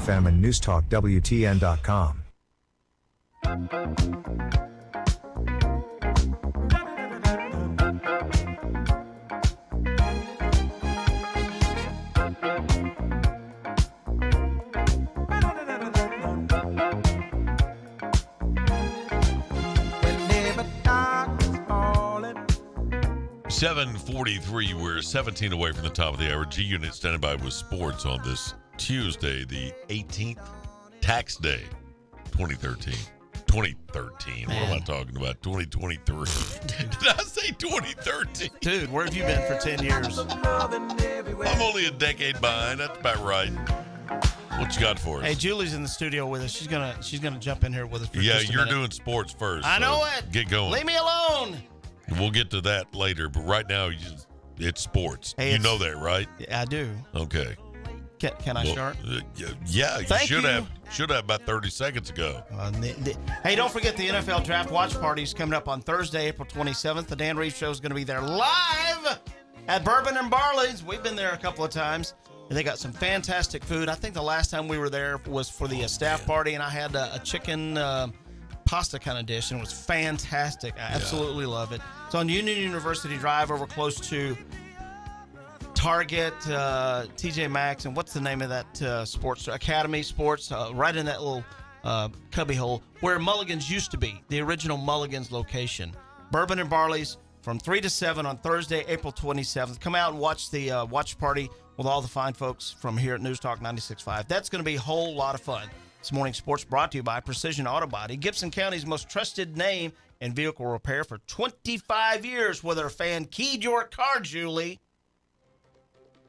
FM and newstalkwtn.com. Whenever darkness falling. 7:43. We're 17 away from the top of the hour. G Unit standing by with sports on this Tuesday, the 18th, tax day, 2013. 2013. Man. What am I talking about? 2023. Did I say 2013? Dude, where have you been for 10 years? I'm only a decade behind. That's about right. What you got for us? Hey, Julie's in the studio with us. She's gonna jump in here with us for Yeah, just a you're minute. doing sports first. I so know it. Get going. Leave me alone. We'll get to that later, but right now it's sports. Hey, you it's- know that, right? Yeah, I do. Okay. Can I Well, start? Yeah, you Thank should you. have about 30 seconds ago. Hey, don't forget the NFL Draft Watch Party is coming up on Thursday, April 27th. The Dan Reeves Show is going to be there live at Bourbon and Barley's. We've been there a couple of times, and they got some fantastic food. I think the last time we were there was for the staff party, and I had a chicken pasta kind of dish, and it was fantastic. I absolutely love it. It's on Union University Drive over close to Target, TJ Maxx, and what's the name of that sports store? Academy Sports, right in that little cubby hole where Mulligan's used to be, the original Mulligan's location. Bourbon and Barley's from 3 to 7 on Thursday, April 27th. Come out and watch the watch party with all the fine folks from here at News Talk 96.5. That's going to be a whole lot of fun. This morning's sports brought to you by Precision Auto Body, Gibson County's most trusted name in vehicle repair for 25 years. Whether a fan keyed your car, Julie,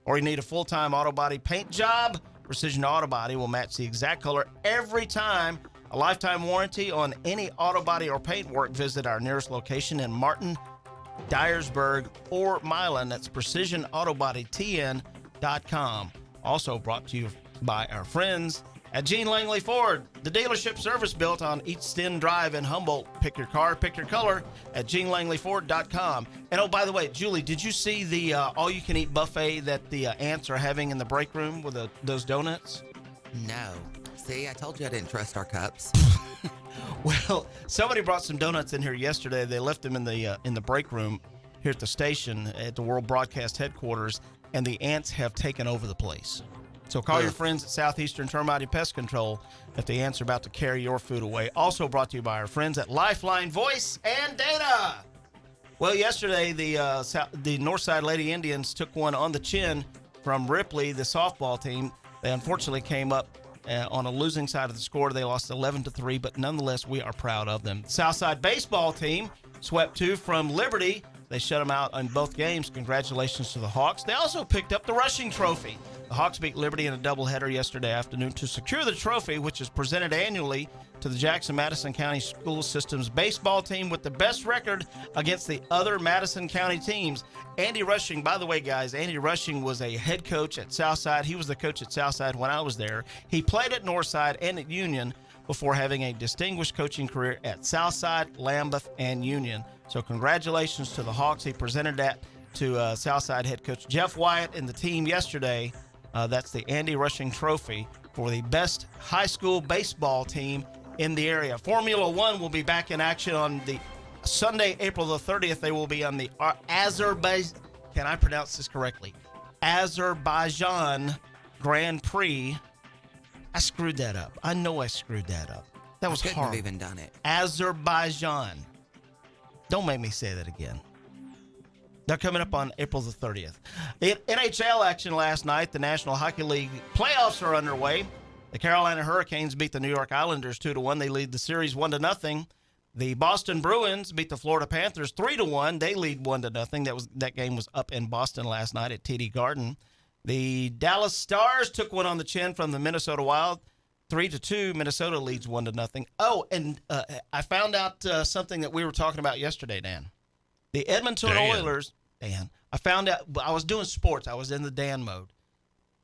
or you need a full-time auto body paint job, Precision Auto Body will match the exact color every time. A lifetime warranty on any auto body or paint work. Visit our nearest location in Martin, Dyersburg, or Milan. That's PrecisionAutoBodyTN.com. Also brought to you by our friends at Gene Langley Ford, the dealership service built on East End Drive in Humboldt. Pick your car, pick your color at GeneLangleyFord.com. And oh, by the way, Julie, did you see the all-you-can-eat buffet that the ants are having in the break room with those donuts? No. See, I told you I didn't trust our cups. Well, somebody brought some donuts in here yesterday. They left them in the break room here at the station at the World Broadcast headquarters, and the ants have taken over the place. So call your friends at Southeastern Termite and Pest Control if the ants are about to carry your food away. Also brought to you by our friends at Lifeline Voice and Data. Well, yesterday the Northside Lady Indians took one on the chin from Ripley, the softball team. They unfortunately came up on a losing side of the score. They lost 11-3, but nonetheless, we are proud of them. Southside baseball team swept 2 from Liberty. They shut them out in both games. Congratulations to the Hawks. They also picked up the rushing trophy. The Hawks beat Liberty in a doubleheader yesterday afternoon to secure the trophy, which is presented annually to the Jackson-Madison County School System's baseball team with the best record against the other Madison County teams. Andy Rushing, by the way, guys, Andy Rushing was a head coach at Southside. He was the coach at Southside when I was there. He played at Northside and at Union before having a distinguished coaching career at Southside, Lambeth, and Union. So congratulations to the Hawks. He presented that to Southside head coach Jeff Wyatt and the team yesterday. That's the Andy Rushing Trophy for the best high school baseball team in the area. Formula One will be back in action on the Sunday, April the 30th. They will be on the Azerbaijan, can I pronounce this correctly? Azerbaijan Grand Prix. I screwed that up. I know I screwed that up. That was I couldn't horrible. have even done it. Azerbaijan. Don't make me say that again. They're coming up on April the 30th. In NHL action last night, the National Hockey League playoffs are underway. The Carolina Hurricanes beat the New York Islanders 2-1. They lead the series 1-0. The Boston Bruins beat the Florida Panthers 3-1. They lead 1-0. That game was up in Boston last night at TD Garden. The Dallas Stars took one on the chin from the Minnesota Wild 3-2. Minnesota leads 1-0. Oh, and I found out something that we were talking about yesterday, Dan. The Edmonton Oilers, Dan, I found out, I was doing sports. I was in the Dan mode.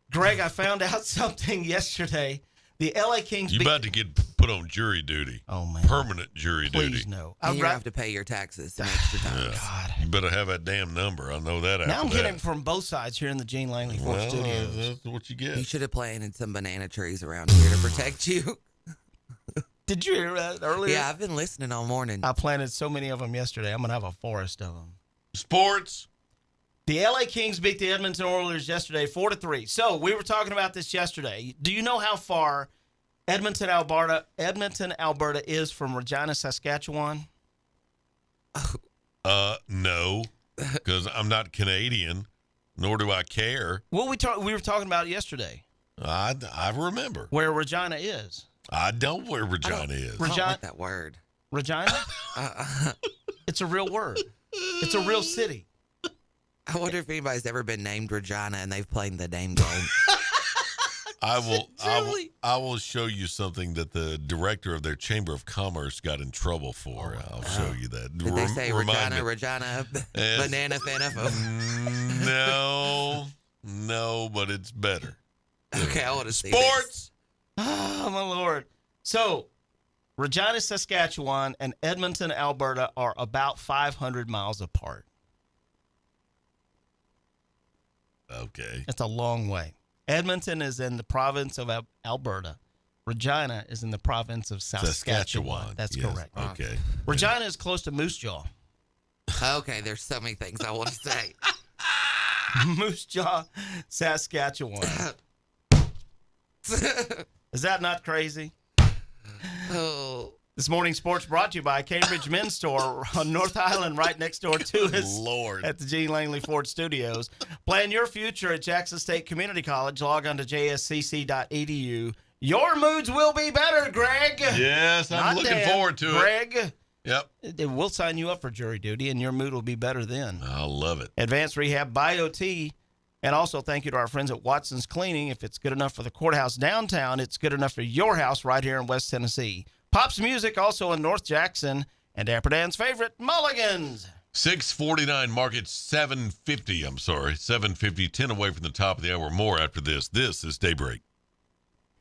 Greg, I found out something yesterday. The LA Kings You beat... about to get put on jury duty. Oh, man. Permanent jury Please, duty. no. And I'd you ra- have to pay your taxes some extra times. God. You better have that damn number. I know that. Now I'm after getting that. from both sides here in the Gene Langley Ford Well, Studios. that's what you get. You should have planted some banana trees around here to protect you. Did you hear that earlier? Yeah, I've been listening all morning. I planted so many of them yesterday. I'm going to have a forest of them. Sports. The LA Kings beat the Edmonton Oilers yesterday 4-3. So we were talking about this yesterday. Do you know how far Edmonton, Alberta is from Regina, Saskatchewan? No, because I'm not Canadian, nor do I care. Well, we were talking about it yesterday, I remember. where Regina is. I don't where Regina is. I don't like that word. Regina? It's a real word. It's a real city. I wonder if anybody's ever been named Regina and they've played the name game. I will show you something that the director of their Chamber of Commerce got in trouble for. I'll show you that. Did they say Remind me. Regina, Yes. banana, fana? No, but it's better. Okay, I want to see Sports. Oh, my Lord. So, Regina, Saskatchewan, and Edmonton, Alberta are about 500 miles apart. Okay. It's a long way. Edmonton is in the province of Alberta. Regina is in the province of Saskatchewan. That's yes. correct. Okay. Regina is close to Moose Jaw. this. Okay, there's so many things I want to say. Moose Jaw, Saskatchewan. Is that not crazy? Oh, This morning's sports brought to you by Cambridge Men's Store on North Island, right next door to his Lord. at the Gene Langley Ford Studios. Plan your future at Jackson State Community College. Log on to jscc.edu. Your moods will be better, Greg. Yes, I'm Not looking Dan, forward to it. Greg. Yep. We'll sign you up for jury duty, and your mood will be better then. I love it. Advanced Rehab BioT. And also thank you to our friends at Watson's Cleaning. If it's good enough for the courthouse downtown, it's good enough for your house right here in West Tennessee. Pops Music also in North Jackson. And Dapper Dan's favorite, Mulligan's. 6:49, market 7:50. I'm sorry, 7:50. 10 away from the top of the hour. More after this. This is Daybreak.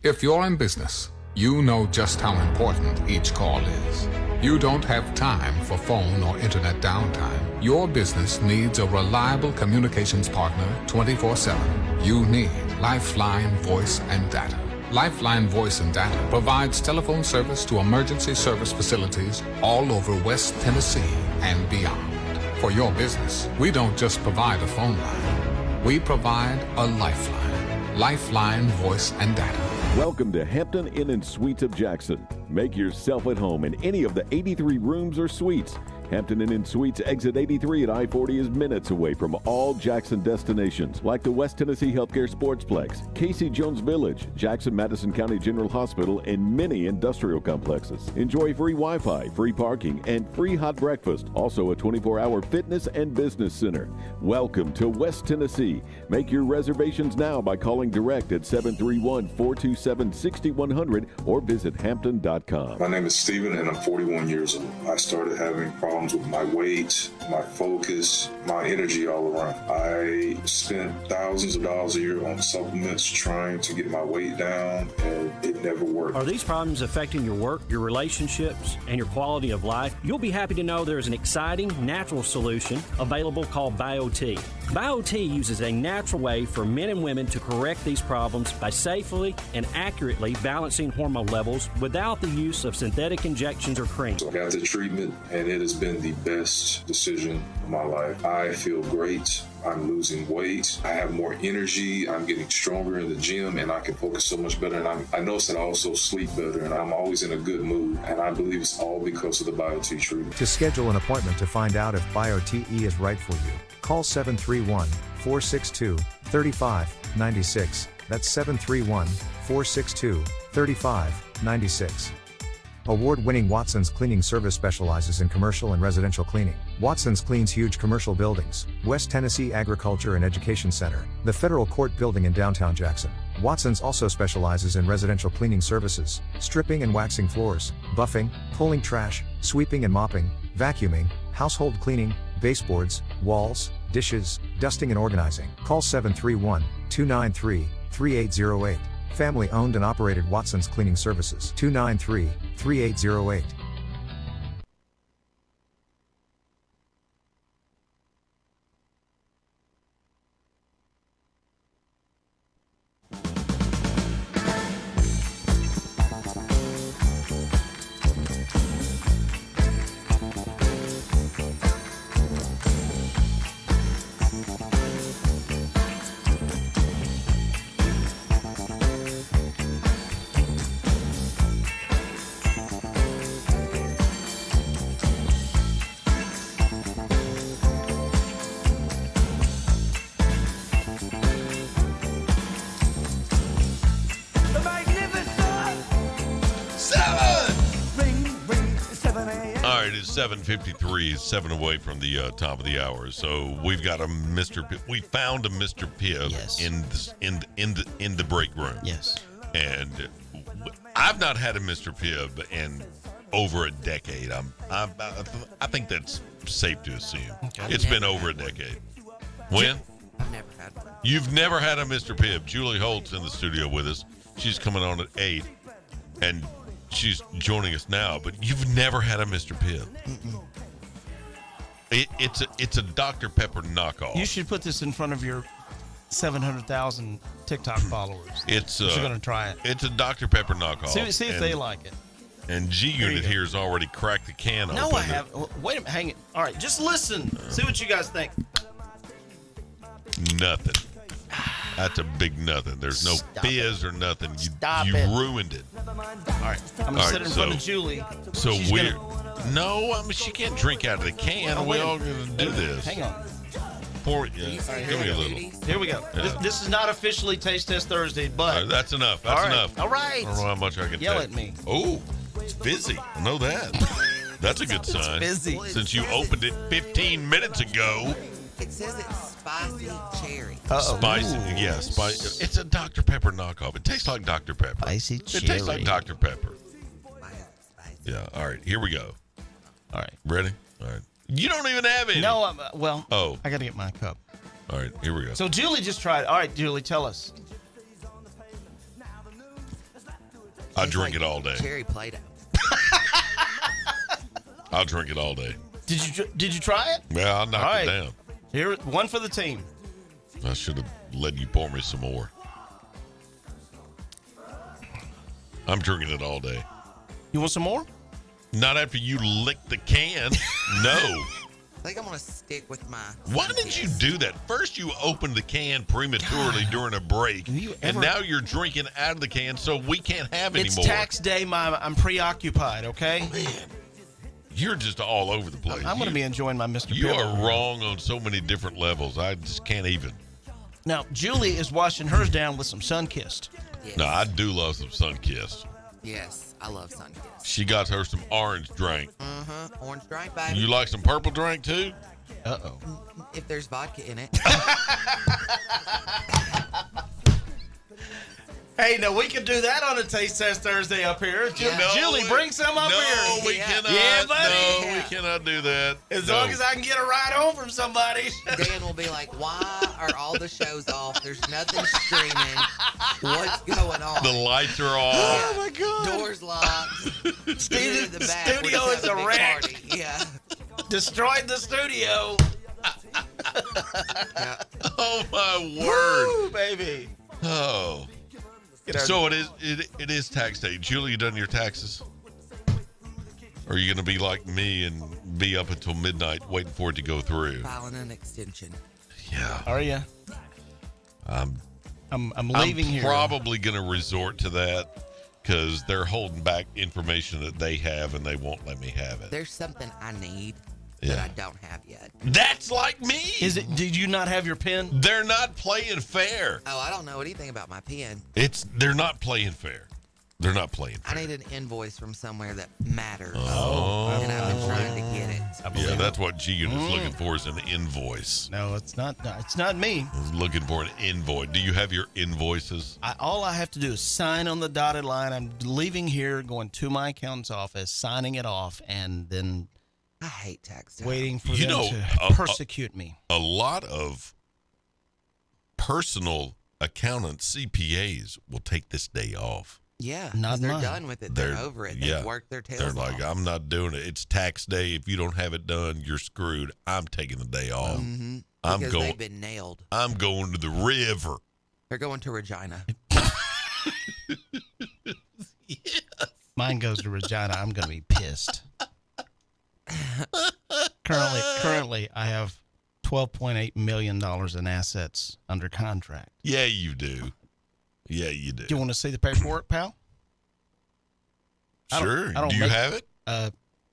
If you're in business, you know just how important each call is. You don't have time for phone or internet downtime. Your business needs a reliable communications partner 24/7. You need Lifeline Voice and Data. Lifeline Voice and Data provides telephone service to emergency service facilities all over West Tennessee and beyond. For your business, we don't just provide a phone line. We provide a lifeline. Lifeline Voice and Data. Welcome to Hampton Inn & Suites of Jackson. Make yourself at home in any of the 83 rooms or suites. Hampton Inn & Suites exit 83 at I-40 is minutes away from all Jackson destinations like the West Tennessee Healthcare Sportsplex, Casey Jones Village, Jackson Madison County General Hospital, and many industrial complexes. Enjoy free Wi-Fi, free parking, and free hot breakfast. Also a 24-hour fitness and business center. Welcome to West Tennessee. Make your reservations now by calling direct at 731-427-6100 or visit hampton.com. My name is Steven and I'm 41 years old. I started having problems with my weight, my focus, my energy all around. I spent thousands of dollars a year on supplements trying to get my weight down, and it never worked. Are these problems affecting your work, your relationships, and your quality of life? You'll be happy to know there is an exciting, natural solution available called BioT. BioT uses a natural way for men and women to correct these problems by safely and accurately balancing hormone levels without the use of synthetic injections or creams. So I got the treatment, and it has been the best decision of my life. I feel great. I'm losing weight. I have more energy. I'm getting stronger in the gym, and I can focus so much better. And I notice that I also sleep better, and I'm always in a good mood. And I believe it's all because of the BioT treatment. To schedule an appointment to find out if BioTE is right for you, call 731-462-3596. That's 731-462-3596. Award-winning Watson's Cleaning Service specializes in commercial and residential cleaning. Watson's cleans huge commercial buildings, West Tennessee Agriculture and Education Center, the Federal Court Building in downtown Jackson. Watson's also specializes in residential cleaning services, stripping and waxing floors, buffing, pulling trash, sweeping and mopping, vacuuming, household cleaning, baseboards, walls, dishes, dusting and organizing. Call 731-293-3808. Family owned and operated Watson's Cleaning Services. 293-3808. The magnificent 7 a.m. All right, it's 7:53. It's 7 away from the top of the hour. So we've got a Mr. Pibb. We found a Mr. Pibb Yes. in the break room. Yes. And I've not had a Mr. Pibb in over a decade. I think that's safe to assume. Okay. It's been over a decade. When? I've never had one. You've never had a Mr. Pibb. Julie Holt's in the studio with us. She's coming on at 8, and she's joining us now. But you've never had a Mr. Pibb. It's a Dr. Pepper knockoff. You should put this in front of your 700,000 TikTok followers. It's You're going to try it. It's a Dr. Pepper knockoff. See if they like it. And G you Unit go. here has already cracked the can open. No, I haven't. Wait a minute. Hang it. All right. Just listen. See what you guys think. Nothing. That's a big nothing. There's no Stop fizz or nothing. Stop you it. ruined it. All right. I'm going All to sit right, in front so- of Julie. So She's we're gonna- no. I mean, she can't drink out of the can. Oh, We wait a all minute. going to do this. Hang on. Pour it. Yeah. Give me a little. Here we go. Yeah. This is not officially Taste Test Thursday, All but right, that's enough. That's all right. enough. All right. I don't know how much I can Yell take. at me. Oh, it's fizzy. I know that. That's a good sign. Busy. Since you opened it 15 minutes ago. It says it's spicy cherry. Spicy. Ooh. Yeah, spicy. It's a Dr. Pepper knockoff. It tastes like Dr. Pepper. Spicy It tastes like cherry. Dr. Pepper. Spicy. Yeah. All right. Here we go. All right. Ready? All right. You don't even have any. No, well, Oh. I got to get my cup. All right. Here we go. So Julie just tried. All right, Julie, tell us. I Tastes drink like it all day. Cherry Play-Doh. I'll drink it all day. Did you try it? Yeah, I'll knock All right. it down. Here, one for the team. I should have let you pour me some more. I'm drinking it all day. You want some more? Not after you lick the can. No. I think I'm going to stick with my... Why did you do that? First, you opened the can prematurely during a break, Do you and ever- now you're drinking out of the can, so we can't have any It's more. tax day, Mom. I'm preoccupied, okay? You're just all over the place. I'm going to be enjoying my Mr. You Pibb. are wrong on so many different levels. I just can't even. Now, Julie is washing hers down with some Sunkist. Yes. No, I do love some Sunkist. Yes, I love Sunkist. She got her some orange drink. Orange drink, baby. You like some purple drink too? Uh-oh. If there's vodka in it. Hey, no, we can do that on a Taste Test Thursday up here. Julie, bring some up no, here. we Yeah. cannot. Yeah, buddy. No, Yeah. we cannot do that. As No. long as I can get a ride home from somebody. Dan will be like, why are all the shows off? There's nothing streaming. What's going on? The lights are off. Oh, my God. Doors locked. Studio- In the back, studio we're just is having a big wreck. party. Yeah. Destroyed the studio. Yeah. Oh my word. Woo, baby. Oh. Get our- So it is tax day. Julie, you done your taxes? Or are you going to be like me and be up until midnight waiting for it to go through? Filing an extension. Yeah. Are you? I'm leaving here. probably going to resort to that because they're holding back information that they have and they won't let me have it. There's something I need Yeah. that I don't have yet. That's like me. Is it? Did you not have your pen? They're not playing fair. Oh, I don't know anything about my pen. They're not playing fair. They're not playing I fair. need an invoice from somewhere that matters. Oh. And I've been trying to get it. Yeah, that's what G Unit's looking for is an invoice. No, it's not. No, it's not me. Looking for an invoice. Do you have your invoices? All I have to do is sign on the dotted line. I'm leaving here, going to my accountant's office, signing it off, and then I hate tax time. waiting for You them know, to persecute me. A lot of personal accountants, CPAs will take this day off. Yeah, Not 'cause they're mine. done with it. They're over it. They've worked their tails They're off. like, I'm not doing it. It's tax day. If you don't have it done, you're screwed. I'm taking the day off. Mm-hmm. I'm Because going. they've been nailed. I'm going to the river. They're going to Regina. Mine goes to Regina. I'm going to be pissed. Currently, I have $12.8 million in assets under contract. Yeah, you do. Yeah, you do. Do you want to see the paperwork, pal? Sure. I don't Do you make- have it?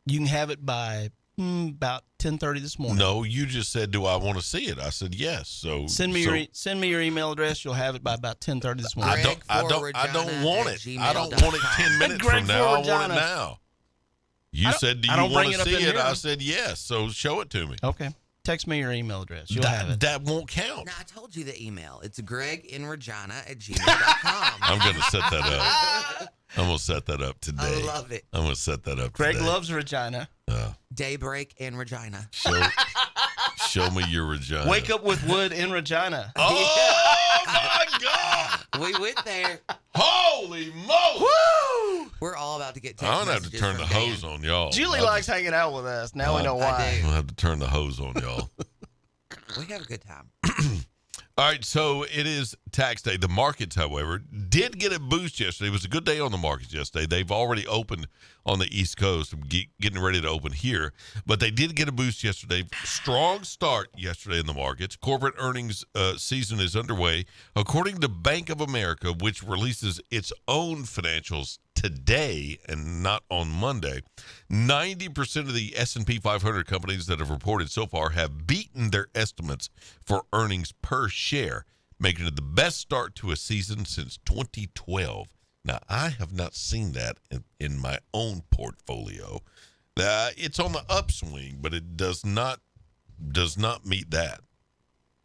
You can have it by about 10:30 this morning. No, you just said, "Do I want to see it?" I said, "Yes." So Send me your email address. You'll have it by about 10:30 this morning. I don't want it. I don't want it 10 minutes Greg from now. I want Regina. it now. You said, "Do I you don't want bring to it up see in it?" here. I said, "Yes." So show it to me. Okay. Text me your email address. You'll have it. That won't count. No, I told you the email. It's greginregina@gmail.com. I'm going to set that up. I'm going to set that up today. I love it. I'm going to set that up Greg today. loves Regina. Daybreak in Regina. Show me your Regina. Wake up with wood in Regina. Oh, my God. We went there. Holy moly. Woo! We're all about to get text I'm going to have to messages turn the from Dan. hose on y'all. Julie likes hanging out with us. Now we know I why. do. I'm going to have to turn the hose on y'all. We have a good time. All right, so it is tax day. The markets, however, did get a boost yesterday. It was a good day on the markets yesterday. They've already opened on the East Coast, getting ready to open here. But they did get a boost yesterday. Strong start yesterday in the markets. Corporate earnings season is underway. According to Bank of America, which releases its own financials today and not on Monday, 90% of the S&P 500 companies that have reported so far have beaten their estimates for earnings per share, making it the best start to a season since 2012. Now, I have not seen that in my own portfolio. It's on the upswing, but it does not meet that.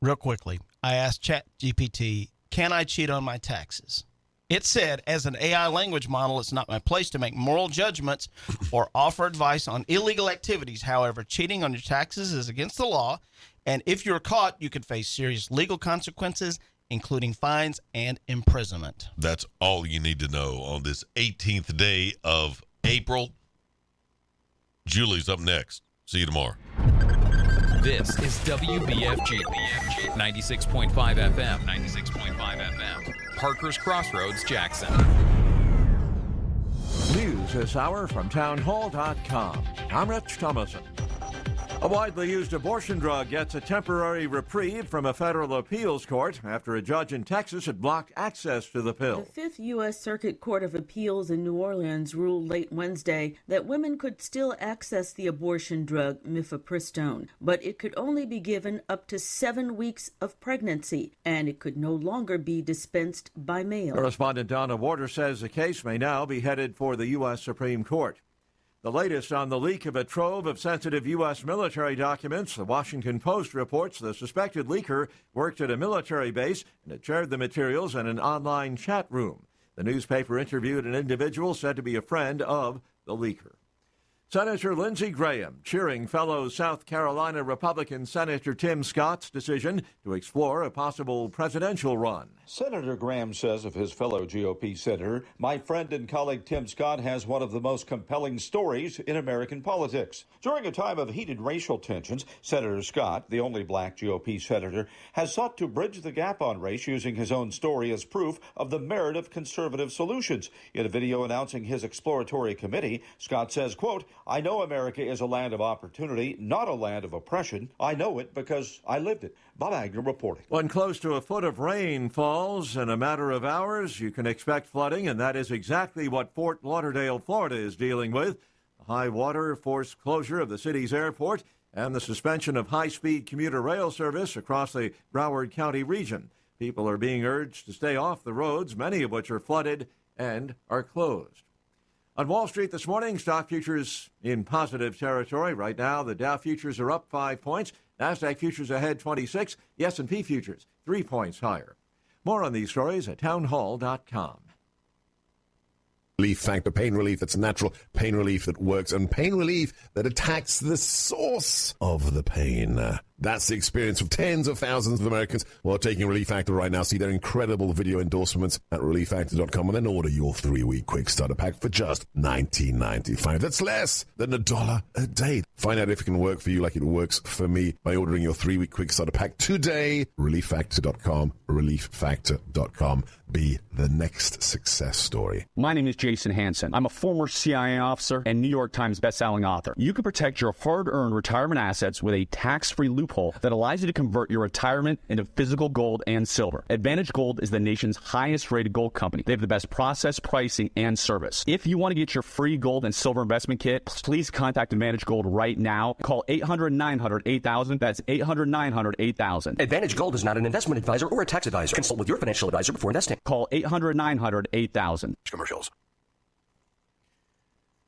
Real quickly, I asked ChatGPT, can I cheat on my taxes? It said, as an AI language model, it's not my place to make moral judgments or offer advice on illegal activities. However, cheating on your taxes is against the law, and if you're caught, you could face serious legal consequences, including fines and imprisonment. That's all you need to know on this 18th day of April. Julie's up next. See you tomorrow. This is WBFG 96.5 FM. 96.5 FM. Parker's Crossroads, Jackson. News this hour from townhall.com. I'm Rich Thomason. A widely used abortion drug gets a temporary reprieve from a federal appeals court after a judge in Texas had blocked access to the pill. The Fifth U.S. Circuit Court of Appeals in New Orleans ruled late Wednesday that women could still access the abortion drug mifepristone, but it could only be given up to 7 weeks of pregnancy, and it could no longer be dispensed by mail. Correspondent Donna Warder says the case may now be headed for the U.S. Supreme Court. The latest on the leak of a trove of sensitive U.S. military documents, the Washington Post reports the suspected leaker worked at a military base and had shared the materials in an online chat room. The newspaper interviewed an individual said to be a friend of the leaker. Senator Lindsey Graham cheering fellow South Carolina Republican Senator Tim Scott's decision to explore a possible presidential run. Senator Graham says of his fellow GOP senator, "My friend and colleague Tim Scott has one of the most compelling stories in American politics." During a time of heated racial tensions, Senator Scott, the only black GOP senator, has sought to bridge the gap on race using his own story as proof of the merit of conservative solutions. In a video announcing his exploratory committee, Scott says, quote, "I know America is a land of opportunity, not a land of oppression. I know it because I lived it." Bob Agnew reporting. When close to a foot of rain falls in a matter of hours, you can expect flooding, and that is exactly what Fort Lauderdale, Florida is dealing with. The high water forced closure of the city's airport and the suspension of high-speed commuter rail service across the Broward County region. People are being urged to stay off the roads, many of which are flooded and are closed. On Wall Street this morning, stock futures in positive territory. Right now, the Dow futures are up 5 points. NASDAQ futures ahead 26. The S&P futures 3 points higher. More on these stories at townhall.com. Relief Factor, pain relief that's natural, pain relief that works, and pain relief that attacks the source of the pain. That's the experience of tens of thousands of Americans who are taking Relief Factor right now. See their incredible video endorsements at relieffactor.com and then order your 3-week quick starter pack for just $19.95. That's less than $1 a day. Find out if it can work for you like it works for me by ordering your 3-week quick starter pack today. Relieffactor.com, relieffactor.com. Be the next success story. My name is Jason Hansen. I'm a former CIA officer and New York Times bestselling author. You can protect your hard-earned retirement assets with a tax-free loophole that allows you to convert your retirement into physical gold and silver. Advantage Gold is the nation's highest-rated gold company. They have the best process, pricing, and service. If you want to get your free gold and silver investment kit, please contact Advantage Gold right now. Call 800-900-8000. That's 800-900-8000. Advantage Gold is not an investment advisor or a tax advisor. Consult with your financial advisor before investing. Call 800-900-8000. Commercials.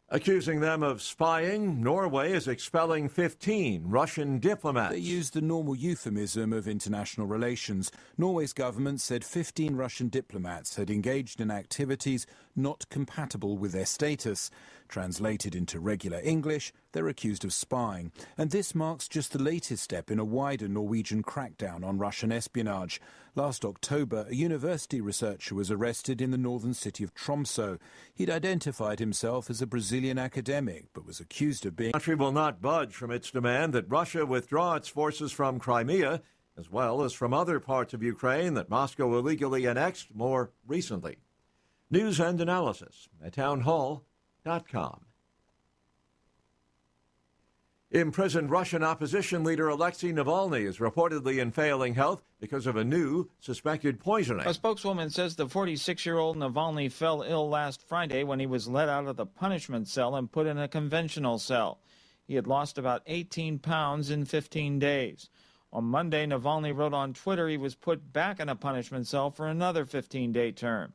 Accusing them of spying, Norway is expelling 15 Russian diplomats. They used the normal euphemism of international relations. Norway's government said 15 Russian diplomats had engaged in activities not compatible with their status. Translated into regular English, they're accused of spying. And this marks just the latest step in a wider Norwegian crackdown on Russian espionage. Last October, a university researcher was arrested in the northern city of Tromsø. He'd identified himself as a Brazilian academic, but was accused of being... The country will not budge from its demand that Russia withdraw its forces from Crimea, as well as from other parts of Ukraine that Moscow illegally annexed more recently. News and analysis at townhall.com. Imprisoned Russian opposition leader Alexei Navalny is reportedly in failing health because of a new suspected poisoning. A spokeswoman says the 46-year-old Navalny fell ill last Friday when he was let out of the punishment cell and put in a conventional cell. He had lost about 18 pounds in 15 days. On Monday, Navalny wrote on Twitter he was put back in a punishment cell for another 15-day term.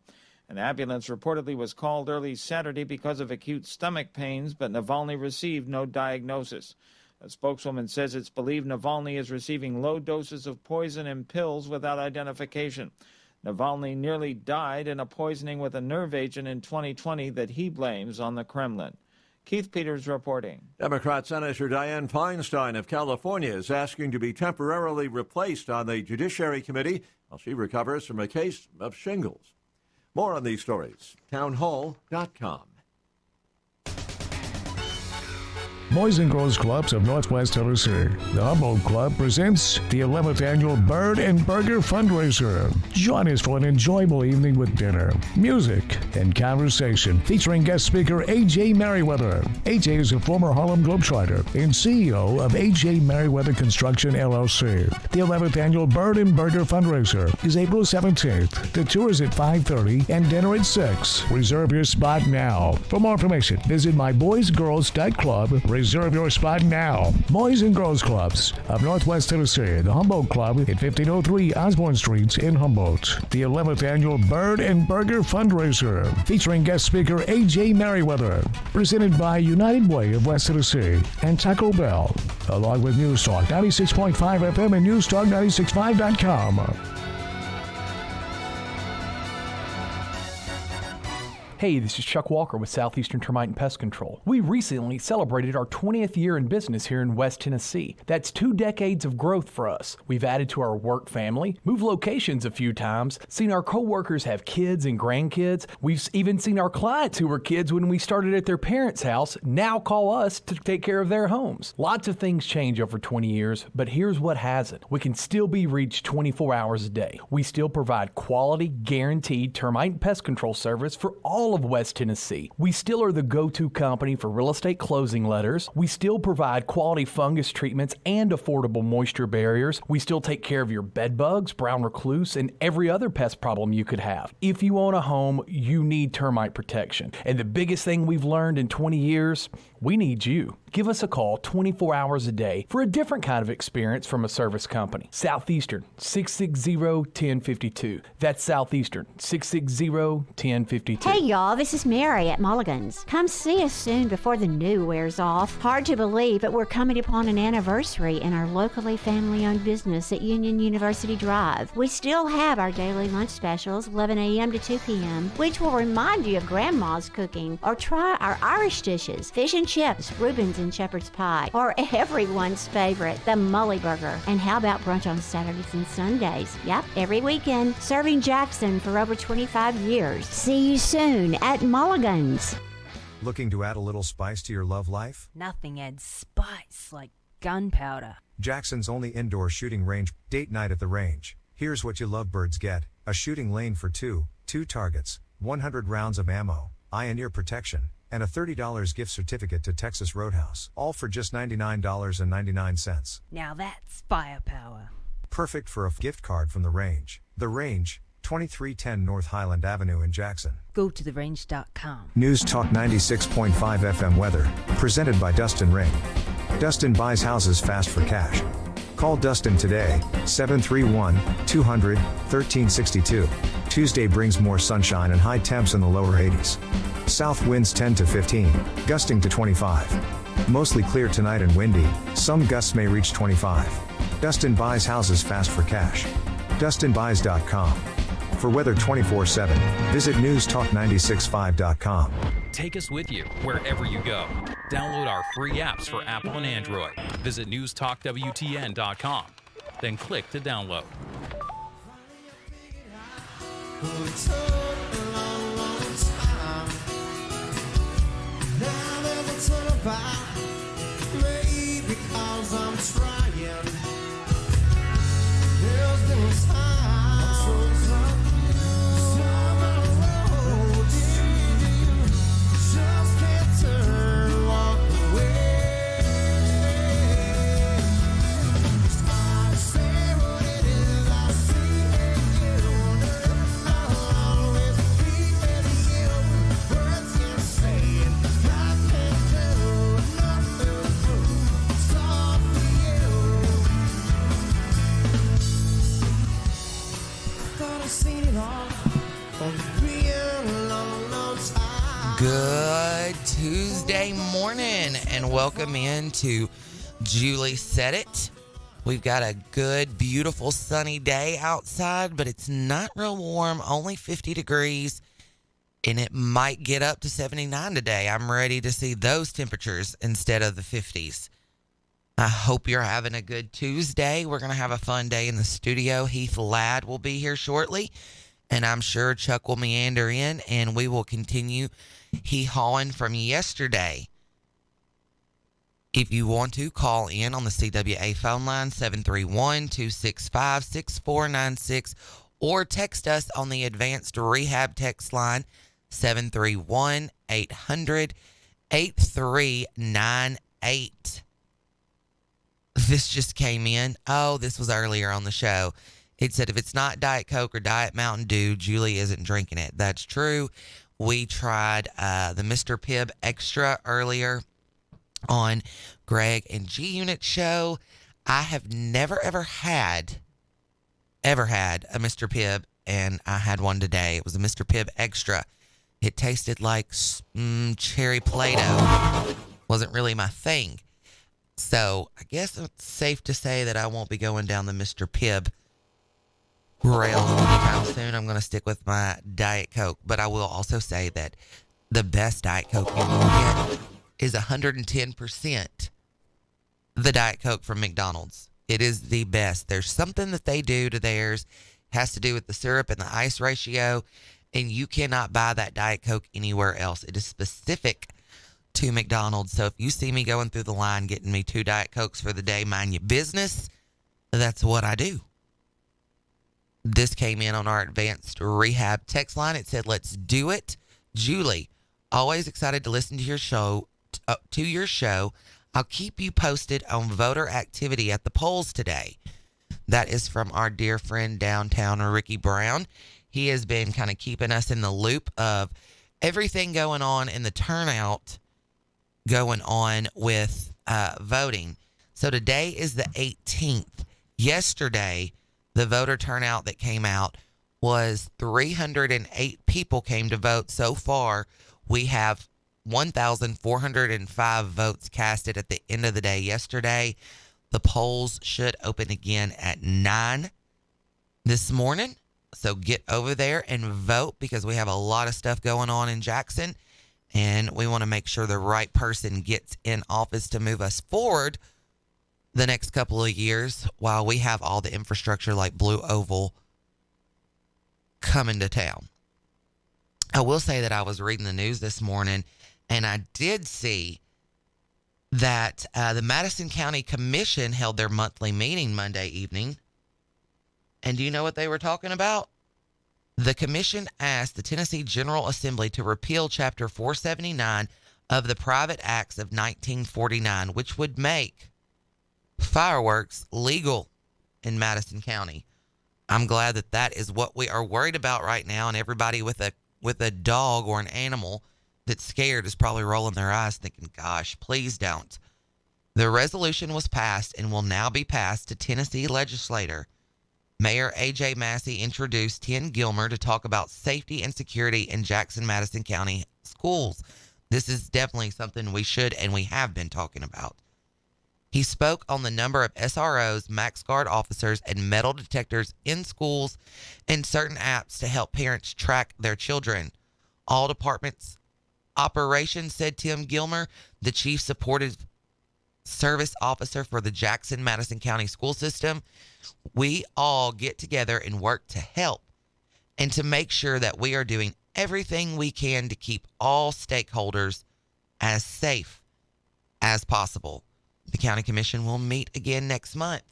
An ambulance reportedly was called early Saturday because of acute stomach pains, but Navalny received no diagnosis. A spokeswoman says it's believed Navalny is receiving low doses of poison in pills without identification. Navalny nearly died in a poisoning with a nerve agent in 2020 that he blames on the Kremlin. Keith Peters reporting. Democrat Senator Dianne Feinstein of California is asking to be temporarily replaced on the Judiciary Committee while she recovers from a case of shingles. More on these stories, townhall.com. Boys and Girls Clubs of Northwest Tennessee. The Humboldt Club presents the 11th Annual Bird and Burger Fundraiser. Join us for an enjoyable evening with dinner, music, and conversation featuring guest speaker A.J. Merriweather. A.J. is a former Harlem Globetrotter and CEO of A.J. Merriweather Construction, LLC. The 11th Annual Bird and Burger Fundraiser is April 17th. The tour is at 5:30 and dinner at 6. Reserve your spot now. For more information, visit myboysgirls.club. Reserve your spot now. Boys and Girls Clubs of Northwest Tennessee. The Humboldt Club at 1503 Osborne Street in Humboldt. The 11th Annual Bird and Burger Fundraiser featuring guest speaker A.J. Merriweather. Presented by United Way of West Tennessee and Taco Bell. Along with News Talk 96.5 FM and NewsTalk965.com. Hey, this is Chuck Walker with Southeastern Termite and Pest Control. We recently celebrated our 20th year in business here in West Tennessee. That's 2 decades of growth for us. We've added to our work family, moved locations a few times, seen our coworkers have kids and grandkids. We've even seen our clients who were kids when we started at their parents' house now call us to take care of their homes. Lots of things change over 20 years, but here's what hasn't. We can still be reached 24 hours a day. We still provide quality, guaranteed termite and pest control service for all of West Tennessee. We still are the go-to company for real estate closing letters. We still provide quality fungus treatments and affordable moisture barriers. We still take care of your bed bugs, brown recluse, and every other pest problem you could have. If you own a home, you need termite protection. And the biggest thing we've learned in 20 years, we need you. Give us a call 24 hours a day for a different kind of experience from a service company. Southeastern, 660-1052. That's Southeastern, 660-1052. Hey, y'all. y'all. This is Mary at Mulligan's. Come see us soon before the new wears off. Hard to believe, but we're coming upon an anniversary in our locally family-owned business at Union University Drive. We still have our daily lunch specials, 11 a.m. to 2 p.m., which will remind you of Grandma's cooking. Or try our Irish dishes, fish and chips, Reuben's and shepherd's pie, or everyone's favorite, the Mully Burger. And how about brunch on Saturdays and Sundays? Yep, every weekend, serving Jackson for over 25 years. See you soon at Mulligan's. Looking to add a little spice to your love life? Nothing adds spice like gunpowder. Jackson's only indoor shooting range. Date night at the range. Here's what you lovebirds get: a shooting lane for two targets, 100 rounds of ammo, eye and ear protection, and a $30 gift certificate to Texas Roadhouse. All for just $99.99. Now that's firepower. Perfect for a gift card from the range. The Range, 2310 North Highland Avenue in Jackson. Go to therange.com. News Talk 96.5 FM weather, presented by Dustin Ring. Dustin buys houses fast for cash. Call Dustin today, 731-200-1362. Tuesday brings more sunshine and high temps in the lower 80s. South winds 10 to 15, gusting to 25. Mostly clear tonight and windy, some gusts may reach 25. Dustin buys houses fast for cash. DustinBuys.com. For weather 24/7, visit newstalk965.com. Take us with you wherever you go. Download our free apps for Apple and Android. Visit newstalkwtn.com. Then click to download. Good Tuesday morning and welcome into Julie Said It. We've got a good, beautiful, sunny day outside, but it's not real warm, only 50 degrees, and it might get up to 79 today. I'm ready to see those temperatures instead of the 50s. I hope you're having a good Tuesday. We're going to have a fun day in the studio. Heath Ladd will be here shortly, and I'm sure Chuck will meander in, and we will continue hee-hawing from yesterday. If you want to, call in on the CWA phone line, 731-265-6496, or text us on the Advanced Rehab text line, 731-800-8398. This just came in. Oh, this was earlier on the show. It said if it's not Diet Coke or Diet Mountain Dew, Julie isn't drinking it. That's true. We tried the Mr. Pibb Extra earlier on Greg and G-Unit show. I have never, ever had a Mr. Pibb, and I had one today. It was a Mr. Pibb Extra. It tasted like cherry Play-Doh. Wasn't really my thing. So I guess it's safe to say that I won't be going down the Mr. Pibb rails anytime soon. I'm going to stick with my Diet Coke. But I will also say that the best Diet Coke you can get is 110% the Diet Coke from McDonald's. It is the best. There's something that they do to theirs. It has to do with the syrup and the ice ratio. And you cannot buy that Diet Coke anywhere else. It is specific to McDonald's. So if you see me going through the line getting me 2 Diet Cokes for the day, mind your business, that's what I do. This came in on our Advanced Rehab text line. It said, let's do it. Julie, always excited to listen to your show. I'll keep you posted on voter activity at the polls today. That is from our dear friend downtown, Ricky Brown. He has been kind of keeping us in the loop of everything going on in the turnout going on with voting. So today is the 18th. Yesterday, the voter turnout that came out was 308 people came to vote. So far, we have 1,405 votes casted at the end of the day yesterday. The polls should open again at 9 this morning. So get over there and vote, because we have a lot of stuff going on in Jackson, and we want to make sure the right person gets in office to move us forward the next couple of years while we have all the infrastructure like Blue Oval coming to town. I will say that I was reading the news this morning, and I did see that the Madison County Commission held their monthly meeting Monday evening. And do you know what they were talking about? The commission asked the Tennessee General Assembly to repeal Chapter 479 of the Private Acts of 1949, which would make fireworks legal in Madison County. I'm glad that that is what we are worried about right now, and everybody with a dog or an animal that's scared is probably rolling their eyes thinking, gosh, please don't. The resolution was passed and will now be passed to Tennessee legislator. Mayor A.J. Massey introduced Tim Gilmer to talk about safety and security in Jackson-Madison County schools. This is definitely something we should and we have been talking about. He spoke on the number of SROs, Max Guard officers, and metal detectors in schools and certain apps to help parents track their children. All departments operations, said Tim Gilmer, the chief supportive service officer for the Jackson-Madison County school system. We all get together and work to help and to make sure that we are doing everything we can to keep all stakeholders as safe as possible. The county commission will meet again next month.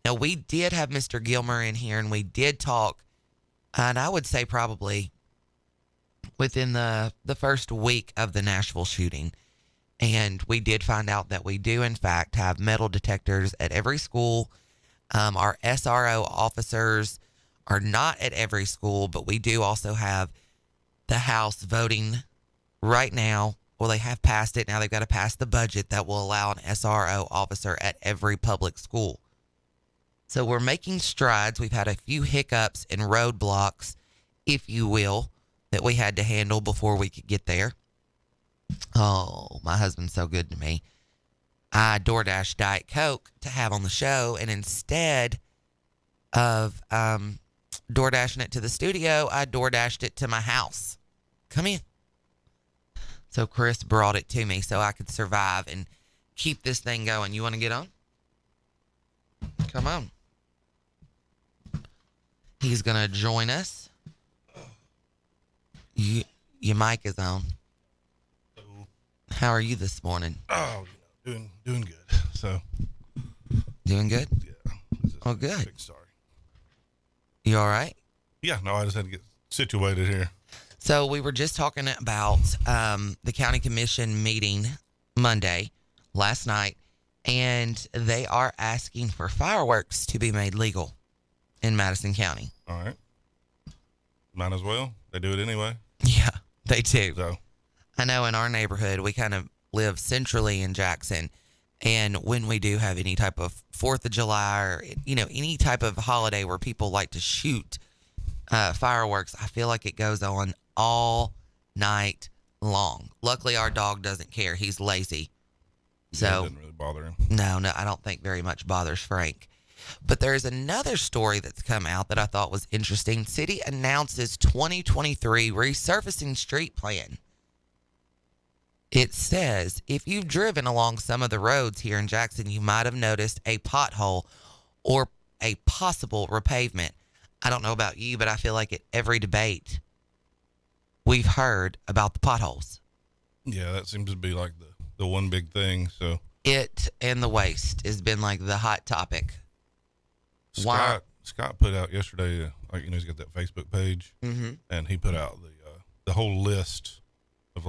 Now, we did have Mr. Gilmer in here, and we did talk, and I would say probably within the first week of the Nashville shooting. And we did find out that we do, in fact, have metal detectors at every school. Our SRO officers are not at every school, but we do also have the House voting right now. Well, they have passed it. Now they've got to pass the budget that will allow an SRO officer at every public school. So we're making strides. We've had a few hiccups and roadblocks, if you will, that we had to handle before we could get there. Oh, my husband's so good to me. I DoorDashed Diet Coke to have on the show, and instead of DoorDashing it to the studio, I DoorDashed it to my house. Come in. So Chris brought it to me so I could survive and keep this thing going. You want to get on? Come on. He's going to join us. Your mic is on. How are you this morning? Oh, doing good. So, doing good? Yeah. Oh, good. Big sorry. You all right? Yeah. No, I just had to get situated here. So we were just talking about the county commission meeting Monday, last night, and they are asking for fireworks to be made legal in Madison County. All right. Might as well. They do it anyway. Yeah, they do. So. I know in our neighborhood, we kind of live centrally in Jackson. And when we do have any type of 4th of July or, any type of holiday where people like to shoot fireworks, I feel like it goes on all night long. Luckily, our dog doesn't care. He's lazy. So it doesn't really bother him. No, I don't think very much bothers Frank. But there's another story that's come out that I thought was interesting. City announces 2023 resurfacing street plan. It says, if you've driven along some of the roads here in Jackson, you might have noticed a pothole or a possible repavement. I don't know about you, but I feel like at every debate, we've heard about the potholes. Yeah, that seems to be like the one big thing. So it and the waste has been like the hot topic. Scott put out yesterday, he's got that Facebook page, and he put out the whole list of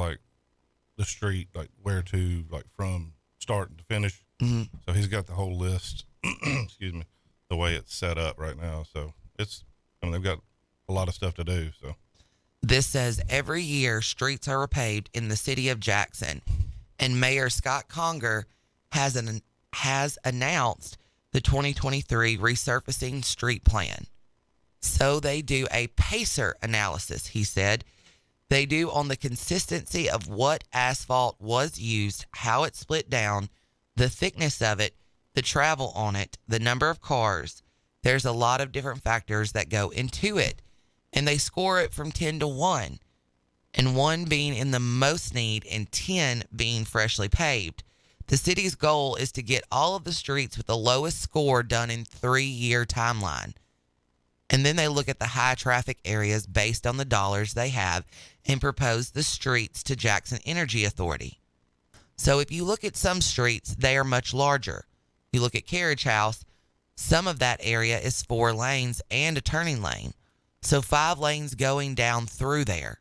the street, where to, from start to finish. Mm-hmm. So he's got the whole list, excuse me, the way it's set up right now. So they've got a lot of stuff to do. So this says every year streets are repaved in the city of Jackson, and Mayor Scott Conger has announced the 2023 resurfacing street plan. So they do a PACER analysis, he said. They do on the consistency of what asphalt was used, how it split down, the thickness of it, the travel on it, the number of cars. There's a lot of different factors that go into it. And they score it from 10 to 1. And 1 being in the most need and 10 being freshly paved. The city's goal is to get all of the streets with the lowest score done in 3-year timeline. And then they look at the high traffic areas based on the dollars they have and propose the streets to Jackson Energy Authority. So if you look at some streets, they are much larger. You look at Carriage House, some of that area is 4 lanes and a turning lane. So 5 lanes going down through there.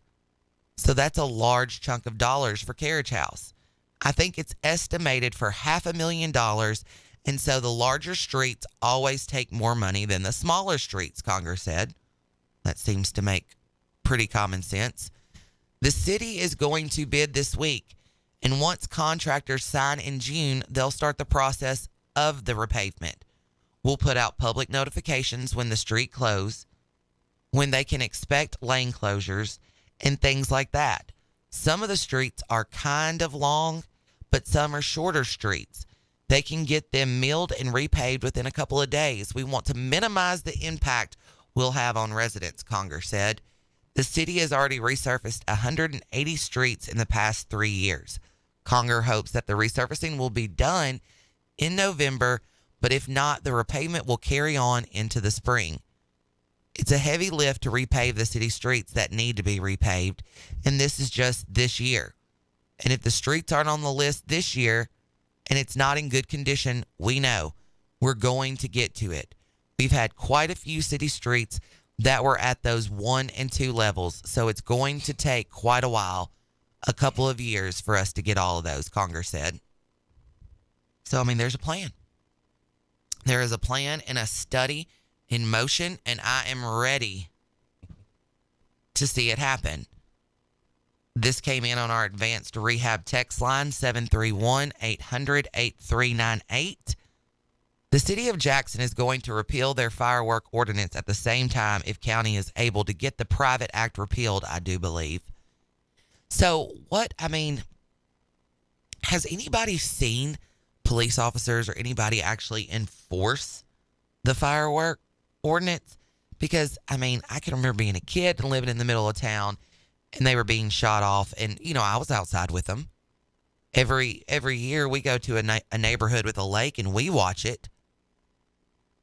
So that's a large chunk of dollars for Carriage House. I think it's estimated for $500,000, and so the larger streets always take more money than the smaller streets, Congress said. That seems to make pretty common sense. The city is going to bid this week, and once contractors sign in June, they'll start the process of the repavement. We'll put out public notifications when the street closes, when they can expect lane closures, and things like that. Some of the streets are kind of long, but some are shorter streets. They can get them milled and repaved within a couple of days. We want to minimize the impact we'll have on residents, Congress said. The city has already resurfaced 180 streets in the past 3 years. Conger hopes that the resurfacing will be done in November, but if not, the repavement will carry on into the spring. It's a heavy lift to repave the city streets that need to be repaved, and this is just this year. And if the streets aren't on the list this year and it's not in good condition, we know we're going to get to it. We've had quite a few city streets that were at those 1 and 2 levels, so it's going to take quite a while, a couple of years for us to get all of those, Congress said. So, I mean, there's a plan. There is a plan and a study in motion, and I am ready to see it happen. This came in on our advanced rehab text line, 731-800-8398. The city of Jackson is going to repeal their firework ordinance at the same time if county is able to get the private act repealed, I do believe. So has anybody seen police officers or anybody actually enforce the firework ordinance? Because, I can remember being a kid and living in the middle of town and they were being shot off. And, I was outside with them. Every year we go to a neighborhood with a lake and we watch it.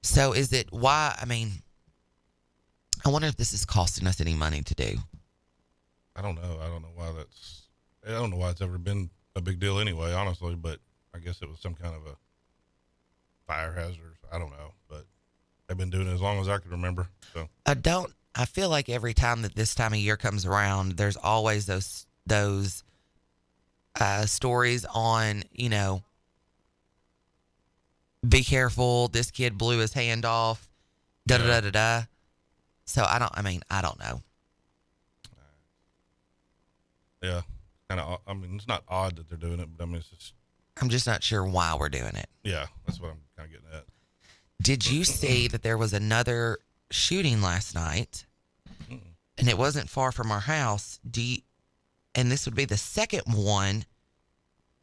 So is it why? I wonder if this is costing us any money to do. I don't know. I don't know why it's ever been a big deal anyway, honestly, but I guess it was some kind of a fire hazard. I don't know, but they've been doing it as long as I can remember. So I feel like every time that this time of year comes around, there's always those stories on, be careful, this kid blew his hand off, da-da-da-da-da. So I don't know. Yeah, kind of. It's not odd that they're doing it, but it's just. I'm just not sure why we're doing it. Yeah, that's what I'm kind of getting at. Did you see that there was another shooting last night? And it wasn't far from our house. And this would be the second one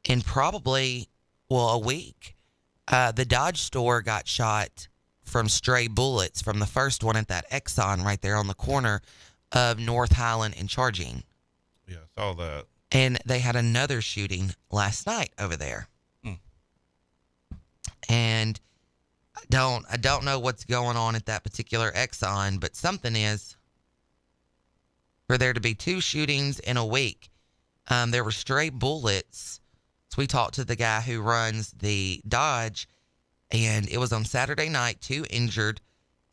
in probably, a week. The Dodge store got shot from stray bullets from the first one at that Exxon right there on the corner of North Highland and Charging. Yeah, I saw that. And they had another shooting last night over there. And I don't know what's going on at that particular Exxon, but something is for there to be 2 shootings in a week. There were stray bullets. So we talked to the guy who runs the Dodge, and it was on Saturday night, 2 injured.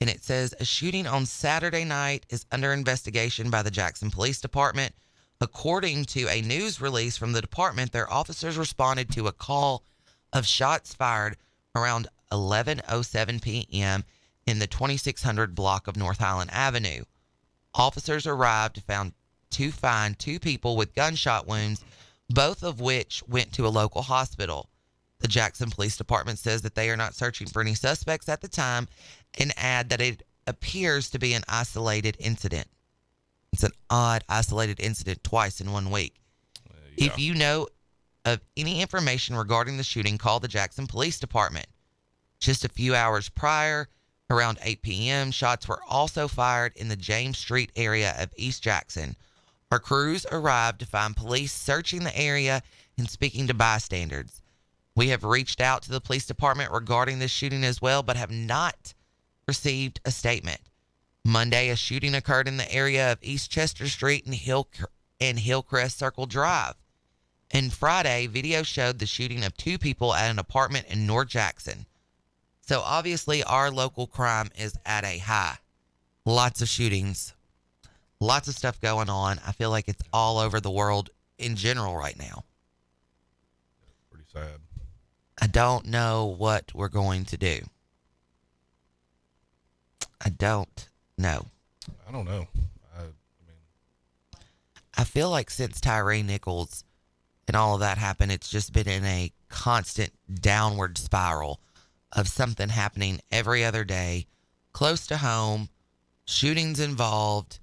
And it says a shooting on Saturday night is under investigation by the Jackson Police Department. According to a news release from the department, their officers responded to a call of shots fired around 11:07 p.m. in the 2600 block of North Highland Avenue. Officers arrived to find 2 people with gunshot wounds, both of which went to a local hospital. The Jackson Police Department says that they are not searching for any suspects at the time and add that it appears to be an isolated incident. It's an odd, isolated incident twice in 1 week. If you know of any information regarding the shooting, call the Jackson Police Department. Just a few hours prior, around 8 p.m., shots were also fired in the James Street area of East Jackson. Our crews arrived to find police searching the area and speaking to bystanders. We have reached out to the police department regarding this shooting as well, but have not received a statement. Monday, a shooting occurred in the area of East Chester Street and Hillcrest Circle Drive. And Friday, video showed the shooting of 2 people at an apartment in North Jackson. So obviously our local crime is at a high. Lots of shootings, lots of stuff going on. I feel like it's all over the world in general right now. Pretty sad. I don't know what we're going to do. I don't know. I don't know. I feel like since Tyree Nichols and all of that happened, it's just been in a constant downward spiral of something happening every other day, close to home, shootings involved,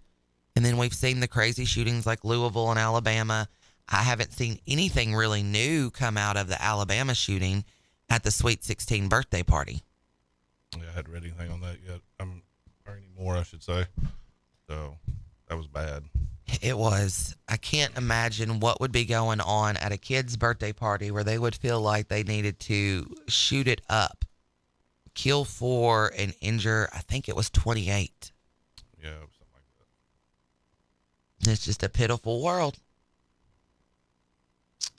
and then we've seen the crazy shootings like Louisville and Alabama. I haven't seen anything really new come out of the Alabama shooting at the Sweet 16 birthday party. Yeah, I hadn't read anything on that yet. Or anymore, I should say. So that was bad. It was. I can't imagine what would be going on at a kid's birthday party where they would feel like they needed to shoot it up, kill 4 and injure, I think it was 28. Yeah, something like that. It's just a pitiful world.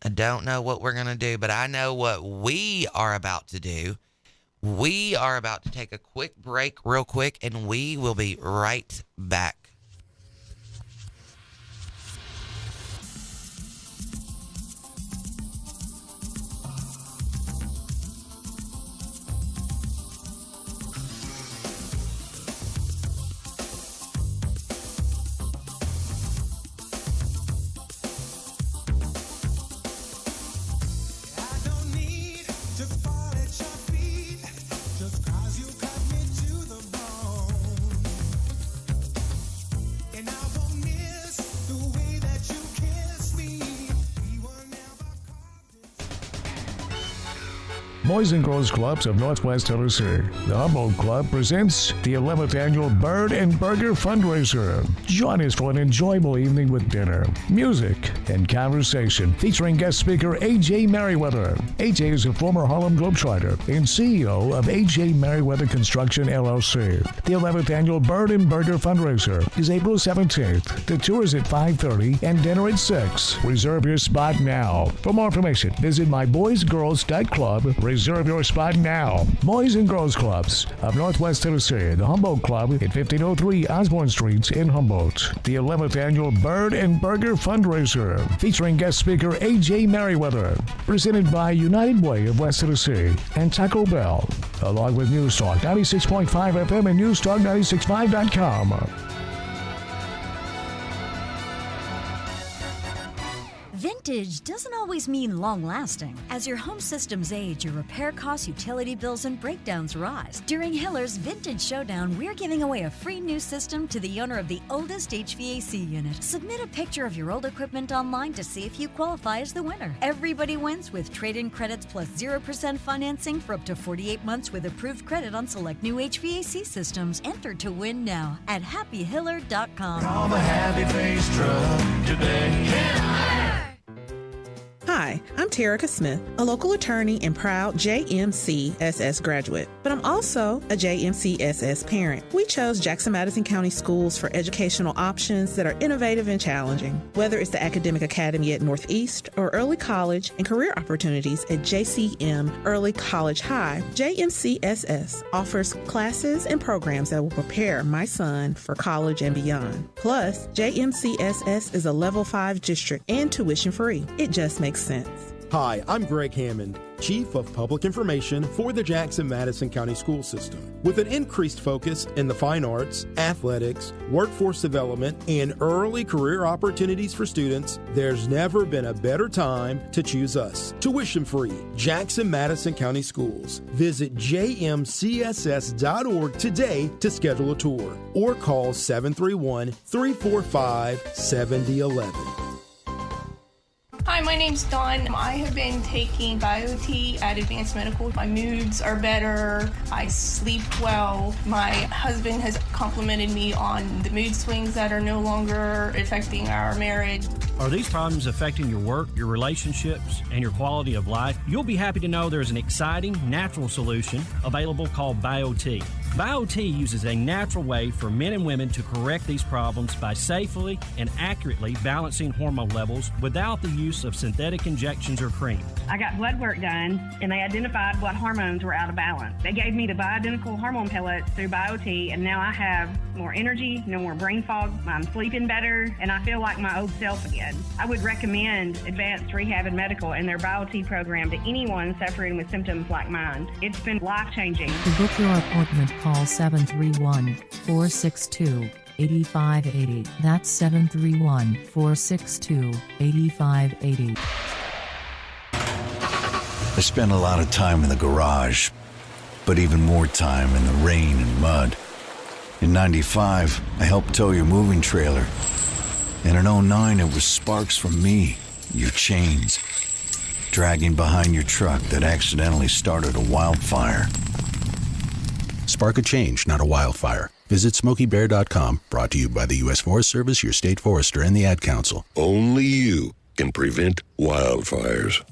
I don't know what we're going to do, but I know what we are about to do. We are about to take a quick break real quick, and we will be right back. Boys and Girls Clubs of Northwest Tennessee. The Humboldt Club presents the 11th Annual Bird and Burger Fundraiser. Join us for an enjoyable evening with dinner, music, and conversation featuring guest speaker A.J. Merriweather. A.J. is a former Harlem Globetrotter and CEO of A.J. Merriweather Construction, LLC. The 11th Annual Bird and Burger Fundraiser is April 17th. The tour is at 5:30 and dinner at 6. Reserve your spot now. For more information, visit myboysgirls.club. Reserve your spot now. Boys and Girls Clubs of Northwest Tennessee. The Humboldt Club at 1503 Osborne Street in Humboldt. The 11th Annual Bird and Burger Fundraiser featuring guest speaker A.J. Merriweather. Presented by United Way of West Tennessee and Taco Bell. Along with News Talk 96.5 FM and NewsTalk965.com. Vintage doesn't always mean long-lasting. As your home systems age, your repair costs, utility bills, and breakdowns rise. During Hiller's Vintage Showdown, we're giving away a free new system to the owner of the oldest HVAC unit. Submit a picture of your old equipment online to see if you qualify as the winner. Everybody wins with trade-in credits plus 0% financing for up to 48 months with approved credit on select new HVAC systems. Enter to win now at happyhiller.com. Call the Happy Face Truck today. Hi, I'm Terica Smith, a local attorney and proud JMCSS graduate, but I'm also a JMCSS parent. We chose Jackson Madison County Schools for educational options that are innovative and challenging. Whether it's the Academic Academy at Northeast or early college and career opportunities at JCM Early College High, JMCSS offers classes and programs that will prepare my son for college and beyond. Plus, JMCSS is a Level 5 district and tuition free. It just makes sense. Hi, I'm Greg Hammond, Chief of Public Information for the Jackson-Madison County School System. With an increased focus in the fine arts, athletics, workforce development, and early career opportunities for students, there's never been a better time to choose us. Tuition-free, Jackson-Madison County Schools. Visit jmcss.org today to schedule a tour or call 731-345-7011. Hi, my name's Dawn. I have been taking BioT at Advanced Medical. My moods are better. I sleep well. My husband has complimented me on the mood swings that are no longer affecting our marriage. Are these problems affecting your work, your relationships, and your quality of life? You'll be happy to know there's an exciting, natural solution available called BioT. BioT uses a natural way for men and women to correct these problems by safely and accurately balancing hormone levels without the use of synthetic injections or cream. I got blood work done, and they identified what hormones were out of balance. They gave me the bioidentical hormone pellets through BioT, and now I have more energy, no more brain fog, I'm sleeping better, and I feel like my old self again. I would recommend Advanced Rehab and Medical and their BioT program to anyone suffering with symptoms like mine. It's been life-changing. To book your appointment, call 731-462-8580. That's 731-462-8580. I spent a lot of time in the garage, but even more time in the rain and mud. In 95, I helped tow your moving trailer. And in 09, it was sparks from me, your chains, dragging behind your truck that accidentally started a wildfire. Spark a change, not a wildfire. Visit SmokeyBear.com, brought to you by the U.S. Forest Service, your state forester, and the Ad Council. Only you can prevent wildfires.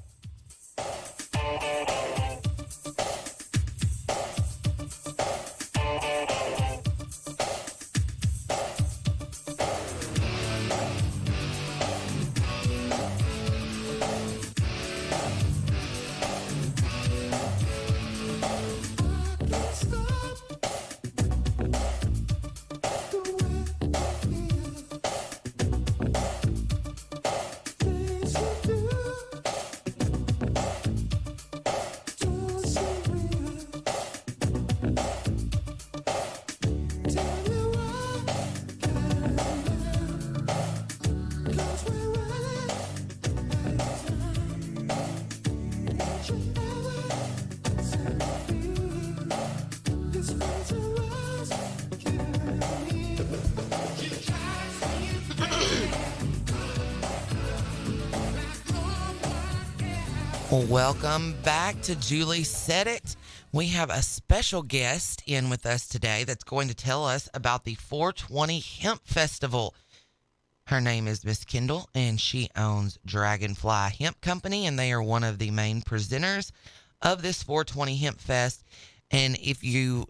Welcome back to Julie Said It. We have a special guest in with us today that's going to tell us about the 420 Hemp Festival. Her name is Miss Kendall, and she owns Dragonfly Hemp Company, and they are one of the main presenters of this 420 Hemp Fest. And if you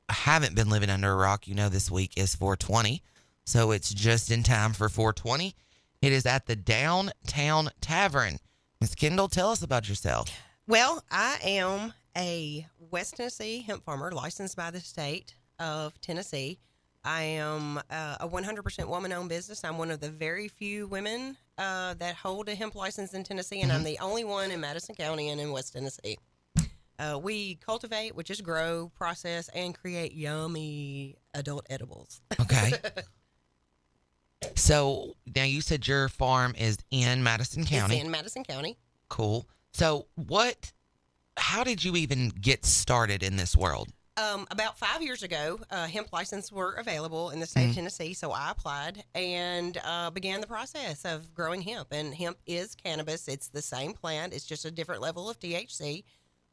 haven't been living under a rock, you know this week is 420, so it's just in time for 420. It is at the Downtown Tavern. Ms. Kendall, tell us about yourself. Well, I am a West Tennessee hemp farmer licensed by the state of Tennessee. I am a 100% woman-owned business. I'm one of the very few women that hold a hemp license in Tennessee, and I'm the only one in Madison County and in West Tennessee. We cultivate, which is grow, process, and create yummy adult edibles. Okay. So now you said your farm is in Madison County. It's in Madison County. Cool. So how did you even get started in this world? About 5 years ago, hemp licenses were available in the state of Tennessee, so I applied and began the process of growing hemp. And hemp is cannabis. It's the same plant. It's just a different level of THC.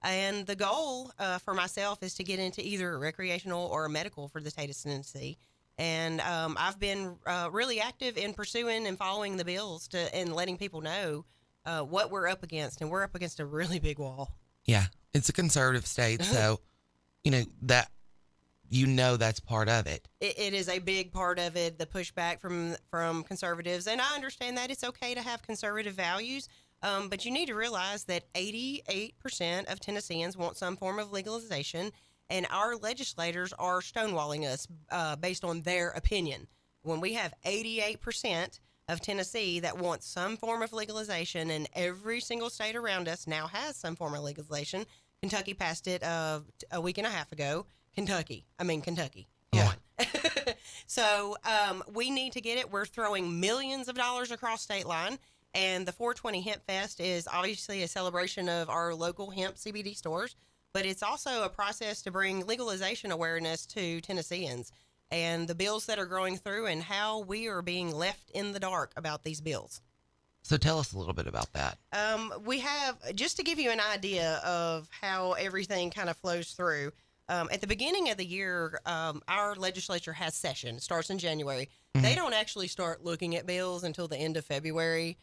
And the goal for myself is to get into either recreational or medical for the state of Tennessee. And I've been really active in pursuing and following the bills and letting people know what we're up against. And we're up against a really big wall. Yeah, it's a conservative state, so that's part of it. It is a big part of it, the pushback from conservatives. And I understand that it's okay to have conservative values, but you need to realize that 88% of Tennesseans want some form of legalization. And our legislators are stonewalling us based on their opinion. When we have 88% of Tennessee that wants some form of legalization, and every single state around us now has some form of legalization. Kentucky passed it a week and a half ago. Kentucky. Come on. So we need to get it. We're throwing millions of dollars across state line. And the 420 Hemp Fest is obviously a celebration of our local hemp CBD stores, but it's also a process to bring legalization awareness to Tennesseans and the bills that are going through and how we are being left in the dark about these bills. So tell us a little bit about that. We have, just to give you an idea of how everything kind of flows through, at the beginning of the year, our legislature has session. It starts in January. Mm-hmm. They don't actually start looking at bills until the end of February,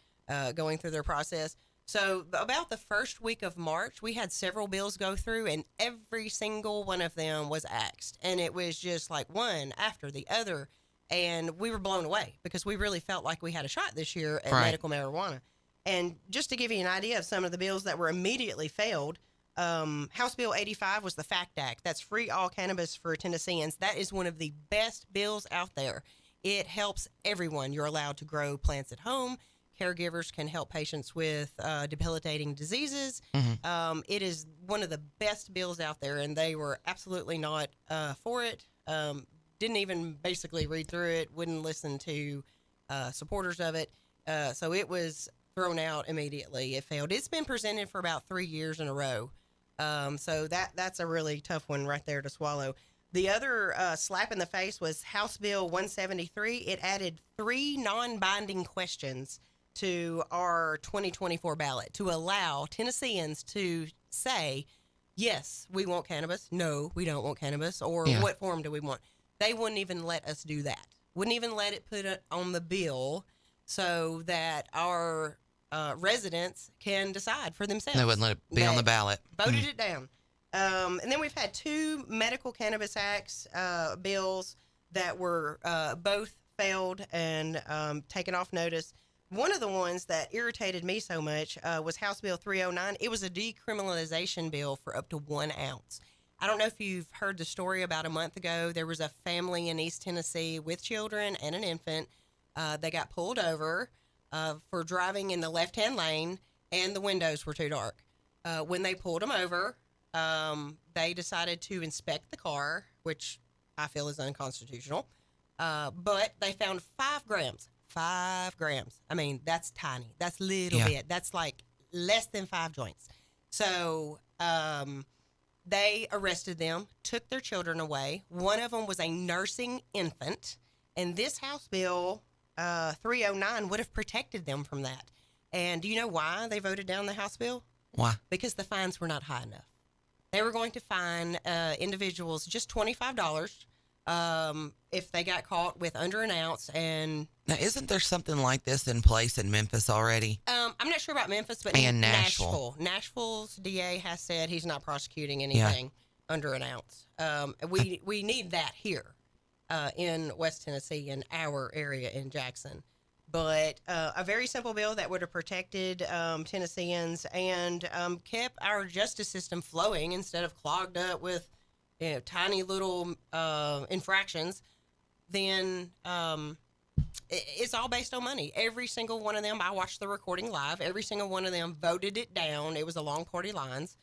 going through their process. So about the first week of March, we had several bills go through, and every single one of them was axed. And it was just like one after the other. And we were blown away because we really felt like we had a shot this year at medical marijuana. And just to give you an idea of some of the bills that were immediately failed, House Bill 85 was the FACT Act. That's free all cannabis for Tennesseans. That is one of the best bills out there. It helps everyone. You're allowed to grow plants at home. Caregivers can help patients with debilitating diseases. Mm-hmm. It is one of the best bills out there, and they were absolutely not for it. Didn't even basically read through it, wouldn't listen to supporters of it. So it was thrown out immediately. It failed. It's been presented for about 3 years in a row. So that's a really tough one right there to swallow. The other slap in the face was House Bill 173. It added 3 non-binding questions to our 2024 ballot to allow Tennesseans to say, yes, we want cannabis. No, we don't want cannabis. Or what form do we want? They wouldn't even let us do that. Wouldn't even let it put it on the bill so that our residents can decide for themselves. They wouldn't let it be on the ballot. Voted it down. And then we've had 2 medical cannabis acts bills that were both failed and taken off notice. One of the ones that irritated me so much was House Bill 309. It was a decriminalization bill for up to 1 ounce. I don't know if you've heard the story about a month ago. There was a family in East Tennessee with children and an infant. They got pulled over for driving in the left-hand lane, and the windows were too dark. When they pulled them over, they decided to inspect the car, which I feel is unconstitutional. But they found 5 grams. 5 grams. I mean, that's tiny. That's little bit. That's like less than 5 joints. So they arrested them, took their children away. One of them was a nursing infant. And this House Bill 309 would have protected them from that. And do you know why they voted down the House Bill? Why? Because the fines were not high enough. They were going to fine individuals just $25 if they got caught with under an ounce. And now, isn't there something like this in place in Memphis already? I'm not sure about Memphis, but and Nashville. Nashville's DA has said he's not prosecuting anything under an ounce. We need that here in West Tennessee, in our area in Jackson. But a very simple bill that would have protected Tennesseans and kept our justice system flowing instead of clogged up with tiny little infractions. Then it's all based on money. Every single one of them, I watched the recording live, every single one of them voted it down. It was along party lines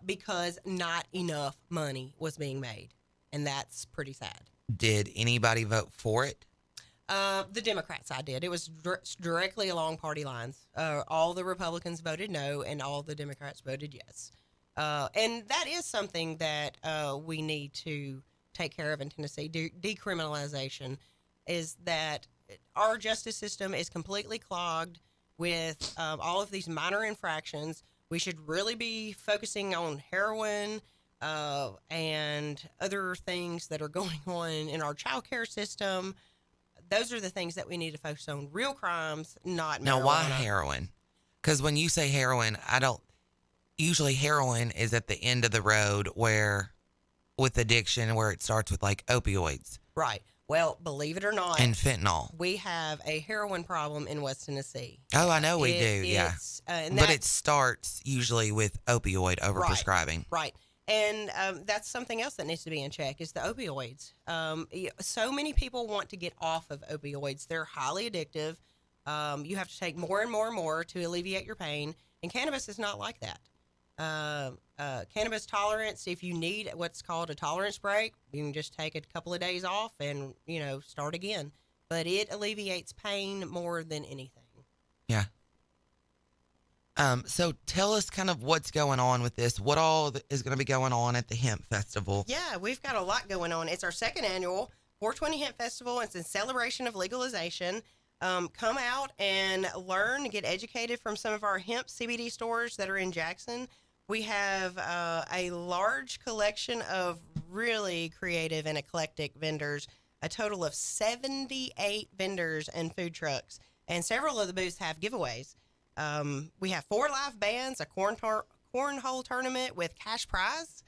because not enough money was being made. And that's pretty sad. Did anybody vote for it? The Democrat side did. It was directly along party lines. All the Republicans voted no, and all the Democrats voted yes. And that is something that we need to take care of in Tennessee. Decriminalization is that our justice system is completely clogged with all of these minor infractions. We should really be focusing on heroin and other things that are going on in our child care system. Those are the things that we need to focus on. Real crimes, not marijuana. Now, why heroin? Because when you say heroin, usually heroin is at the end of the road where, with addiction, where it starts with like opioids. Right. Well, believe it or not. And fentanyl. We have a heroin problem in West Tennessee. Oh, I know we do, yeah. But it starts usually with opioid overprescribing. Right. And that's something else that needs to be in check is the opioids. So many people want to get off of opioids. They're highly addictive. You have to take more and more and more to alleviate your pain, and cannabis is not like that. Cannabis tolerance, if you need what's called a tolerance break, you can just take a couple of days off and, start again. But it alleviates pain more than anything. Yeah. So tell us kind of what's going on with this. What all is going to be going on at the Hemp Festival? Yeah, we've got a lot going on. It's our second annual 420 Hemp Festival. It's in celebration of legalization. Come out and learn, get educated from some of our hemp CBD stores that are in Jackson. We have a large collection of really creative and eclectic vendors, a total of 78 vendors and food trucks, and several of the booths have giveaways. We have 4 live bands, a cornhole tournament with cash prize,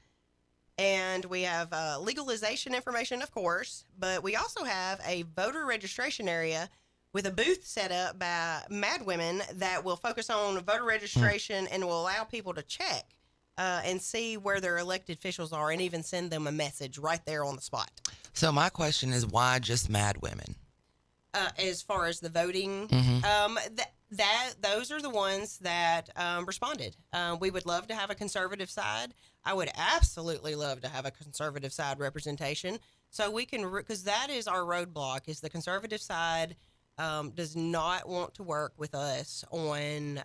and we have legalization information, of course, but we also have a voter registration area with a booth set up by Mad Women that will focus on voter registration and will allow people to check and see where their elected officials are and even send them a message right there on the spot. So my question is, why just Mad Women? As far as the voting, those are the ones that responded. We would love to have a conservative side. I would absolutely love to have a conservative side representation. So we can, because that is our roadblock, is the conservative side does not want to work with us on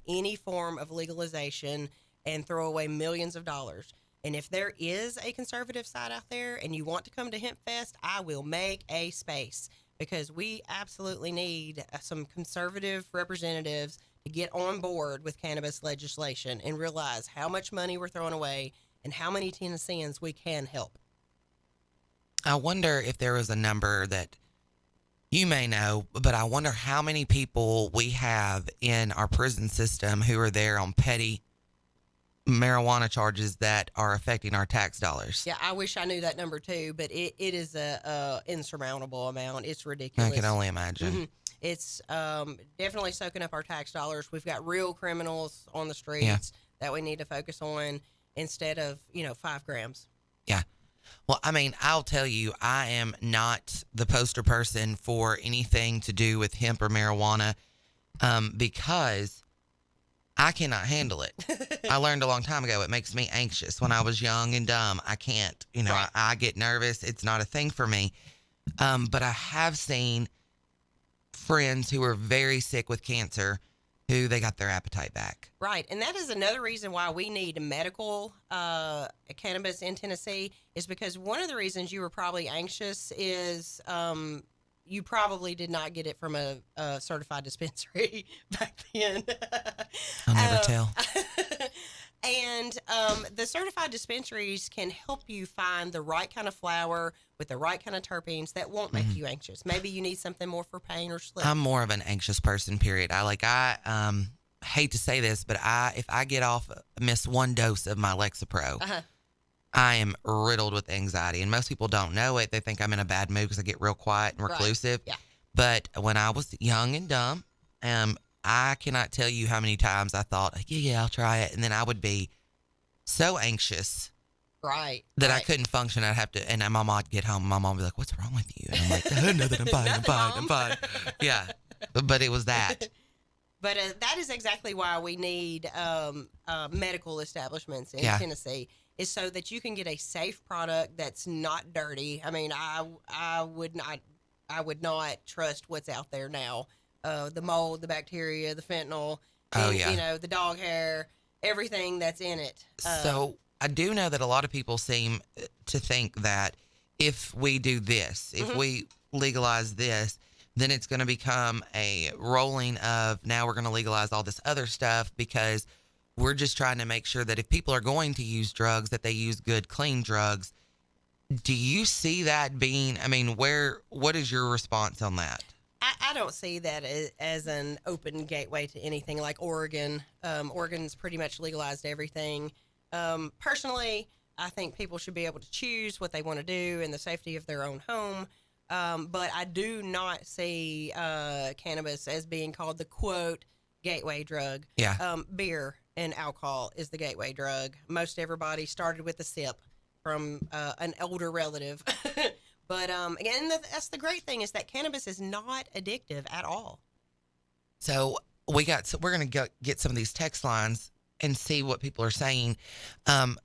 any form of legalization and throw away millions of dollars. And if there is a conservative side out there and you want to come to Hemp Fest, I will make a space, because we absolutely need some conservative representatives to get on board with cannabis legislation and realize how much money we're throwing away and how many Tennesseans we can help. I wonder if there was a number that you may know, but I wonder how many people we have in our prison system who are there on petty marijuana charges that are affecting our tax dollars. Yeah, I wish I knew that number too, but it is a insurmountable amount. It's ridiculous. I can only imagine. Mm-hmm. It's definitely soaking up our tax dollars. We've got real criminals on the streets that we need to focus on instead of 5 grams. Yeah. Well, I mean, I'll tell you, I am not the poster person for anything to do with hemp or marijuana because I cannot handle it. I learned a long time ago, it makes me anxious. When I was young and dumb, I can't. Right. I get nervous. It's not a thing for me. But I have seen friends who are very sick with cancer who they got their appetite back. Right. And that is another reason why we need medical cannabis in Tennessee, is because one of the reasons you were probably anxious is you probably did not get it from a certified dispensary back then. I'll never tell. And the certified dispensaries can help you find the right kind of flower with the right kind of terpenes that won't make you anxious. Maybe you need something more for pain or sleep. I'm more of an anxious person, period. I hate to say this, but if I miss one dose of my Lexapro, I am riddled with anxiety. And most people don't know it. They think I'm in a bad mood because I get real quiet and reclusive. Right. Yeah. But when I was young and dumb, I cannot tell you how many times I thought, yeah, I'll try it. And then I would be so anxious that I couldn't function. I'd have to, and my mom would get home. My mom would be like, what's wrong with you? And I'm like, nothing, I'm fine. Yeah. But it was that. But that is exactly why we need medical establishments in Tennessee, is so that you can get a safe product that's not dirty. I mean, I would not trust what's out there now. The mold, the bacteria, the fentanyl, the dog hair, everything that's in it. So I do know that a lot of people seem to think that if we do this, if we legalize this, then it's going to become a rolling of now we're going to legalize all this other stuff, because we're just trying to make sure that if people are going to use drugs, that they use good, clean drugs. Do you see that being, what is your response on that? I don't see that as an open gateway to anything like Oregon. Oregon's pretty much legalized everything. Personally, I think people should be able to choose what they want to do in the safety of their own home. But I do not see cannabis as being called the, quote, gateway drug. Yeah. Beer and alcohol is the gateway drug. Most everybody started with a sip from an older relative. But again, that's the great thing, is that cannabis is not addictive at all. So we're going to get some of these text lines and see what people are saying.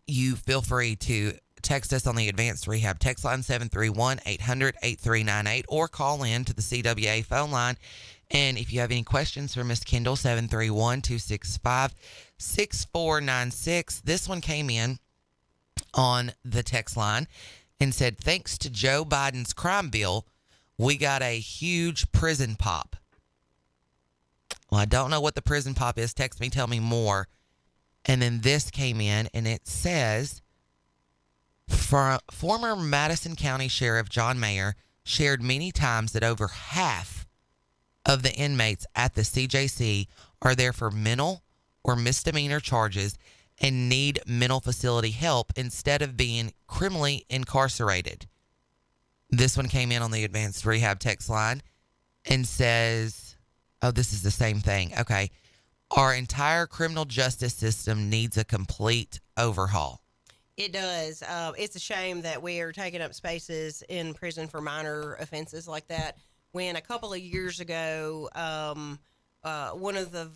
You feel free to text us on the Advanced Rehab text line 731-800-8398 or call in to the CWA phone line. And if you have any questions for Miss Kendall, 731-265-6496. This one came in on the text line and said, thanks to Joe Biden's crime bill, we got a huge prison pop. Well, I don't know what the prison pop is. Text me, tell me more. And then this came in and it says, former Madison County Sheriff John Mayer shared many times that over half of the inmates at the CJC are there for mental or misdemeanor charges and need mental facility help instead of being criminally incarcerated. This one came in on the Advanced Rehab text line and says, oh, this is the same thing. Okay. Our entire criminal justice system needs a complete overhaul. It does. It's a shame that we are taking up spaces in prison for minor offenses like that. When a couple of years ago, one of the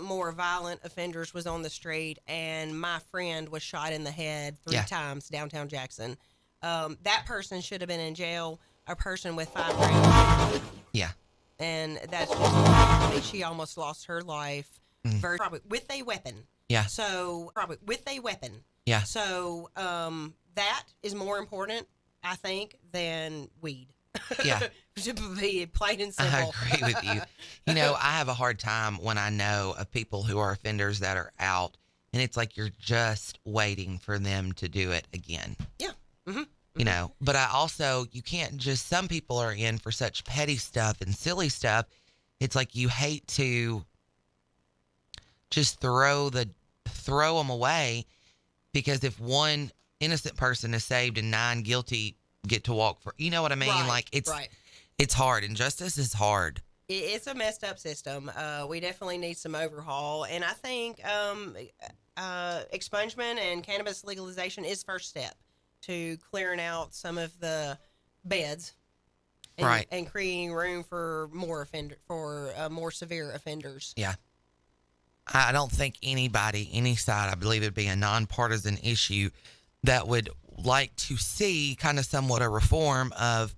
more violent offenders was on the street, and my friend was shot in the head 3 times downtown Jackson. That person should have been in jail. A person with 5 rounds. Yeah. And that's just, she almost lost her life. Probably with a weapon. Yeah. So probably with a weapon. Yeah. So that is more important, I think, than weed. Yeah. To be plain and simple. I agree with you. You know, I have a hard time when I know of people who are offenders that are out, and it's like you're just waiting for them to do it again. Yeah. Mm-hmm. You know, but you can't just, some people are in for such petty stuff and silly stuff. It's like you hate to just throw them away, because if one innocent person is saved and 9 guilty get to walk for, you know what I mean? Right, like it's hard. Injustice is hard. It's a messed up system. We definitely need some overhaul. And I think expungement and cannabis legalization is first step to clearing out some of the beds and creating room for more severe offenders. Yeah. I don't think anybody, any side, I believe it'd be a nonpartisan issue that would like to see kind of somewhat a reform of,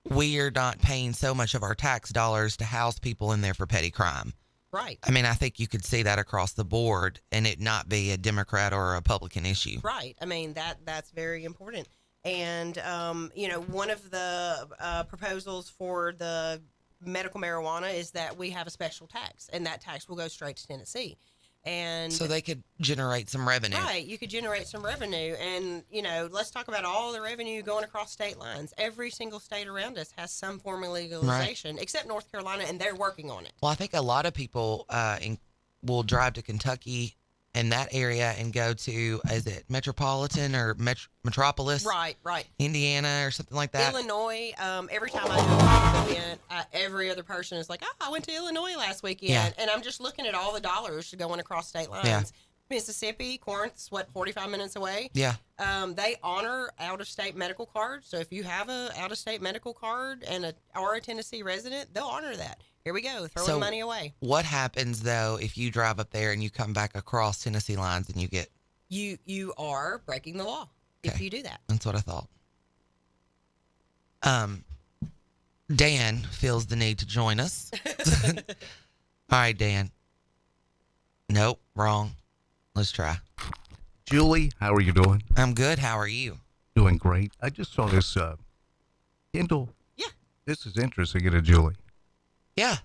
we are not paying so much of our tax dollars to house people in there for petty crime. Right. I mean, I think you could see that across the board and it not be a Democrat or a Republican issue. Right. I mean, that's very important. And, one of the proposals for the medical marijuana is that we have a special tax, and that tax will go straight to Tennessee. And so they could generate some revenue. Right. You could generate some revenue. And, let's talk about all the revenue going across state lines. Every single state around us has some form of legalization, except North Carolina, and they're working on it. Well, I think a lot of people will drive to Kentucky and that area and go to, is it Metropolitan or Metropolis? Right. Indiana or something like that. Illinois. Every time I do an event, every other person is like, I went to Illinois last weekend. Yeah. And I'm just looking at all the dollars going across state lines. Yeah. Mississippi, Corinth's 45 minutes away? Yeah. They honor out-of-state medical cards. So if you have a out-of-state medical card and or a Tennessee resident, they'll honor that. Here we go, throwing money away. What happens, though, if you drive up there and you come back across Tennessee lines and you get... You are breaking the law if you do that. That's what I thought. Dan feels the need to join us. All right, Dan. Nope, wrong. Let's try. Julie, how are you doing? I'm good. How are you? Doing great. I just saw this, Kendall. Yeah. This is interesting, Julie. Yeah.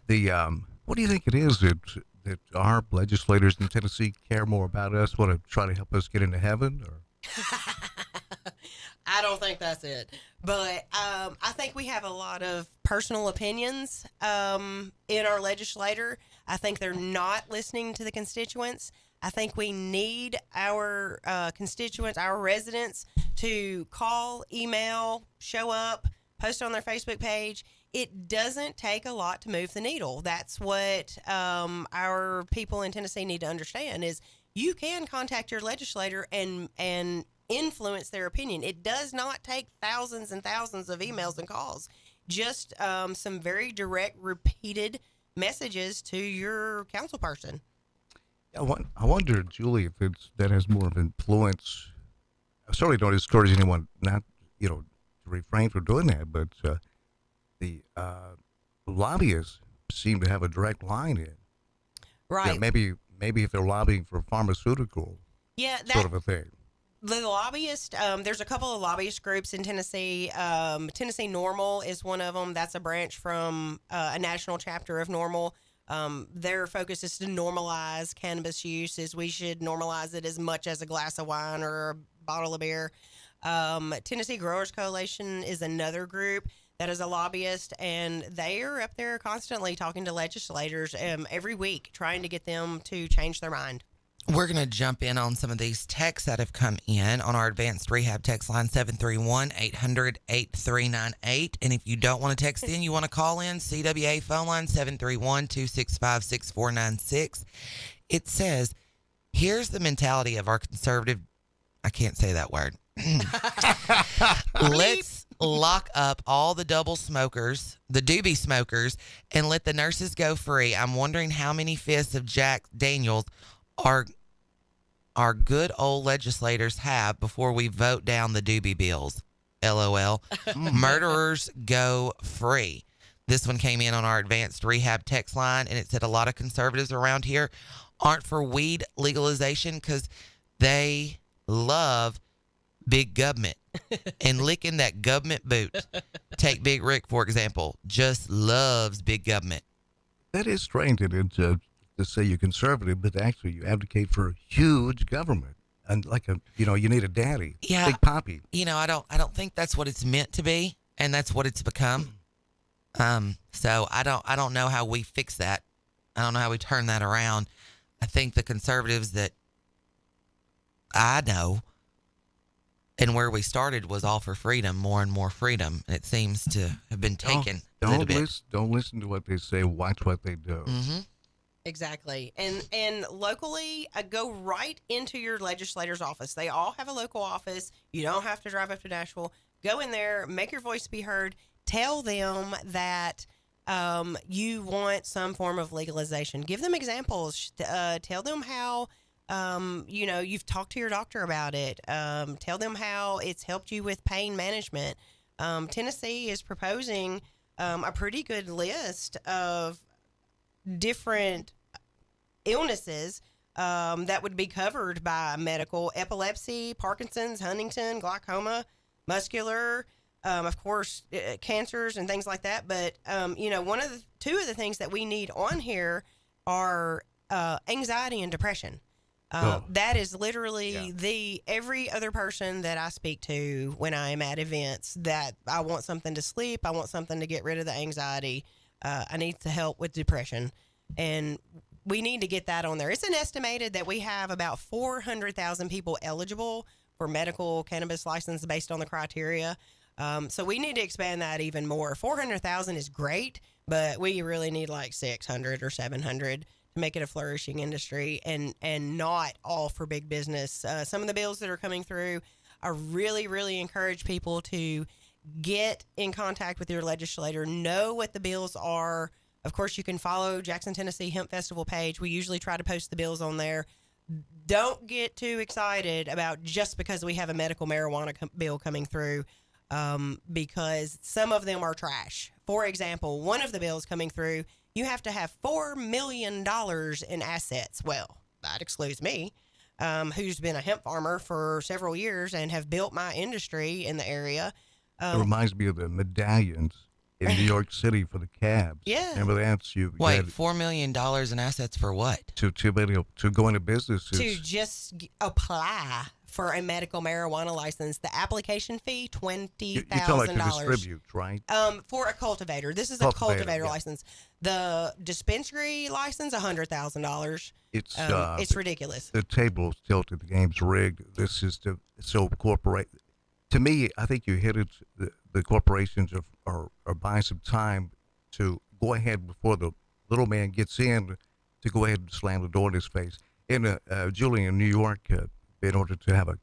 What do you think it is that our legislators in Tennessee care more about us, want to try to help us get into heaven? Or? I don't think that's it. But I think we have a lot of personal opinions in our legislator. I think they're not listening to the constituents. I think we need our constituents, our residents, to call, email, show up, post on their Facebook page. It doesn't take a lot to move the needle. That's what our people in Tennessee need to understand is you can contact your legislator and influence their opinion. It does not take thousands and thousands of emails and calls. Just some very direct, repeated messages to your council person. I wonder, Julie, if that has more of influence. I certainly don't discourage anyone not, to refrain from doing that, but the lobbyists seem to have a direct line in. Right. Yeah, maybe if they're lobbying for pharmaceutical sort of a thing. The lobbyist, there's a couple of lobbyist groups in Tennessee. Tennessee Normal is one of them. That's a branch from a national chapter of Normal. Their focus is to normalize cannabis use, as we should normalize it as much as a glass of wine or a bottle of beer. Tennessee Growers Coalition is another group that is a lobbyist, and they are up there constantly talking to legislators every week, trying to get them to change their mind. We're going to jump in on some of these texts that have come in on our advanced rehab text line 731-800-8398. And if you don't want to text in, you want to call in, CWA phone line 731-265-6496. It says, here's the mentality of our conservative, I can't say that word. Let's lock up all the double smokers, the doobie smokers, and let the nurses go free. I'm wondering how many fists of Jack Daniels our good old legislators have before we vote down the doobie bills. LOL. Murderers go free. This one came in on our advanced rehab text line, and it said a lot of conservatives around here aren't for weed legalization because they love big government and licking that government boot. Take Big Rick, for example, just loves big government. That is strange to say you're conservative, but actually you advocate for huge government and you need a daddy, Big Poppy. I don't think that's what it's meant to be, and that's what it's become. So I don't know how we fix that. I don't know how we turn that around. I think the conservatives that I know and where we started was all for freedom, more and more freedom. And it seems to have been taken a little bit. Don't listen to what they say. Watch what they do. Mm-hmm. Exactly. And locally, go right into your legislator's office. They all have a local office. You don't have to drive up to Nashville. Go in there, make your voice be heard. Tell them that you want some form of legalization. Give them examples. Tell them how, you've talked to your doctor about it. Tell them how it's helped you with pain management. Tennessee is proposing a pretty good list of different illnesses that would be covered by medical: epilepsy, Parkinson's, Huntington, glaucoma, muscular, of course, cancers and things like that. But two of the things that we need on here are anxiety and depression. That is literally every other person that I speak to when I am at events, that I want something to sleep, I want something to get rid of the anxiety. I need to help with depression, and we need to get that on there. It's an estimated that we have about 400,000 people eligible for medical cannabis license based on the criteria. So we need to expand that even more. 400,000 is great, but we really need like 600 or 700 to make it a flourishing industry, and not all for big business. Some of the bills that are coming through, I really, really encourage people to get in contact with your legislator, know what the bills are. Of course, you can follow Jackson, Tennessee Hemp Festival page. We usually try to post the bills on there. Don't get too excited about just because we have a medical marijuana bill coming through, because some of them are trash. For example, one of the bills coming through, you have to have $4 million in assets. Well, that excludes me, who's been a hemp farmer for several years and have built my industry in the area. It reminds me of the medallions in New York City for the cabs. Yeah. Remember that? Wait, $4 million in assets for what? To go into businesses. To just apply for a medical marijuana license. The application fee, $20,000. You're talking about to distribute, right? For a cultivator. This is a cultivator license. The dispensary license, $100,000. It's ridiculous. The table's tilted. The game's rigged. This is so corporate. To me, I think you hit it. The corporations are buying some time to go ahead before the little man gets in, to go ahead and slam the door in his face. Julie, in New York, in order to have the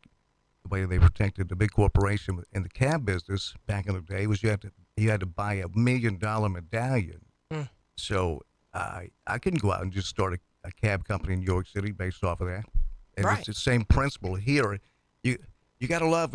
way they protected the big corporation in the cab business back in the day, was you had to buy $1 million medallion. So I couldn't go out and just start a cab company in New York City based off of that. And Right. it's the same principle here. You got to love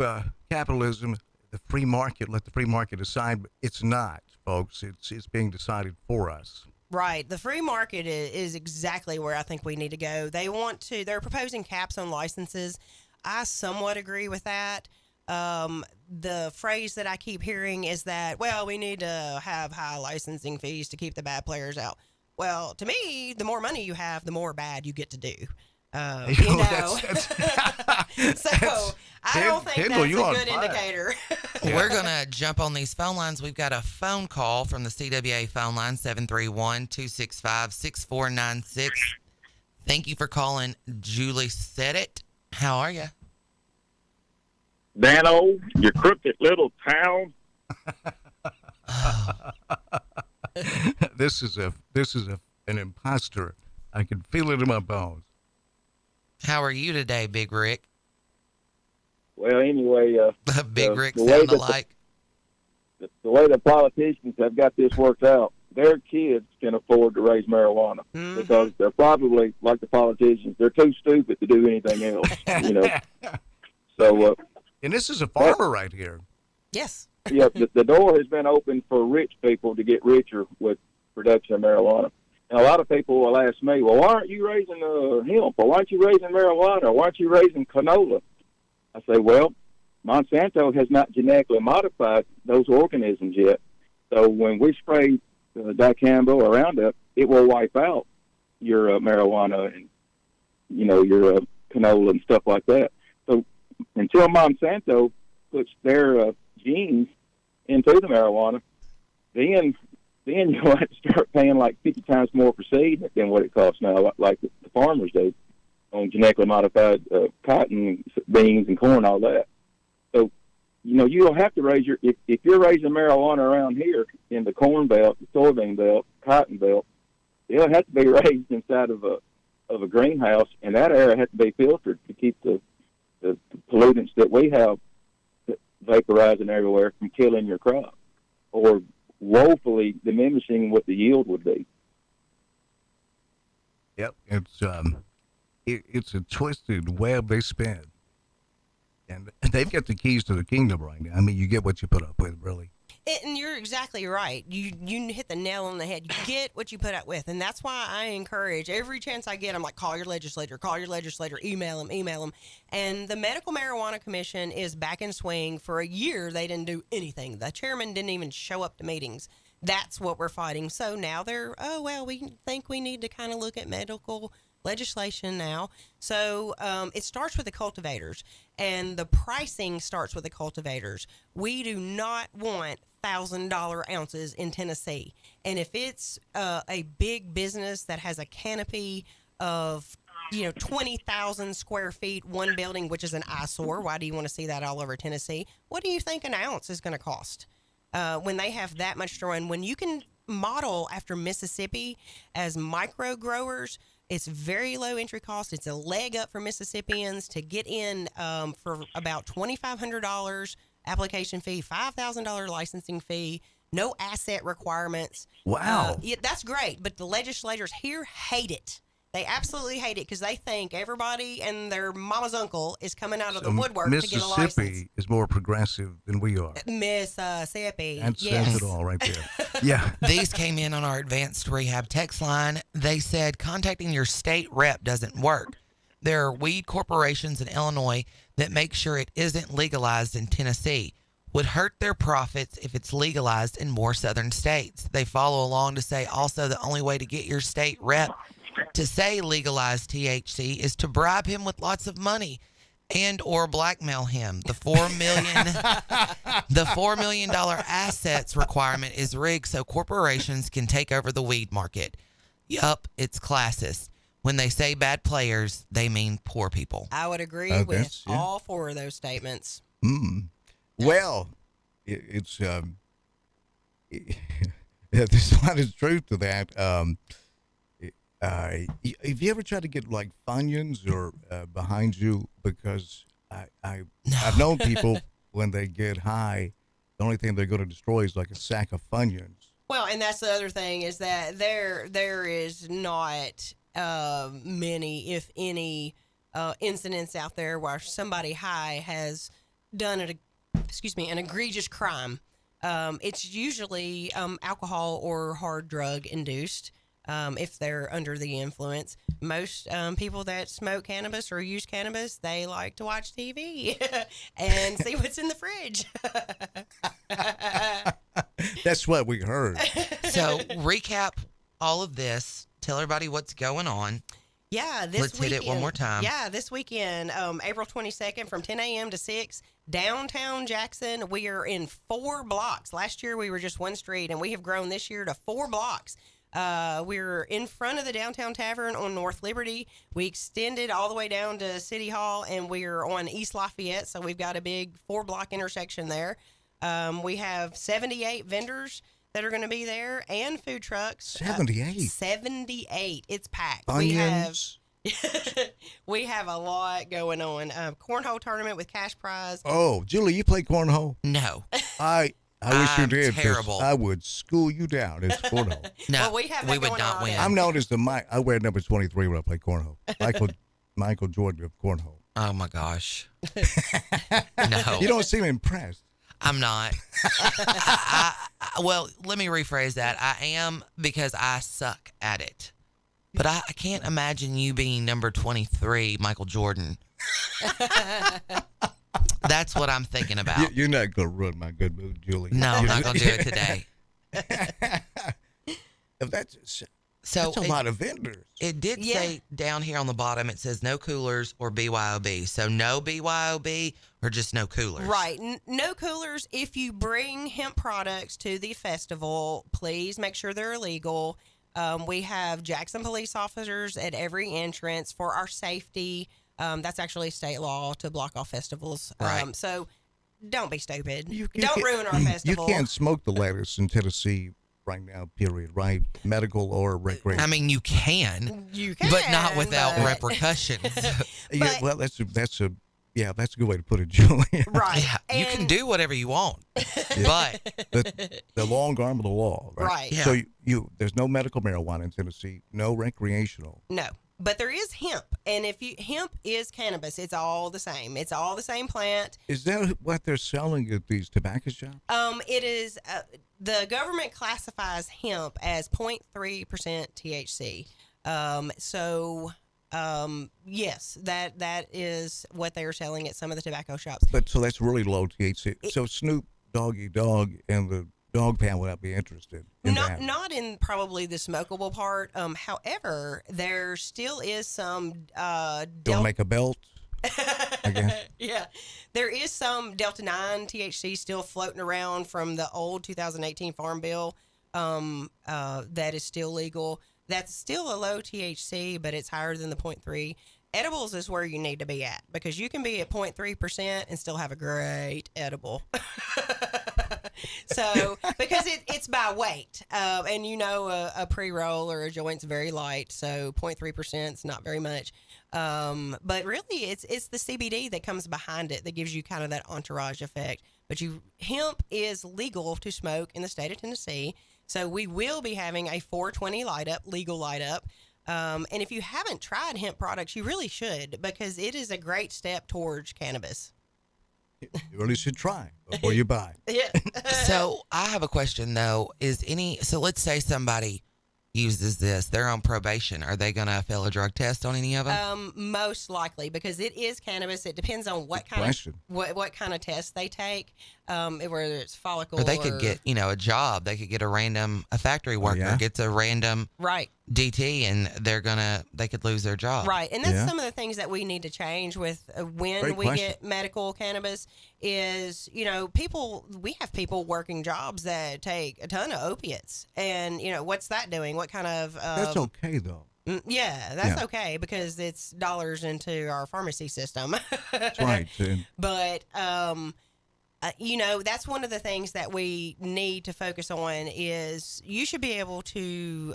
capitalism, the free market. Let the free market decide. But it's not, folks. It's being decided for us. Right. The free market is exactly where I think we need to go. They're proposing caps on licenses. I somewhat agree with that. The phrase that I keep hearing is that, well, we need to have high licensing fees to keep the bad players out. Well, to me, the more money you have, the more bad you get to do. So I don't think Kendall, that's you a on good fire. indicator. We're going to jump on these phone lines. We've got a phone call from the CWA phone line, 731-265-6496. Thank you for calling. Julie said it. How are you? Dano, you crooked little town. This is an imposter. I can feel it in my bones. How are you today, Big Rick? Well, anyway, Big Rick the way sound that alike. the way the politicians have got this worked out, their kids can afford to raise marijuana because they're probably, like the politicians, they're too stupid to do anything else. So, and this is a farmer right here. Yes. Yeah, the door has been open for rich people to get richer with production of marijuana. And a lot of people will ask me, well, why aren't you raising hemp? Or why aren't you raising marijuana? Or why aren't you raising canola? I say, well, Monsanto has not genetically modified those organisms yet. So when we spray dicamba or Roundup, it will wipe out your marijuana and, your canola and stuff like that. So until Monsanto puts their genes into the marijuana, then you'll have to start paying like 50 times more for seed than what it costs now, like the farmers do on genetically modified cotton, beans, and corn, all that. So, you'll have to raise if you're raising marijuana around here in the corn belt, the soybean belt, cotton belt, it'll have to be raised inside of a greenhouse, and that air has to be filtered to keep the pollutants that we have vaporizing everywhere from killing your crop or woefully diminishing what the yield would be. Yep, it's a twisted web they spin, and they've got the keys to the kingdom right now. I mean, you get what you put up with, really. And you're exactly right. You hit the nail on the head. You get what you put up with. And that's why I encourage every chance I get, I'm like, call your legislator, email them. And the Medical Marijuana Commission is back in swing. For a year, they didn't do anything. The chairman didn't even show up to meetings. That's what we're fighting. So now we think we need to kind of look at medical legislation now. So it starts with the cultivators, and the pricing starts with the cultivators. We do not want $1,000 ounces in Tennessee. And if it's a big business that has a canopy of 20,000 square feet, one building, which is an eyesore, why do you want to see that all over Tennessee? What do you think an ounce is going to cost when they have that much to run? When you can model after Mississippi as micro growers, it's very low entry cost. It's a leg up for Mississippians to get in for about $2,500 application fee, $5,000 licensing fee, no asset requirements. Wow. Yeah, that's great, but the legislators here hate it. They absolutely hate it because they think everybody and their mama's uncle is coming out of the woodwork to get a license. Mississippi is more progressive than we are. Mississippi. That says it all right there. Yeah. These came in on our advanced rehab text line. They said contacting your state rep doesn't work. There are weed corporations in Illinois that make sure it isn't legalized in Tennessee. Would hurt their profits if it's legalized in more southern states. They follow along to say also the only way to get your state rep to say legalized THC is to bribe him with lots of money and or blackmail him. The $4 million assets requirement is rigged so corporations can take over the weed market. Yup, it's classist. When they say bad players, they mean poor people. I would agree with all four of those statements. Well, it's there's a lot of truth to that. Have you ever tried to get like Funyuns or behind you? Because I've known people when they get high, the only thing they're going to destroy is like a sack of Funyuns. Well, and that's the other thing is that there is not many, if any, incidents out there where somebody high has done an egregious crime. It's usually alcohol or hard drug induced. If they're under the influence, most people that smoke cannabis or use cannabis, they like to watch TV and see what's in the fridge. That's what we heard. So recap all of this. Tell everybody what's going on. Yeah, this Let's weekend. hit it one more time. Yeah, this weekend, April 22nd from 10 a.m. to 6, downtown Jackson. We are in 4 blocks. Last year we were just one street, and we have grown this year to 4 blocks. We're in front of the Downtown Tavern on North Liberty. We extended all the way down to City Hall, and we're on East Lafayette, so we've got a big 4-block intersection there. We have 78 vendors that are going to be there and food trucks. 78? 78. It's packed. Onions? We have a lot going on. Cornhole tournament with cash prize. Oh, Julie, you play cornhole? No. I wish you did. 'Cause terrible. I would school you down. It's cornhole. No, Well, we have that we would going not on. win. I'm known as I wear number 23 when I play cornhole. Michael Jordan of cornhole. Oh my gosh. No. You don't seem impressed. I'm not. Well, let me rephrase that. I am because I suck at it. But I can't imagine you being number 23, Michael Jordan. That's what I'm thinking about. You're not going to ruin my good mood, Julie. No, I'm not going to do it today. That's So a lot of vendors. It did say down here on the bottom, it says no coolers or BYOB. So no BYOB or just no coolers. Right. No coolers. If you bring hemp products to the festival, please make sure they're illegal. We have Jackson police officers at every entrance for our safety. That's actually state law to block off festivals. Right. So don't be stupid. You Don't ruin our festival. You can't smoke the lettuce in Tennessee right now, period, right? Medical or recreational. I mean, you can, but not without repercussions. Yeah, well, that's a good way to put it, Julie. Right. Yeah, you can do whatever you want, but the long arm of the law, right? Right. Yeah. So there's no medical marijuana in Tennessee, no recreational. No. But there is hemp, and hemp is cannabis. It's all the same. It's all the same plant. Is that what they're selling at these tobacco shops? It is. The government classifies hemp as 0.3% THC. Yes, that is what they are selling at some of the tobacco shops. But so that's really low THC. So Snoop Doggy Dogg and the Dog Pound would not be interested in that. Not in probably the smokable part. However, there still is some. Don't make a belt. I guess. Yeah, there is some Delta 9 THC still floating around from the old 2018 Farm Bill that is still legal. That's still a low THC, but it's higher than the 0.3. Edibles is where you need to be at because you can be at 0.3% and still have a great edible. So, because it's by weight, and a pre-roll or a joint's very light, so 0.3% is not very much. But really, it's the CBD that comes behind it that gives you kind of that entourage effect. But hemp is legal to smoke in the state of Tennessee, so we will be having a 420 legal light up. And if you haven't tried hemp products, you really should because it is a great step towards cannabis. You really should try before you buy. Yeah. So I have a question though. So let's say somebody uses this, they're on probation. Are they going to fail a drug test on any of them? Most likely because it is cannabis. It depends on what kind of test they take, whether it's follicle Or they could get, a job. They could get a factory worker gets a random right DT and they could lose their job. Right. And that's some of the things that we need to change with when we get medical cannabis is, we have people working jobs that take a ton of opiates and, what's that doing? What kind of... That's okay though. Yeah, that's okay because it's dollars into our pharmacy system. That's right. But, that's one of the things that we need to focus on is you should be able to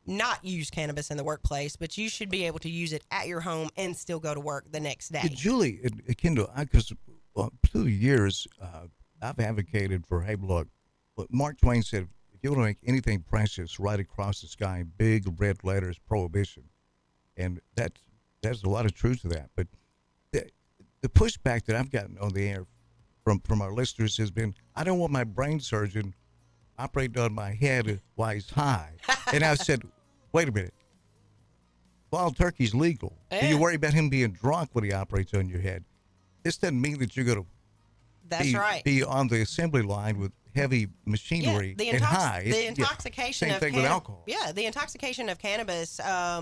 not use cannabis in the workplace, but you should be able to use it at your home and still go to work the next day. Julie, Kendall, because through the years, I've advocated for, hey, look, Mark Twain said, if you want to make anything precious, right across the sky in big red letters, prohibition. And there's a lot of truth to that. But the pushback that I've gotten on the air from our listeners has been, I don't want my brain surgeon operating on my head while he's high. And I said, wait a minute. Wild turkey's legal. Do you worry about him being drunk when he operates on your head? This doesn't mean that you're going to be on the assembly line with heavy machinery and high. The intoxication same of thing with alcohol. Yeah, the intoxication of cannabis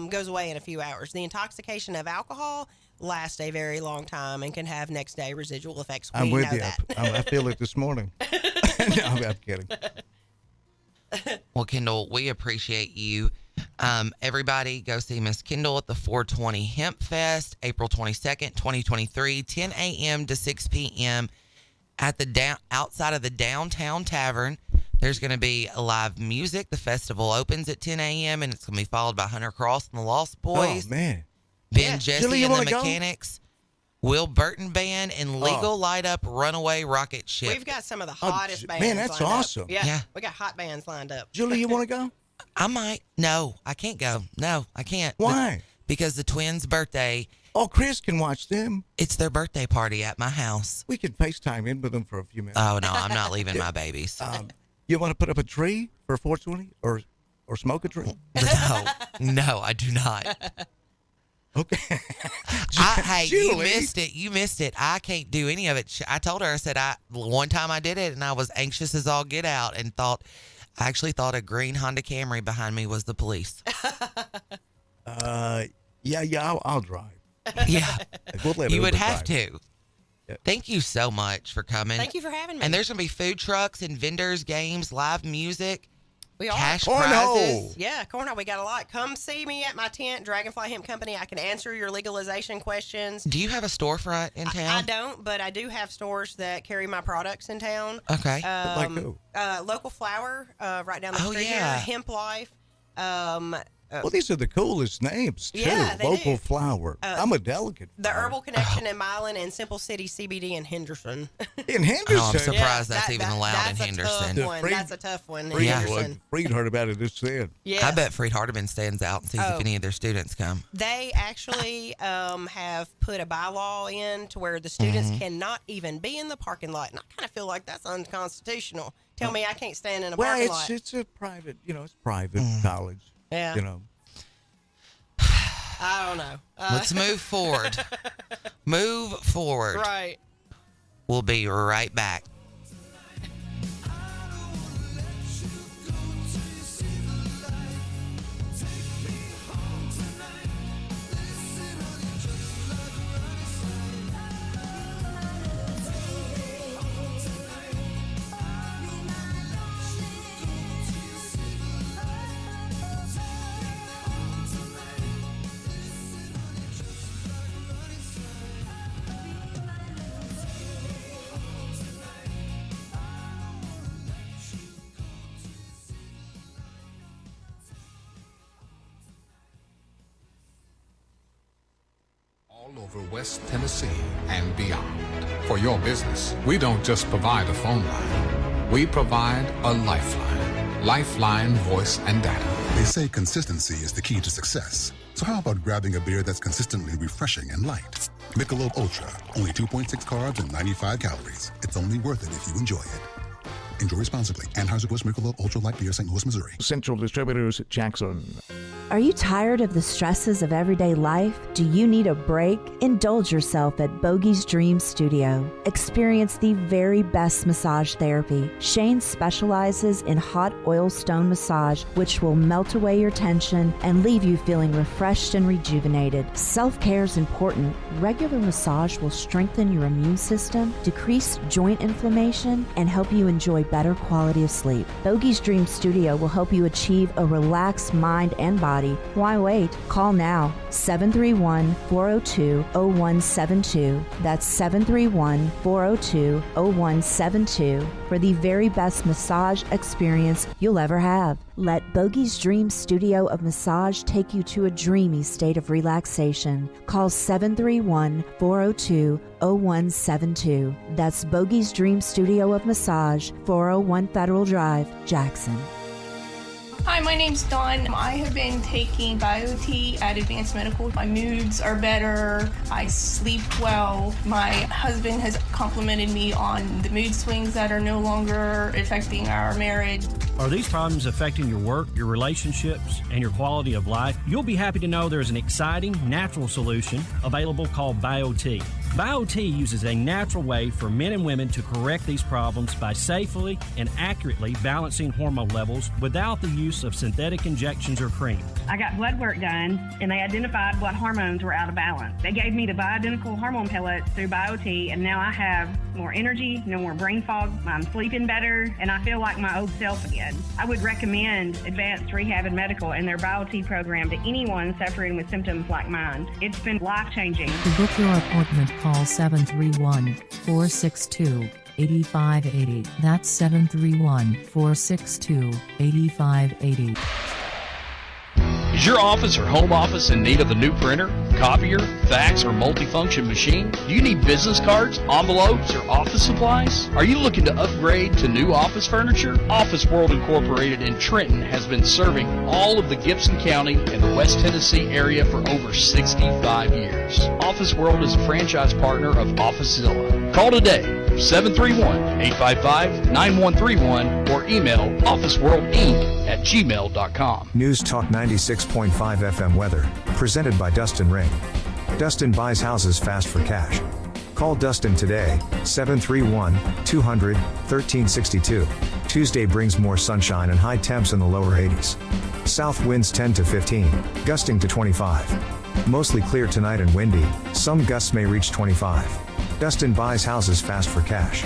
goes away in a few hours. The intoxication of alcohol lasts a very long time and can have next day residual effects. I'm with know you. that. I feel it this morning. No, I'm kidding. Well, Kendall, we appreciate you. Everybody go see Miss Kendall at the 420 Hemp Fest, April 22nd, 2023, 10 a.m. to 6 p.m. at the outside of the Downtown Tavern. There's going to be a live music. The festival opens at 10 a.m. and it's going to be followed by Hunter Cross and the Lost Boys. Oh, man. Ben Jesse Julie, and the go? Mechanics. Will Burton Band and Legal Light Up Runaway Rocket Ship. We've got some of the hottest bands. Man, that's lined up. awesome. Yeah, we got hot bands lined up. Julie, you want to go? I might. No, I can't go. No, I can't. Why? Because the twins' birthday. Oh, Chris can watch them. It's their birthday party at my house. We can FaceTime in with them for a few minutes. Oh, no, I'm not leaving my babies. You want to put up a tree for 420 or smoke a tree? No, I do not. Okay. Hey, you Julie. missed it. You missed it. I can't do any of it. I told her, I said, one time I did it and I was anxious as all get out and I actually thought a green Honda Camry behind me was the police. I'll drive. Yeah. We'll let You would Uber have drive. to. Yeah. Thank you so much for coming. Thank you for having me. And there's going to be food trucks and vendors, games, live music. We are. Cash prizes. Yeah, cornhole. We got a lot. Come see me at my tent, Dragonfly Hemp Company. I can answer your legalization questions. Do you have a storefront in town? I don't, but I do have stores that carry my products in town. Okay. Like who? Local Flower, right down the street yeah. here. Hemp Life. Well, these are the coolest names, too. Yeah, they Local do. Flower. I'm a delegate. The Herbal Connection in Milan and Simple City CBD in Henderson. In Henderson? Oh, I'm surprised that's even allowed in Henderson. That's a tough one. Freed, Henderson. Freed heard about it just then. Yes. I bet Freed Hardeman stands out and sees if any of their students come. They actually have put a bylaw in to where the students cannot even be in the parking lot. And I kind of feel like that's unconstitutional. Tell me I can't stand in a parking lot. Well, it's a private, it's private college. Yeah. I don't know. Let's move forward. Move forward. Right. We'll be right back. Over West Tennessee and beyond. For your business, we don't just provide a phone line. We provide a lifeline. Lifeline voice and data. They say consistency is the key to success. So how about grabbing a beer that's consistently refreshing and light? Michelob Ultra, only 2.6 carbs and 95 calories. It's only worth it if you enjoy it. Enjoy responsibly. Anheuser-Busch Michelob Ultra Light Beer, St. Louis, Missouri. Central Distributors, Jackson. Are you tired of the stresses of everyday life? Do you need a break? Indulge yourself at Bogey's Dream Studio. Experience the very best massage therapy. Shane specializes in hot oil stone massage, which will melt away your tension and leave you feeling refreshed and rejuvenated. Self-care is important. Regular massage will strengthen your immune system, decrease joint inflammation, and help you enjoy better quality of sleep. Bogey's Dream Studio will help you achieve a relaxed mind and body. Why wait? Call now. 731-402-0172. That's 731-402-0172 for the very best massage experience you'll ever have. Let Bogey's Dream Studio of Massage take you to a dreamy state of relaxation. Call 731-402-0172. That's Bogey's Dream Studio of Massage, 401 Federal Drive, Jackson. Hi, my name's Dawn. I have been taking BioT at Advanced Medical. My moods are better. I sleep well. My husband has complimented me on the mood swings that are no longer affecting our marriage. Are these problems affecting your work, your relationships, and your quality of life? You'll be happy to know there's an exciting, natural solution available called BioT. BioT uses a natural way for men and women to correct these problems by safely and accurately balancing hormone levels without the use of synthetic injections or cream. I got blood work done, and they identified what hormones were out of balance. They gave me the bioidentical hormone pellets through BioT, and now I have more energy, no more brain fog, I'm sleeping better, and I feel like my old self again. I would recommend Advanced Rehab and Medical and their BioT program to anyone suffering with symptoms like mine. It's been life-changing. To book your appointment, call 731-462-8580. That's 731-462-8580. Is your office or home office in need of a new printer, copier, fax, or multifunction machine? Do you need business cards, envelopes, or office supplies? Are you looking to upgrade to new office furniture? Office World Incorporated in Trenton has been serving all of the Gibson County and the West Tennessee area for over 65 years. Office World is a franchise partner of OfficeZilla. Call today, 731-855-9131, or email officeworldinc@gmail.com. News Talk 96.5 FM weather, presented by Dustin Ring. Dustin buys houses fast for cash. Call Dustin today, 731-200-1362. Tuesday brings more sunshine and high temps in the lower 80s. South winds 10 to 15, gusting to 25. Mostly clear tonight and windy, some gusts may reach 25. Dustin buys houses fast for cash.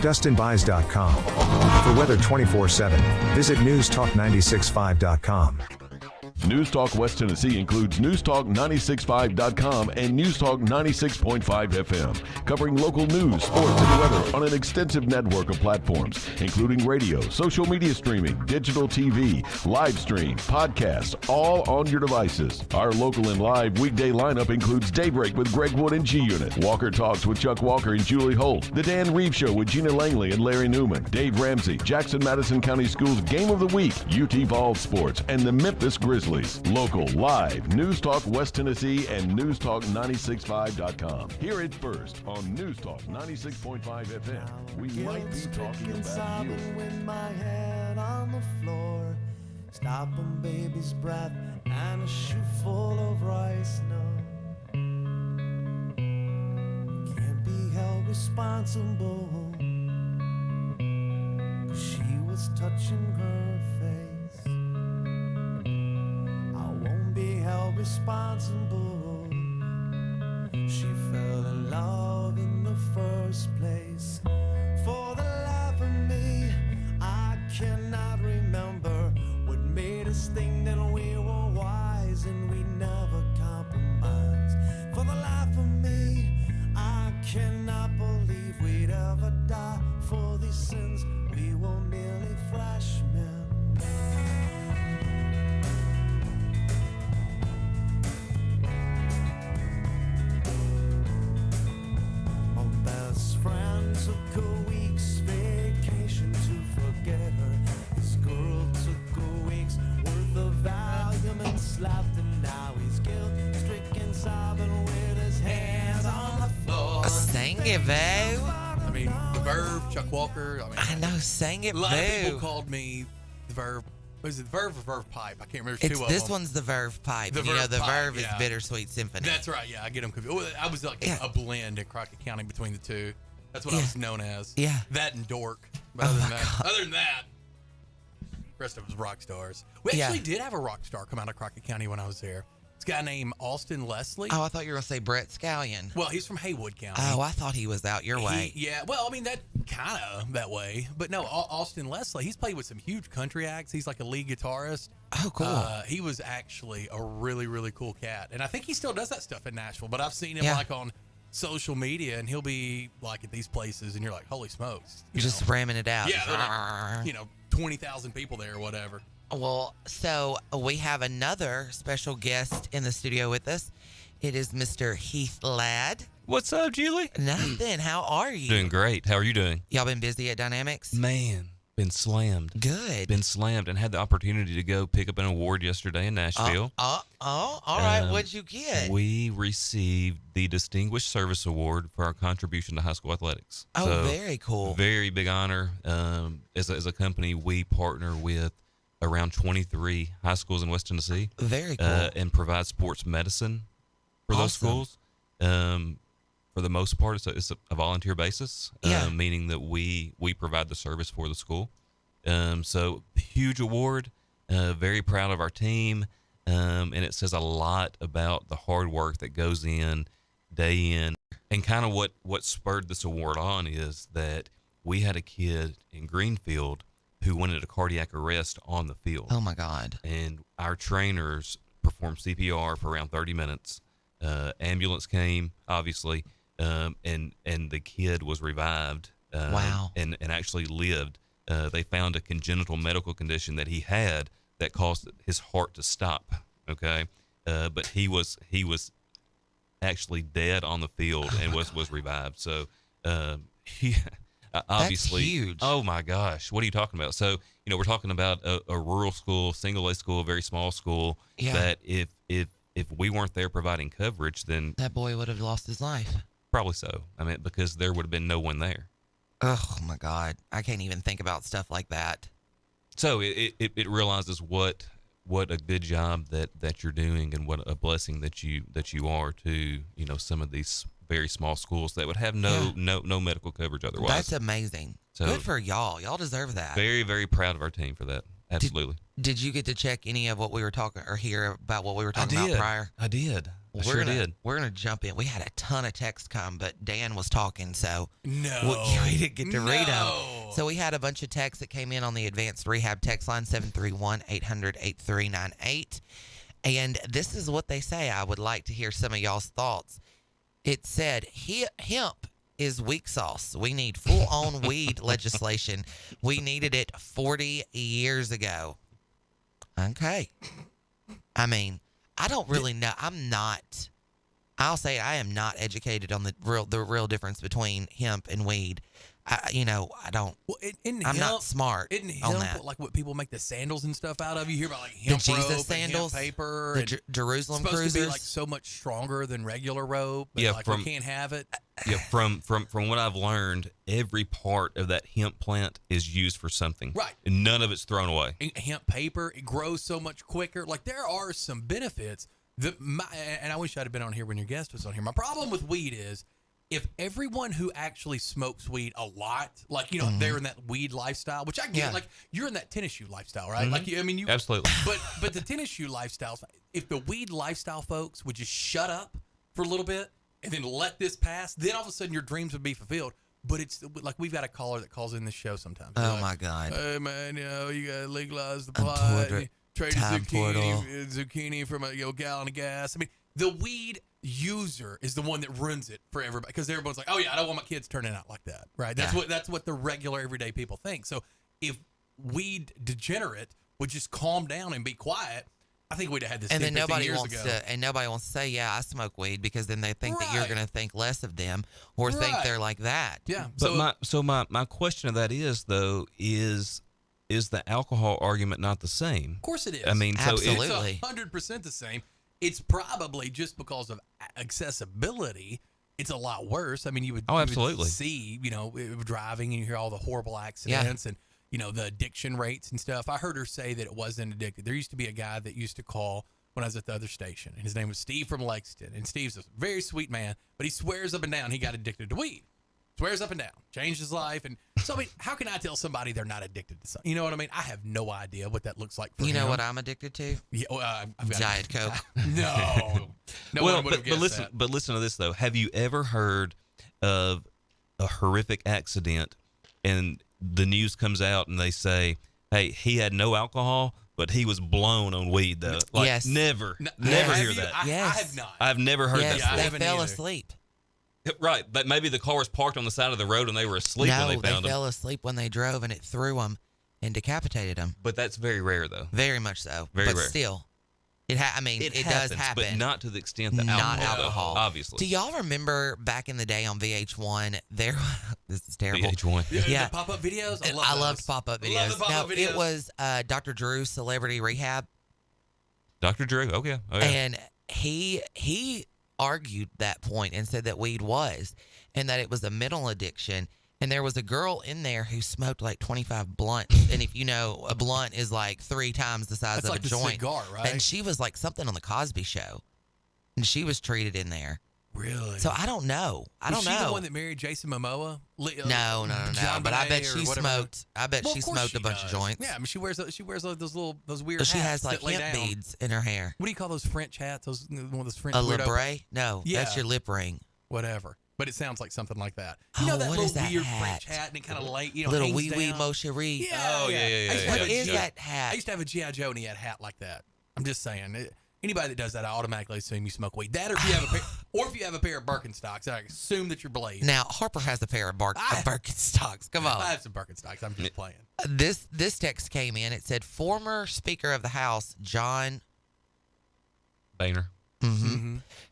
DustinBuys.com. For weather 24/7, visit NewsTalk965.com. News Talk West Tennessee includes NewsTalk965.com and News Talk 96.5 FM, covering local news, sports, and weather on an extensive network of platforms, including radio, social media streaming, digital TV, live stream, podcasts, all on your devices. Our local and live weekday lineup includes Daybreak with Greg Wood and G-Unit, Walker Talks with Chuck Walker and Julie Holt, The Dan Reeves Show with Gina Langley and Larry Newman, Dave Ramsey, Jackson-Madison County Schools Game of the Week, UT Vols Sports, and the Memphis Grizzlies. Local, live, News Talk West Tennessee and NewsTalk965.com. Hear it first on News Talk 96.5 FM. We might be talking about you. With my head on the floor, stopping baby's breath and a shoe full of rice. No, can't be held responsible, 'cause she was touching her face. Be held responsible. She fell in love in the first place. For the life of me, I cannot remember what made us think that we were wise and we never compromised. For the life of me, I cannot believe we'd ever die for these sins. We were merely freshmen. Friend took a week's vacation to forget her. This girl took a week's worth of Valium and slapped him. Now he's guilt-stricken, sobbing with his hands on the floor. Sing it, boo. I mean, the Verve, Chuck Walker. I know, sing it, a lot of boo. people called me the Verve. Was it the Verve or Verve Pipe? I can't remember. Two of This them. one's the Verve Pipe. The The Verve Pipe, Verve is yeah. Bittersweet Symphony. That's right. Yeah, I get them confused. Well, I was like a blend in Crockett County between the two. That's what I was known as. Yeah. That and Dork. But other than that, the rest of us rock stars. We actually did have a rock star come out of Crockett County when I was there. This guy named Austin Leslie. Oh, I thought you were going to say Brett Scallion. Well, he's from Haywood County. Oh, I thought he was out your way. Yeah, well, I mean, that kind of that way. But no, Austin Leslie, he's played with some huge country acts. He's like a lead guitarist. Oh, cool. He was actually a really, really cool cat. And I think he still does that stuff in Nashville. But I've seen him like on social media, and he'll be like at these places, and you're like, holy smokes. You're just ramming it out. Yeah, like, 20,000 people there or whatever. Well, so we have another special guest in the studio with us. It is Mr. Heath Ladd. What's up, Julie? Nothing. How are you? Doing great. How are you doing? Y'all been busy at Dynamics? Man, Been slammed. Good. Been slammed and had the opportunity to go pick up an award yesterday in Nashville. All right. What'd you get? We received the Distinguished Service Award for our contribution to high school athletics. Oh, So, very cool. Very big honor. As a company, we partner with around 23 high schools in West Tennessee. Very cool. And provide sports medicine for those schools. For the most part, it's a volunteer basis, meaning that we provide the service for the school. So huge award, very proud of our team, and it says a lot about the hard work that goes in, day in, and kind of what spurred this award on is that we had a kid in Greenfield who went into cardiac arrest on the field. Oh my God! And our trainers performed CPR for around 30 minutes. Ambulance came, obviously. And the kid was revived. Wow. And actually lived. They found a congenital medical condition that he had that caused his heart to stop. Okay. But he was actually dead on the field and was revived. So, he obviously. That's huge. Oh my gosh. What are you talking about? So, we're talking about a rural school, single A school, very small school that if we weren't there providing coverage, then that boy would have lost his life. Probably so. I mean, because there would have been no one there. Oh my God, I can't even think about stuff like that. So it realizes what a good job that you're doing, and what a blessing that you are to some of these very small schools that would have no medical coverage otherwise. That's amazing. So good for y'all. Y'all deserve that. Very, very proud of our team for that. Absolutely. Did you get to check any of what we were talking or hear about what we were talking about prior? I did. We're gonna jump in. We had a ton of texts come, but Dan was talking, so we didn't get to read them. So we had a bunch of texts that came in on the Advanced Rehab text line 731-800-8398, and this is what they say. I would like to hear some of y'all's thoughts. It said hemp is weak sauce. We need full-on weed legislation. We needed it 40 years ago. Okay. I mean, I don't really know. I'll say I am not educated on the real difference between hemp and weed. I don't. Well, I'm not smart on that. Like what people make the sandals and stuff out of. You hear about like hemp the Jesus rope sandals, and hemp paper, the Jerusalem it's supposed cruisers. to be like so much stronger than regular rope. But Yeah, we can't have it. Yeah, from what I've learned, every part of that hemp plant is used for something. Right. And none of it's thrown away. And hemp paper, it grows so much quicker. Like there are some benefits. And I wish I'd have been on here when your guest was on here. My problem with weed is, if everyone who actually smokes weed a lot, like, they're in that weed lifestyle, which I get, like, you're in that tennis shoe lifestyle, right? Like, you absolutely. But the tennis shoe lifestyle, if the weed lifestyle folks would just shut up for a little bit and then let this pass, then all of a sudden your dreams would be fulfilled. But it's like we've got a caller that calls in the show sometimes. Oh, my God. Hey, man, you got to legalize the pot. Trade zucchini from a gallon of gas. I mean, the weed user is the one that ruins it for everybody, because everyone's like, oh yeah, I don't want my kids turning out like that, right? That's what the regular everyday people think. So if weed degenerate would just calm down and be quiet, I think we'd have had this. And then nobody wants to say, yeah, I smoke weed, because then they think that you're going to think less of them or think they're like that. Yeah. But my question of that is the alcohol argument not the same? Of course it is. I mean, absolutely, it's 100% the same. It's probably just because of accessibility, it's a lot worse. I mean, you would see, driving, and you hear all the horrible accidents and, the addiction rates and stuff. I heard her say that it wasn't addicted. There used to be a guy that used to call when I was at the other station, and his name was Steve from Lexington. And Steve's a very sweet man, but he swears up and down he got addicted to weed. Swears up and down, changed his life. And so, I mean, how can I tell somebody they're not addicted to something? You know what I mean? I have no idea what that looks like for You know what I'm addicted to? Yeah, I've got Diet Coke. No. One would have guessed that. But listen to this, though. Have you ever heard of a horrific accident and the news comes out and they say, hey, he had no alcohol, but he was blown on weed, though? Like, yes. Never hear that. I have not. I've never heard that before. They fell asleep. Right, but maybe the car was parked on the side of the road and they were asleep when they found them. No, they fell asleep when they drove, and it threw them and decapitated them. But that's very rare, though. Very much so. Very rare. rare. But still. It does happen, but not to the extent that not alcohol. Obviously. Do y'all remember back in the day on VH1? This is terrible. VH1. Yeah. The pop-up videos. I loved pop-up videos. Love the pop-up videos. It was Dr. Drew's Celebrity Rehab. Dr. Drew. Okay. Oh, yeah. And he argued that point and said that weed was, and that it was a mental addiction. And there was a girl in there who smoked like 25 blunts. And if you know, a blunt is like 3 times the size That's of like a joint. cigar, right? And she was like something on the Cosby Show. And she was treated in there. Really? So I don't know. Was she the one that married Jason Momoa? No. But I bet she smoked. I bet she smoked a bunch of joints. Yeah, I mean, she wears those weird But she hats has like that lay hemp down. beads in her hair. What do you call those French hats? One of those French A weirdo- libre? No, that's your lip ring. Whatever. But it sounds like something like that. Oh, You know that what little is that weird hat? French hat, and it kind of Little hangs wee wee down. mon chéri. Yeah. What is that hat? I used to have a G.I. Joe, and he had a hat like that. I'm just saying. Anybody that does that, I automatically assume you smoke weed. That, or if you have a pair of Birkenstocks, I assume that you're blazed. Now Harper has a pair of Birkenstocks. Come on. I have some Birkenstocks. I'm just playing. This text came in. It said former Speaker of the House John Boehner,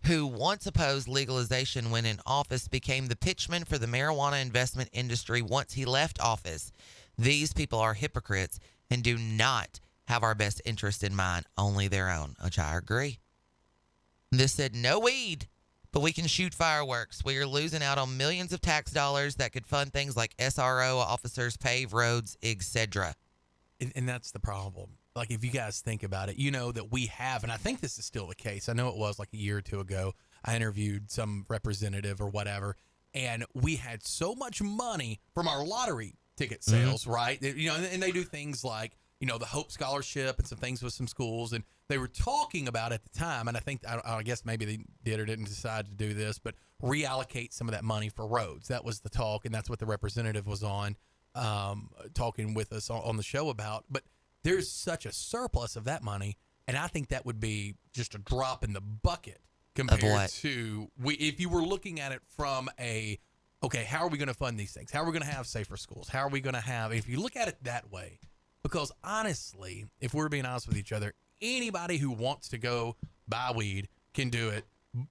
who once opposed legalization when in office, became the pitchman for the marijuana investment industry once he left office. These people are hypocrites and do not have our best interest in mind, only their own, which I agree. This said, no weed, but we can shoot fireworks. We are losing out on millions of tax dollars that could fund things like SRO officers, pave roads, etc. And that's the problem. Like, if you guys think about it, you know that we have, and I think this is still the case. I know it was like a year or two ago. I interviewed some representative or whatever, and we had so much money from our lottery ticket sales, right? You know, and they do things like, you know, the Hope Scholarship and some things with some schools. And they were talking about at the time, and I guess maybe they did or didn't decide to do this, but reallocate some of that money for roads. That was the talk, and that's what the representative was on talking with us on the show about. But there's such a surplus of that money, and I think that would be just a drop in the bucket compared to if you were looking at it from okay, how are we going to fund these things? How are we going to have safer schools? How are we going to have, if you look at it that way, because honestly, if we're being honest with each other, anybody who wants to go buy weed can do it,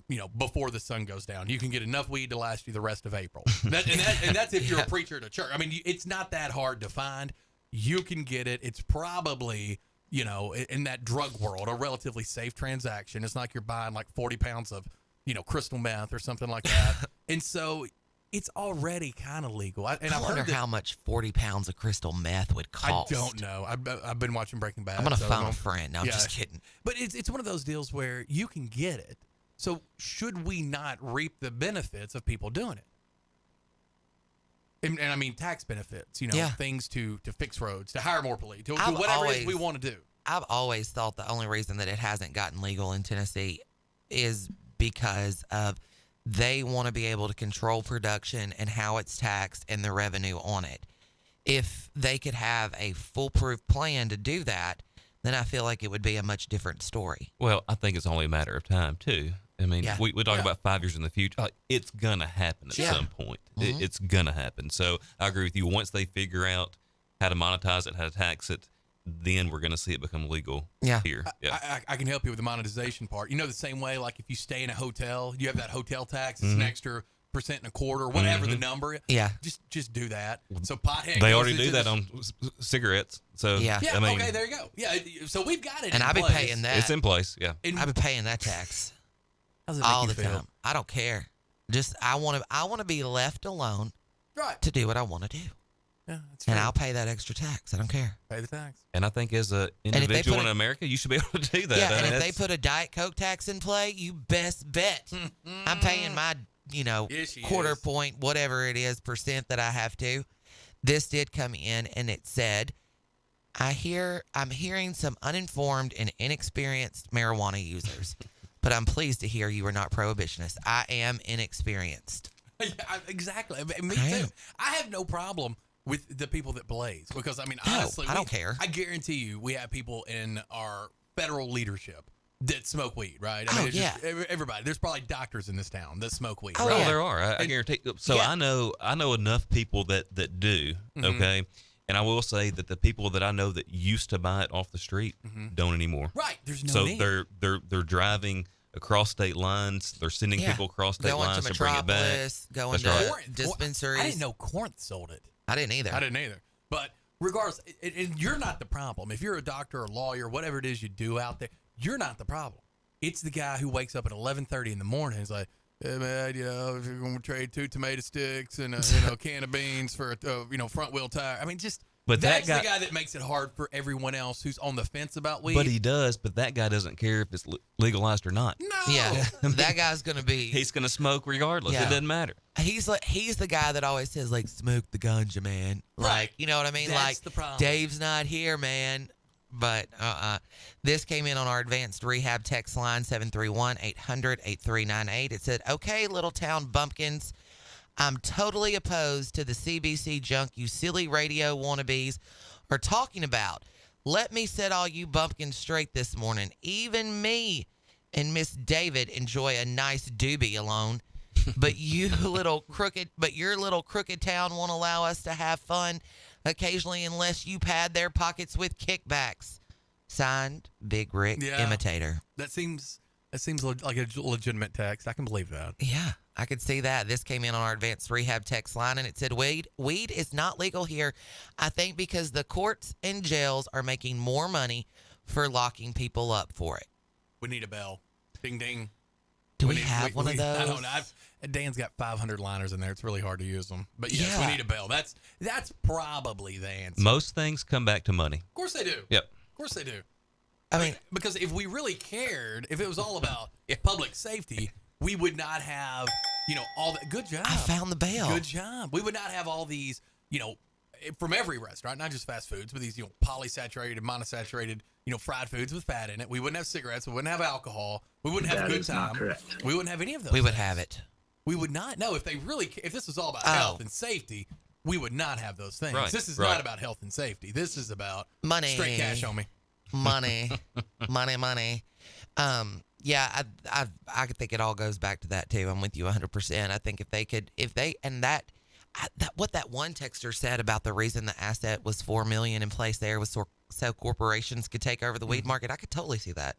you know, before the sun goes down. You can get enough weed to last you the rest of April. And that's if you're a preacher at a church. I mean, it's not that hard to find. You can get it. It's probably, you know, in that drug world, a relatively safe transaction. It's not like you're buying like 40 pounds of, you know, crystal meth or something like that. And so it's already kind of legal. I wonder how much 40 pounds of crystal meth would cost. I don't know. I've been watching Breaking Bad. I'm going to phone a friend. No, I'm just kidding. But it's one of those deals where you can get it. So should we not reap the benefits of people doing it? And I mean tax benefits, you know, things to fix roads, to hire more police, to whatever it is we want to do. I've always thought the only reason that it hasn't gotten legal in Tennessee is because of they want to be able to control production and how it's taxed and the revenue on it. If they could have a foolproof plan to do that, then I feel like it would be a much different story. Well, I think it's only a matter of time, too. I mean, we talk about 5 years in the future. Like, it's going to happen at some point. It's going to happen. So I agree with you. Once they figure out how to monetize it, how to tax it, then we're going to see it become legal here. I can help you with the monetization part. You know, the same way, like if you stay in a hotel, you have that hotel tax. It's an extra 1.25%, whatever the number. Yeah. Just do that. So pothead. They already do that on cigarettes. So yeah. I mean, okay, there you go. Yeah. So we've got it. And I've been paying that. It's in place. Yeah. I've been paying that tax all the time. I don't care. Just I want to be left alone. Right. To do what I want to do. Yeah, that's true. And I'll pay that extra tax. I don't care. Pay the tax. And I think as an individual in America, you should be able to do that. Yeah, and if they put a Diet Coke tax in play, you best bet I'm paying my, quarter point, whatever it is, percent that I have to. This did come in, and it said, I'm hearing some uninformed and inexperienced marijuana users, but I'm pleased to hear you are not prohibitionists. I am inexperienced. Yeah, exactly. Me too. I have no problem with the people that blaze because, I mean, honestly, I don't care. I guarantee you we have people in our federal leadership that smoke weed, right? I mean, just everybody. There's probably doctors in this town that smoke weed. There are. I guarantee. So I know enough people that do. Okay. And I will say that the people that I know that used to buy it off the street don't anymore. Right. There's no so need. they're driving across state lines. They're sending people across state lines to bring it back. Going That's to right. dispensaries. I didn't know Corinth sold it. I didn't either. But regardless, and you're not the problem. If you're a doctor or lawyer, whatever it is you do out there, you're not the problem. It's the guy who wakes up at 11:30 in the morning and is like, hey man, you know, if you're going to trade 2 tomato sticks and a can of beans for a front wheel tire. I mean, But that's the guy that makes it hard for everyone else who's on the fence about weed. But he does. But that guy doesn't care if it's legalized or not. No. Yeah, that guy's gonna be. He's gonna smoke regardless. Yeah. It doesn't matter. He's the guy that always says like, smoke the ganja, man. Like, you know what I mean? That's like the problem. Dave's not here, man. But this came in on our advanced rehab text line 731-800-8398. It said, "Okay, little town bumpkins, I'm totally opposed to the CBC junk you silly radio wannabes are talking about. Let me set all you bumpkins straight this morning. Even me and Miss David enjoy a nice doobie alone. But your little crooked town won't allow us to have fun occasionally unless you pad their pockets with kickbacks." Signed, Big Rick Imitator. That seems like a legitimate text. I can believe that. Yeah, I could see that. This came in on our advanced rehab text line, and it said, Weed is not legal here, I think, because the courts and jails are making more money for locking people up for it. We need a bell. Ding, ding. Do we have one of those? I don't know. Dan's got 500 liners in there. It's really hard to use them. But yes, we need a bell. That's probably the answer. Most things come back to money. Of course they do. Yep. Of course they do. I mean, because if we really cared, if it was all about public safety, we would not have, all that. Good job. I found the bell. Good job. We would not have all these, from every restaurant, not just fast foods, but these, polysaturated, monosaturated, fried foods with fat in it. We wouldn't have cigarettes. We wouldn't have alcohol. We wouldn't have a good time. Correct. We wouldn't have any of those. We would have it. We would not. No, if this was all about health and safety, we would not have those things. Right, This is not about health and safety. This is about money. Straight cash on me. Money. Money. Yeah, I think it all goes back to that too. I'm with you 100%. I think what that one texter said about the reason the asset was $4 million in place there was so corporations could take over the weed market, I could totally see that.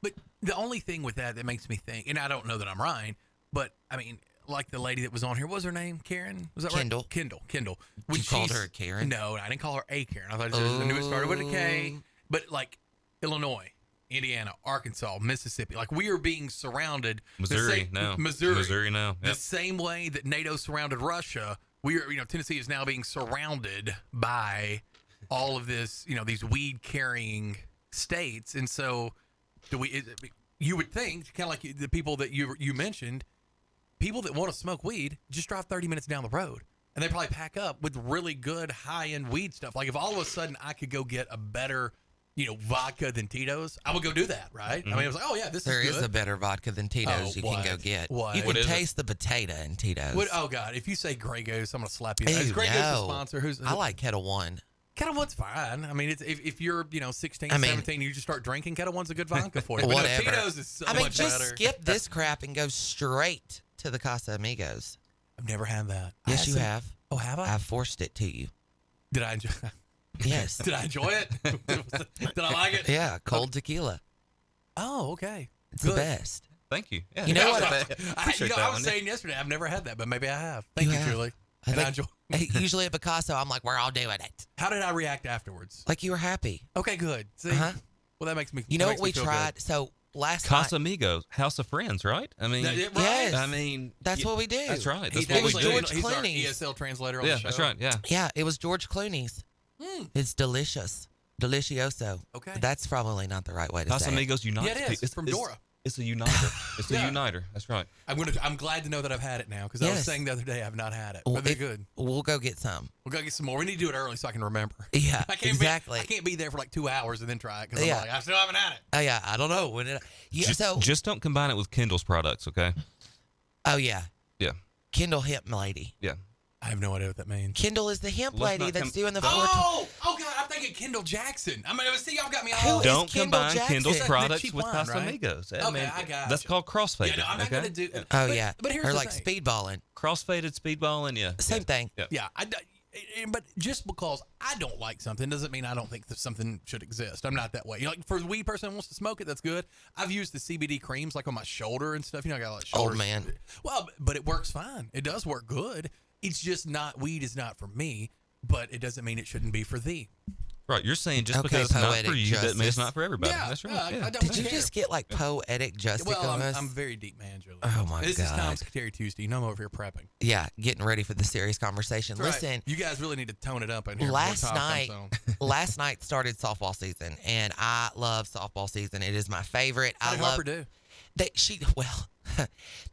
But the only thing with that makes me think, and I don't know that I'm right, but I mean, like the lady that was on here, what was her name? Karen? Was that Kendall. right? Kendall. You called her a Karen? No, I didn't call her a Karen. I thought I knew it started with a K. But like Illinois, Indiana, Arkansas, Mississippi, like we are being surrounded. Missouri now. Yep. The same way that NATO surrounded Russia, we are. Tennessee is now being surrounded by all of this. These weed carrying states, and so you would think, kind of like the people that you mentioned, people that want to smoke weed just drive 30 minutes down the road, and they probably pack up with really good high end weed stuff. Like if all of a sudden I could go get a better vodka than Tito's, I would go do that, right? I mean, it was like, oh yeah, there is a better vodka than Tito's you can go get. What? You can taste the potato in Tito's. Oh God, if you say Grey Goose, I'm gonna slap you. Is Grey Goose a sponsor? I like Kettle One. Kettle One's fine. I mean, it's, if you're 16, 17, you just start drinking, Kettle One's a good vodka for you. But Whatever. No, Tito's is so much better. Just skip this crap and go straight to the Casamigos. I've never had that. Yes, you have. Oh, have I? I've forced it to you. Did I enjoy? Yes. Did I enjoy it? Did I like it? Yeah, cold tequila. Oh, okay. It's the best. Thank you. Yeah. You know what? I was saying yesterday, I've never had that, but maybe I have. Thank you, Julie. I enjoy. Usually at Picasso, I'm like, we're all doing it. How did I react afterwards? Like you were happy. Okay, good. See? Well, that makes me. You know what we tried? Good. So last Casamigos, House of Friends, right? I mean, yes. I mean, that's what we do. That's right. That's it was George He's our Clooney's. ESL translator on the show. That's right. Yeah. Yeah, it was George Clooney's. It's delicious. Delicioso. Okay. That's probably not the right way to say it. Casamigos unites. Yeah, it is. It's from Dora. It's a uniter. It's a uniter. That's right. I'm glad to know that I've had it now because I was saying the other day I've not had it. But they're good. We'll go get some. We'll go get some more. We need to do it early so I can remember. Yeah, I can't be there for like 2 hours and then try it because I'm like, I still haven't had it. Oh yeah, I don't know when just don't combine it with Kindle's products, okay? Oh yeah. Yeah. Kindle hemp lady. Yeah. I have no idea what that means. Kindle is the hemp lady that's doing the. Oh God! I'm thinking Kendall Jackson. I mean, see, y'all got me all. Don't combine Kindle's That's products cheap with wine, Casamigos. Right? Okay, I got that's called crossfaded. Yeah, no, I'm not gonna do. Oh yeah, but here's or the like thing. speedballing. Crossfaded speedballing, yeah. Same thing. Yeah, But just because I don't like something doesn't mean I don't think that something should exist. I'm not that way. Like for the weed person who wants to smoke it, that's good. I've used the CBD creams like on my shoulder and stuff. I got a lot of shoulders. Old man. Well, but it works fine. It does work good. It's just not, weed is not for me, but it doesn't mean it shouldn't be for thee. Right, you're saying just because it's not for you, that means it's not for everybody. Yeah, that's right. I don't Did you care. just get like poetic justice on us? I'm very deep, man, Julie. Oh my This God! is Tom's Secretary Tuesday. You know I'm over here prepping. Yeah, getting ready for the serious conversation. That's Listen, right. You guys really need to tone it up in here. last night started softball season, and I love softball season. It is my favorite. How I did love. Harper do?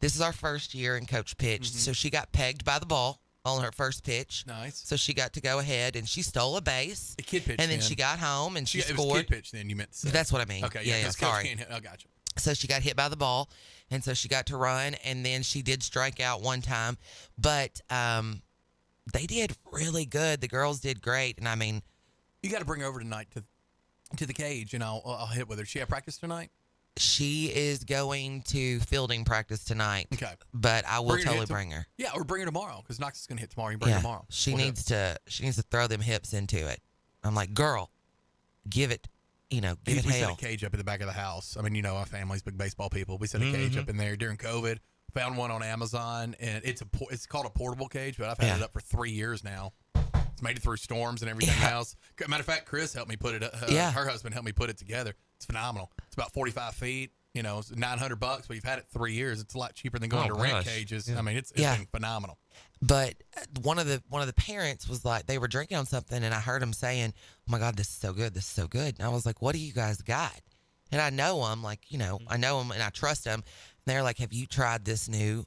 This is our first year in Coach pitched, so she got pegged by the ball on her first pitch. Nice. So she got to go ahead and she stole a base. The kid pitch. And then she got home and she It scored. was kid pitch. Then you meant to say. That's what I mean. Okay. Yeah. 'cause Coach Sorry. can't hit. I got you. So she got hit by the ball, and so she got to run, and then she did strike out one time. But they did really good. The girls did great, and I mean, you got to bring her over tonight to the cage, and I'll hit with her. She have practice tonight. She is going to fielding practice tonight. Okay. But I will totally bring her. Yeah, or bring her tomorrow because Knox is going to hit tomorrow. You bring her tomorrow. She needs to throw them hips into it. I'm like, girl, give it, give it We set hell. a cage up in the back of the house. I mean, our family's big baseball people. We set a cage up in there during COVID. Found one on Amazon, and it's called a portable cage, but I've had it up for 3 years now. It's made it through storms and everything else. Matter of fact, Chris helped me put it. Her husband helped me put it together. It's phenomenal. It's about 45 feet. It's $900, but you've had it 3 years. It's a lot cheaper than going to rent cages. Yeah. I mean, it's been phenomenal. But one of the parents was like, they were drinking on something, and I heard him saying, "Oh my God, this is so good, this is so good." And I was like, "What do you guys got?" And I know them, I know them, and I trust them. And they're like, "Have you tried this new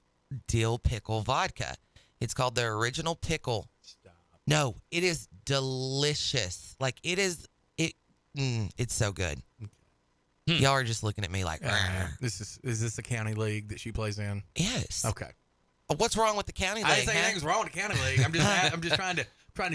dill pickle vodka? It's called the Original Pickle." Stop. No, it is delicious. It's so good. Y'all are just looking at me like, is this the county league that she plays in? Yes. Okay. What's wrong with the county league? I didn't say anything's wrong with the county league. I'm just trying to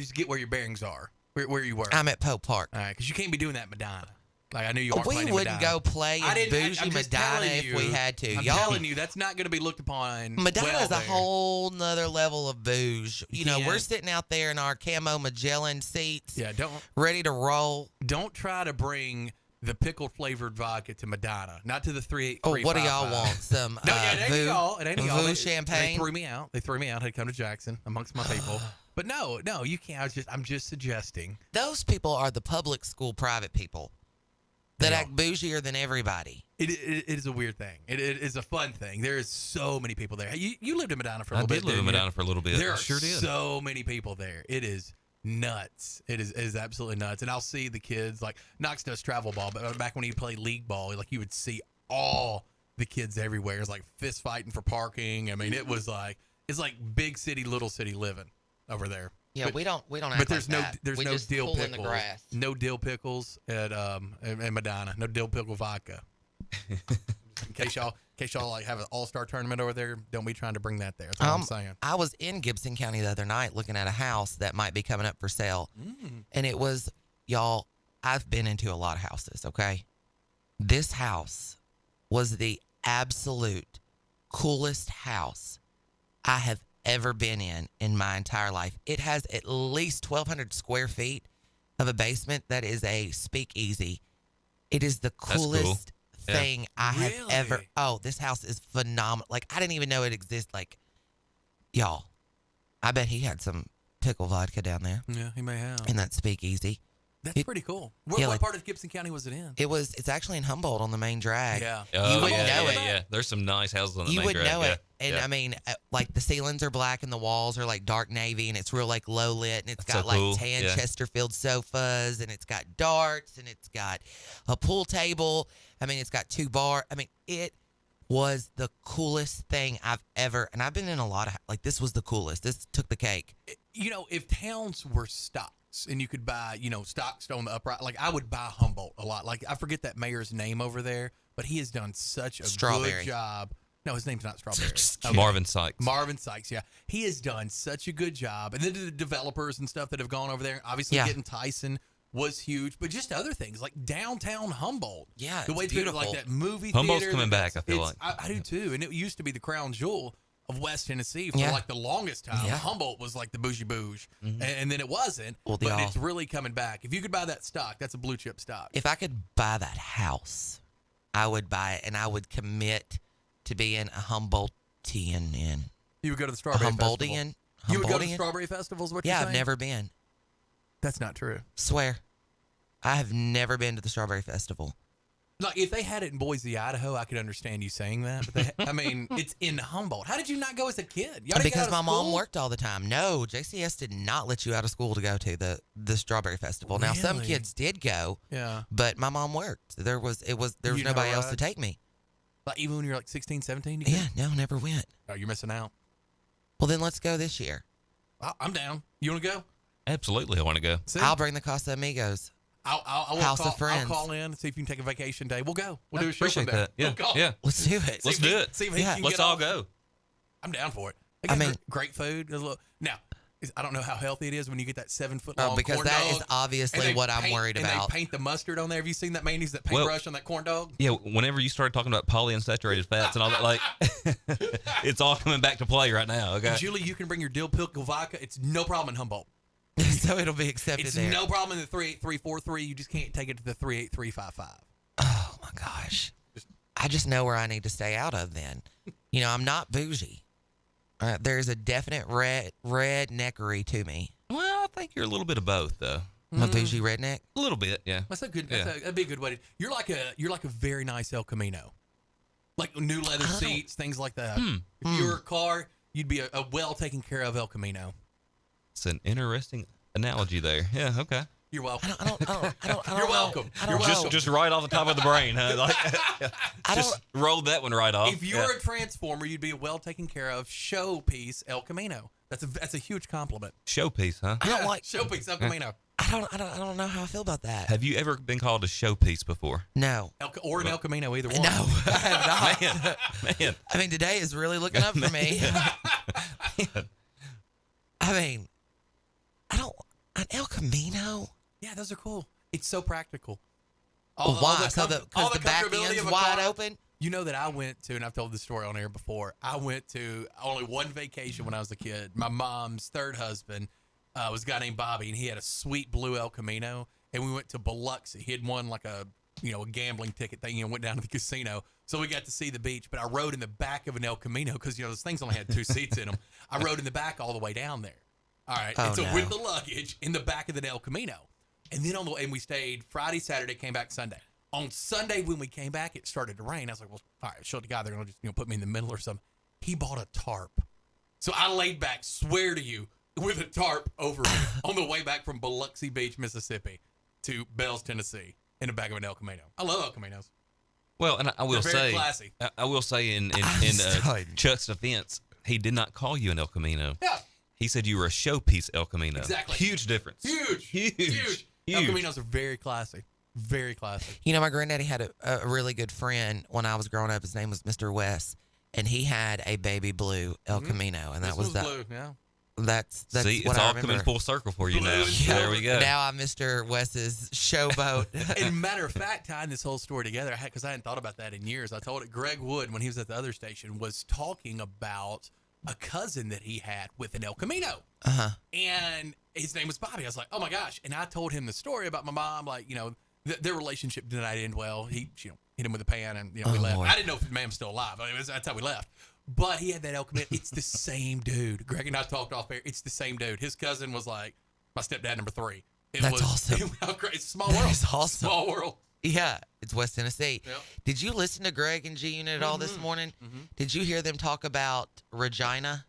just get where your bearings are, where you were. I'm at Pope Park. All right, because you can't be doing that Madonna. Like I knew you aren't playing We wouldn't Madonna. go play in bougie Madonna if we had to. I'm telling you, that's not going to be looked upon. Madonna is well a whole nother level of bouge. Yeah. We're sitting out there in our camo Magellan seats. Yeah, ready to roll. Don't try to bring the pickle flavored vodka to Madonna, not to the 38355. Oh, what do y'all want? Some it ain't y'all. Champagne. They threw me out. I had to come to Jackson amongst my people. But no, you can't. I'm just suggesting. Those people are the public school private people that act bougier than everybody. It is a weird thing. It is a fun thing. There is so many people there. You lived in Madonna for a little bit. I did live in Madonna for a little bit. There are sure did. so many people there. It is nuts. It is absolutely nuts. And I'll see the kids, like Knox does travel ball, but back when he played league ball, like you would see all the kids everywhere. It's like fist fighting for parking. I mean, it's like big city, little city living over there. Yeah, we don't act but there's like no that. there's we no just dill pull pickles. in the grass. No dill pickles at Madonna. No dill pickle vodka. In case y'all like have an all-star tournament over there, don't be trying to bring that there. That's what I'm saying. I was in Gibson County the other night looking at a house that might be coming up for sale. And it was, y'all, I've been into a lot of houses, okay? This house was the absolute coolest house I have ever been in my entire life. It has at least 1,200 square feet of a basement that is a speakeasy. It is the coolest thing I have ever. Oh, this house is phenomenal. Like, I didn't even know it existed. Like, y'all, I bet he had some pickle vodka down there. Yeah, he may have. In that speakeasy. That's pretty cool. What part of Gibson County was it in? It's actually in Humboldt on the main drag. Yeah. You wouldn't know it. Yeah, there's some nice houses on the You main wouldn't drag. know it. And I mean, like the ceilings are black and the walls are like dark navy and it's real like low lit and it's That's got so like cool. tan Yeah. Chesterfield sofas and it's got darts and it's got a pool table. I mean, it's got 2 bars. I mean, it was the coolest thing I've ever, and I've been in a lot of, like, this was the coolest. This took the cake. If towns were stocks and you could buy, stocks on the upright, like I would buy Humboldt a lot. Like I forget that mayor's name over there, but he has done such a good job. No, his name's not Strawberry. Marvin Sykes. Marvin Sykes, yeah. He has done such a good job. And then the developers and stuff that have gone over there, obviously getting Tyson was huge, but just other things like downtown Humboldt. Yeah, the way it's beautiful. Like that movie Humboldt's theater. coming back, I feel like. I do too. And it used to be the crown jewel. of West Tennessee for like the longest time. Humboldt was like the bougie bouge, and then it wasn't. Well, but it's really coming back. If you could buy that stock, that's a blue chip stock. If I could buy that house, I would buy it, and I would commit to being a Humboldtian. You would go to the Strawberry Festival. You would go to the Strawberry Festival, is what you're saying? Yeah, I've never been. That's not true. Swear. I have never been to the Strawberry Festival. Like, if they had it in Boise, Idaho, I could understand you saying that. But it's in Humboldt. How did you not go as a kid? Because my mom worked all the time. No, JCS did not let you out of school to go to the Strawberry Festival. Really? Now, some kids did go. Yeah. But my mom worked. There was nobody else to take me. Like, even when you're like 16, 17? No, never went. Oh, you're missing out. Well, then let's go this year. I'm down. You want to go? Absolutely, I want to go. See? I'll bring the Casa Amigos. House of Friends. I'll call in and see if you can take a vacation day. We'll go. We'll do a show appreciate from there. that. Yeah. Let's do it. Let's do it. See if he can Let's get all off. go. I'm down for it. I mean, great food. Now, I don't know how healthy it is when you get that 7 foot long because corn that dog, is obviously what I'm worried about. And they paint the mustard on there. Have you seen that mayonnaise, that paintbrush on that corn dog? Yeah, whenever you started talking about polyunsaturated fats and all that, like, it's all coming back to play right now. Okay, Julie, you can bring your dill pickle vodka. It's no problem in Humboldt. So it'll be accepted there. It's no problem in the 38343. You just can't take it to the 38355. Oh, my gosh. I just know where I need to stay out of then. I'm not bougie. There's a definite redneckery to me. Well, I think you're a little bit of both, though. I'm a bougie redneck? A little bit, yeah. That's a good. That'd be a good way to. You're like a very nice El Camino, like new leather seats, things like that. If you were a car, you'd be a well taken care of El Camino. It's an interesting analogy there. Yeah, okay. You're welcome. I don't You're welcome. You're welcome. Just right off the top of the brain, huh? Like, just rolled that one right off. If you were a transformer, you'd be a well taken care of showpiece El Camino. That's a huge compliment. Showpiece, huh? I don't like showpiece El Camino. I don't know how I feel about that. Have you ever been called a showpiece before? No. Or an El Camino, either one. No, I have not. Man. I mean, today is really looking up for me. I mean, an El Camino? Yeah, those are cool. It's so practical. Why? Because the back end's wide open? You know that I went to, and I've told this story on air before, I went to only one vacation when I was a kid. My mom's third husband was a guy named Bobby, and he had a sweet blue El Camino, and we went to Biloxi. He had won like a gambling ticket thing, went down to the casino. So we got to see the beach, but I rode in the back of an El Camino because, those things only had 2 seats in them. I rode in the back all the way down there. All right. And so with the luggage in the back of the El Camino. And then and we stayed Friday, Saturday, came back Sunday. On Sunday, when we came back, it started to rain. I was like, well, all right, show the guy they're going to just put me in the middle or something. He bought a tarp. So I laid back, swear to you, with a tarp over me on the way back from Biloxi Beach, Mississippi to Bells, Tennessee in the back of an El Camino. I love El Caminos. Well, and I will say, classy. I will say in Chuck's defense, he did not call you an El Camino. Yeah. He said you were a showpiece El Camino. Exactly. Huge difference. Huge. El Caminos are very classy. Very classy. My granddaddy had a really good friend when I was growing up. His name was Mr. West, and he had a baby blue El Camino, and that was that. Blue, yeah. That's See, what it's I all remember. coming full circle for you now. Yeah. There we go. Now I'm Mr. West's showboat. And matter of fact, tying this whole story together, because I hadn't thought about that in years. I told it. Greg Wood, when he was at the other station, was talking about a cousin that he had with an El Camino. Uh-huh. And his name was Bobby. I was like, oh my gosh. And I told him the story about my mom, like, their relationship did not end well. He, hit him with a pan and, we left. Lord. I didn't know if the man was still alive. That's how we left. But he had that El Camino. It's the same dude. Greg and I talked off air. It's the same dude. His cousin was like my stepdad number 3. That's awesome. It's a small world. It's awesome. Small world. Yeah, it's West Tennessee. Yep. Did you listen to Greg and G Unit at all this morning? Mm-hmm. Did you hear them talk about Regina?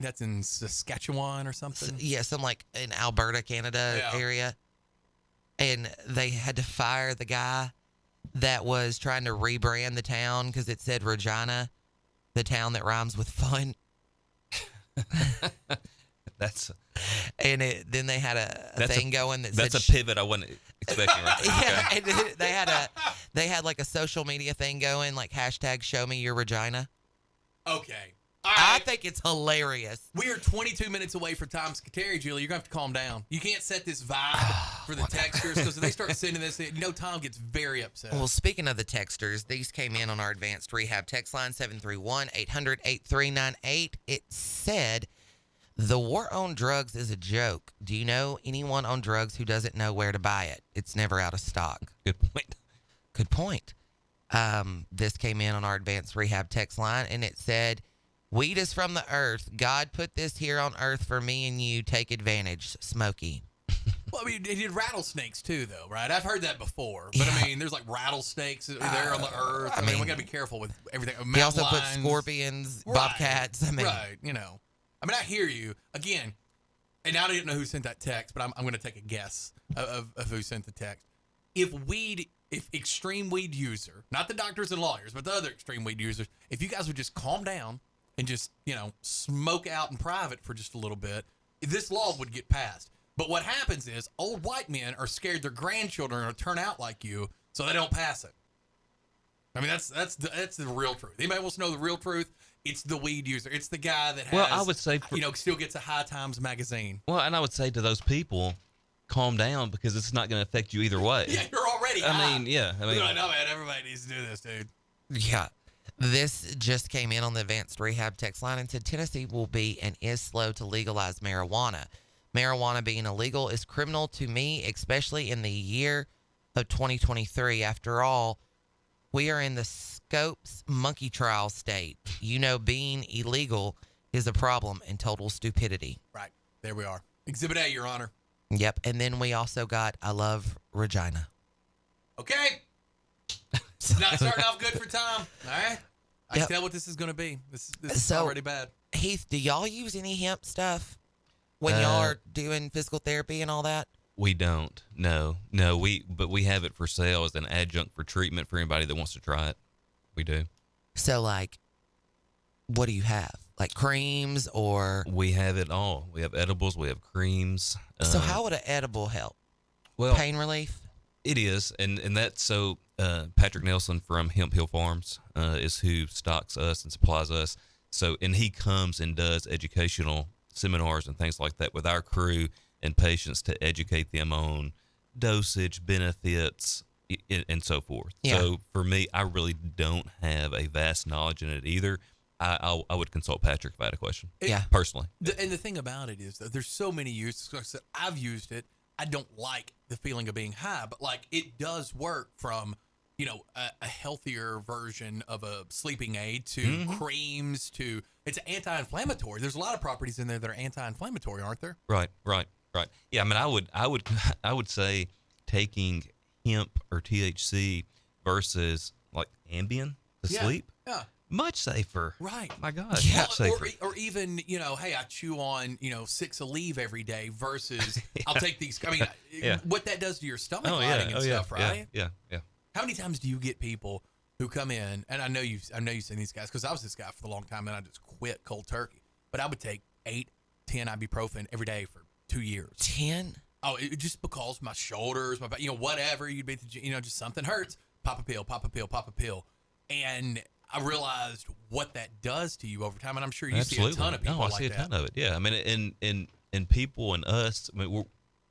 That's in Saskatchewan or something? Some like in Alberta, Canada area. And they had to fire the guy that was trying to rebrand the town because it said Regina, the town that rhymes with fun. And then they had a thing going that said... That's a pivot I wasn't expecting right there. Yeah, and they had like a social media thing going, like hashtag show me your Regina. Okay. I think it's hilarious. We are 22 minutes away from Tom Scuteri, Julie. You're going to have to calm down. You can't set this vibe for the texters because if they start sending this in, Tom gets very upset. Well, speaking of the texters, these came in on our advanced rehab text line, 731-800-8398. It said, the war on drugs is a joke. Do you know anyone on drugs who doesn't know where to buy it? It's never out of stock. Good point. Good point. This came in on our advanced rehab text line, and it said, weed is from the earth. God put this here on earth for me and you. Take advantage. Smokey. Well, I mean, it did rattlesnakes too, though, right? I've heard that before. But, I mean, there's like rattlesnakes that are there on the earth. I mean, we got to be careful with everything. He also put scorpions, bobcats. I mean, right, I mean, I hear you. Again, and I didn't know who sent that text, but I'm going to take a guess of who sent the text. If extreme weed user, not the doctors and lawyers, but the other extreme weed users, if you guys would just calm down and just, smoke out in private for just a little bit, this law would get passed. But what happens is old white men are scared their grandchildren are going to turn out like you, so they don't pass it. I mean, that's the real truth. Anybody wants to know the real truth? It's the weed user. It's the guy that has, well, I would say still gets a High Times magazine. Well, and I would say to those people, calm down because it's not going to affect you either way. Yeah, you're already high. I mean, I know, man. Everybody needs to do this, dude. Yeah. This just came in on the advanced rehab text line and said Tennessee will be and is slow to legalize marijuana. Marijuana being illegal is criminal to me, especially in the year of 2023. After all, we are in the Scopes monkey trial state. Being illegal is a problem and total stupidity. Right. There we are. Exhibit A, Your Honor. Yep. And then we also got I Love Regina. Okay. Not starting off good for Tom. All right. I can tell what this is going to be. This is already bad. Heath, do y'all use any hemp stuff when y'all are doing physical therapy and all that? We don't. No. But we have it for sale as an adjunct for treatment for anybody that wants to try it. We do. So, what do you have? Like creams or? We have it all. We have edibles. We have creams. So how would an edible help? Well, pain relief? It is. And that's so Patrick Nelson from Hemp Hill Farms is who stocks us and supplies us. So, and he comes and does educational seminars and things like that with our crew and patients to educate them on dosage, benefits, and so forth. Yeah. So for me, I really don't have a vast knowledge in it either. I would consult Patrick if I had a question. Personally. And the thing about it is that there's so many uses. Like I said, I've used it. I don't like the feeling of being high, but it does work from, a healthier version of a sleeping aid to creams to it's anti-inflammatory. There's a lot of properties in there that are anti-inflammatory, aren't there? Right. Yeah. I mean, I would say taking hemp or THC versus like Ambien to sleep. Yeah. Much safer. Right. My God. Yeah. Much safer. Or even, hey, I chew on, 6 Aleve every day versus I'll take these. I mean, what that does to your stomach lining and stuff, right? Yeah. How many times do you get people who come in, and I know you've seen these guys because I was this guy for a long time and I just quit cold turkey, but I would take 8, 10 ibuprofen every day for 2 years. 10? Oh, just because my shoulders, my back, whatever, you'd be, just something hurts. Pop a pill. And I realized what that does to you over time, and I'm sure you see a ton of people like that. I see a ton of it. Yeah, I mean, and people and us. I mean,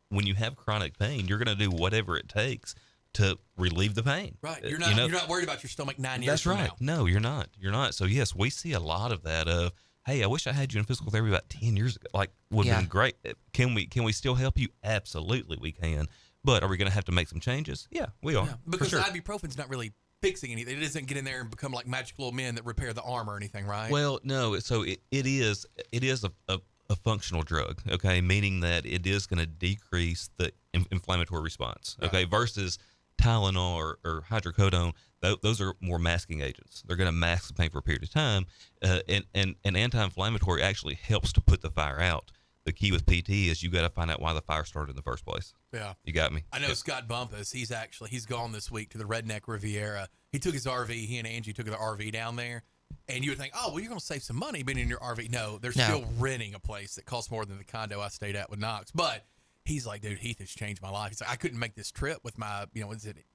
when you have chronic pain, you're going to do whatever it takes to relieve the pain. Right. You're not worried about your stomach 9 years from now. That's right. No, you're not. So yes, we see a lot of that. Hey, I wish I had you in physical therapy about 10 years ago. Would have been great. Can we still help you? Absolutely, we can. But are we going to have to make some changes? Yeah, we are. Yeah, because ibuprofen's not really fixing anything. It doesn't get in there and become like magic little men that repair the arm or anything, right? Well, no. So it is a functional drug, okay, meaning that it is going to decrease the inflammatory response, okay, versus Tylenol or hydrocodone. Those are more masking agents. They're going to mask the pain for a period of time, and anti-inflammatory actually helps to put the fire out. The key with PT is you got to find out why the fire started in the first place. Yeah. You got me. I know Scott Bumpus, he's gone this week to the Redneck Riviera. He took his RV, he and Angie took their RV down there. And you would think, oh, well, you're going to save some money being in your RV. No, they're still renting a place that costs more than the condo I stayed at with Knox. But He's like, dude, Heath has changed my life. He's like, I couldn't make this trip with my,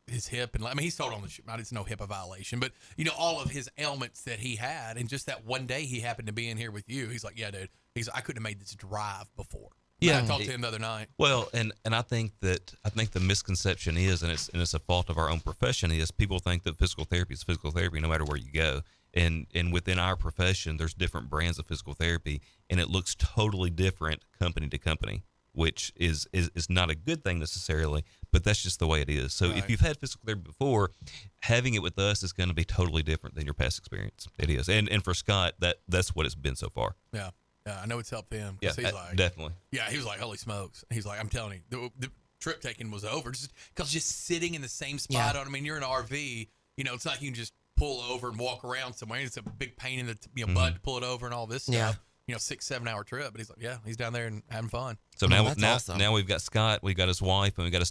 his hip. And I mean, he's told on the show, it's no HIPAA violation, but, all of his ailments that he had. And just that one day he happened to be in here with you. He's like, yeah, dude. I couldn't have made this drive before. Yeah. I talked to him the other night. Well, and I think the misconception is, and it's a fault of our own profession, is people think that physical therapy is physical therapy no matter where you go. And within our profession, there's different brands of physical therapy, and it looks totally different company to company, which is not a good thing necessarily, but that's just the way it is. So if you've had physical therapy before, having it with us is going to be totally different than your past experience. It is. And for Scott, that's what it's been so far. Yeah. Yeah, I know it's helped him. Yeah, he's like, definitely. Yeah, he was like, holy smokes. He's like, I'm telling you, the trip taking was over. Because just sitting in the same spot, you're in an RV, it's not you can just pull over and walk around somewhere. It's a big pain in the butt to pull it over and all this stuff. 6-7 hour trip. But he's like, he's down there and having fun. So now we've got Scott, we've got his wife, and we've got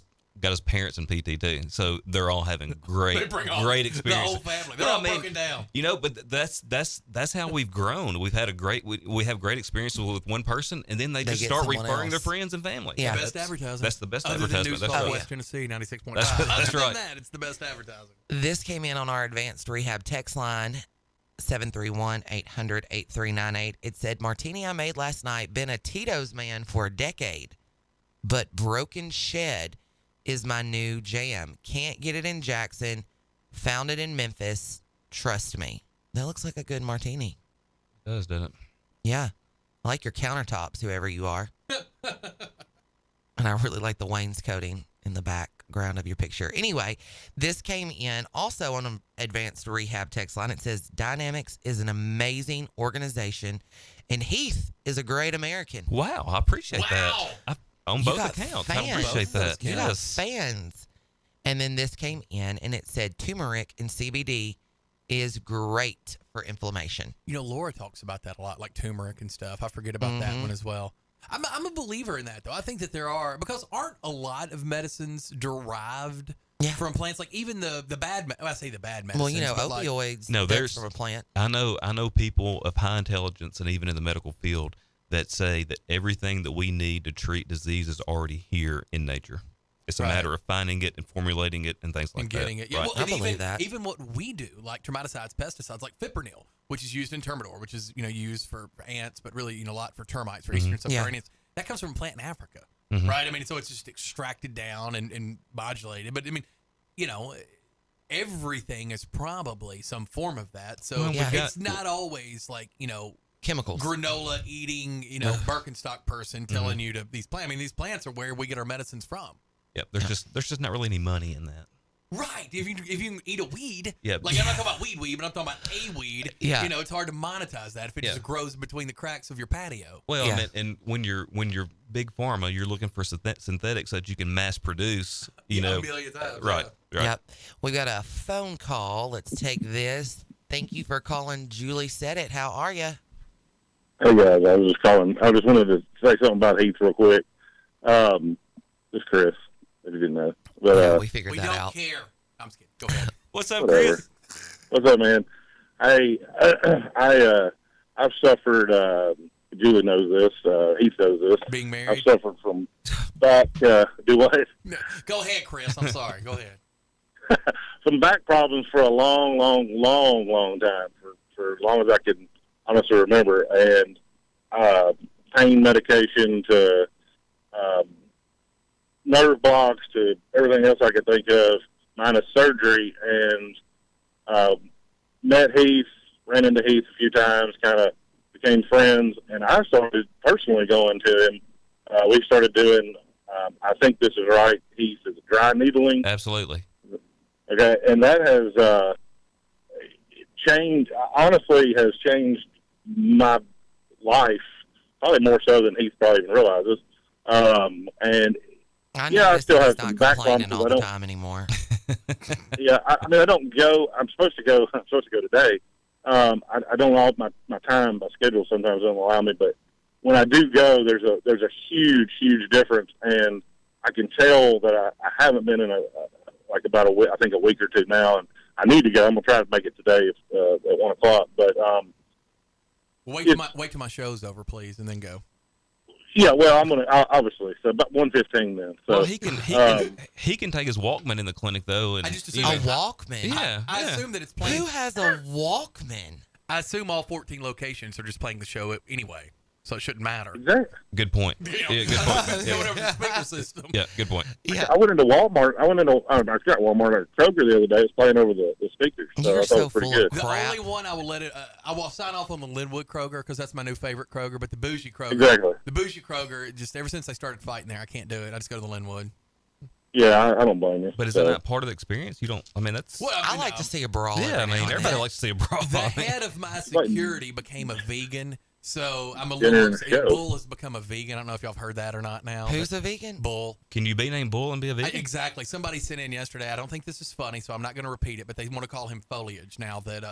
his parents in PT too. So they're all having great experience. The whole family. They're all broken down. But that's how we've grown. We've had we have great experiences with one person, and then they just start referring their friends and family. Yeah, best advertising. That's the best Other advertisement. Than That's West Tennessee 96.5. That's right. Than that, it's the best advertising. This came in on our advanced rehab text line, 731-800-8398. It said, Martini I made last night, been a Tito's man for a decade, but Broken Shed is my new jam. Can't get it in Jackson. Found it in Memphis. Trust me. That looks like a good martini. It does, doesn't it? Yeah. I like your countertops, whoever you are. And I really like the wainscoting in the background of your picture. Anyway, this came in also on an advanced rehab text line. It says, Dynamics is an amazing organization, and Heath is a great American. Wow, I appreciate that. On both accounts. Fans. I appreciate that. You got fans. And then this came in, and it said turmeric and CBD is great for inflammation. Laura talks about that a lot, like turmeric and stuff. I forget about that one as well. I'm a believer in that, though. I think that there are, because aren't a lot of medicines derived from plants? Like even the bad, I say the bad medicines. Well, opioids. There's from a plant. I know people of high intelligence, and even in the medical field, that say that everything that we need to treat disease is already here in nature. It's a matter of finding it and formulating it and things like that. And getting it. Yeah, right. well, I believe that. Even what we do, like termiticides, pesticides, like fipronil, which is used in Termidor, which is, used for ants, but really, a lot for termites, for eastern subterraneans. That comes from a plant in Africa, right? I mean, so it's just extracted down and modulated. But, I mean, everything is probably some form of that. So it's not always like, chemicals. Granola eating, Birkenstock person telling you these plants. I mean, these plants are where we get our medicines from. Yep. There's just not really any money in that. Right. If you can eat a weed, yep. Like I'm not talking about weed, but I'm talking about a weed. Yeah. It's hard to monetize that if it just grows between the cracks of your patio. Well, and when you're big pharma, you're looking for synthetics that you can mass produce. A million times. Right. Yep. We got a phone call. Let's take this. Thank you for calling. Julie said it. How are you? Hey guys, I was just calling. I just wanted to say something about Heath real quick. This Chris, if you didn't know. But we figured that out. We don't care. I'm just kidding. Go ahead. What's up, whatever. Chris? What's up, man? I've suffered. Julie knows this. Heath knows this. Being married. I've suffered from back. Do what? No, go ahead, Chris. I'm sorry. Go ahead. Some back problems for a long time. For as long as I can honestly remember, and pain medication to nerve blocks to everything else I could think of, minus surgery, and met Heath, ran into Heath a few times, kind of became friends, and I started personally going to him. We started doing, I think this is right, Heath, is dry needling. Absolutely. Okay, and that has changed my life, probably more so than Heath probably even realizes. And I still have some back problems all the time anymore. Yeah, I mean, I don't go. I'm supposed to go today. I don't all my time, my schedule sometimes doesn't allow me, but when I do go, there's a huge difference, and I can tell that I haven't been in about a week, I think a week or two now, and I need to go. I'm gonna try to make it today at 1:00. But wait till my show's over, please, and then go. Yeah, well, I'm gonna obviously so about 1:15 then. So well, he can take his Walkman in the clinic though, and a Walkman. Yeah, I assume that it's playing. Who has a Walkman? I assume all 14 locations are just playing the show anyway, so it shouldn't matter. Exactly. Good point. Yeah, good point. Yeah. Whatever the speaker system. Yeah, good point. Yeah. I went into Walmart. I forgot Walmart or Kroger the other day. It was playing over the speakers. So You're I thought so it was pretty full good. of The crap. only one I will let it. I will sign off on the Linwood Kroger because that's my new favorite Kroger. But the bougie Kroger, Exactly. The bougie Kroger, just ever since they started fighting there, I can't do it. I just go to the Linwood. Yeah, I don't blame you. But isn't that part of the experience? You don't. I mean, that's. Well, I like to see a brawl. Yeah, I every mean, now and everybody then. likes to see a brawl. The I mean, head of my security became a vegan, so I'm a Dinner little and upset. show. Bull has become a vegan. I don't know if y'all have heard that or not now. Who's but a vegan? Bull? Can you be named Bull and be a vegan? Exactly. Somebody sent in yesterday. I don't think this is funny, so I'm not going to repeat it. But they want to call him Foliage now that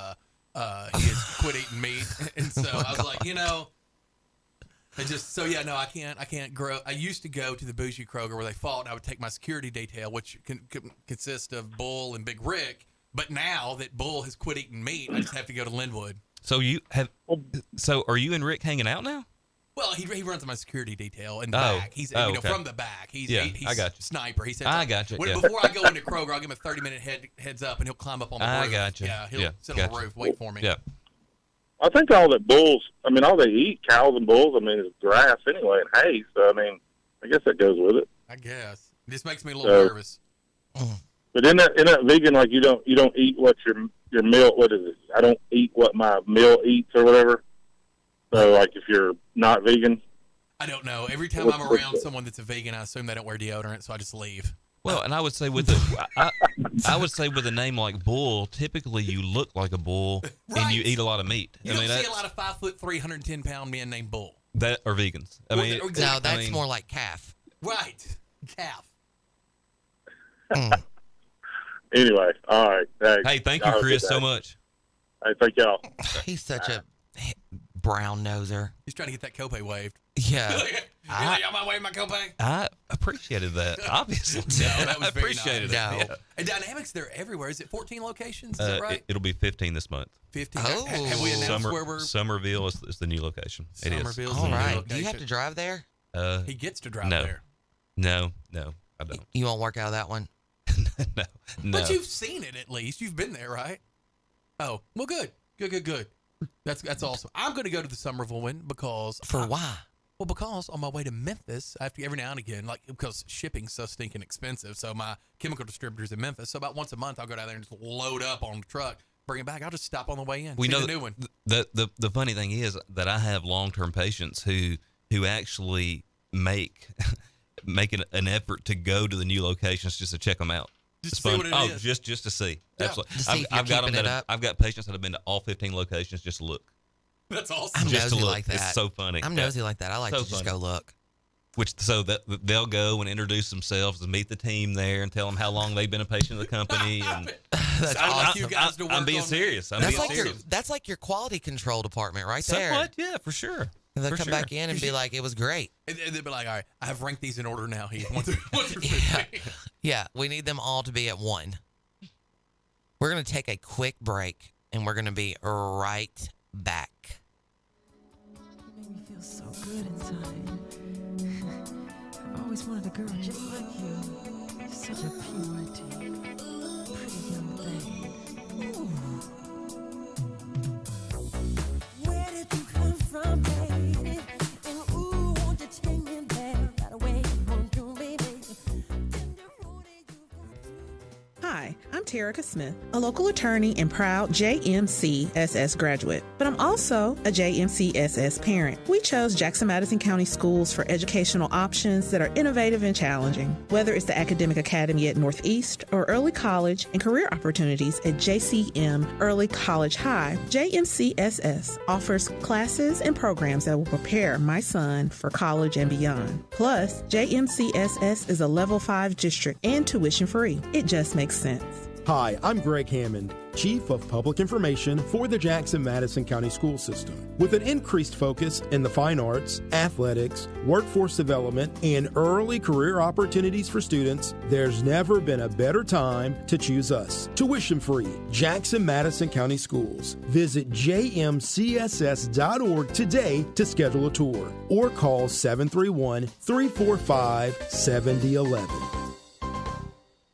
he has quit eating meat, and so I was like, I can't grow. I used to go to the bougie Kroger where they fought, and I would take my security detail, which can consist of Bull and Big Rick. But now that Bull has quit eating meat, I just have to go to Linwood. So you have. So are you and Rick hanging out now? Well, he runs my security detail in the back. He's okay. from the back. He's I got you. Sniper. He said, I got you. Yeah. Before I go into Kroger, I'll give him a 30-minute heads up, and he'll climb up on the roof. I got you. Yeah, he'll sit on the roof, wait for me. Yeah. I think all that bulls, all they eat, cows and bulls, is grass anyway and hay. So, I guess that goes with it. I guess. It just makes me a little nervous. But in that vegan, like you don't eat what your meal, what is it? I don't eat what my meal eats or whatever. So, like if you're not vegan. I don't know. Every time I'm around someone that's a vegan, I assume they don't wear deodorant, so I just leave. Well, and I would say with a name like Bull, typically you look like a bull and you eat a lot of meat. You don't see a lot of 5'3", 110-pound men named Bull. That are vegans. No, that's more like calf. Right, calf. Anyway, all right. Hey, thank you, Chris, so much. Hey, thank y'all. He's such a brown noser. He's trying to get that copay waived. Yeah. Y'all might waive my copay? I appreciated that, obviously. No, that was I appreciated very nice. it. No. And Dynamics, they're everywhere. Is it 14 locations? Is that right? It'll be 15 this month. 15. Oh. Have we announced where we're? Somerville is the new location. It is. Somerville's All the new right. location. Do you have to drive there? He gets to drive no. there. No, I don't. You won't work out of that one? No. But you've seen it at least. You've been there, right? Oh, well, good. That's awesome. I'm going to go to the Somerville one because why? Well, because on my way to Memphis, I have to every now and again, because shipping's so stinking expensive. So my chemical distributor's in Memphis. So about once a month, I'll go down there and just load up on the truck, bring it back. I'll just stop on the way in. We know the new one. The funny thing is that I have long-term patients who actually make an effort to go to the new locations just to check them out. Just it's to see fun. what it is. Just to see. Yeah. Absolutely. To see if I've you're got them keeping it up. I've got patients that have been to all 15 locations just to look. That's awesome. I'm Just to nosy look. like that. It's so funny. I'm nosy like that. I like So to just funny. go look. So that they'll go and introduce themselves and meet the team there and tell them how long they've been a patient of the company. And That's I'd like awesome. you guys to work I'm being on serious. I'm That's being like serious. that's like your quality control department right there. Somewhat, yeah, for sure. And they'll For come sure. back in and be like, "It was great." And they'd be like, all right, I have ranked these in order now, Heath. 1 through 15. Yeah, we need them all to be at 1. We're gonna take a quick break, and we're gonna be right back. You make me feel so good inside. I've always wanted a girl just like you. You're such a purity. Pretty young thing. Ooh. Where did you come from, baby? And ooh, won't you take me there? Got a way you want to, baby. Hi, I'm Terica Smith, a local attorney and proud JMCSS graduate, but I'm also a JMCSS parent. We chose Jackson Madison County Schools for educational options that are innovative and challenging. Whether it's the Academic Academy at Northeast or early college and career opportunities at JCM Early College High, JMCSS offers classes and programs that will prepare my son for college and beyond. Plus, JMCSS is a level 5 district and tuition free. It just makes sense. Hi, I'm Greg Hammond. Chief of Public Information for the Jackson-Madison County School System. With an increased focus in the fine arts, athletics, workforce development, and early career opportunities for students, there's never been a better time to choose us. Tuition-free, Jackson-Madison County Schools. Visit jmcss.org today to schedule a tour or call 731-345-7011.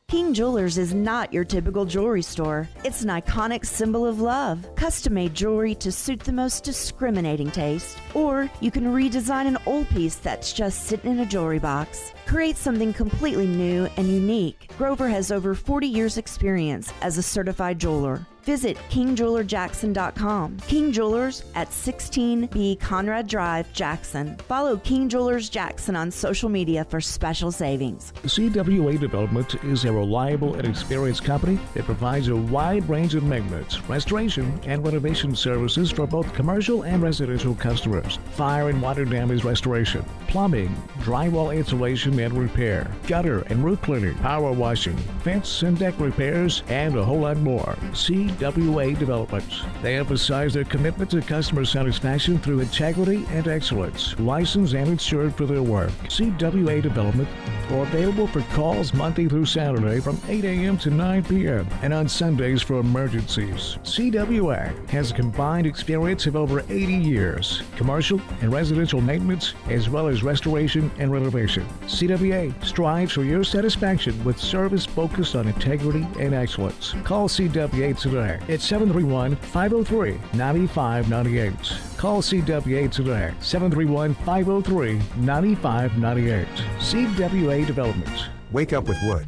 King Jewelers is not your typical jewelry store. It's an iconic symbol of love. Custom-made jewelry to suit the most discriminating taste. Or you can redesign an old piece that's just sitting in a jewelry box. Create something completely new and unique. Grover has over 40 years' experience as a certified jeweler. Visit KingJewelerJackson.com. King Jewelers at 16B Conrad Drive, Jackson. Follow King Jewelers Jackson on social media for special savings. CWA Development is a reliable and experienced company that provides a wide range of maintenance, restoration, and renovation services for both commercial and residential customers. Fire and water damage restoration, plumbing, drywall insulation and repair, gutter and roof cleaning, power washing, fence and deck repairs, and a whole lot more. CWA Developments. They emphasize their commitment to customer satisfaction through integrity and excellence. Licensed and insured for their work. CWA Development are available for calls Monday through Saturday from 8 a.m. to 9 p.m. and on Sundays for emergencies. CWA has a combined experience of over 80 years. Commercial and residential maintenance as well as restoration and renovation. CWA strives for your satisfaction with service focused on integrity and excellence. Call CWA today at 731-503-9598. Call CWA today, 731-503-9598. CWA Development. Wake up with Wood.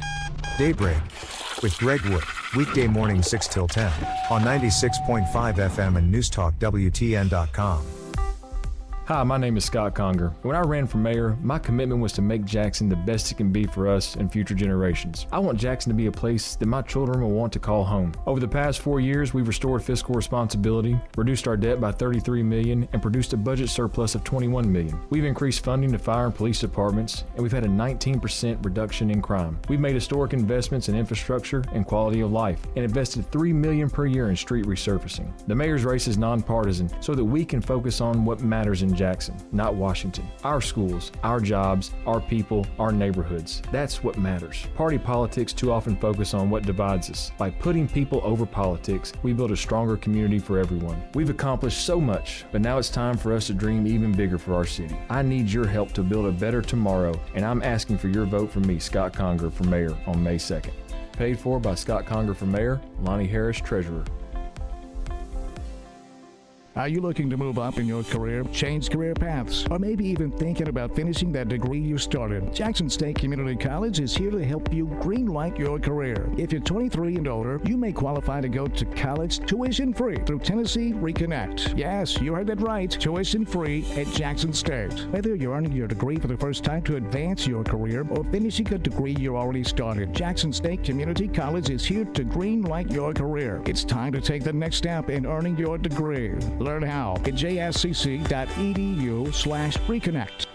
Daybreak with Greg Wood. Weekday morning 6 till 10 on 96.5 FM and newstalkwtn.com. Hi, my name is Scott Conger. When I ran for mayor, my commitment was to make Jackson the best it can be for us and future generations. I want Jackson to be a place that my children will want to call home. Over the past 4 years, we've restored fiscal responsibility, reduced our debt by $33 million, and produced a budget surplus of $21 million. We've increased funding to fire and police departments, and we've had a 19% reduction in crime. We've made historic investments in infrastructure and quality of life, and invested $3 million per year in street resurfacing. The mayor's race is nonpartisan, so that we can focus on what matters in Jackson, not Washington. Our schools, our jobs, our people, our neighborhoods. That's what matters. Party politics too often focus on what divides us. By putting people over politics, we build a stronger community for everyone. We've accomplished so much, but now it's time for us to dream even bigger for our city. I need your help to build a better tomorrow, and I'm asking for your vote for me, Scott Conger, for mayor on May 2nd. Paid for by Scott Conger for mayor, Lonnie Harris, treasurer. Are you looking to move up in your career, change career paths, or maybe even thinking about finishing that degree you started? Jackson State Community College is here to help you greenlight your career. If you're 23 and older, you may qualify to go to college tuition-free through Tennessee Reconnect. Yes, you heard that right, tuition-free at Jackson State. Whether you're earning your degree for the first time to advance your career or finishing a degree you already started, Jackson State Community College is here to greenlight your career. It's time to take the next step in earning your degree. Learn how at jscc.edu/reconnect.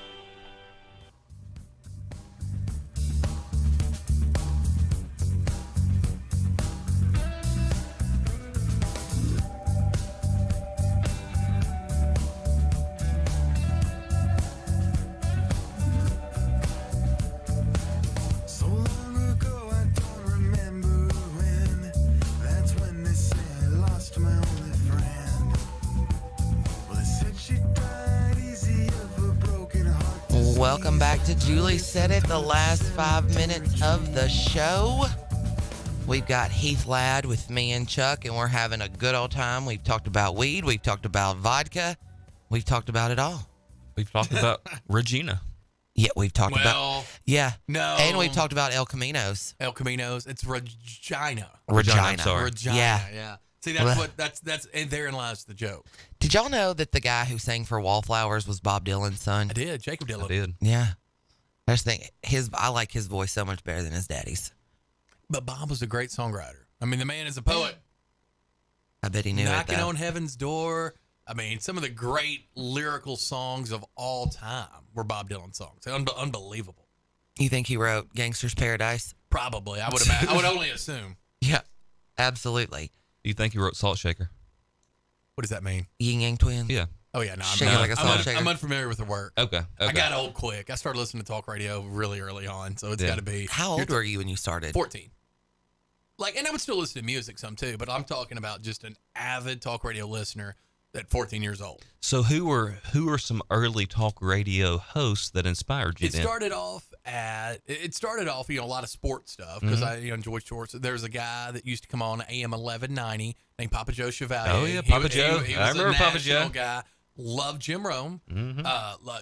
Welcome back to Julie Said It, the last 5 minutes of the show. We've got Heath Ladd with me and Chuck, and we're having a good old time. We've talked about weed. We've talked about vodka. We've talked about it all. We've talked about Regina. Yeah, we've talked about... Yeah. No. And we've talked about El Caminos. El Caminos. It's Regina. Regina. I'm sorry. Regina. Yeah. See, that's and therein lies the joke. Did y'all know that the guy who sang for Wallflowers was Bob Dylan's son? I did. Jacob Dylan. I did. Yeah. I just think I like his voice so much better than his daddy's. But Bob was a great songwriter. I mean, the man is a poet. I bet he knew Knocking it, though. on Heaven's Door. I mean, some of the great lyrical songs of all time were Bob Dylan songs. Unbelievable. You think he wrote Gangster's Paradise? Probably. I would only assume. Yeah, absolutely. Do you think he wrote Salt Shaker? What does that mean? Yin Yang Twins? Yeah. Oh, yeah. No, Shaker like a salt shaker. I'm unfamiliar with the work. Okay. I got old quick. I started listening to talk radio really early on, so it's got to be. How old were you when you started? 14. And I would still listen to music some too, but I'm talking about just an avid talk radio listener at 14 years old. So who were some early talk radio hosts that inspired you? It started off, a lot of sports stuff because I enjoy sports. There's a guy that used to come on AM 1190 named Papa Joe Chevalier. Oh yeah, Papa Joe. He I was remember a Papa Joe. national guy. Loved Jim Rome.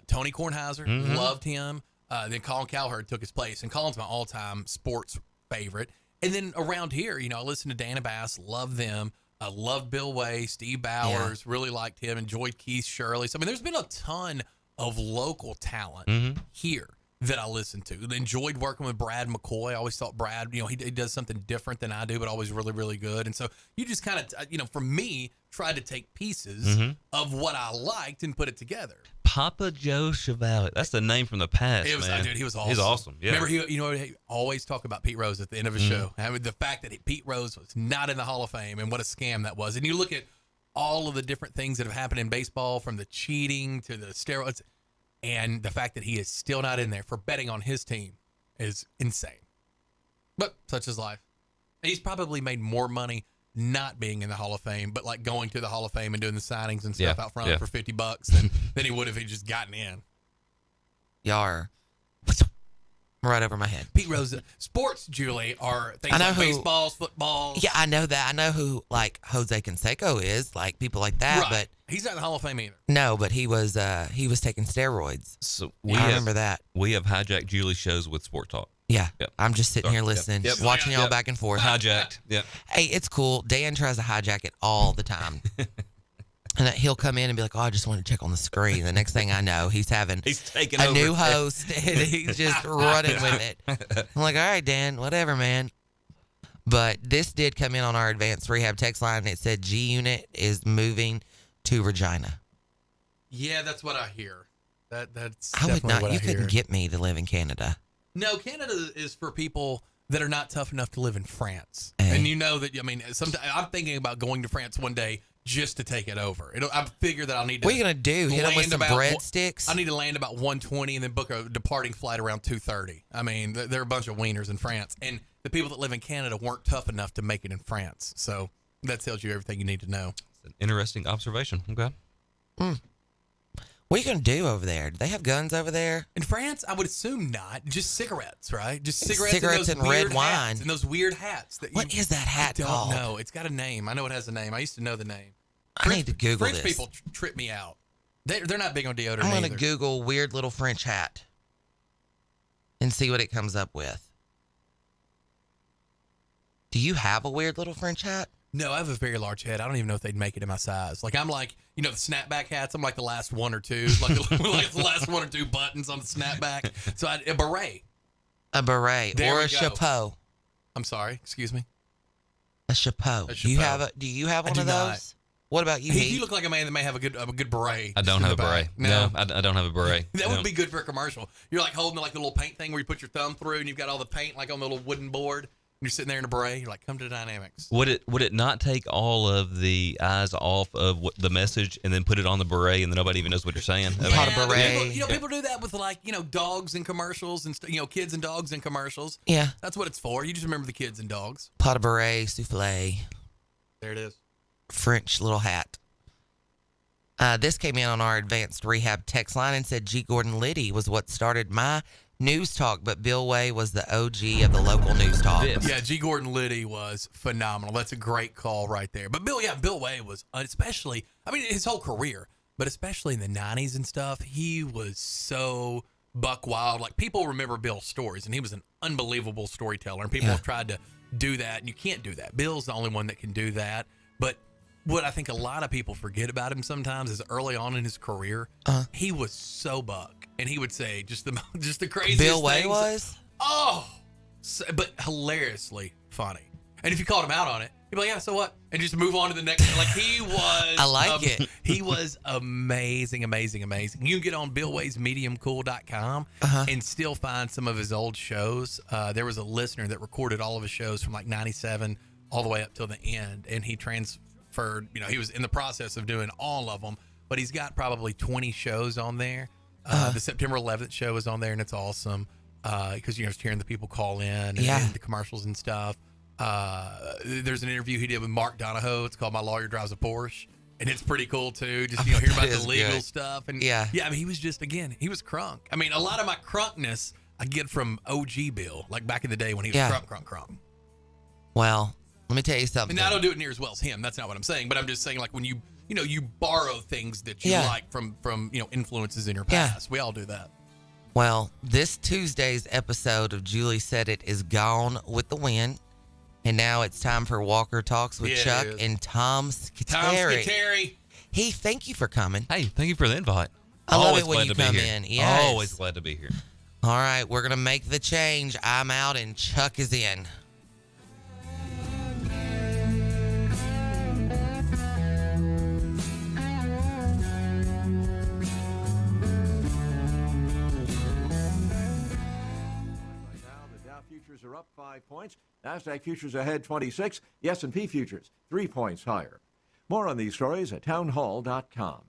Tony Kornheiser. Loved him. Then Colin Cowherd took his place, and Colin's my all-time sports favorite. And then around here, I listened to Dana Bass. Loved them. I loved Bill Way, Steve Bowers, really liked him, enjoyed Keith Shirley. So, I mean, there's been a ton of local talent here that I listened to. Enjoyed working with Brad McCoy. I always thought Brad, he does something different than I do, but always really, really good. And so you just kind of, for me, tried to take pieces of what I liked and put it together. Papa Joe Chevalier. That's the name from the past, man. Dude, he was awesome. He's awesome. Yeah. Remember, he always talk about Pete Rose at the end of his show. I mean, the fact that Pete Rose was not in the Hall of Fame and what a scam that was. And you look at all of the different things that have happened in baseball, from the cheating to the steroids, and the fact that he is still not in there for betting on his team is insane. But such is life. He's probably made more money not being in the Hall of Fame, but going to the Hall of Fame and doing the signings and stuff out front for $50 than he would if he just gotten in. Y'all are right over my head. Pete Rose, sports, Julie, are things like baseballs, footballs. Yeah, I know that. I know who Jose Canseco is, people like that. Right. But he's not in the Hall of Fame either. No, but he was taking steroids. So I remember that. We have hijacked Julie's shows with Sport Talk. Yeah. Yep. I'm just sitting here listening, watching y'all back and forth. Hijacked. Yep. Hey, it's cool. Dan tries to hijack it all the time. And he'll come in and be like, "Oh, I just want to check on the screen." The next thing I know, he's taking a new host, and he's just running with it. I'm like, "All right, Dan, whatever, man." But this did come in on our advanced rehab text line. It said G Unit is moving to Regina. Yeah, that's what I hear. That's I would not. What You couldn't get me to live in Canada. No, Canada is for people that are not tough enough to live in France. And you know that, sometimes I'm thinking about going to France one day just to take it over. I figure that I'll need to. What are you going to do? Hit them with some breadsticks? I need to land about 1:20 and then book a departing flight around 2:30. I mean, there are a bunch of wieners in France. And the people that live in Canada weren't tough enough to make it in France. So that tells you everything you need to know. It's an interesting observation. Okay. What are you going to do over there? Do they have guns over there? In France, I would assume not. Just cigarettes, right? Just cigarettes and, those and weird red wine. Hats and those weird hats. What is that hat called? I don't know. It's got a name. I know it has a name. I used to know the name. I need to Google French this. people trip me out. They're not big on deodorant I'm going either. to Google weird little French hat and see what it comes up with. Do you have a weird little French hat? No, I have a very large head. I don't even know if they'd make it in my size. I'm like, the snapback hats. I'm like the last one or two, like the last one or two buttons on the snapback. So a beret. A beret There or we a go. chapeau. I'm sorry. Excuse me. A chapeau. Do you have one of those? Not. What about you? You look like a man that may have a good beret. I don't have a beret. No, I don't have a beret. That would be good for a commercial. You're holding the little paint thing where you put your thumb through and you've got all the paint on the little wooden board. You're sitting there in a beret. You're like, come to Dynamics. Would it not take all of the eyes off of the message and then put it on the beret and then nobody even knows what you're saying? Pot of beret. People do that with dogs and commercials and kids and dogs and commercials. Yeah, that's what it's for. You just remember the kids and dogs. Pot of beret, souffle. There it is. French little hat. This came in on our advanced rehab text line and said G. Gordon Liddy was what started my news talk, but Bill Way was the OG of the local news talk. Yeah, G. Gordon Liddy was phenomenal. That's a great call right there. But Bill Way was, especially, his whole career, but especially in the 90s and stuff, he was so buck wild. People remember Bill's stories, and he was an unbelievable storyteller, and people have tried to do that, and you can't do that. Bill's the only one that can do that. But what I think a lot of people forget about him sometimes is early on in his career, he was so buck. And he would say just the craziest Bill Way things. was? But hilariously funny. And if you called him out on it, he'd be like, yeah, so what? And just move on to the next. He was. I like it. He was amazing, amazing, amazing. You can get on BillWaysMediumCool.com and still find some of his old shows. There was a listener that recorded all of his shows from 97 all the way up till the end, and he transferred. He was in the process of doing all of them, but he's got probably 20 shows on there. The September 11th show is on there, and it's awesome because just hearing the people call in and the commercials and stuff. There's an interview he did with Mark Donahoe. It's called "My Lawyer Drives a Porsche," and it's pretty cool too. Just hear about the legal stuff, and I mean, he was he was crunk. I mean, a lot of my crunkness I get from OG Bill, like back in the day when he was crunk. Well, let me tell you something. And I don't do it near as well as him. That's not what I'm saying. But I'm just saying, like, when you borrow things that you like from influences in your past. We all do that. Well, this Tuesday's episode of Julie Said It is gone with the wind. And now it's time for Walker Talks with Chuck and Tom Scuteri. Hey, thank you for coming. Hey, thank you for the invite. I love it when you come in. Yes. Always glad to be here. All right, we're going to make the change. I'm out and Chuck is in. Futures are up 5 points. NASDAQ futures ahead 26. The S&P futures 3 points higher. More on these stories at townhall.com.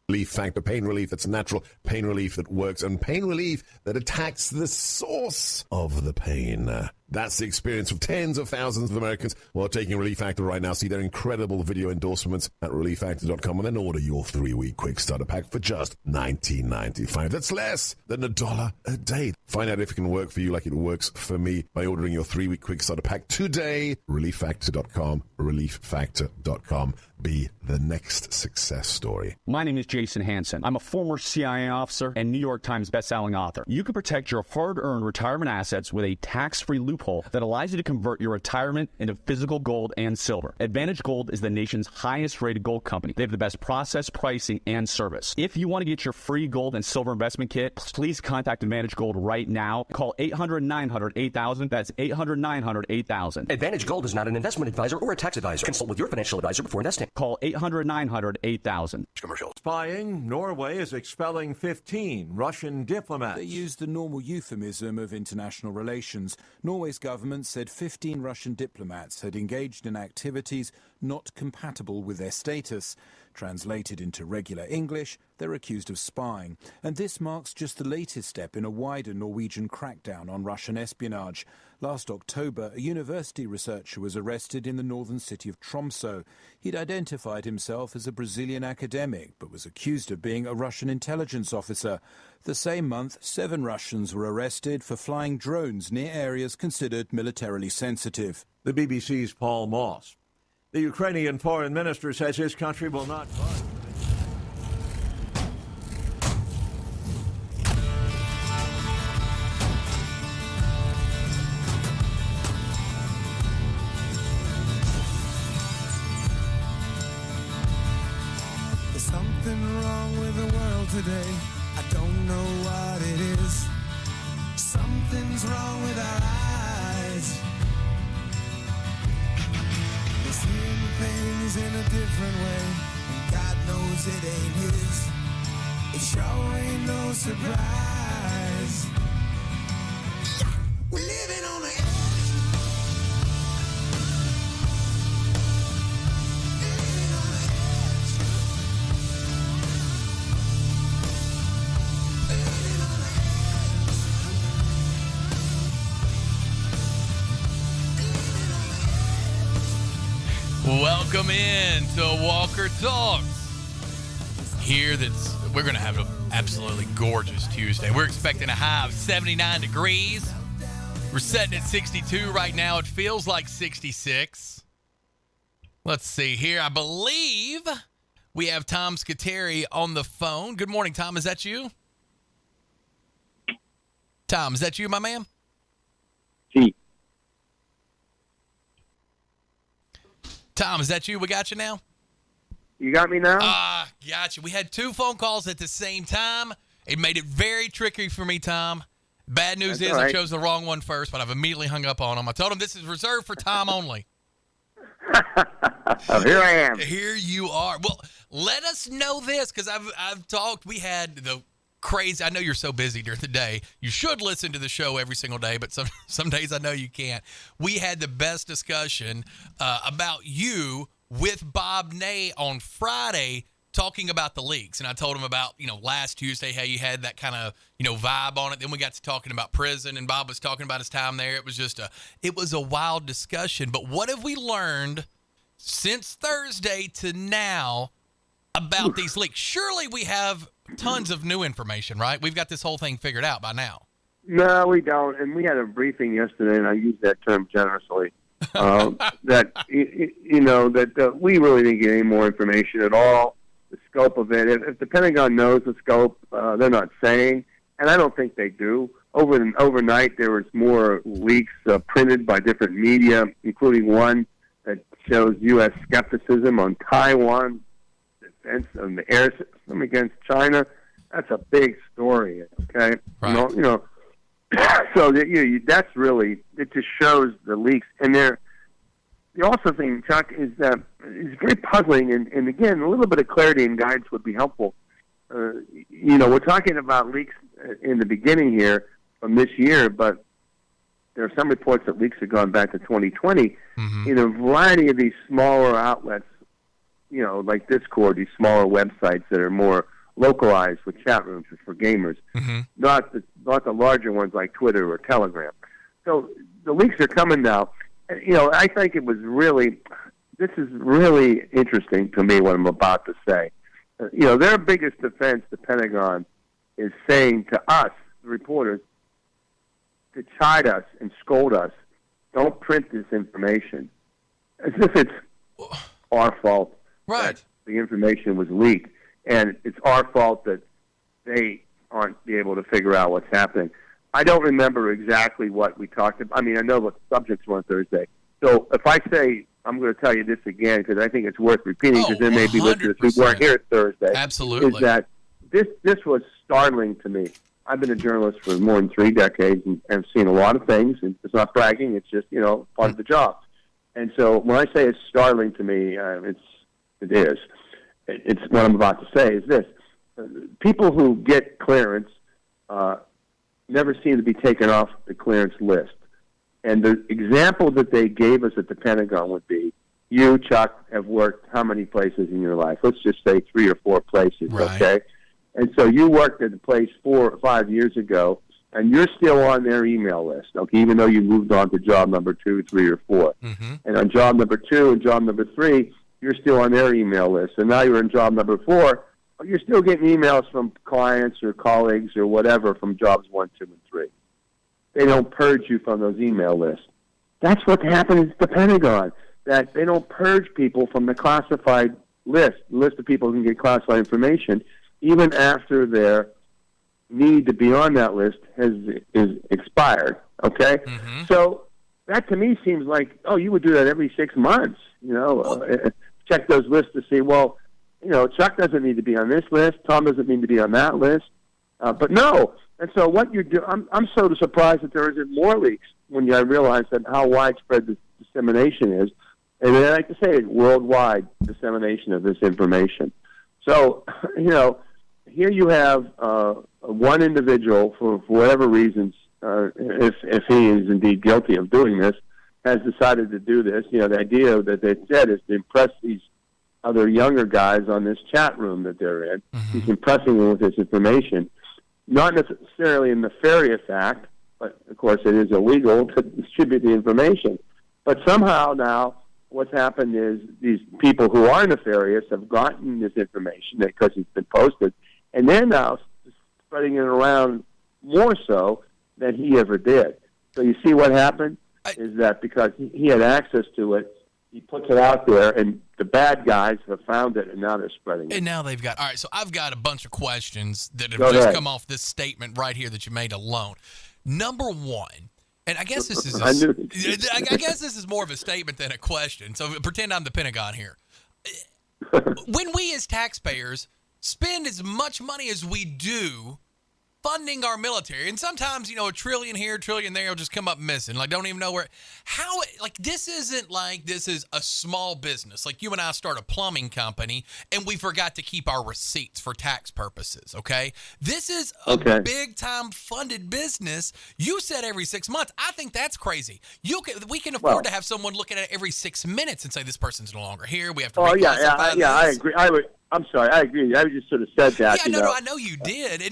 Relief Factor, pain relief that's natural, pain relief that works, and pain relief that attacks the source of the pain. That's the experience of tens of thousands of Americans who are taking Relief Factor right now. See their incredible video endorsements at relieffactor.com and then order your 3-week quick starter pack for just $19.95. That's less than $1 a day. Find out if it can work for you like it works for me by ordering your 3-week quick starter pack today. Relieffactor.com, relieffactor.com. Be the next success story. My name is Jason Hansen. I'm a former CIA officer and New York Times bestselling author. You can protect your hard-earned retirement assets with a tax-free loophole that allows you to convert your retirement into physical gold and silver. Advantage Gold is the nation's highest-rated gold company. They have the best process, pricing, and service. If you want to get your free gold and silver investment kit, please contact Advantage Gold right now. Call 800-900-8000. That's 800-900-8000. Advantage Gold is not an investment advisor or a tax advisor. Consult with your financial advisor before investing. Call 800-900-8000. Commercial. Spying, Norway is expelling 15 Russian diplomats. They used the normal euphemism of international relations. Norway's government said 15 Russian diplomats had engaged in activities not compatible with their status. Translated into regular English, they're accused of spying. And this marks just the latest step in a wider Norwegian crackdown on Russian espionage. Last October, a university researcher was arrested in the northern city of Tromsø. He'd identified himself as a Brazilian academic, but was accused of being a Russian intelligence officer. The same month, 7 Russians were arrested for flying drones near areas considered militarily sensitive. The BBC's Paul Moss. The Ukrainian foreign minister says his country will not budge. There's something wrong with the world today. I don't know what it is. Something's wrong with our eyes. We're seeing things in a different way, and God knows it ain't his. It sure ain't no surprise. We're living on the edge. Welcome in to Walker Talks. We're going to have an absolutely gorgeous Tuesday. We're expecting a high of 79 degrees. We're setting at 62 right now. It feels like 66. Let's see here. I believe we have Tom Scuteri on the phone. Good morning, Tom. Is that you? Tom, is that you, my man? Tom, is that you? We got you now? You got me now? Got you. We had 2 phone calls at the same time. It made it very tricky for me, Tom. Bad news is I chose the wrong one first, but I've immediately hung up on him. I told him this is reserved for Tom only. Here I am. Here you are. Well, let us know this, because I've talked. We had the crazy. I know you're so busy during the day. You should listen to the show every single day, but some days I know you can't. We had the best discussion about you with Bob Ney on Friday, talking about the leaks. And I told him about, last Tuesday, how you had that kind of, vibe on it. Then we got to talking about prison, and Bob was talking about his time there. It was a wild discussion. But what have we learned since Thursday to now about these leaks? Surely we have tons of new information, right? We've got this whole thing figured out by now. No, we don't. And we had a briefing yesterday, and I use that term generously. That we really didn't get any more information at all. The scope of it. If the Pentagon knows the scope, they're not saying, and I don't think they do. Overnight, there was more leaks printed by different media, including one that shows U.S. skepticism on Taiwan defense of the air system against China. That's a big story. Okay, right. So that's really, it just shows the leaks. And the also thing, Chuck, is that it's very puzzling, and again, a little bit of clarity and guidance would be helpful. We're talking about leaks in the beginning here from this year, but there are some reports that leaks have gone back to 2020 in a variety of these smaller outlets, like Discord, these smaller websites that are more localized with chat rooms for gamers, not the larger ones like Twitter or Telegram. So the leaks are coming now. I think this is really interesting to me what I'm about to say. Their biggest defense, the Pentagon, is saying to us, the reporters, to chide us and scold us, don't print this information. As if it's our fault that the information was leaked. And it's our fault that they aren't be able to figure out what's happening. I don't remember exactly what we talked about. I mean, I know what the subjects were on Thursday. So if I say, I'm going to tell you this again because I think it's worth repeating because there may be listeners who weren't here Thursday. Absolutely. Is that this was startling to me. I've been a journalist for more than 3 decades and have seen a lot of things. And it's not bragging. It's just, part of the job. And so when I say it's startling to me, it is. It's what I'm about to say is this. People who get clearance never seem to be taken off the clearance list. And the example that they gave us at the Pentagon would be, you, Chuck, have worked how many places in your life? Let's just say 3 or 4 places, okay? And so you worked at a place 4 or 5 years ago, and you're still on their email list, okay, even though you moved on to job number 2, 3, or 4. And on job number 2 and job number 3, you're still on their email list. And now you're in job number 4, you're still getting emails from clients or colleagues or whatever from jobs 1, 2, and 3. They don't purge you from those email lists. That's what happened at the Pentagon, that they don't purge people from the classified list of people who can get classified information, even after their need to be on that list is expired, okay? So that to me seems like, you would do that every 6 months, check those lists to see, Chuck doesn't need to be on this list, Tom doesn't need to be on that list, but no. And so what you do, I'm sort of surprised that there isn't more leaks when I realize that how widespread the dissemination is, and I like to say worldwide dissemination of this information. So, here you have one individual for whatever reasons, if he is indeed guilty of doing this, has decided to do this. The idea that they said is to impress these other younger guys on this chat room that they're in. He's impressing them with this information. Not necessarily a nefarious act, but of course it is illegal to distribute the information. But somehow now what's happened is these people who are nefarious have gotten this information because it's been posted, and they're now spreading it around more so than he ever did. So you see what happened is that because he had access to it, he puts it out there, and the bad guys have found it, and now they're spreading it. And now they've got, all right, so I've got a bunch of questions that have just come off this statement right here that you made alone. Number one, and I guess this is I guess this is more of a statement than a question, so pretend I'm the Pentagon here. When we as taxpayers spend as much money as we do funding our military. And sometimes, a trillion here, trillion there will just come up missing. Like, don't even know where. This isn't like this is a small business. Like, you and I start a plumbing company, and we forgot to keep our receipts for tax purposes, okay? This is a big-time funded business. You said every 6 months. I think that's crazy. We can afford to have someone looking at it every 6 minutes and say, this person's no longer here. We have to reclassify this. I agree. I'm sorry, I agree. I just sort of said that. Yeah, I know you did.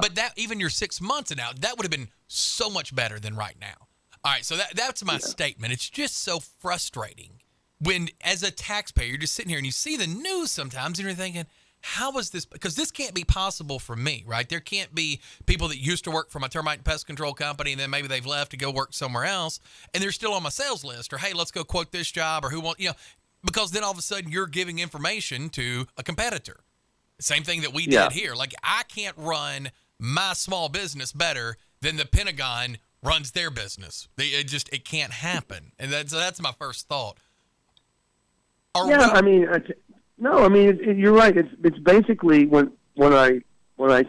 But that even your 6 months and now, that would have been so much better than right now. All right, so that's my statement. It's just so frustrating when, as a taxpayer, you're just sitting here and you see the news sometimes and you're thinking, how is this? Because this can't be possible for me, right? There can't be people that used to work for my termite and pest control company and then maybe they've left to go work somewhere else and they're still on my sales list, or, hey, let's go quote this job, or who wants, because then all of a sudden you're giving information to a competitor. Same thing that we did here. Like, I can't run my small business better than the Pentagon runs their business. It can't happen. And that's my first thought. You're right. It's basically when I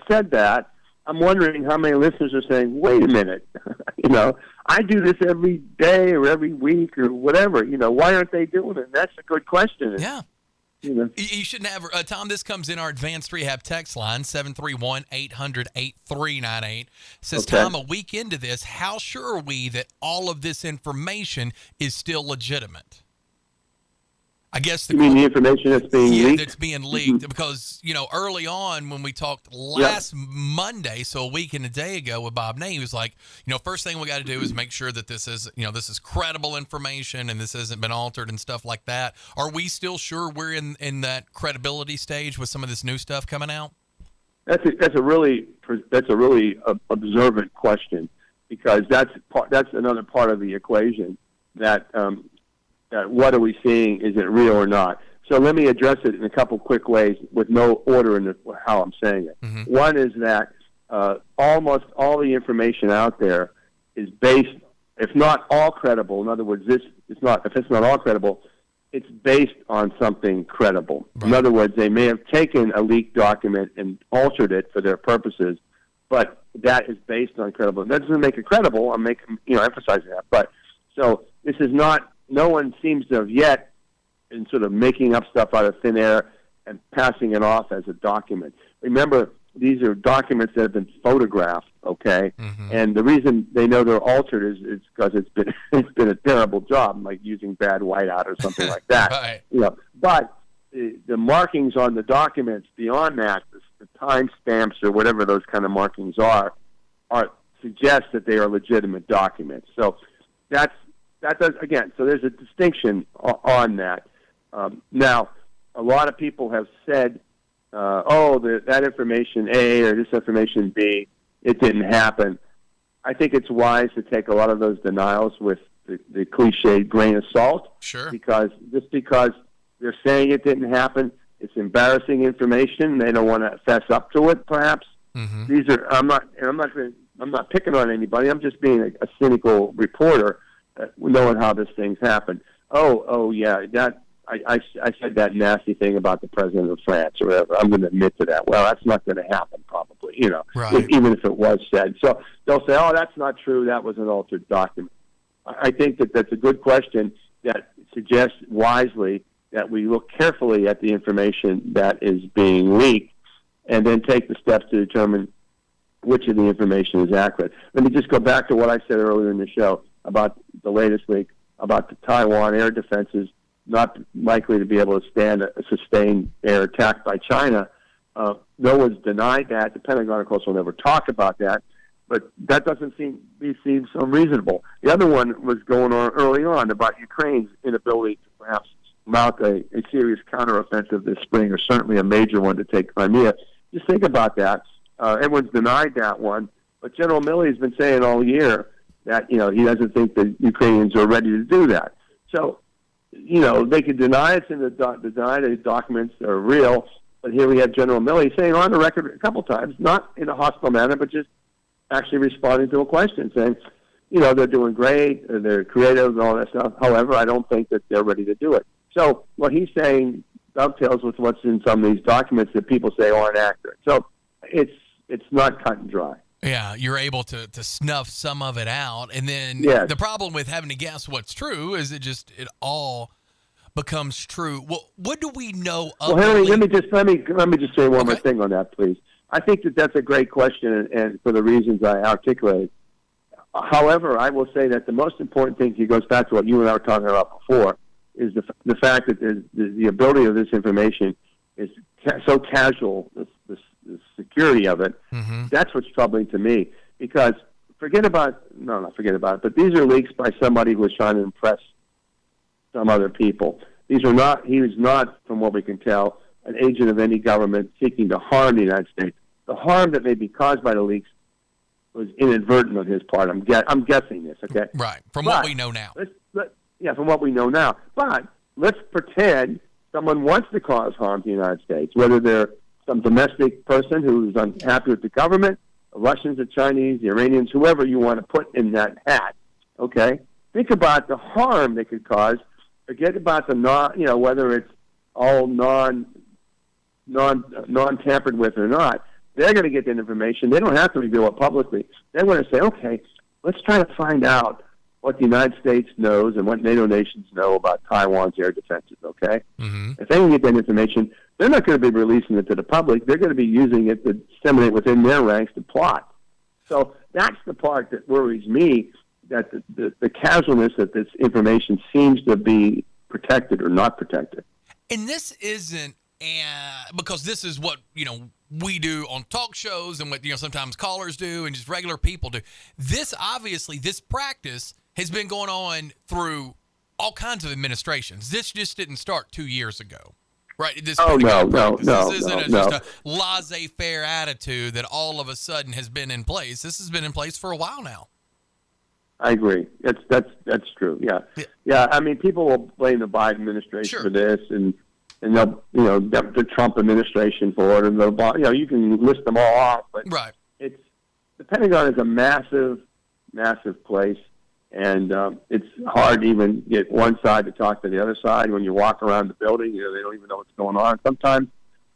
said that, I'm wondering how many listeners are saying, wait a minute, I do this every day or every week or whatever. Why aren't they doing it? That's a good question. Yeah. You shouldn't have, Tom, this comes in our advanced rehab text line, 731-800-8398. Says, Tom, a week into this, how sure are we that all of this information is still legitimate? I guess you mean the information that's being leaked? That's being leaked because, early on when we talked last Monday, so a week and a day ago with Bob Ney, he was like, first thing we got to do is make sure that this is, this is credible information and this hasn't been altered and stuff like that. Are we still sure we're in that credibility stage with some of this new stuff coming out? That's a really observant question, because that's another part of the equation that what are we seeing? Is it real or not? So let me address it in a couple quick ways with no order in how I'm saying it. Mm-hmm. One is that almost all the information out there is based, if not all credible. In other words, if it's not all credible, it's based on something credible. Right. In other words, they may have taken a leaked document and altered it for their purposes, but that is based on credible. That doesn't make it credible. I'm emphasizing that. But so this is not. No one seems to have yet been sort of making up stuff out of thin air and passing it off as a document. Remember, these are documents that have been photographed, okay? Mm-hmm. And the reason they know they're altered is because it's been a terrible job, like using bad whiteout or something like that. Right. But the markings on the documents beyond that, the time stamps or whatever those kind of markings are suggest that they are legitimate documents. So that does, again, so there's a distinction on that. Now, a lot of people have said, that information A or this information B, it didn't happen. I think it's wise to take a lot of those denials with the cliched grain of salt. Sure. Because they're saying it didn't happen, it's embarrassing information. They don't want to fess up to it, perhaps. Mm-hmm. These are, I'm not picking on anybody. I'm just being a cynical reporter. Knowing how this thing's happened. I said that nasty thing about the president of France or whatever. I'm going to admit to that. Well, that's not going to happen, probably. Right. Even if it was said. So they'll say, "Oh, that's not true. That was an altered document." I think that's a good question that suggests wisely that we look carefully at the information that is being leaked, and then take the steps to determine which of the information is accurate. Let me just go back to what I said earlier in the show about the latest leak about the Taiwan air defenses not likely to be able to stand a sustained air attack by China. No one's denied that. The Pentagon, of course, will never talk about that, but that doesn't seem so unreasonable. The other one was going on early on about Ukraine's inability to perhaps mount a serious counteroffensive this spring, or certainly a major one to take Crimea. Just think about that. Everyone's denied that one, but General Milley has been saying all year that, he doesn't think the Ukrainians are ready to do that. So, they could deny it and deny the documents are real, but here we have General Milley saying on the record a couple times, not in a hostile manner, but just actually responding to a question, saying, they're doing great, they're creative and all that stuff. However, I don't think that they're ready to do it. So what he's saying dovetails with what's in some of these documents that people say aren't accurate. So it's not cut and dry. Yeah, you're able to snuff some of it out, and then the problem with having to guess what's true is it all becomes true. Well, what do we know? Well, Henry, let me just say one more thing on that, please. I think that's a great question, and for the reasons I articulated. However, I will say that the most important thing, it goes back to what you and I were talking about before, is the fact that the ability of this information is so casual, the security of it. Mm-hmm. That's what's troubling to me, because but these are leaks by somebody who was trying to impress some other people. He was not, from what we can tell, an agent of any government seeking to harm the United States. The harm that may be caused by the leaks was inadvertent on his part. I'm guessing this, okay? Right, from what we know now. From what we know now. But let's pretend someone wants to cause harm to the United States, whether they're some domestic person who's unhappy with the government, the Russians, the Chinese, the Iranians, whoever you want to put in that hat, okay? Think about the harm they could cause. Forget about whether it's all non-tampered with or not. They're going to get that information. They don't have to reveal it publicly. They're going to say, okay, let's try to find out what the United States knows and what NATO nations know about Taiwan's air defenses, okay? Mm-hmm. If they can get that information, they're not going to be releasing it to the public. They're going to be using it to disseminate within their ranks to plot. So that's the part that worries me, that the casualness that this information seems to be protected or not protected. And this isn't because this is what, we do on talk shows and what, sometimes callers do and just regular people do. This practice has been going on through all kinds of administrations. This just didn't start 2 years ago, right? This isn't just a laissez-faire attitude that all of a sudden has been in place. This has been in place for a while now. I agree. That's true. Yeah. I mean, people will blame the Biden administration for this, and they'll, the Trump administration for it, and you can list them all off. But the Pentagon is a massive, massive place, and it's hard to even get one side to talk to the other side. When you walk around the building, they don't even know what's going on. Sometimes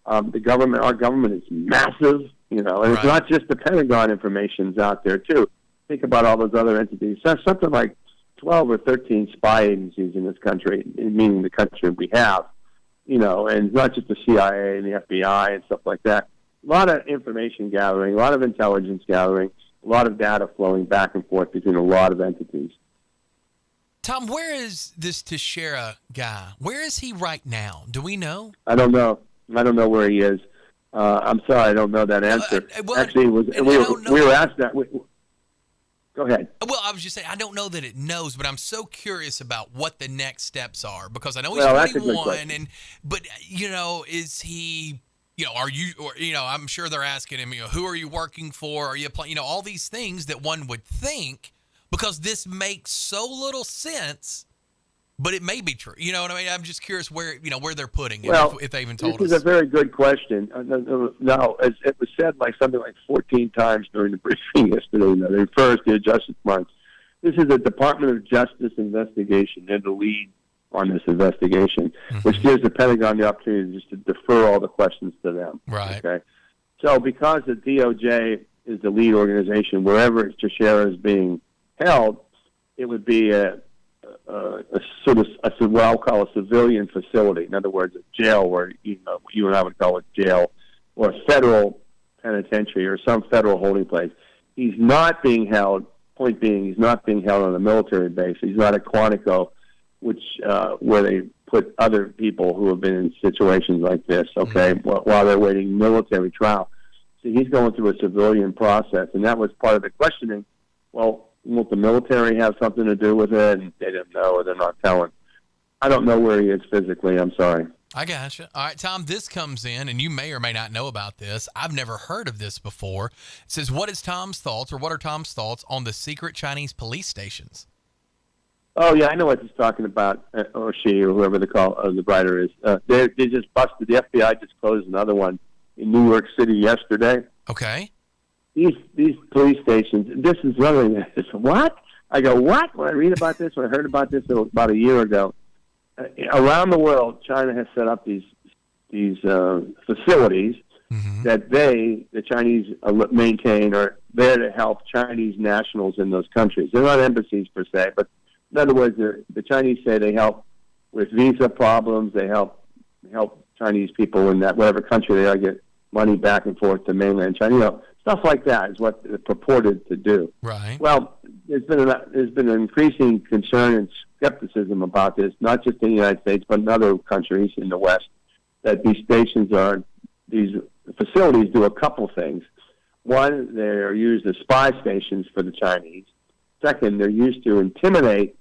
our government is massive, and it's not just the Pentagon information's out there too. Think about all those other entities. So something like 12 or 13 spy agencies in this country, meaning the country we have, and it's not just the CIA and the FBI and stuff like that. A lot of information gathering, a lot of intelligence gathering, a lot of data flowing back and forth between a lot of entities. Tom, where is this Teixeira guy? Where is he right now? Do we know? I don't know. I don't know where he is. I'm sorry, I don't know that answer. Actually, we were asked that. Go ahead. Well, I was just saying, I don't know that it knows, but I'm so curious about what the next steps are, because I know he's 21, but is he, are you, or, I'm sure they're asking him, who are you working for? Are you playing, all these things that one would think, because this makes so little sense, but it may be true. You know what I mean? I'm just curious where they're putting it, if they even told us. This is a very good question. Now, as it was said something like 14 times during the briefing yesterday, that refers to Justice Marks. This is a Department of Justice investigation. They're the lead on this investigation, which gives the Pentagon the opportunity just to defer all the questions to them. Right. Okay. So because the DOJ is the lead organization, wherever Teixeira is being held, it would be a sort of what I'll call a civilian facility. In other words, a jail, where you and I would call it jail, or a federal penitentiary or some federal holding place. He's not being held. Point being, he's not being held on a military base. He's not at Quantico, which where they put other people who have been in situations like this. Okay, while they're waiting military trial. So he's going through a civilian process, and that was part of the questioning. Well, won't the military have something to do with it? And they didn't know, or they're not telling. I don't know where he is physically. I'm sorry. I gotcha. All right, Tom, this comes in, and you may or may not know about this. I've never heard of this before. It says, what are Tom's thoughts on the secret Chinese police stations? Oh, yeah, I know what he's talking about, or she, or whoever the writer is. They just busted. The FBI just closed another one in New York City yesterday. Okay. These police stations, this is another thing. What? I go, what? When I read about this, when I heard about this about a year ago, around the world, China has set up these facilities that the Chinese maintain or there to help Chinese nationals in those countries. They're not embassies per se, but in other words, the Chinese say they help with visa problems. They help Chinese people in that whatever country they are get money back and forth to mainland China. You know, stuff like that is what they're purported to do. Right. Well, there's been an increasing concern and skepticism about this, not just in the United States, but in other countries in the West, that these facilities do a couple things. One, they're used as spy stations for the Chinese. Second, they're used to intimidate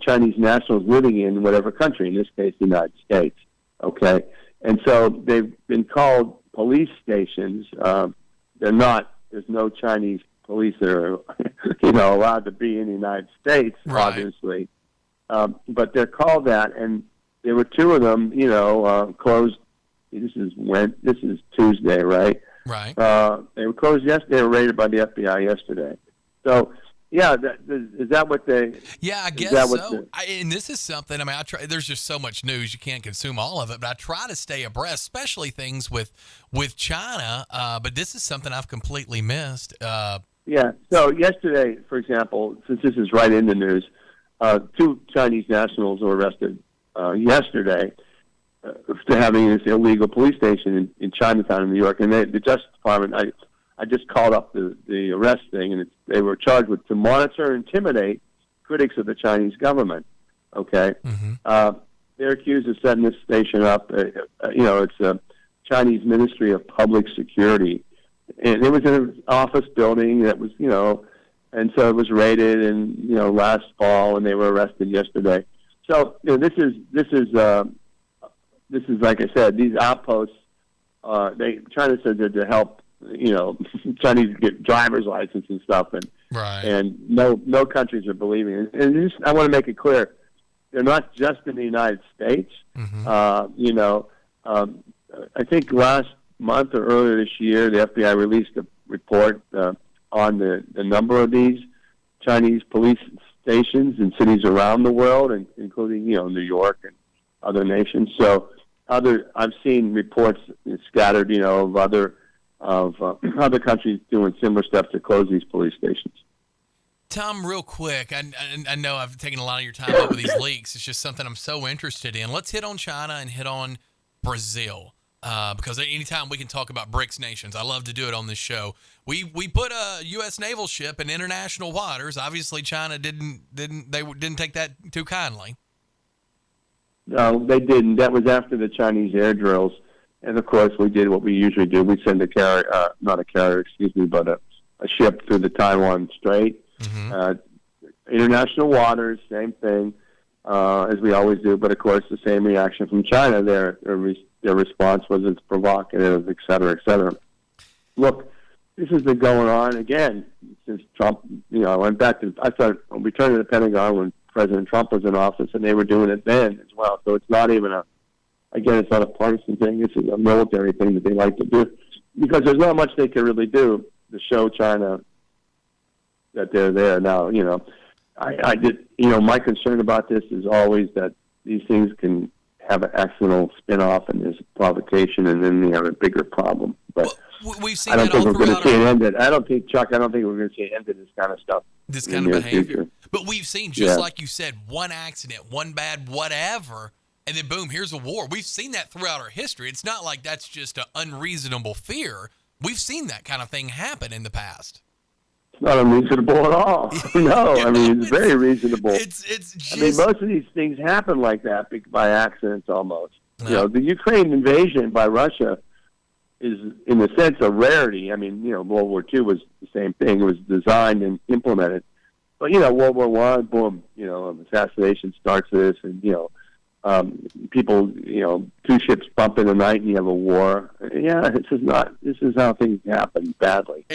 Chinese nationals living in whatever country, in this case, the United States. Okay? And so they've been called police stations. They're not. There's no Chinese police that are, allowed to be in the United States, obviously. But they're called that, and there were two of them, closed. This is Tuesday, right? Right. They were closed yesterday. They were raided by the FBI yesterday. So, yeah, is that what they? Yeah, I guess so. And this is something. I mean, I try. There's just so much news, you can't consume all of it. But I try to stay abreast, especially things with China. But this is something I've completely missed. Yeah. So yesterday, for example, since this is right in the news, two Chinese nationals were arrested yesterday for having this illegal police station in Chinatown in New York, and the Justice Department. I just called up the arrest thing, and they were charged with to monitor and intimidate critics of the Chinese government. Okay, they're accused of setting this station up. It's a Chinese Ministry of Public Security, and it was in an office building that was, and so it was raided, and last fall, and they were arrested yesterday. So this is like I said, these outposts. China said that to help. Chinese get driver's license and stuff, and no countries are believing it. And I want to make it clear, they're not just in the United States. I think last month or earlier this year, the FBI released a report on the number of these Chinese police stations in cities around the world, including New York and other nations. So I've seen reports scattered, of other countries doing similar stuff to close these police stations. Tom, real quick, I know I've taken a lot of your time over these leaks. It's just something I'm so interested in. Let's hit on China and hit on Brazil, because anytime we can talk about BRICS nations, I love to do it on this show. We put a U.S. naval ship in international waters. Obviously, China didn't take that too kindly. No, they didn't. That was after the Chinese air drills. And, of course, we did what we usually do. We send but a ship through the Taiwan Strait. International waters, same thing, as we always do. But, of course, the same reaction from China. Their response was it's provocative, et cetera, et cetera. Look, this has been going on, again, since Trump, I went back to, I returned to the Pentagon when President Trump was in office, and they were doing it then as well. So it's not even it's not a partisan thing. It's a military thing that they like to do, because there's not much they can really do to show China that they're there now. I did. My concern about this is always that these things can have an accidental spin-off, and there's provocation, and then we have a bigger problem. But we've seen I don't that think we're going to see an end. I don't think we're going to see an end to this kind of stuff. This kind of behavior. But we've seen, just like you said, one accident, one bad whatever. And then, boom, here's a war. We've seen that throughout our history. It's not like that's just an unreasonable fear. We've seen that kind of thing happen in the past. It's not unreasonable at all. No, it's very reasonable. It's just... most of these things happen like that by accidents almost. The Ukraine invasion by Russia is, in a sense, a rarity. World War II was the same thing. It was designed and implemented. But, World War I, boom, assassination starts this, and, people, two ships bump in the night and you have a war. Yeah, this is how things happen badly.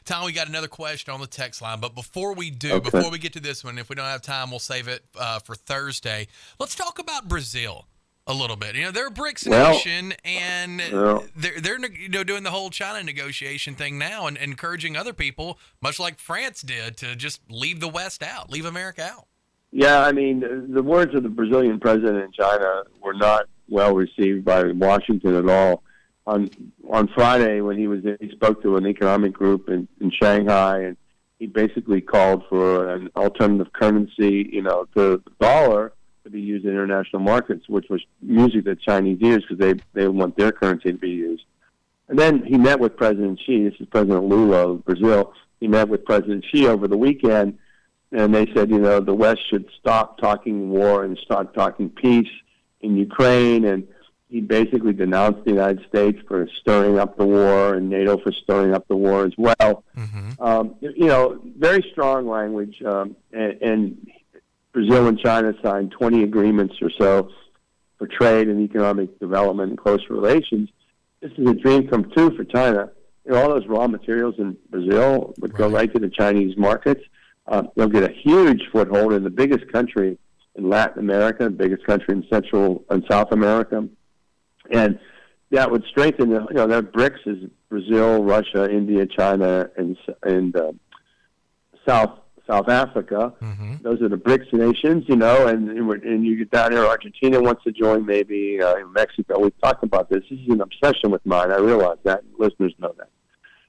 Tom, we got another question on the text line, but before we do, Okay. Before we get to this one, if we don't have time, we'll save it for Thursday. Let's talk about Brazil a little bit. They're a BRICS nation, and they're doing the whole China negotiation thing now, and encouraging other people, much like France did, to just leave the West out, leave America out. Yeah, the words of the Brazilian president in China were not well received by Washington at all. on Friday when he spoke to an economic group in Shanghai, and he basically called for an alternative currency, to the dollar to be used in international markets, which was music to Chinese ears because they want their currency to be used. And then he met with President Xi. This is President Lula of Brazil. He met with President Xi over the weekend, and they said, the West should stop talking war and start talking peace in Ukraine. And he basically denounced the United States for stirring up the war and NATO for stirring up the war as well. Very strong language. And Brazil and China signed 20 agreements or so for trade and economic development and close relations. This is a dream come true for China. All those raw materials in Brazil would go right to the Chinese markets. They'll get a huge foothold in the biggest country in Latin America, the biggest country in Central and South America. And that would strengthen, their BRICS is Brazil, Russia, India, China, and South Africa. Those are the BRICS nations, and you get down here, Argentina wants to join, maybe Mexico. We've talked about this. This is an obsession with mine. I realize that. Listeners know that.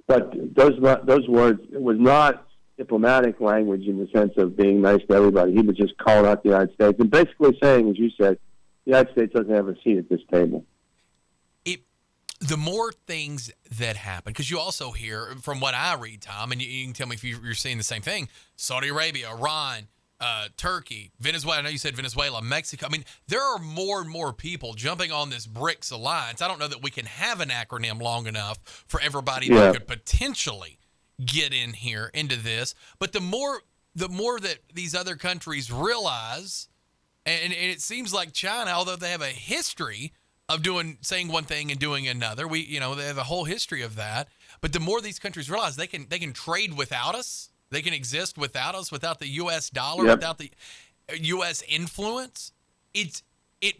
But those words, it was not diplomatic language in the sense of being nice to everybody. He was just calling out the United States and basically saying, as you said, the United States doesn't have a seat at this table. The more things that happen, because you also hear, from what I read, Tom, and you can tell me if you're seeing the same thing, Saudi Arabia, Iran, Turkey, Venezuela. I know you said Venezuela, Mexico. I mean, there are more and more people jumping on this BRICS alliance. I don't know that we can have an acronym long enough for everybody that could potentially get in here into this. But the more that these other countries realize, and it seems like China, although they have a history of saying one thing and doing another, they have a whole history of that. But the more these countries realize they can trade without us, they can exist without us, without the U.S. dollar, without the U.S. influence, it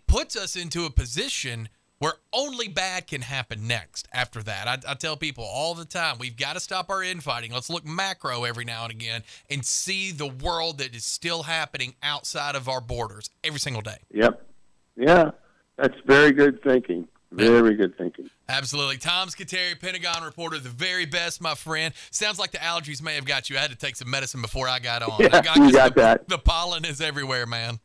puts us into a position where only bad can happen next after that. I tell people all the time, we've got to stop our infighting. Let's look macro every now and again and see the world that is still happening outside of our borders every single day. Yep. Yeah. That's very good thinking. Very good thinking. Absolutely. Tom Scuteri, Pentagon reporter, the very best, my friend. Sounds like the allergies may have got you. I had to take some medicine before I got on. Yeah, you got that. The pollen is everywhere, man.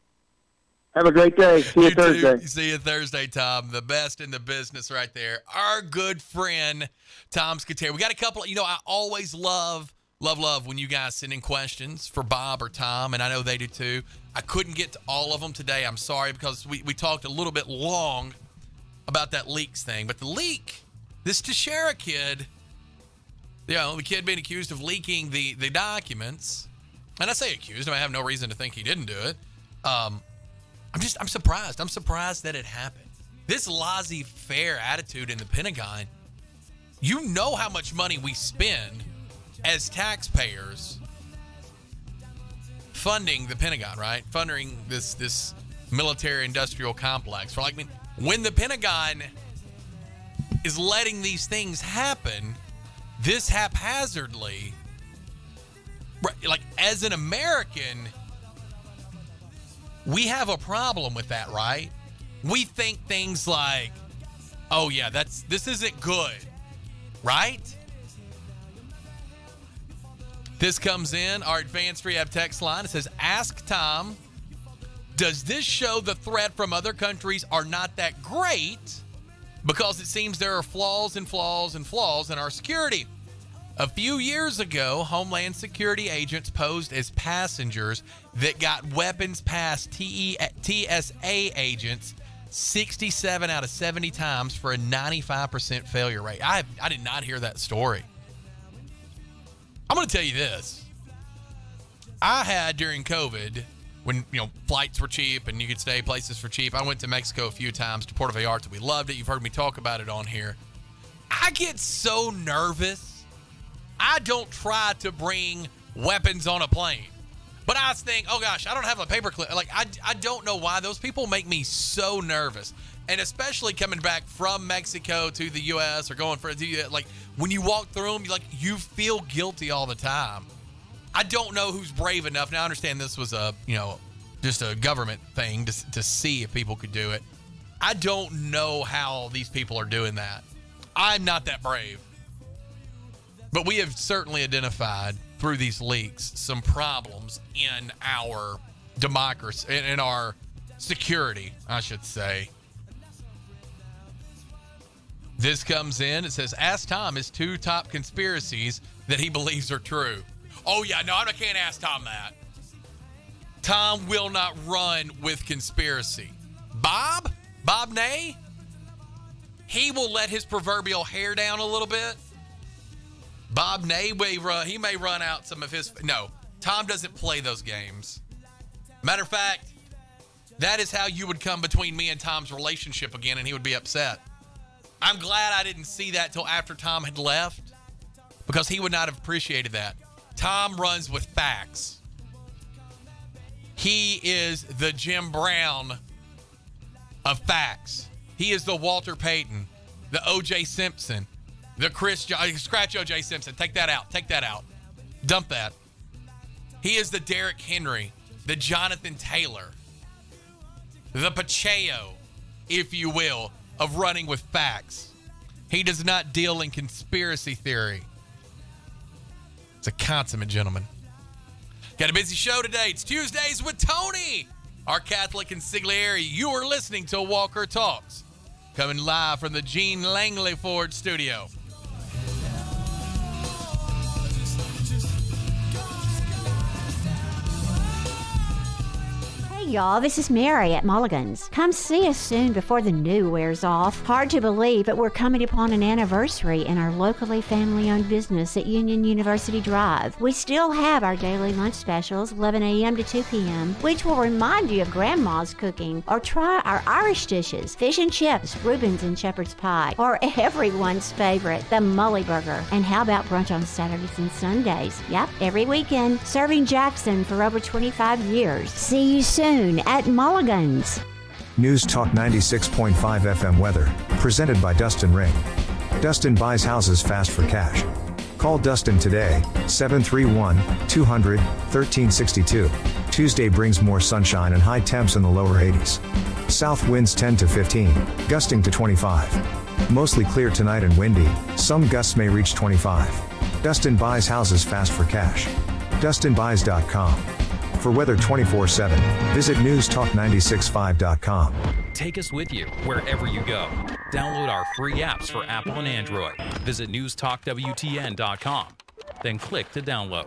Have a great day. See you Thursday. See you Thursday, Tom. The best in the business right there. Our good friend, Tom Scuteri. We got a couple, I always love when you guys send in questions for Bob or Tom, and I know they do too. I couldn't get to all of them today. I'm sorry, because we talked a little bit long about that leaks thing. But the leak, this Teixeira kid, the kid being accused of leaking the documents, and I say accused, I have no reason to think he didn't do it. I'm surprised. I'm surprised that it happened. This laissez-faire attitude in the Pentagon, you know how much money we spend as taxpayers funding the Pentagon, right? Funding this military-industrial complex. When the Pentagon is letting these things happen this haphazardly, as an American, we have a problem with that, right? We think things like, oh yeah, this isn't good, right? This comes in our advanced rehab text line. It says, ask Tom, does this show the threat from other countries are not that great? Because it seems there are flaws and flaws and flaws in our security. A few years ago, Homeland Security agents posed as passengers that got weapons past TSA agents 67 out of 70 times for a 95% failure rate. I did not hear that story. I'm going to tell you this. I had during COVID, when flights were cheap and you could stay places for cheap, I went to Mexico a few times to Puerto Vallarta. We loved it. You've heard me talk about it on here. I get so nervous. I don't try to bring weapons on a plane. But I think, oh gosh, I don't have a paperclip. I don't know why. Those people make me so nervous. And especially coming back from Mexico to the U.S. or going when you walk through them, you feel guilty all the time. I don't know who's brave enough. Now I understand this was just a government thing to see if people could do it. I don't know how these people are doing that. I'm not that brave. But we have certainly identified through these leaks some problems in our democracy, in our security, I should say. This comes in. It says, ask Tom his 2 top conspiracies that he believes are true. Oh, yeah, no, I can't ask Tom that. Tom will not run with conspiracy. Bob Ney, he will let his proverbial hair down a little bit. Bob Ney, he may run out some of his... No, Tom doesn't play those games. Matter of fact, that is how you would come between me and Tom's relationship again, and he would be upset. I'm glad I didn't see that till after Tom had left, because he would not have appreciated that. Tom runs with facts. He is the Jim Brown of facts. He is the Walter Payton, the O.J. Simpson, the scratch O.J. Simpson. Take that out. Take that out. Dump that. He is the Derrick Henry, the Jonathan Taylor, the Pacheco, if you will, of running with facts. He does not deal in conspiracy theory. It's a consummate gentleman. Got a busy show today. It's Tuesdays with Tony, our Catholic consigliere. You are listening to Walker Talks, coming live from the Gene Langley Ford studio. Y'all, this is Mary at Mulligan's. Come see us soon before the new wears off. Hard to believe, but we're coming upon an anniversary in our locally family-owned business at Union University Drive. We still have our daily lunch specials, 11 a.m. to 2 p.m., which will remind you of Grandma's cooking, or try our Irish dishes, fish and chips, Reuben's and shepherd's pie, or everyone's favorite, the Mully Burger. And how about brunch on Saturdays and Sundays? Yep, every weekend, serving Jackson for over 25 years. See you soon at Mulligan's. News Talk 96.5 FM weather, presented by Dustin Ring. Dustin buys houses fast for cash. Call Dustin today, 731-200-1362. Tuesday brings more sunshine and high temps in the lower 80s. South winds 10 to 15, gusting to 25. Mostly clear tonight and windy, some gusts may reach 25. Dustin buys houses fast for cash. DustinBuys.com. For weather 24/7, visit newstalk965.com. Take us with you wherever you go. Download our free apps for Apple and Android. Visit newstalkwtn.com. Then click to download.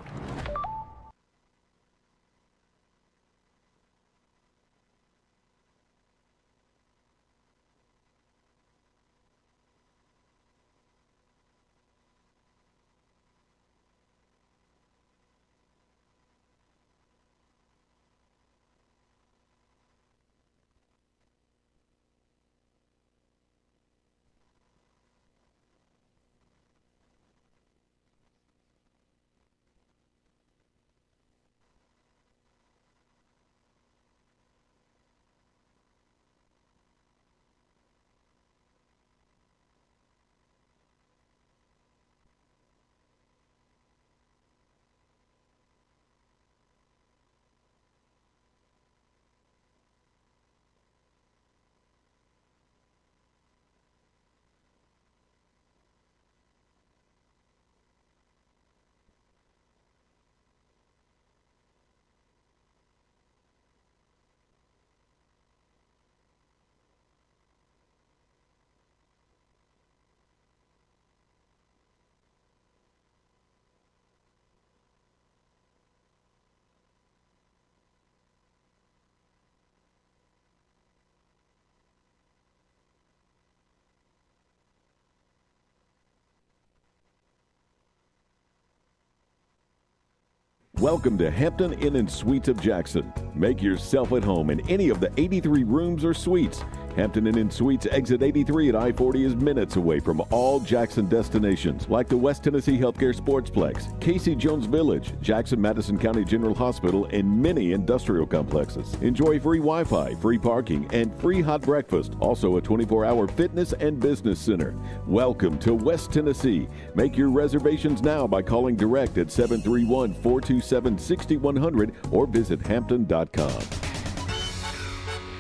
Welcome to Hampton Inn & Suites of Jackson. Make yourself at home in any of the 83 rooms or suites. Hampton Inn & Suites exit 83 at I-40 is minutes away from all Jackson destinations like the West Tennessee Healthcare Sportsplex, Casey Jones Village, Jackson Madison County General Hospital, and many industrial complexes. Enjoy free Wi-Fi, free parking, and free hot breakfast. Also a 24-hour fitness and business center. Welcome to West Tennessee. Make your reservations now by calling direct at 731-427-6100 or visit hampton.com.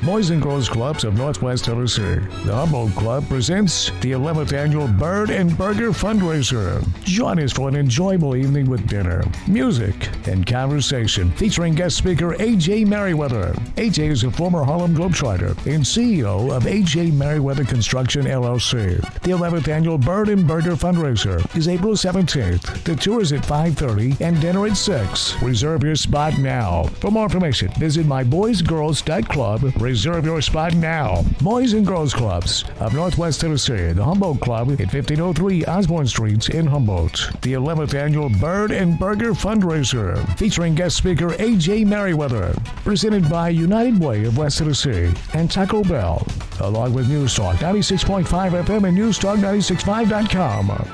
Boys and Girls Clubs of Northwest Tennessee. The Humboldt Club presents the 11th annual Bird and Burger fundraiser. Join us for an enjoyable evening with dinner, music, and conversation featuring guest speaker A.J. Merriweather. A.J. is a former Harlem Globetrotter and CEO of A.J. Merriweather Construction, LLC. The 11th annual Bird and Burger fundraiser is April 17th. The tour is at 5:30 and dinner at 6. Reserve your spot now. For more information, visit myboysgirls.club. Reserve your spot now. Boys and Girls Clubs of Northwest Tennessee. The Humboldt Club at 1503 Osborne Street in Humboldt. The 11th annual Bird and Burger fundraiser featuring guest speaker A.J. Merriweather. Presented by United Way of West Tennessee and Taco Bell. Along with News Talk 96.5 FM and NewsTalk965.com.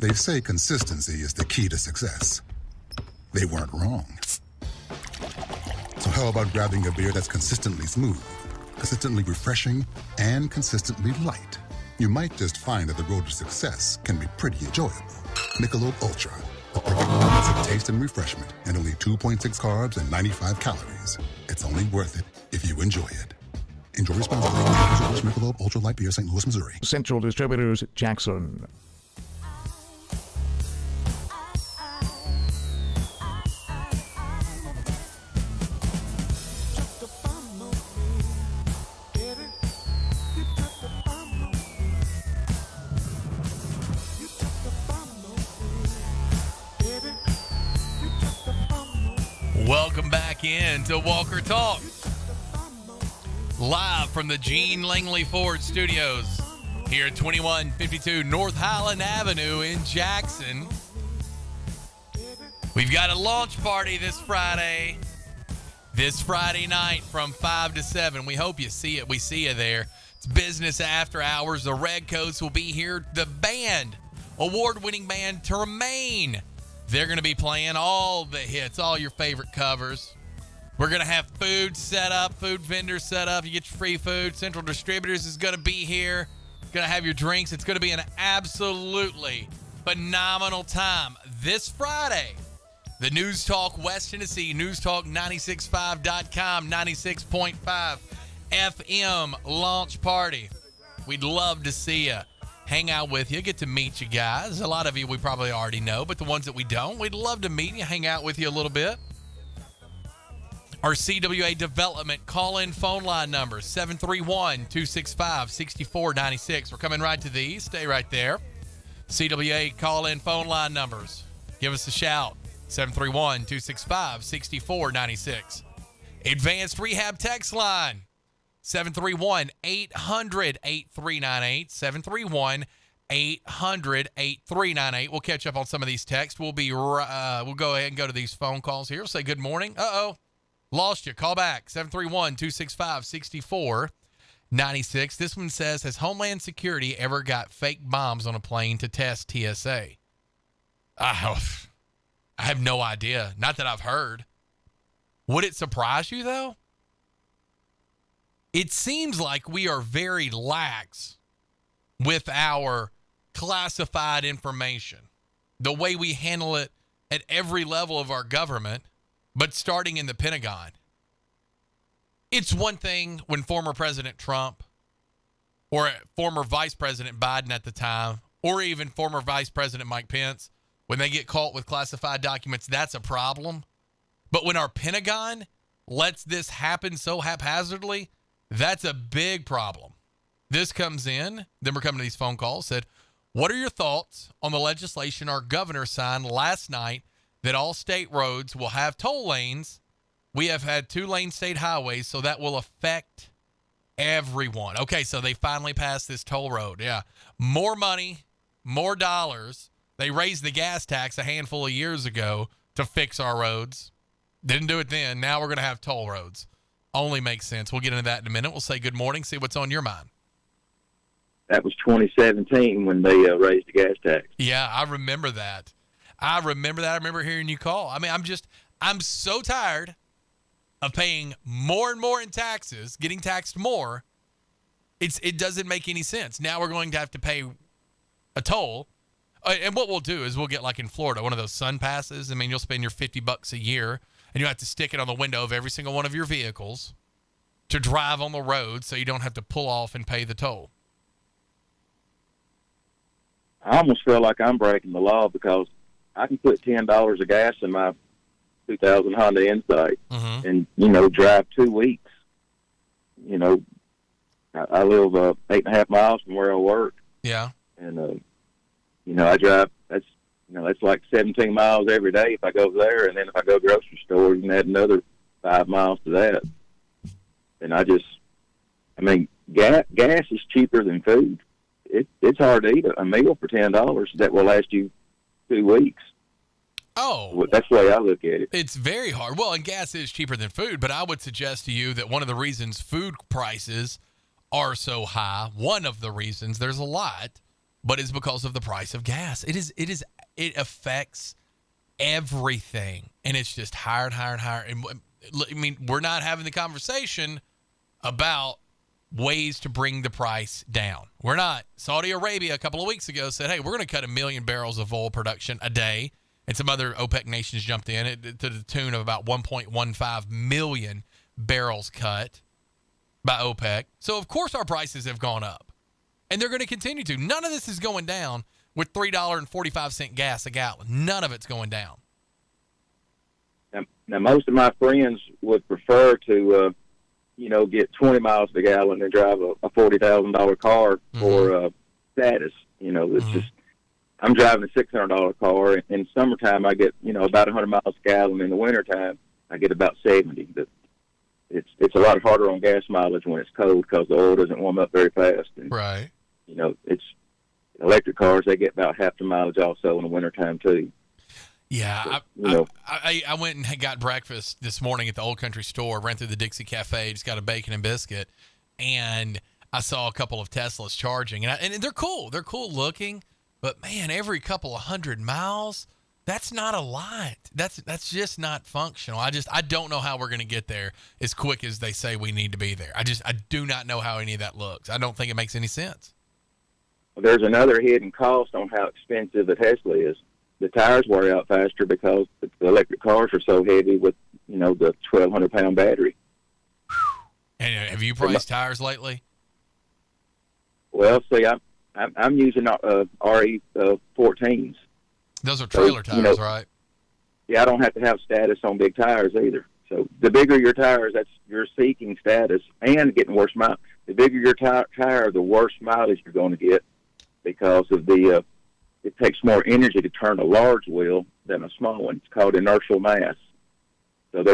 They say consistency is the key to success. They weren't wrong. So how about grabbing a beer that's consistently smooth, consistently refreshing, and consistently light? You might just find that the road to success can be pretty enjoyable. Michelob Ultra, the perfect balance of taste and refreshment, and only 2.6 carbs and 95 calories. It's only worth it if you enjoy it. Enjoy responsibly. Michelob Ultra Light Beer, St. Louis, Missouri. Central Distributors, Jackson. Welcome back in to Walker Talk. Live from the Gene Langley Ford Studios here at 2152 North Highland Avenue in Jackson. We've got a launch party this Friday night from 5 to 7. We hope you see it. We see you there. It's business after hours. The Redcoats will be here. The band, award-winning band, Tremaine. They're going to be playing all the hits, all your favorite covers. We're going to have food set up, food vendors set up. You get your free food. Central Distributors is going to be here. Going to have your drinks. It's going to be an absolutely phenomenal time. This Friday, the News Talk West Tennessee, newstalk965.com, 96.5 FM launch party. We'd love to see you. Hang out with you, get to meet you guys. A lot of you we probably already know, but the ones that we don't, we'd love to meet you, hang out with you a little bit. Our CWA Development call-in phone line number, 731-265-6496. We're coming right to these. Stay right there. CWA call-in phone line numbers. Give us a shout, 731-265-6496. Advanced Rehab text line, 731-800-8398, 731-800-8398. We'll catch up on some of these texts. We'll go ahead and go to these phone calls here. We'll say good morning. Lost you. Call back, 731-265-6496. This one says, has Homeland Security ever got fake bombs on a plane to test TSA? I have no idea. Not that I've heard. Would it surprise you, though? It seems like we are very lax with our classified information, the way we handle it at every level of our government, but starting in the Pentagon. It's one thing when former President Trump or former Vice President Biden at the time, or even former Vice President Mike Pence, when they get caught with classified documents, that's a problem. But when our Pentagon lets this happen so haphazardly, that's a big problem. This comes in, then we're coming to these phone calls, said, what are your thoughts on the legislation our governor signed last night that all state roads will have toll lanes? We have had 2-lane state highways, so that will affect everyone. Okay, so they finally passed this toll road. Yeah. More money, more dollars. They raised the gas tax a handful of years ago to fix our roads. Didn't do it then. Now we're going to have toll roads. Only makes sense. We'll get into that in a minute. We'll say good morning, see what's on your mind. That was 2017 when they raised the gas tax. Yeah, I remember that. I remember hearing you call. I mean, I'm so tired of paying more and more in taxes, getting taxed more. It doesn't make any sense. Now we're going to have to pay a toll. And what we'll do is we'll get, like in Florida, one of those sun passes. I mean, you'll spend your $50 a year, and you have to stick it on the window of every single one of your vehicles to drive on the road so you don't have to pull off and pay the toll. I almost feel like I'm breaking the law because I can put $10 of gas in my 2000 Honda Insight and, drive 2 weeks. I live 8.5 miles from where I work. Yeah. And, I drive, that's like 17 miles every day if I go there. And then if I go grocery store, you can add another 5 miles to that. And gas is cheaper than food. It's hard to eat a meal for $10 that will last you 2 weeks. Oh. Well, that's the way I look at it. It's very hard. Well, and gas is cheaper than food, but I would suggest to you that one of the reasons food prices are so high, one of the reasons, there's a lot, but it's because of the price of gas. It affects everything, and it's just higher and higher and higher. And I mean, we're not having the conversation about ways to bring the price down. We're not. Saudi Arabia a couple of weeks ago said, hey, we're going to cut 1 million barrels of oil production a day. And some other OPEC nations jumped in to the tune of about 1.15 million barrels cut by OPEC. So, of course, our prices have gone up. And they're going to continue to. None of this is going down with $3.45 gas a gallon. None of it's going down. Now most of my friends would prefer to, get 20 miles a gallon and drive a $40,000 car for status. It's just, I'm driving a $600 car. In summertime, I get, about 100 miles a gallon. In the wintertime, I get about 70. But it's a lot harder on gas mileage when it's cold because the oil doesn't warm up very fast. And, right. It's electric cars, they get about half the mileage also in the wintertime, too. Yeah, I went and got breakfast this morning at the Old Country Store, ran through the Dixie Cafe, just got a bacon and biscuit, and I saw a couple of Teslas charging, and they're cool. They're cool looking, but, man, every couple of 100 miles, that's not a lot. That's just not functional. I don't know how we're going to get there as quick as they say we need to be there. I do not know how any of that looks. I don't think it makes any sense. Well, there's another hidden cost on how expensive a Tesla is. The tires wear out faster because the electric cars are so heavy with, the 1,200-pound battery. And have you priced tires lately? Well, see, I'm using RE14s. Those are trailer tires, right? Yeah, I don't have to have status on big tires either. So the bigger your tires, you're seeking status and getting worse mileage. The bigger your tire, the worse mileage you're going to get because of it takes more energy to turn a large wheel than a small one. It's called inertial mass. So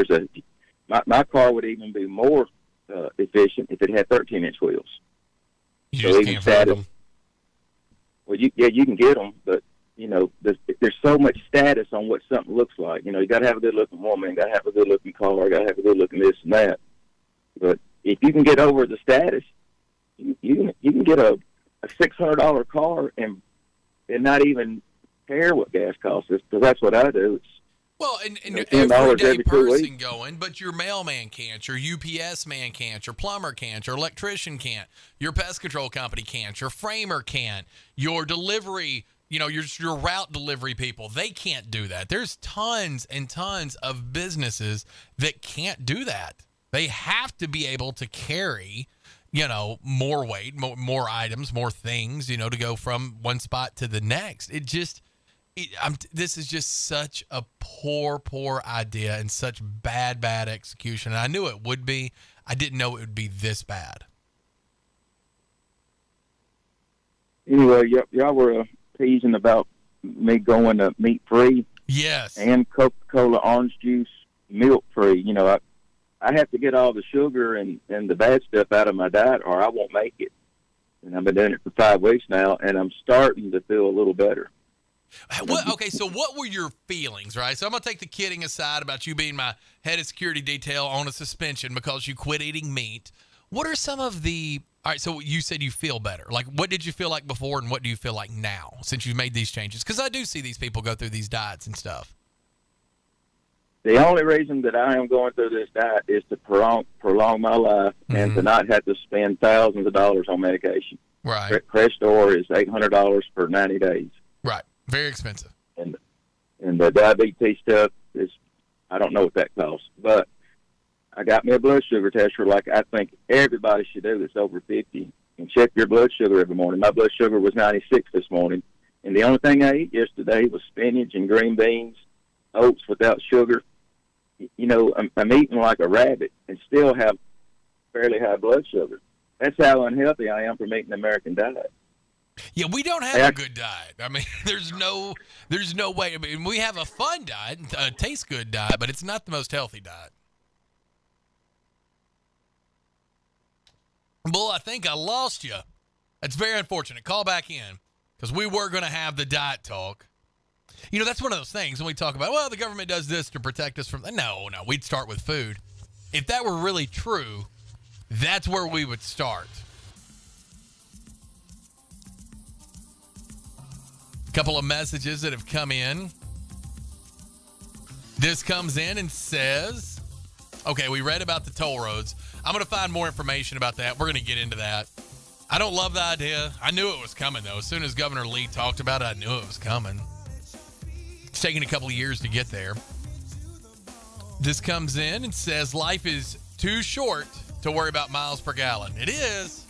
my car would even be more efficient if it had 13-inch wheels. You just can't find them. Well, you can get them, but there's so much status on what something looks like. You got to have a good-looking woman, you got to have a good-looking car, got to have a good-looking this and that. But if you can get over the status, you can get a $600 car and not even care what gas costs us, because that's what I do. Well, and everyday person going, but your mailman can't, your UPS man can't, your plumber can't, your electrician can't, your pest control company can't, your framer can't, your delivery, your route delivery people, they can't do that. There's tons and tons of businesses that can't do that. They have to be able to carry, more weight, more items, more things, to go from one spot to the next. This is just such a poor idea and such bad execution. And I knew it would be. I didn't know it would be this bad. Anyway, y'all were teasing about me going meat-free. Yes. And Coca-Cola orange juice milk-free. I have to get all the sugar and the bad stuff out of my diet or I won't make it. And I've been doing it for 5 weeks now, and I'm starting to feel a little better. Okay, so what were your feelings, right? So I'm going to take the kidding aside about you being my head of security detail on a suspension because you quit eating meat. What are some of the – all right, so you said you feel better. Like, what did you feel like before and what do you feel like now since you've made these changes? Because I do see these people go through these diets and stuff. The only reason that I am going through this diet is to prolong my life and to not have to spend thousands of dollars on medication. Right. Crestor is $800 for 90 days. Right. Very expensive. And the diabetes stuff is, I don't know what that costs, but I got me a blood sugar tester like I think everybody should do that's over 50 and check your blood sugar every morning. My blood sugar was 96 this morning, and the only thing I ate yesterday was spinach and green beans, oats without sugar. You know, I'm eating like a rabbit and still have fairly high blood sugar. That's how unhealthy I am from eating the American diet. Yeah, we don't have a good diet. I mean, there's no way. I mean, we have a fun diet, a taste good diet, but it's not the most healthy diet. Bull, I think I lost you. That's very unfortunate. Call back in, because we were going to have the diet talk. You know, that's one of those things when we talk about, well, the government does this to protect us from... No, we'd start with food. If that were really true, that's where we would start. Couple of messages that have come in. This comes in and says, okay, we read about the toll roads. I'm going to find more information about that. We're going to get into that. I don't love the idea. I knew it was coming, though. As soon as Governor Lee talked about it, I knew it was coming. It's taking a couple of years to get there. This comes in and says, life is too short to worry about miles per gallon. It is.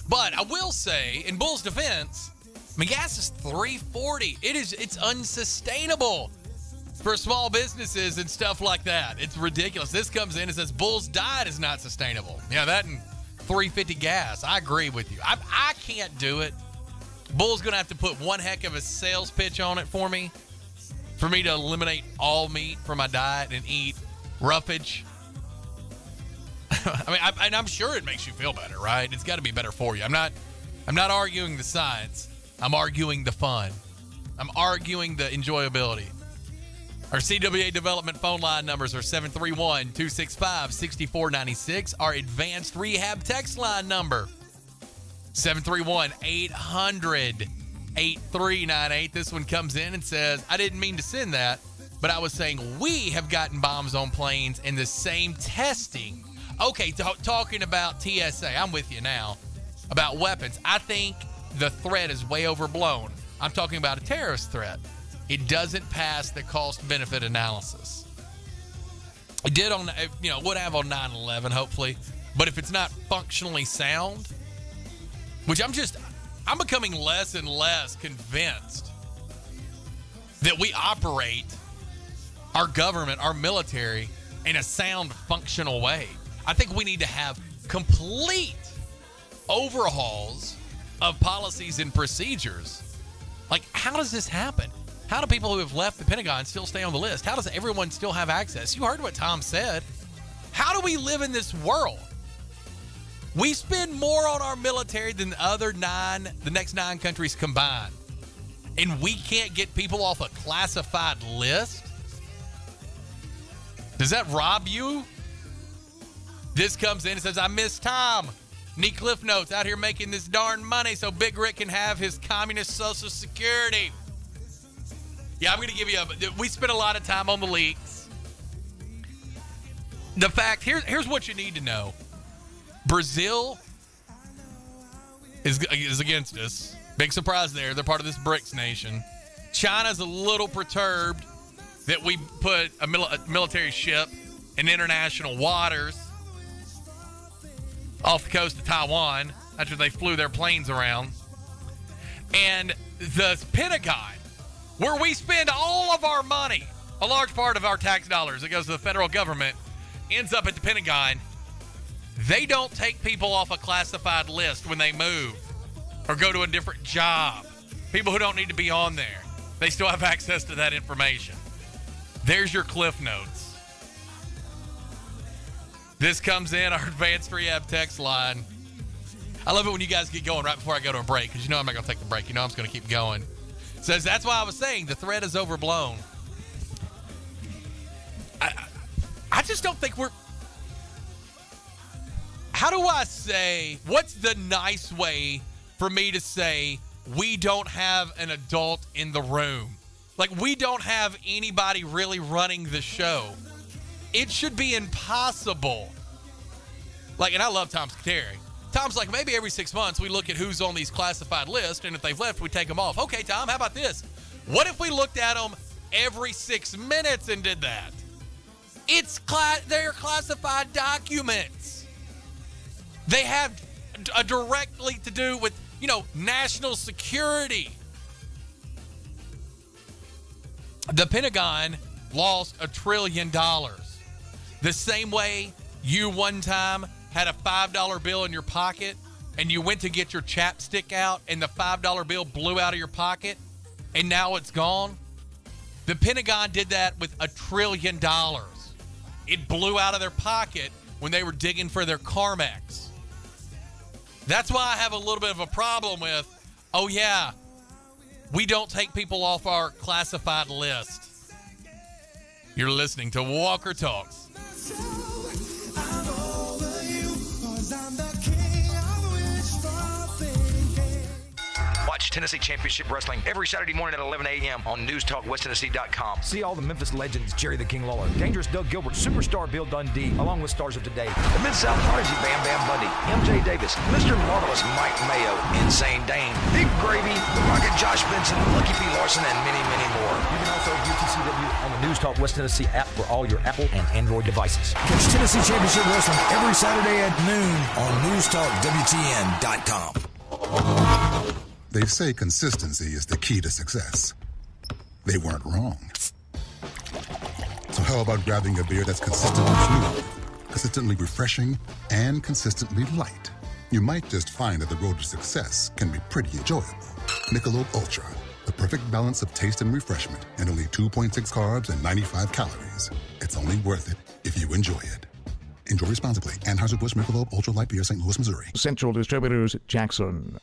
But I will say, in Bull's defense, I mean, gas is $3.40. It's unsustainable for small businesses and stuff like that. It's ridiculous. This comes in and says Bull's diet is not sustainable. Yeah, that and $3.50 gas. I agree with you. I can't do it. Bull's going to have to put one heck of a sales pitch on it for me to eliminate all meat from my diet and eat roughage. I mean, I'm sure it makes you feel better, right? It's got to be better for you. I'm not arguing the science. I'm arguing the fun. I'm arguing the enjoyability. Our CWA development phone line numbers are 731-265-6496. Our advanced rehab text line number, 731-800-8398. This one comes in and says, I didn't mean to send that, but I was saying we have gotten bombs on planes and the same testing. Okay, talking about TSA, I'm with you now. About weapons, I think the threat is way overblown. I'm talking about a terrorist threat. It doesn't pass the cost-benefit analysis. It did on, would have on 9/11, hopefully. But if it's not functionally sound, which I'm becoming less and less convinced that we operate our government, our military, in a sound, functional way. I think we need to have complete overhauls of policies and procedures. Like, how does this happen? How do people who have left the Pentagon still stay on the list? How does everyone still have access? You heard what Tom said. How do we live in this world? We spend more on our military than the next 9 countries combined. And we can't get people off a classified list? Does that rob you? This comes in and says, I miss Tom. Need Cliff Notes, out here making this darn money so Big Rick can have his communist Social Security. Yeah, I'm going to give you we spent a lot of time on the leaks. The fact, here's what you need to know. Brazil is against us. Big surprise there. They're part of this BRICS nation. China's a little perturbed that we put a military ship in international waters off the coast of Taiwan after they flew their planes around. And the Pentagon, where we spend all of our money, a large part of our tax dollars that goes to the federal government, ends up at the Pentagon. They don't take people off a classified list when they move or go to a different job. People who don't need to be on there, they still have access to that information. There's your Cliff Notes. This comes in our advanced rehab text line. I love it when you guys get going right before I go to a break, because you know I'm not going to take the break. You know I'm just going to keep going. It says, that's why I was saying the threat is overblown. I just don't think we're... How do I say, what's the nice way for me to say we don't have an adult in the room? Like, we don't have anybody really running the show. It should be impossible. Like, and I love Tom Scuteri. Tom's like, maybe every 6 months we look at who's on these classified lists, and if they've left, we take them off. Okay, Tom, how about this? What if we looked at them every 6 minutes and did that? They're classified documents. They have directly to do with, national security. The Pentagon lost $1 trillion. The same way you one time had a $5 bill in your pocket and you went to get your chapstick out and the $5 bill blew out of your pocket and now it's gone. The Pentagon did that with $1 trillion. It blew out of their pocket when they were digging for their Carmex. That's why I have a little bit of a problem with, we don't take people off our classified list. You're listening to Walker Talks. Watch Tennessee Championship Wrestling every Saturday morning at 11 a.m. on newstalkwesttennessee.com. See all the Memphis legends, Jerry the King Lawler, Dangerous Doug Gilbert, Superstar Bill Dundee, along with stars of today, The Mid-South Prodigy Bam Bam Bundy, MJ Davis, Mr. Marvelous Mike Mayo, Insane Dane, Big Gravy, The Rocket Josh Benson, Lucky P. Larson, and many, many more. You can also view TCW on the News Talk West Tennessee app for all your Apple and Android devices. Catch Tennessee Championship Wrestling every Saturday at noon on newstalkwtn.com. They say consistency is the key to success. They weren't wrong. So how about grabbing a beer that's consistently smooth, consistently refreshing, and consistently light? You might just find that the road to success can be pretty enjoyable. Michelob Ultra, the perfect balance of taste and refreshment, and only 2.6 carbs and 95 calories. It's only worth it if you enjoy it. Enjoy responsibly. Anheuser-Busch Michelob Ultra Light Beer, St. Louis, Missouri. Central Distributors, Jackson.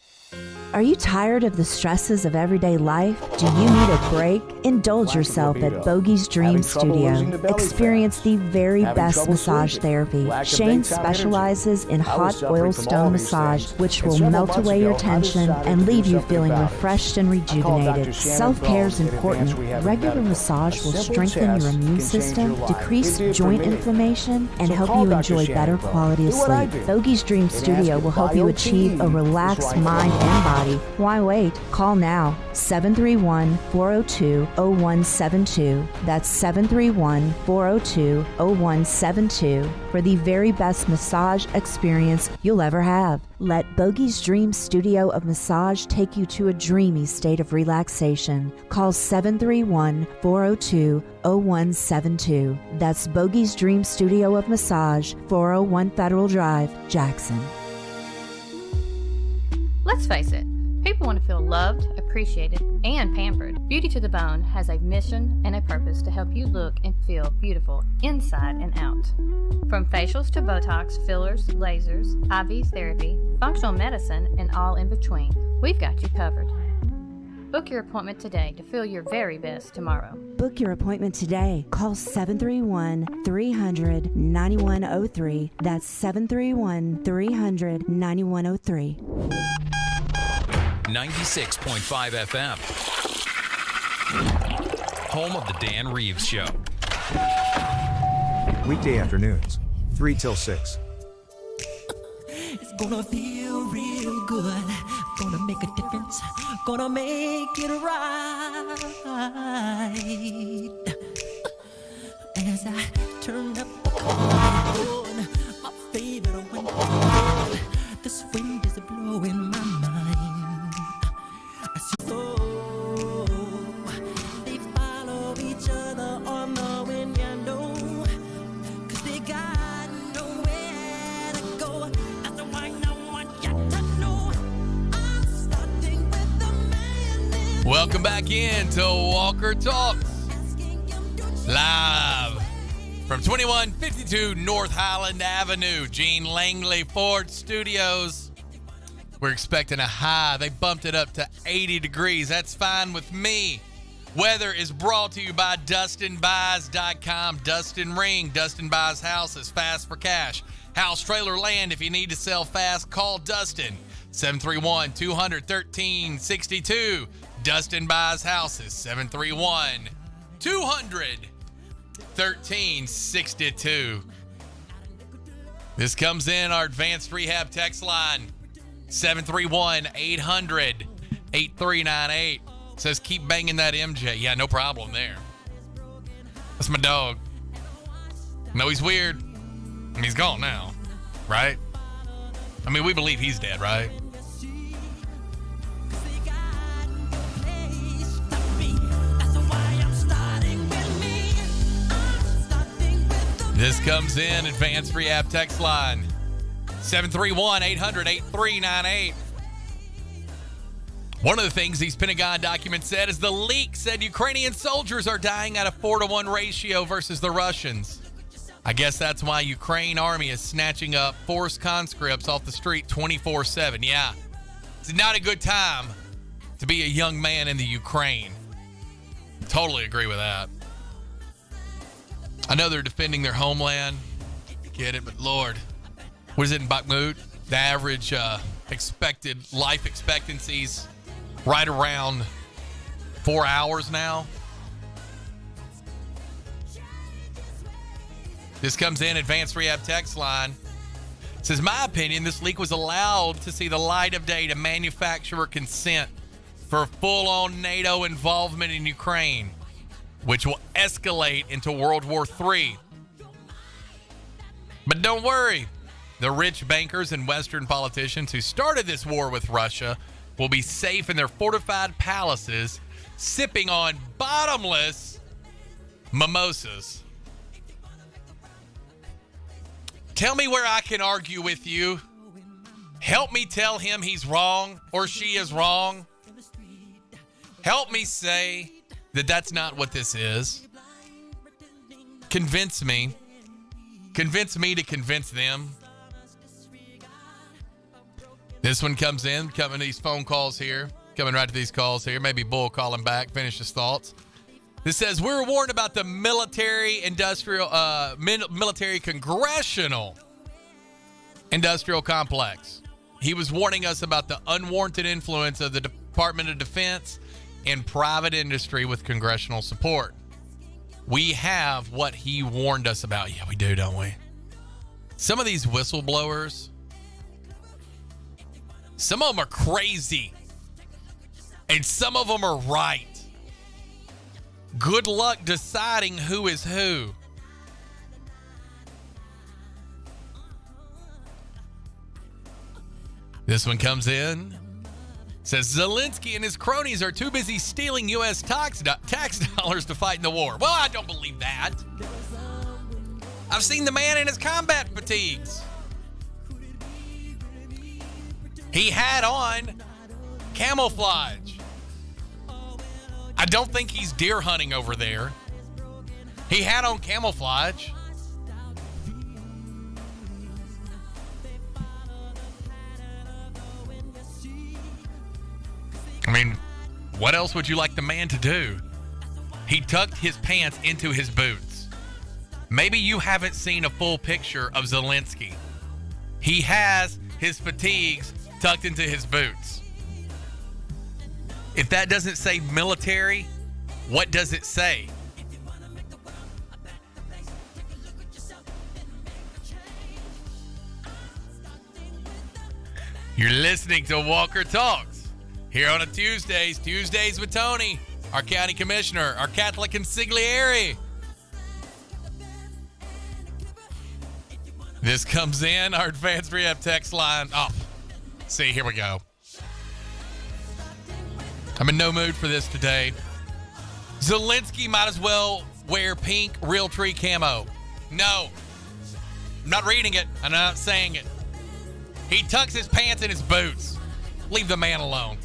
Are you tired of the stresses of everyday life? Do you need a break? Indulge yourself at Bogey's Dream Studio. Experience the very best massage therapy. Shane specializes in hot oil stone massage, which will melt away your tension and leave you feeling refreshed and rejuvenated. Self-care is important. Regular massage will strengthen your immune system, decrease joint inflammation, and help you enjoy better quality of sleep. Bogey's Dream Studio will help you achieve a relaxed mind and body. Why wait? Call now. 731-402-0172. That's 731-402-0172 for the very best massage experience you'll ever have. Let Bogey's Dream Studio of Massage take you to a dreamy state of relaxation. Call 731-402-0172. That's Bogey's Dream Studio of Massage, 401 Federal Drive, Jackson. Let's face it, people want to feel loved, appreciated, and pampered. Beauty to the Bone has a mission and a purpose to help you look and feel beautiful inside and out. From facials to Botox, fillers, lasers, IV therapy, functional medicine, and all in between, we've got you covered. Book your appointment today to feel your very best tomorrow. Book your appointment today. Call 731-300-9103. That's 731-300-9103. 96.5 FM. Home of the Dan Reeves Show. Weekday afternoons, 3 till 6. It's gonna feel real good. Gonna make a difference. Gonna make it right. As I turn up the cold, my favorite window. This wind is blowing my mind. I see they follow each other on the wind, you know, 'cause they got nowhere to go. That's why I want you to know I'm starting with the man. Welcome back in to Walker Talks. Live from 2152 North Highland Avenue, Gene Langley Ford Studios. We're expecting a high. They bumped it up to 80 degrees. That's fine with me. Weather is brought to you by DustinBuys.com. Dustin Ring. Dustin Buys houses fast for cash. House, trailer, land. If you need to sell fast, call Dustin. 731-200-1362. Dustin Buys houses. 731-200-1362. This comes in our advanced rehab text line. 731-800-8398. Says keep banging that MJ. Yeah, no problem there. That's my dog. No, he's weird. I mean, he's gone now, right? I mean, we believe he's dead, right? This comes in Advanced Rehab text line 731-800-8398. One of the things these Pentagon documents said is the leak said Ukrainian soldiers are dying at a 4-to-1 ratio versus the Russians. I guess that's why Ukraine army is snatching up forced conscripts off the street 24/7. Yeah, it's not a good time to be a young man in the Ukraine. Totally agree with that. I know they're defending their homeland. Get it, but Lord, what is it in Bakhmut? The average expected life expectancies right around 4 hours now. This comes in Advanced Rehab text line. It says, my opinion, this leak was allowed to see the light of day to manufacturer consent for full-on NATO involvement in Ukraine, which will escalate into World War III. But don't worry. The rich bankers and Western politicians who started this war with Russia will be safe in their fortified palaces, sipping on bottomless mimosas. Tell me where I can argue with you. Help me tell him he's wrong or she is wrong. Help me say that that's not what this is. Convince me. Convince me to convince them. This one comes in, coming to these phone calls here, coming right to these calls here. Maybe Bull calling back, finish his thoughts. This says, we're warned about the military congressional industrial complex. He was warning us about the unwarranted influence of the Department of Defense and private industry with congressional support. We have what he warned us about. Yeah, we do, don't we? Some of these whistleblowers, some of them are crazy, and some of them are right. Good luck deciding who is who. This one comes in. Says Zelensky and his cronies are too busy stealing U.S. tax dollars to fight in the war. Well, I don't believe that. I've seen the man in his combat fatigues. He had on camouflage. I don't think he's deer hunting over there. He had on camouflage. I mean, what else would you like the man to do? He tucked his pants into his boots. Maybe you haven't seen a full picture of Zelensky. He has his fatigues tucked into his boots. If that doesn't say military, what does it say? You're listening to Walker Talks here on a Tuesdays with Tony, our county commissioner, our Catholic consigliere. This comes in our Advanced Rehab text line. Oh, see, here we go. I'm in no mood for this today. Zelensky might as well wear pink Realtree camo. No, I'm not reading it. I'm not saying it. He tucks his pants in his boots. Leave the man alone.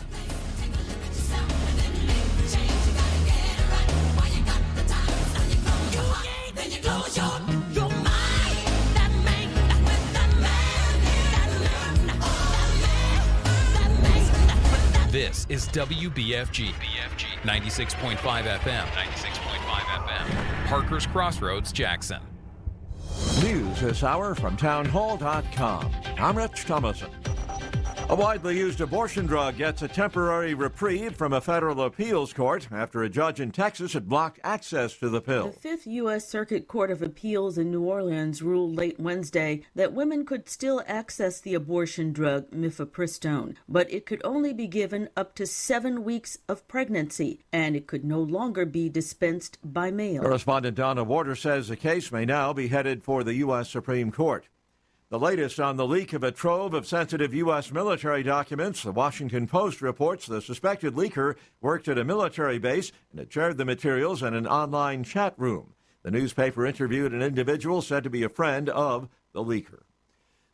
This is WBFG 96.5 FM. Parker's Crossroads, Jackson. News this hour from townhall.com. I'm Rich Thomason. A widely used abortion drug gets a temporary reprieve from a federal appeals court after a judge in Texas had blocked access to the pill. The Fifth U.S. Circuit Court of Appeals in New Orleans ruled late Wednesday that women could still access the abortion drug mifepristone, but it could only be given up to 7 weeks of pregnancy, and it could no longer be dispensed by mail. Correspondent Donna Warder says the case may now be headed for the U.S. Supreme Court. The latest on the leak of a trove of sensitive U.S. military documents. The Washington Post reports the suspected leaker worked at a military base and had shared the materials in an online chat room. The newspaper interviewed an individual said to be a friend of the leaker.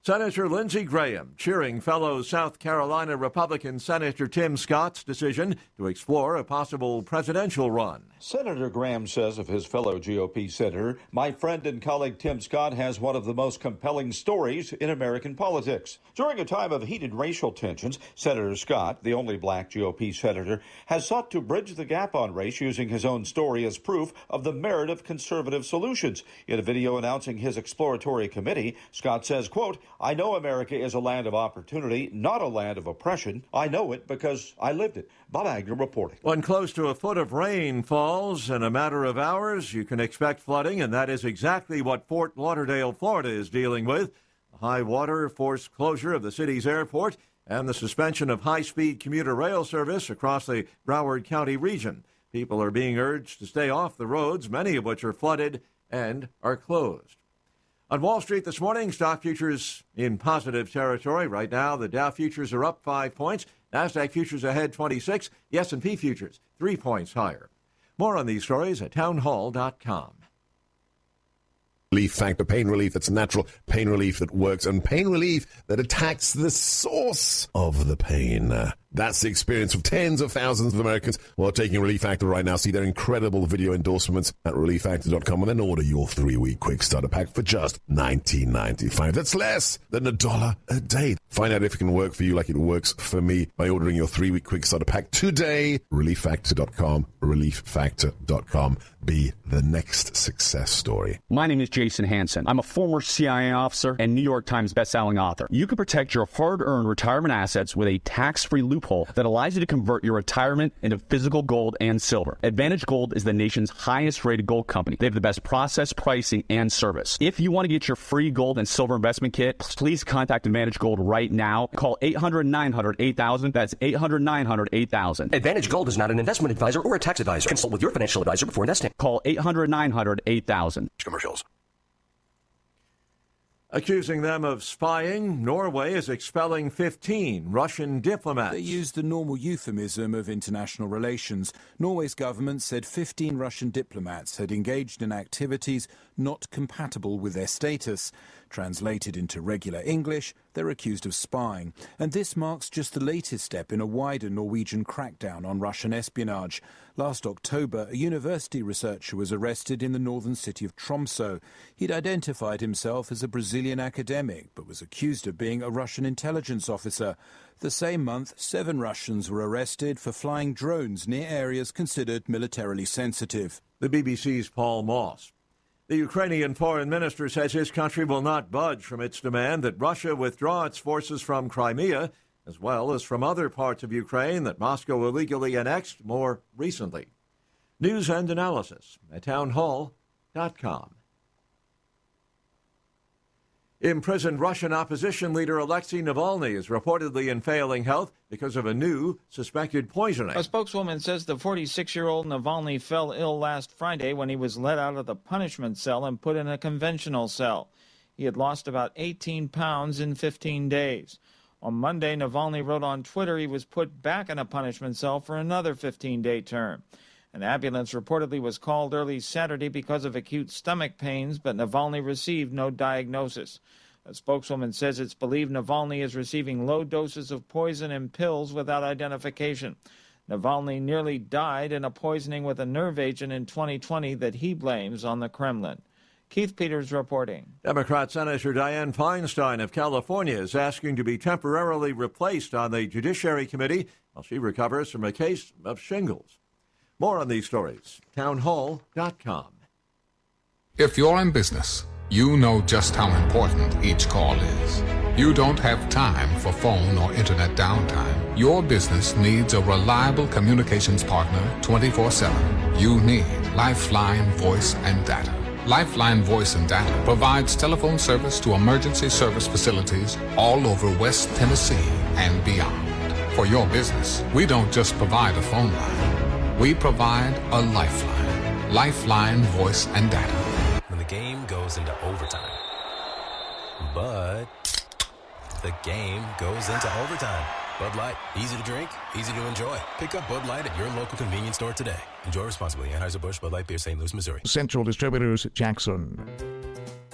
Senator Lindsey Graham cheering fellow South Carolina Republican Senator Tim Scott's decision to explore a possible presidential run. Senator Graham says of his fellow GOP senator, "My friend and colleague Tim Scott has one of the most compelling stories in American politics." During a time of heated racial tensions, Senator Scott, the only black GOP senator, has sought to bridge the gap on race using his own story as proof of the merit of conservative solutions. In a video announcing his exploratory committee, Scott says, quote, "I know America is a land of opportunity, not a land of oppression. I know it because I lived it." Bob Agnew reporting. When close to a foot of rain falls in a matter of hours, you can expect flooding, and that is exactly what Fort Lauderdale, Florida is dealing with. The high water forced closure of the city's airport and the suspension of high-speed commuter rail service across the Broward County region. People are being urged to stay off the roads, many of which are flooded and are closed. On Wall Street this morning, stock futures in positive territory. Right now, the Dow futures are up 5 points. NASDAQ futures ahead 26. The S&P futures 3 points higher. More on these stories at townhall.com. Relief Factor, pain relief that's natural, pain relief that works, and pain relief that attacks the source of the pain. That's the experience of tens of thousands of Americans who are taking Relief Factor right now. See their incredible video endorsements at relieffactor.com and then order your 3-week quick starter pack for just $19.95. That's less than $1 a day. Find out if it can work for you like it works for me by ordering your 3-week quick starter pack today. Relieffactor.com, relieffactor.com. Be the next success story. My name is Jason Hansen. I'm a former CIA officer and New York Times bestselling author. You can protect your hard-earned retirement assets with a tax-free loophole that allows you to convert your retirement into physical gold and silver. Advantage Gold is the nation's highest-rated gold company. They have the best process, pricing, and service. If you want to get your free gold and silver investment kit, please contact Advantage Gold right now. Call 800-900-8000. That's 800-900-8000. Advantage Gold is not an investment advisor or a tax advisor. Consult with your financial advisor before investing. Call 800-900-8000. Commercials. Accusing them of spying, Norway is expelling 15 Russian diplomats. They used the normal euphemism of international relations. Norway's government said 15 Russian diplomats had engaged in activities not compatible with their status. Translated into regular English, they're accused of spying. And this marks just the latest step in a wider Norwegian crackdown on Russian espionage. Last October, a university researcher was arrested in the northern city of Tromsø. He'd identified himself as a Brazilian academic, but was accused of being a Russian intelligence officer. The same month, 7 Russians were arrested for flying drones near areas considered militarily sensitive. The BBC's Paul Moss. The Ukrainian foreign minister says his country will not budge from its demand that Russia withdraw its forces from Crimea, as well as from other parts of Ukraine that Moscow illegally annexed more recently. News and analysis at townhall.com. Imprisoned Russian opposition leader Alexei Navalny is reportedly in failing health because of a new suspected poisoning. A spokeswoman says the 46-year-old Navalny fell ill last Friday when he was let out of the punishment cell and put in a conventional cell. He had lost about 18 pounds in 15 days. On Monday, Navalny wrote on Twitter he was put back in a punishment cell for another 15-day term. An ambulance reportedly was called early Saturday because of acute stomach pains, but Navalny received no diagnosis. A spokeswoman says it's believed Navalny is receiving low doses of poison in pills without identification. Navalny nearly died in a poisoning with a nerve agent in 2020 that he blames on the Kremlin. Keith Peters reporting. Democrat Senator Dianne Feinstein of California is asking to be temporarily replaced on the Judiciary Committee while she recovers from a case of shingles. More on these stories, townhall.com. If you're in business, You know just how important each call is. You don't have time for phone or internet downtime. Your business needs a reliable communications partner 24/7. You need Lifeline Voice and Data. Lifeline Voice and Data provides telephone service to emergency service facilities all over West Tennessee and beyond. For your business, we don't just provide a phone line. We provide a lifeline. Lifeline Voice and Data. When the game goes into overtime. But the game goes into overtime. Bud Light, easy to drink, easy to enjoy. Pick up Bud Light at your local convenience store today. Enjoy responsibly. Anheuser-Busch Bud Light Beer, St. Louis, Missouri. Central Distributors, Jackson.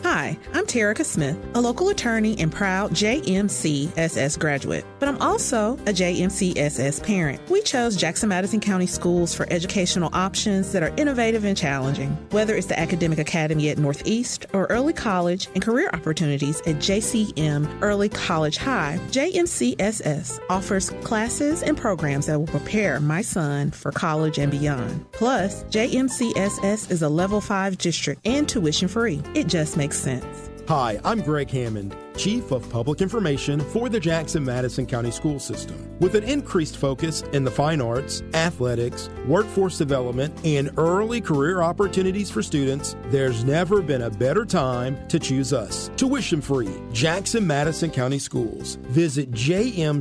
Hi, I'm Terica Smith, a local attorney and proud JMCSS graduate, but I'm also a JMCSS parent. We chose Jackson Madison County Schools for educational options that are innovative and challenging. Whether it's the Academic Academy at Northeast or early college and career opportunities at JCM Early College High, JMCSS offers classes and programs that will prepare my son for college and beyond. Plus, JMCSS is a level 5 district and tuition free. It just makes sense. Hi, I'm Greg Hammond, Chief of Public Information for the Jackson-Madison County School System. With an increased focus in the fine arts, athletics, workforce development, and early career opportunities for students, there's never been a better time to choose us. Tuition-free, Jackson-Madison County Schools. Visit jmcss.org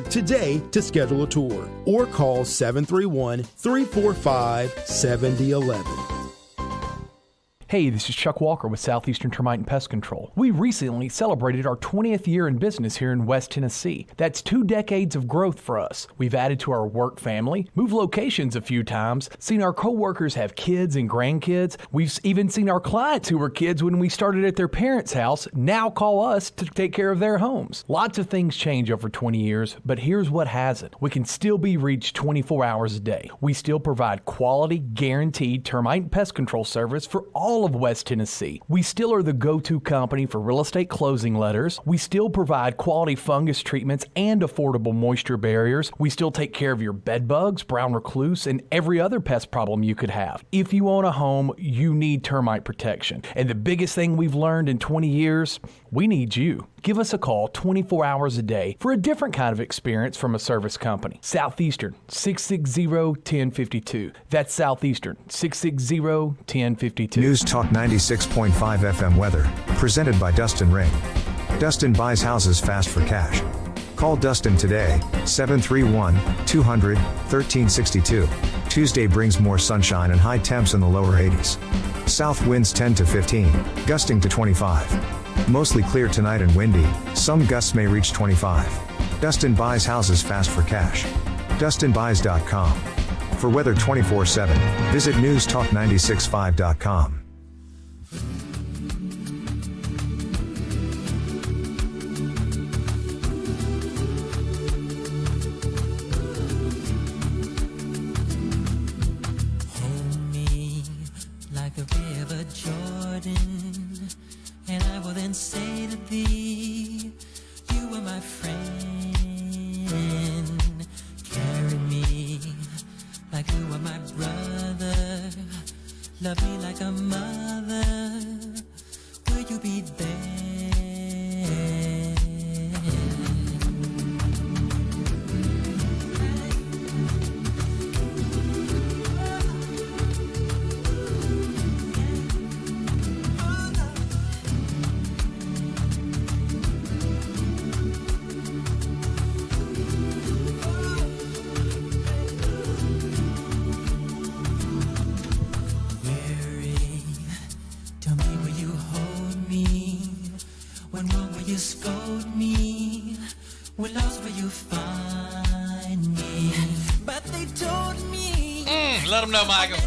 today to schedule a tour or call 731-345-7011. Hey, this is Chuck Walker with Southeastern Termite and Pest Control. We recently celebrated our 20th year in business here in West Tennessee. That's 2 decades of growth for us. We've added to our work family, moved locations a few times, seen our coworkers have kids and grandkids. We've even seen our clients who were kids when we started at their parents' house now call us to take care of their homes. Lots of things change over 20 years, but here's what hasn't. We can still be reached 24 hours a day. We still provide quality, guaranteed termite and pest control service for all of West Tennessee. We still are the go-to company for real estate closing letters. We still provide quality fungus treatments and affordable moisture barriers. We still take care of your bed bugs, brown recluse, and every other pest problem you could have. If you own a home, you need termite protection. And the biggest thing we've learned in 20 years, we need you. Give us a call 24 hours a day for a different kind of experience from a service company. Southeastern, 660-1052. That's Southeastern, 660-1052. News Talk 96.5 FM weather, presented by Dustin Ring. Dustin buys houses fast for cash. Call Dustin today, 731-200-1362. Tuesday brings more sunshine and high temps in the lower 80s. South winds 10 to 15, gusting to 25. Mostly clear tonight and windy, some gusts may reach 25. Dustin buys houses fast for cash. DustinBuys.com. For weather 24/7, visit NewsTalk965.com. Hold me like a river Jordan, and I will then say to thee, you are my friend. Carry me like you are my brother. Love me like a mother. Will you be there? Tell me, will you hold me? When wrong, will you scold me? When lost, will you find me? But they told me. Let them know, Michael.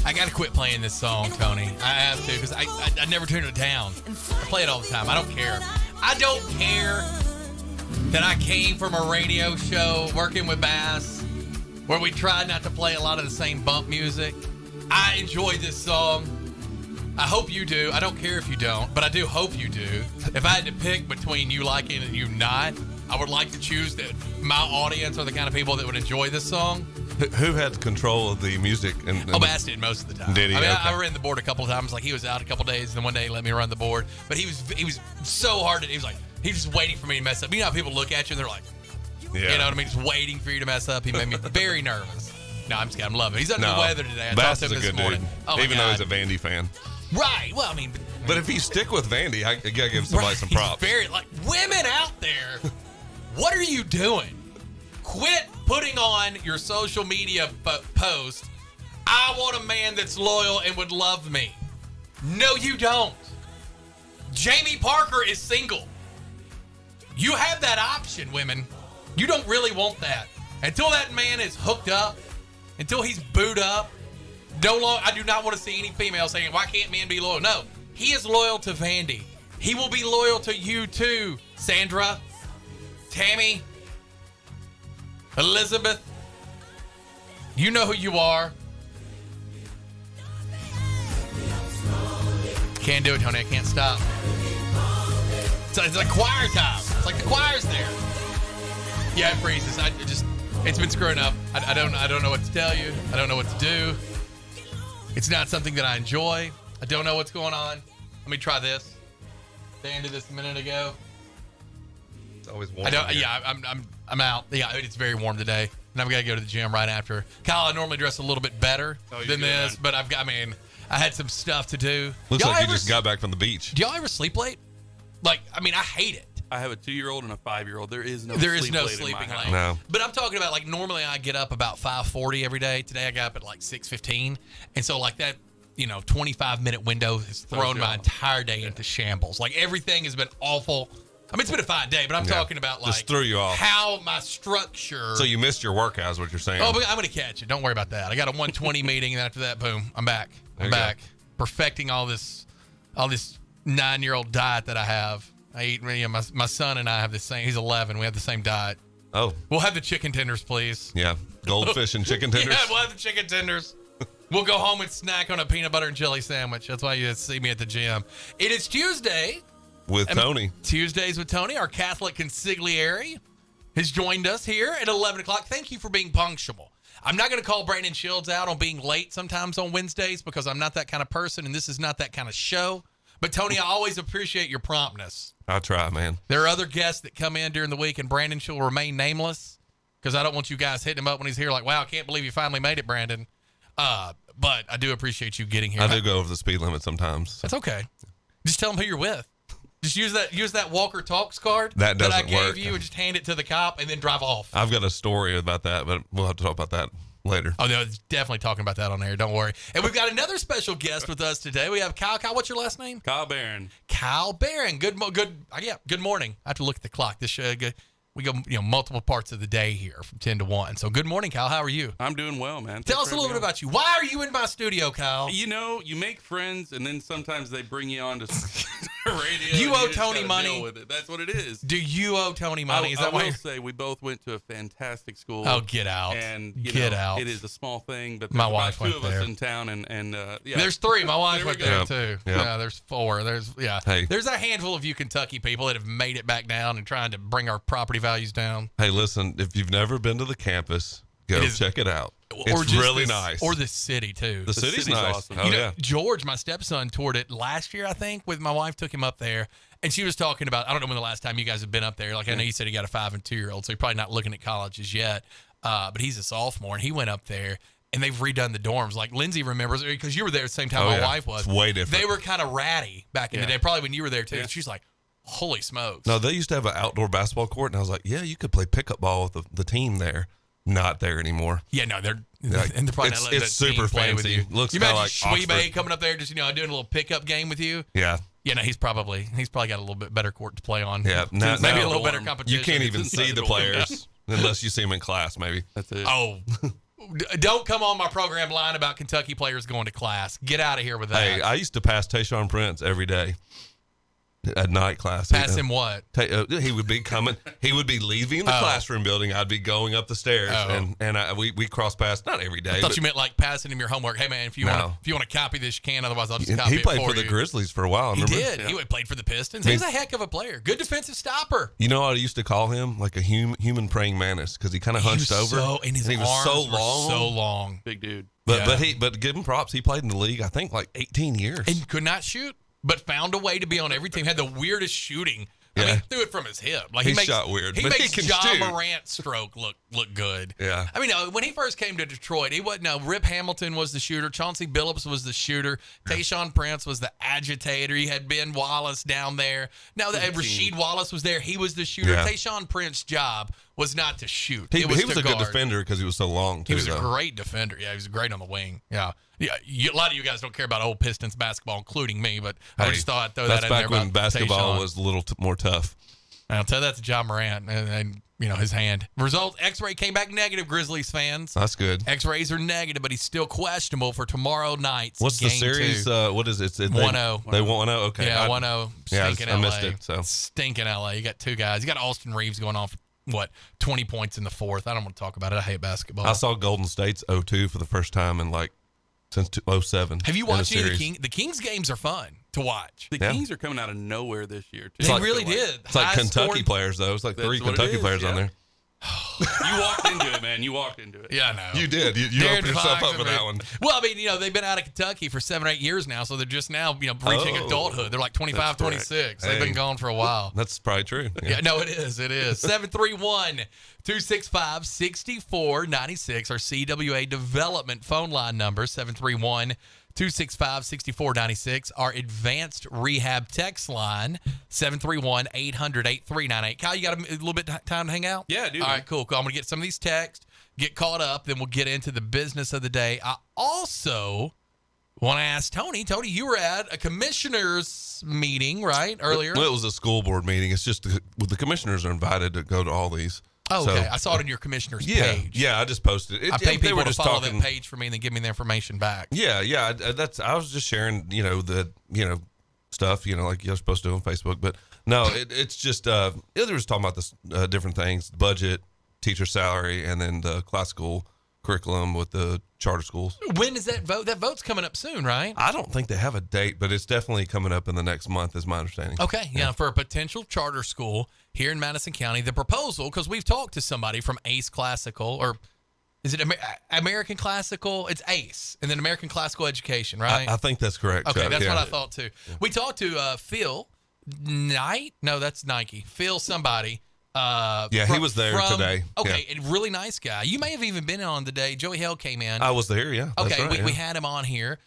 I got to quit playing this song, Tony. I have to, because I never turn it down. I play it all the time. I don't care. I don't care that I came from a radio show working with Bass where we tried not to play a lot of the same bump music. I enjoy this song. I hope you do. I don't care if you don't, but I do hope you do. If I had to pick between you liking and you not, I would like to choose that my audience are the kind of people that would enjoy this song. Who had control of the music? Bass did most of the time. Did he? I ran the board a couple of times. Like, he was out a couple of days, and then one day he let me run the board. But he was so hard. He was just waiting for me to mess up. You know how people look at you and they're like, you know what I mean? Just waiting for you to mess up. He made me very nervous. No, I'm just kidding. I'm loving it. He's under the weather today. I Bass talked to him is a this good morning. dude. Oh, even though he's a Vandy fan. Right. Well, I mean. But if you stick with Vandy, I gotta give somebody some props. Very, women out there, what are you doing? Quit putting on your social media post, I want a man that's loyal and would love me. No, you don't. Jamie Parker is single. You have that option, women. You don't really want that. Until that man is hooked up, until he's booed up, I do not want to see any female saying, why can't men be loyal? No, he is loyal to Vandy. He will be loyal to you too, Sandra, Tammy, Elizabeth. You know who you are. Can't do it, Tony. I can't stop. It's like choir time. It's like the choir's there. Yeah, it freezes. It's been screwing up. I don't know what to tell you. I don't know what to do. It's not something that I enjoy. I don't know what's going on. Let me try this. Dan did this a minute ago. It's always warm. I'm out. Yeah, it's very warm today, and I've got to go to the gym right after. Kyle, I normally dress a little bit better than this, but I had some stuff to do. Looks like you just got back from the beach. Do y'all ever sleep late? I hate it. I have a 2-year-old and a 5-year-old. There is no sleeping late. No. But I'm talking about normally I get up about 5:40 every day. Today I got up at 6:15, and so that 25-minute window has thrown my entire day into shambles. Everything has been awful. It's been a fine day, but I'm talking about just threw you off. How my structure. So you missed your workout is what you're saying. Oh, but I'm going to catch it. Don't worry about that. I got a 1:20 meeting, and after that, boom, I'm back. I'm back. Perfecting all this 9-year-old diet that I have. I eat. My son and I have the same. He's 11. We have the same diet. Oh. We'll have the chicken tenders, please. Yeah. Goldfish and chicken tenders. Yeah, we'll have the chicken tenders. We'll go home and snack on a peanut butter and jelly sandwich. That's why you see me at the gym. It is Tuesday. With Tony. Tuesdays with Tony. Our Catholic consigliere has joined us here at 11 o'clock. Thank you for being punctual. I'm not going to call Brandon Shields out on being late sometimes on Wednesdays because I'm not that kind of person, and this is not that kind of show. But, Tony, I always appreciate your promptness. I try, man. There are other guests that come in during the week, and Brandon shall remain nameless because I don't want you guys hitting him up when he's here wow, I can't believe you finally made it, Brandon. But I do appreciate you getting here. I do go over the speed limit sometimes. That's okay. Just tell them who you're with. Just use that Walker Talks card that I gave you and just hand it to the cop and then drive off. I've got a story about that, but we'll have to talk about that later. Oh, no, definitely talking about that on air. Don't worry. And we've got another special guest with us today. We have Kyle. Kyle, what's your last name? Kyle Barron. Kyle Barron. Good morning. I have to look at the clock. We go multiple parts of the day here from 10 to 1. So good morning, Kyle. How are you? I'm doing well, man. Tell us a little bit about you. Why are you in my studio, Kyle? You make friends, and then sometimes they bring you on to radio. You owe Tony money. With it. That's what it is. Do you owe Tony money? I will say we both went to a fantastic school. Oh, get out. And get out. It is a small thing, but my wife about 2 went of there. us in town, and yeah. There's 3. My wife went there too. Yep. Yeah, there's 4. There's a handful of you Kentucky people that have made it back down and trying to bring our property values down. Hey, listen, if you've never been to the campus, go check it out. It's really nice. Or the city, too. The city's nice. Awesome. Oh, yeah. George, my stepson, toured it last year, I think, with my wife, took him up there. And she was talking about, I don't know when the last time you guys have been up there. I know you said he got a 5 and 2-year-old, so he's probably not looking at colleges yet. But he's a sophomore, and he went up there. And they've redone the dorms. Like Lindsay remembers, because you were there at the same time my wife was. It's way different. They were kind of ratty back in the day, probably when you were there too. Yeah. She's like, holy smokes. No, they used to have an outdoor basketball court, and I was like, yeah, you could play pickup ball with the team there. Not there anymore. Yeah, no, they're probably not letting it's super play fancy. with you. Looks you kind imagine of like Schwebe coming up there, just doing a little pickup game with you. Yeah. Yeah, no, he's probably got a little bit better court to play on. Yeah, maybe a little better competition. You can't even see the players unless you see them in class. Maybe that's it. Oh. Don't come on my program line about Kentucky players going to class. Get out of here with that. Hey, I used to pass Tayshaun Prince every day. at night class. Pass him what? He would be coming. He would be leaving the classroom building. I'd be going up the stairs, and we cross paths. Not every day. I thought you meant like passing him your homework. Hey man, if you want to copy this, you can. Otherwise, I'll just copy it for you. He played for the Grizzlies for a while. He did. Yeah. He played for the Pistons. He was a heck of a player. Good defensive stopper. You know what I used to call him? Like a human praying mantis, because he kind of hunched over. And his arms was so long. So long. Big dude. But give him props. He played in the league, I think, like 18 years. And could not shoot, but found a way to be on every team. Had the weirdest shooting. I mean, he threw it from his hip. Like he shot weird. He but makes he can Ja shoot. Morant's stroke look good. Yeah. I mean, when he first came to Detroit, he wasn't. Rip Hamilton was the shooter. Chauncey Billups was the shooter. Tayshaun Prince was the agitator. He had Ben Wallace down there. Now that Rasheed Wallace was there, he was the shooter. Yeah. Tayshaun Prince's job was not to shoot. He was a guard. good defender because he was so long, too. He was a great defender. Yeah, he was great on the wing. Yeah. A lot of you guys don't care about old Pistons basketball, including me, but I just thought I'd throw that in there. That's back when basketball Tayshaun. was a little more tough. I'll tell that to Ja Morant and his hand. Result, X-ray came back negative, Grizzlies fans. That's good. X-rays are negative, but he's still questionable for tomorrow night's What's game the series? 2. What is it? 1-0. They won 1-0? Okay. Yeah, 1-0. Stinking I LA. missed it. So. Stinking LA. You got two guys. You got Austin Reeves going on for, 20 points in the fourth. I don't want to talk about it. I hate basketball. I saw Golden State's 0-2 for the first time in since 2007. Have you watched any of the Kings? The Kings games are fun to watch. The Kings are coming out of nowhere this year, too. They really did. It's like Kentucky players, though. It's like 3 Kentucky players on there. You walked into it, man. You walked into it. Yeah, I know. You did. You opened yourself up for that one. Well, I mean, they've been out of Kentucky for 7 or 8 years now, so they're just now, reaching adulthood. They're like 25, 26. They've been gone for a while. That's probably true. Yeah, no, it is. It is. 731-265-6496, our CWA development phone line number, 731-265-6496. Our advanced rehab text line, 731-800-8398. Kyle, you got a little bit of time to hang out? Yeah, dude. All right, cool. I'm going to get some of these texts, get caught up, then we'll get into the business of the day. I also want to ask Tony. Tony, you were at a commissioners meeting, right, earlier? Well, it was a school board meeting. It's just the commissioners are invited to go to all these. Oh, okay. I saw it on your commissioner's page. Yeah, I just posted it. I pay people to follow that page for me and then give me the information back. Yeah. I was just sharing, the stuff, like you're supposed to do on Facebook. But no, it's just they was talking about this different things: budget, teacher salary, and then the classical curriculum with the charter schools. When is that vote? That vote's coming up soon, right? I don't think they have a date, but it's definitely coming up in the next month, is my understanding. Okay, yeah, for a potential charter school here in Madison County. The proposal, because we've talked to somebody from ACE Classical, or is it American Classical? It's ACE, and then American Classical Education, right? I think that's correct. Okay, Chuck. that's what I thought too. Yeah. We talked to Phil Knight. No, that's Nike. Phil somebody. He was there today. Okay, yeah. Really nice guy. You may have even been on the day Joey Held came in. I was there, yeah. Okay, right, we had him on here.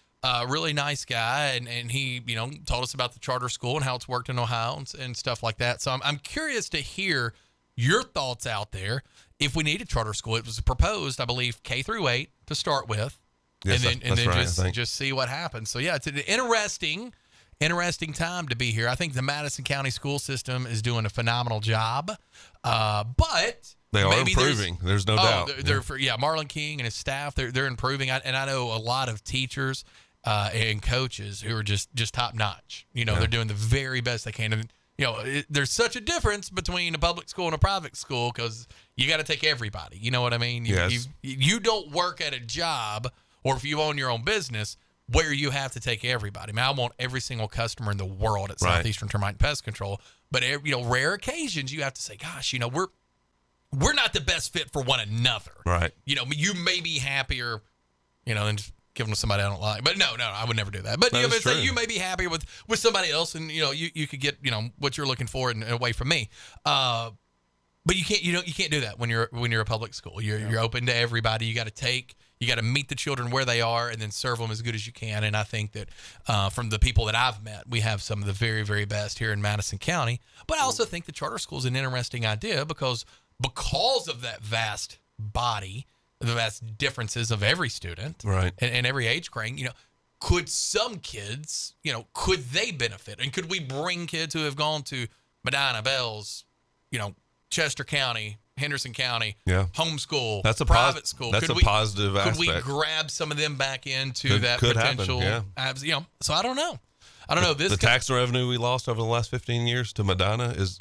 Really nice guy, and he told us about the charter school and how it's worked in Ohio and stuff like that. So I'm curious to hear your thoughts out there. If we need a charter school, it was proposed, I believe, K through 8 to start with, yes, and then right, just see what happens. So yeah, it's an interesting time to be here. I think the Madison County school system is doing a phenomenal job, but they are improving. There's no doubt. Marlon King and his staff, they're improving. And I know a lot of teachers and coaches who are just top notch. They're doing the very best they can. And there's such a difference between a public school and a private school because you got to take everybody. You know what I mean? You don't work at a job, or if you own your own business, where you have to take everybody. I mean, I want every single customer in the world at Southeastern Termite and Pest Control. But rare occasions you have to say, gosh, we're not the best fit for one another. Right. You may be happier, than just giving to somebody I don't like. But no, I would never do that. But you may be happier with somebody else, and you could get what you're looking for and away from me. But you can't do that when you're a public school. You're open to everybody. You got to meet the children where they are and then serve them as good as you can. And I think that from the people that I've met, we have some of the very, very best here in Madison County. But I also think the charter school is an interesting idea because of that vast body, the vast differences of every student, right, and every age grade, could some kids, could they benefit? And could we bring kids who have gone to Medina, Bells, Chester County, Henderson County, homeschool, that's a private school. That's a positive aspect. Could we grab some of them back into that potential? Happen, yeah. So I don't know. I don't know. The tax revenue we lost over the last 15 years to Medina is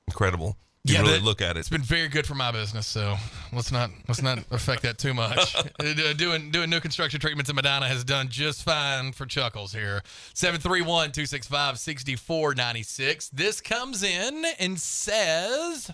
incredible. You really look at it. It's been very good for my business, so let's not affect that too much. Doing new construction treatments in Medina has done just fine for Chuckles here. 731-265-6496. This comes in and says,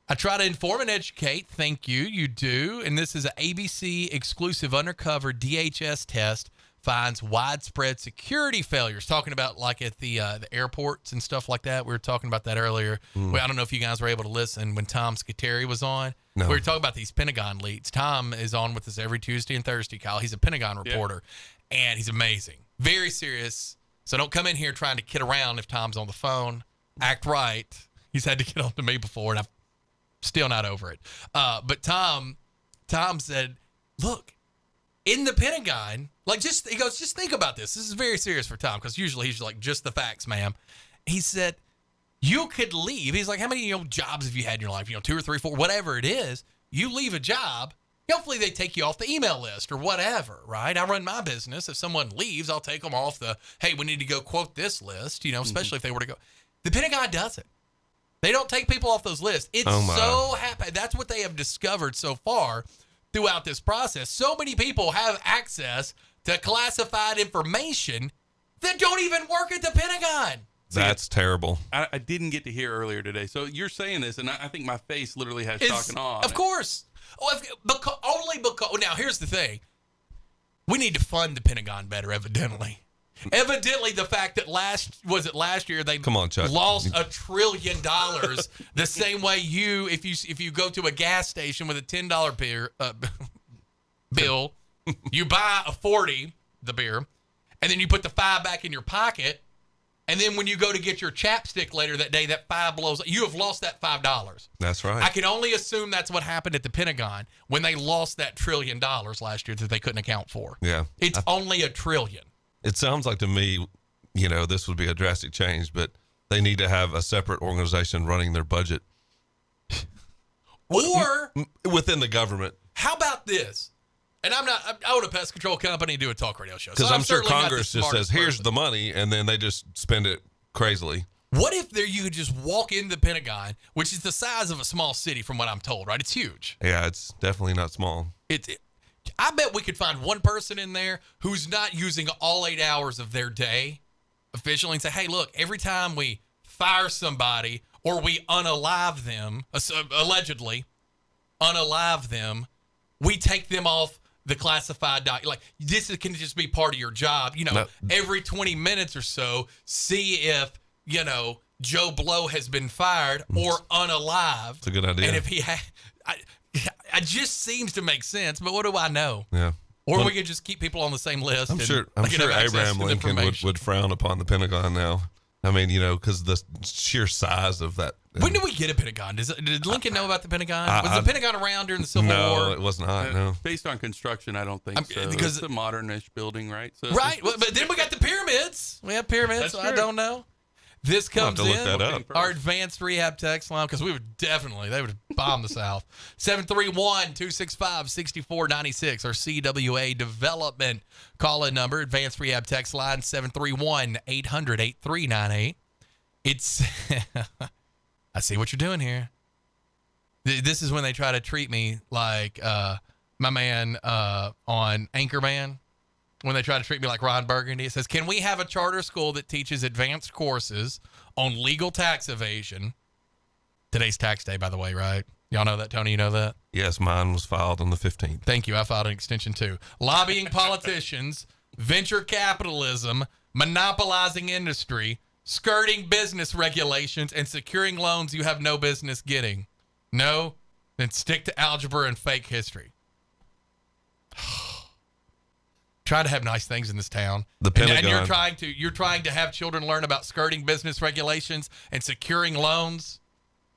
I try to inform and educate. Thank you. You do. And this is an ABC exclusive undercover DHS test finds widespread security failures. Talking about like at the airports and stuff like that. We were talking about that earlier. Well, I don't know if you guys were able to listen when Tom Scuteri was on. No. We were talking about these Pentagon leads. Tom is on with us every Tuesday and Thursday, Kyle. He's a Pentagon reporter, and he's amazing. Very serious. So don't come in here trying to kid around if Tom's on the phone. Act right. He's had to get on to me before, and I'm still not over it. But Tom said, look, in the Pentagon, just think about this. This is very serious for Tom, because usually he's like, just the facts, ma'am. He said, you could leave. He's like, how many jobs have you had in your life? 2 or 3, 4, whatever it is. You leave a job, hopefully they take you off the email list or whatever, right? I run my business. If someone leaves, I'll take them off the, hey, we need to go quote this list, especially if they were to go. The Pentagon doesn't. They don't take people off those lists. It's so happy. That's what they have discovered so far throughout this process. So many people have access to classified information that don't even work at the Pentagon. That's terrible. I didn't get to hear earlier today. So you're saying this, and I think my face literally has shock and awe. Of course. Only because, now here's the thing. We need to fund the Pentagon better, evidently. Evidently, the fact that last year they lost $1 trillion the same way if you go to a gas station with a $10 beer bill, you buy a 40 the beer, and then you put the $5 back in your pocket, and then when you go to get your chapstick later that day, that $5 blows. You have lost that $5. That's right. I can only assume that's what happened at the Pentagon when they lost that $1 trillion last year that they couldn't account for. Yeah, it's only $1 trillion. It sounds like to me, this would be a drastic change, but they need to have a separate organization running their budget. Or within the government. How about this? And I own a pest control company and do a talk radio show. Because I'm sure Congress just says, here's the money, and then they just spend it crazily. What if you could just walk in the Pentagon, which is the size of a small city from what I'm told, right? It's huge. Yeah, it's definitely not small. I bet we could find one person in there who's not using all 8 hours of their day officially and say, hey, look, every time we fire somebody or we unalive them, allegedly unalive them, we take them off the classified document. Like, this can just be part of your job. Every 20 minutes or so, see if, Joe Blow has been fired or unalived. It's a good idea. And if he had... It just seems to make sense, but what do I know? Yeah. Or we could just keep people on the same list. I'm sure Abraham Lincoln would frown upon the Pentagon now. I mean, because the sheer size of that. When did we get a Pentagon? Did Lincoln know about the Pentagon? Was the Pentagon around during the Civil War? No, it was not. No. Based on construction, I don't think so. Because it's a modern-ish building, right? So right, but then we got the pyramids. We have pyramids, so I don't know. This comes in our advanced rehab text line, because they would bomb the South. 731-265-6496, our CWA development call-in number, advanced rehab text line, 731-800-8398. It's, I see what you're doing here. This is when they try to treat me like my man on Anchorman. When they try to treat me like Ron Burgundy, it says, can we have a charter school that teaches advanced courses on legal tax evasion? Today's tax day, by the way, right? Y'all know that, Tony? You know that? Yes, mine was filed on the 15th. Thank you. I filed an extension too. Lobbying politicians, venture capitalism, monopolizing industry, skirting business regulations, and securing loans you have no business getting. No? Then stick to algebra and fake history. Try to have nice things in this town. The Pentagon. And you're trying to have children learn about skirting business regulations and securing loans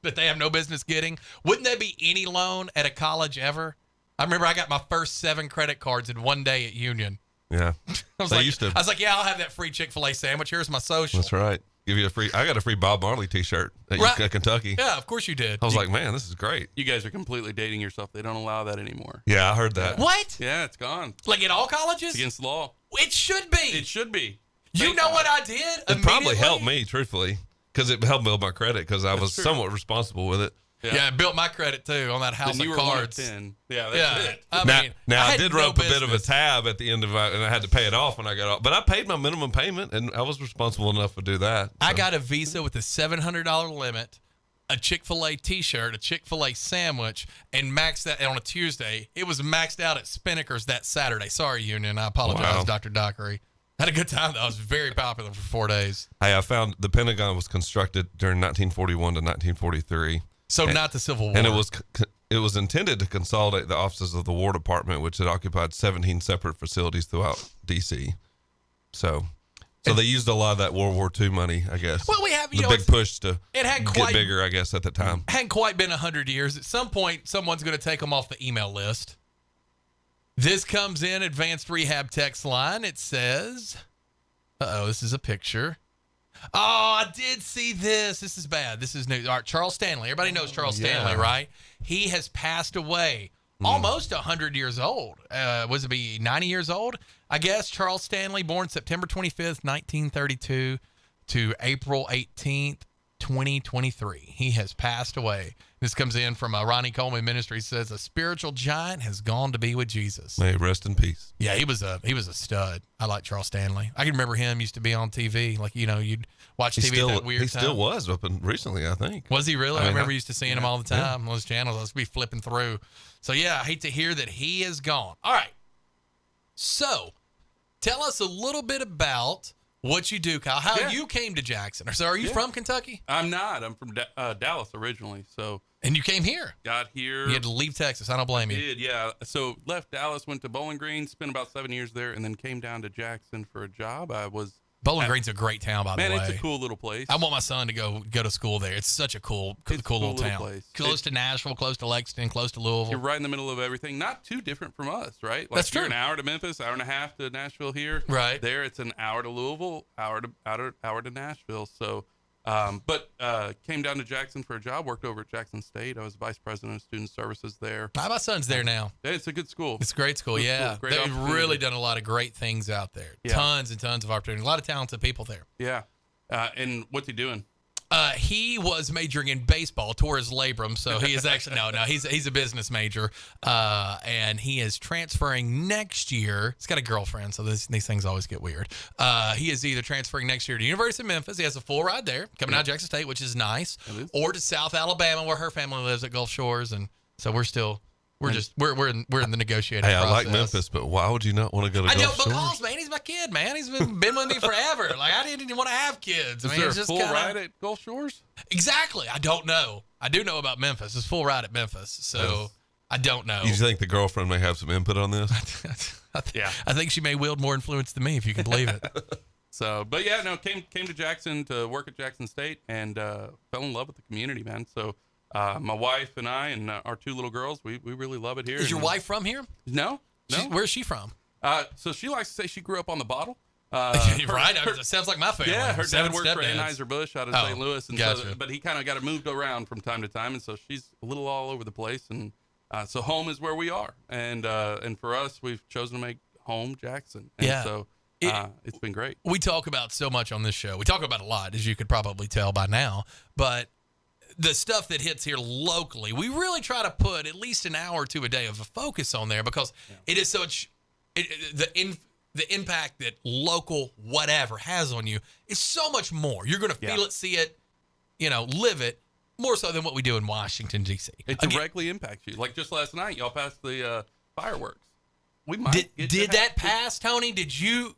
that they have no business getting. Wouldn't there be any loan at a college ever? I remember I got my first 7 credit cards in one day at Union. Yeah. I was like, yeah, I'll have that free Chick-fil-A sandwich. Here's my social. That's right. Give you I got a free Bob Marley t-shirt at Kentucky. Yeah, of course you did. I was like, man, this is great. You guys are completely dating yourself. They don't allow that anymore. Yeah, I heard that. What? Yeah, it's gone. Like at all colleges? It's against the law. It should be. It should be. You know what I did? It probably helped me, truthfully, because it helped build my credit because I was somewhat responsible with it. Yeah, it built my credit too on that house Then you of were 1 of cards. 10. Yeah, that's it. I did run up a bit of a tab at the end of it, and I had to pay it off when I got off. But I paid my minimum payment, and I was responsible enough to do that. So. I got a Visa with a $700 limit, a Chick-fil-A T-shirt, a Chick-fil-A sandwich, and maxed that on a Tuesday. It was maxed out at Spinnaker's that Saturday. Sorry, Union. I apologize, Dr. Dockery. Had a good time, though. I was very popular for 4 days. Hey, I found the Pentagon was constructed during 1941 to 1943. So not the Civil War. And it was intended to consolidate the offices of the War Department, which had occupied 17 separate facilities throughout D.C. So they used a lot of that World War II money, I guess. Well, we have the big push to get bigger, I guess, at the time. Hadn't quite been 100 years. At some point, someone's going to take them off the email list. This comes in Advanced Rehab text line. It says, this is a picture. Oh, I did see this. This is bad. This is news. All right, Charles Stanley. Everybody knows Charles Stanley, right? He has passed away. Almost 100 years old. Was it be 90 years old? I guess Charles Stanley, born September 25th, 1932 to April 18th, 2023. He has passed away. This comes in from Ronnie Coleman Ministries. Says a spiritual giant has gone to be with Jesus. May he rest in peace. Yeah, he was a stud. I like Charles Stanley. I can remember him used to be on TV. Like, you'd watch TV at that weird time. He still was up recently, I think. Was he really? I remember used to seeing him all the time on those channels. I was be flipping through. So yeah, I hate to hear that he is gone. All right. So tell us a little bit about what you do, Kyle. How you came to Jackson. So are you from Kentucky? I'm not. I'm from Dallas originally. And you came here? Got here. You had to leave Texas. I don't blame you. Did, yeah. So left Dallas, went to Bowling Green, spent about 7 years there, and then came down to Jackson for a job. Bowling Green's a great town, by the way. Man, it's a cool little place. I want my son to go to school there. It's such a cool little town. Place. Close to Nashville, close to Lexington, close to Louisville. You're right in the middle of everything. Not too different from us, right? Like That's true. You're an hour to Memphis, hour and a half to Nashville here. Right. There, it's an hour to Louisville, hour to Nashville. So, came down to Jackson for a job. Worked over at Jackson State. I was vice president of student services there. My son's there now. It's a good school. It's a great school. Yeah, they've really done a lot of great things out there. Yeah. Tons and tons of opportunity. A lot of talented people there. Yeah. And what's he doing? He was majoring in baseball, tore his labrum, so he is actually he's a business major, and he is transferring next year. He's got a girlfriend, so these things always get weird. He is either transferring next year to University of Memphis. He has a full ride there, coming out of Jackson State, which is nice, or to South Alabama, where her family lives at Gulf Shores, and so we're in the negotiating process. I like Memphis, but why would you not want to go to Gulf Shores? Because, man, he's my kid, man. He's been with me forever. Like, I didn't even want to have kids. Is there a full ride at Gulf Shores? Exactly. I don't know. I do know about Memphis. It's full ride at Memphis, so I don't know. You think the girlfriend may have some input on this? I think she may wield more influence than me, if you can believe it. Came to Jackson to work at Jackson State and fell in love with the community, man. So my wife and I and our two little girls, we really love it here. Is your wife from here? No. Where's she from? So she likes to say she grew up on the bottle. Right? It sounds like my family. Yeah, her dad worked for Anheuser-Busch out of St. Louis, and gotcha. but he kind of got her moved around from time to time, and so she's a little all over the place. And so home is where we are, and for us, we've chosen to make home Jackson. And so it's been great. We talk about so much on this show. We talk about a lot, as you could probably tell by now, but the stuff that hits here locally, we really try to put at least an hour or two a day of a focus on there, because it is such the impact that local whatever has on you is so much more. You're going to feel it, see it, live it more so than what we do in Washington, D.C. It directly impacts you. Like just last night, y'all passed the fireworks. We might did that pass, Tony? Did you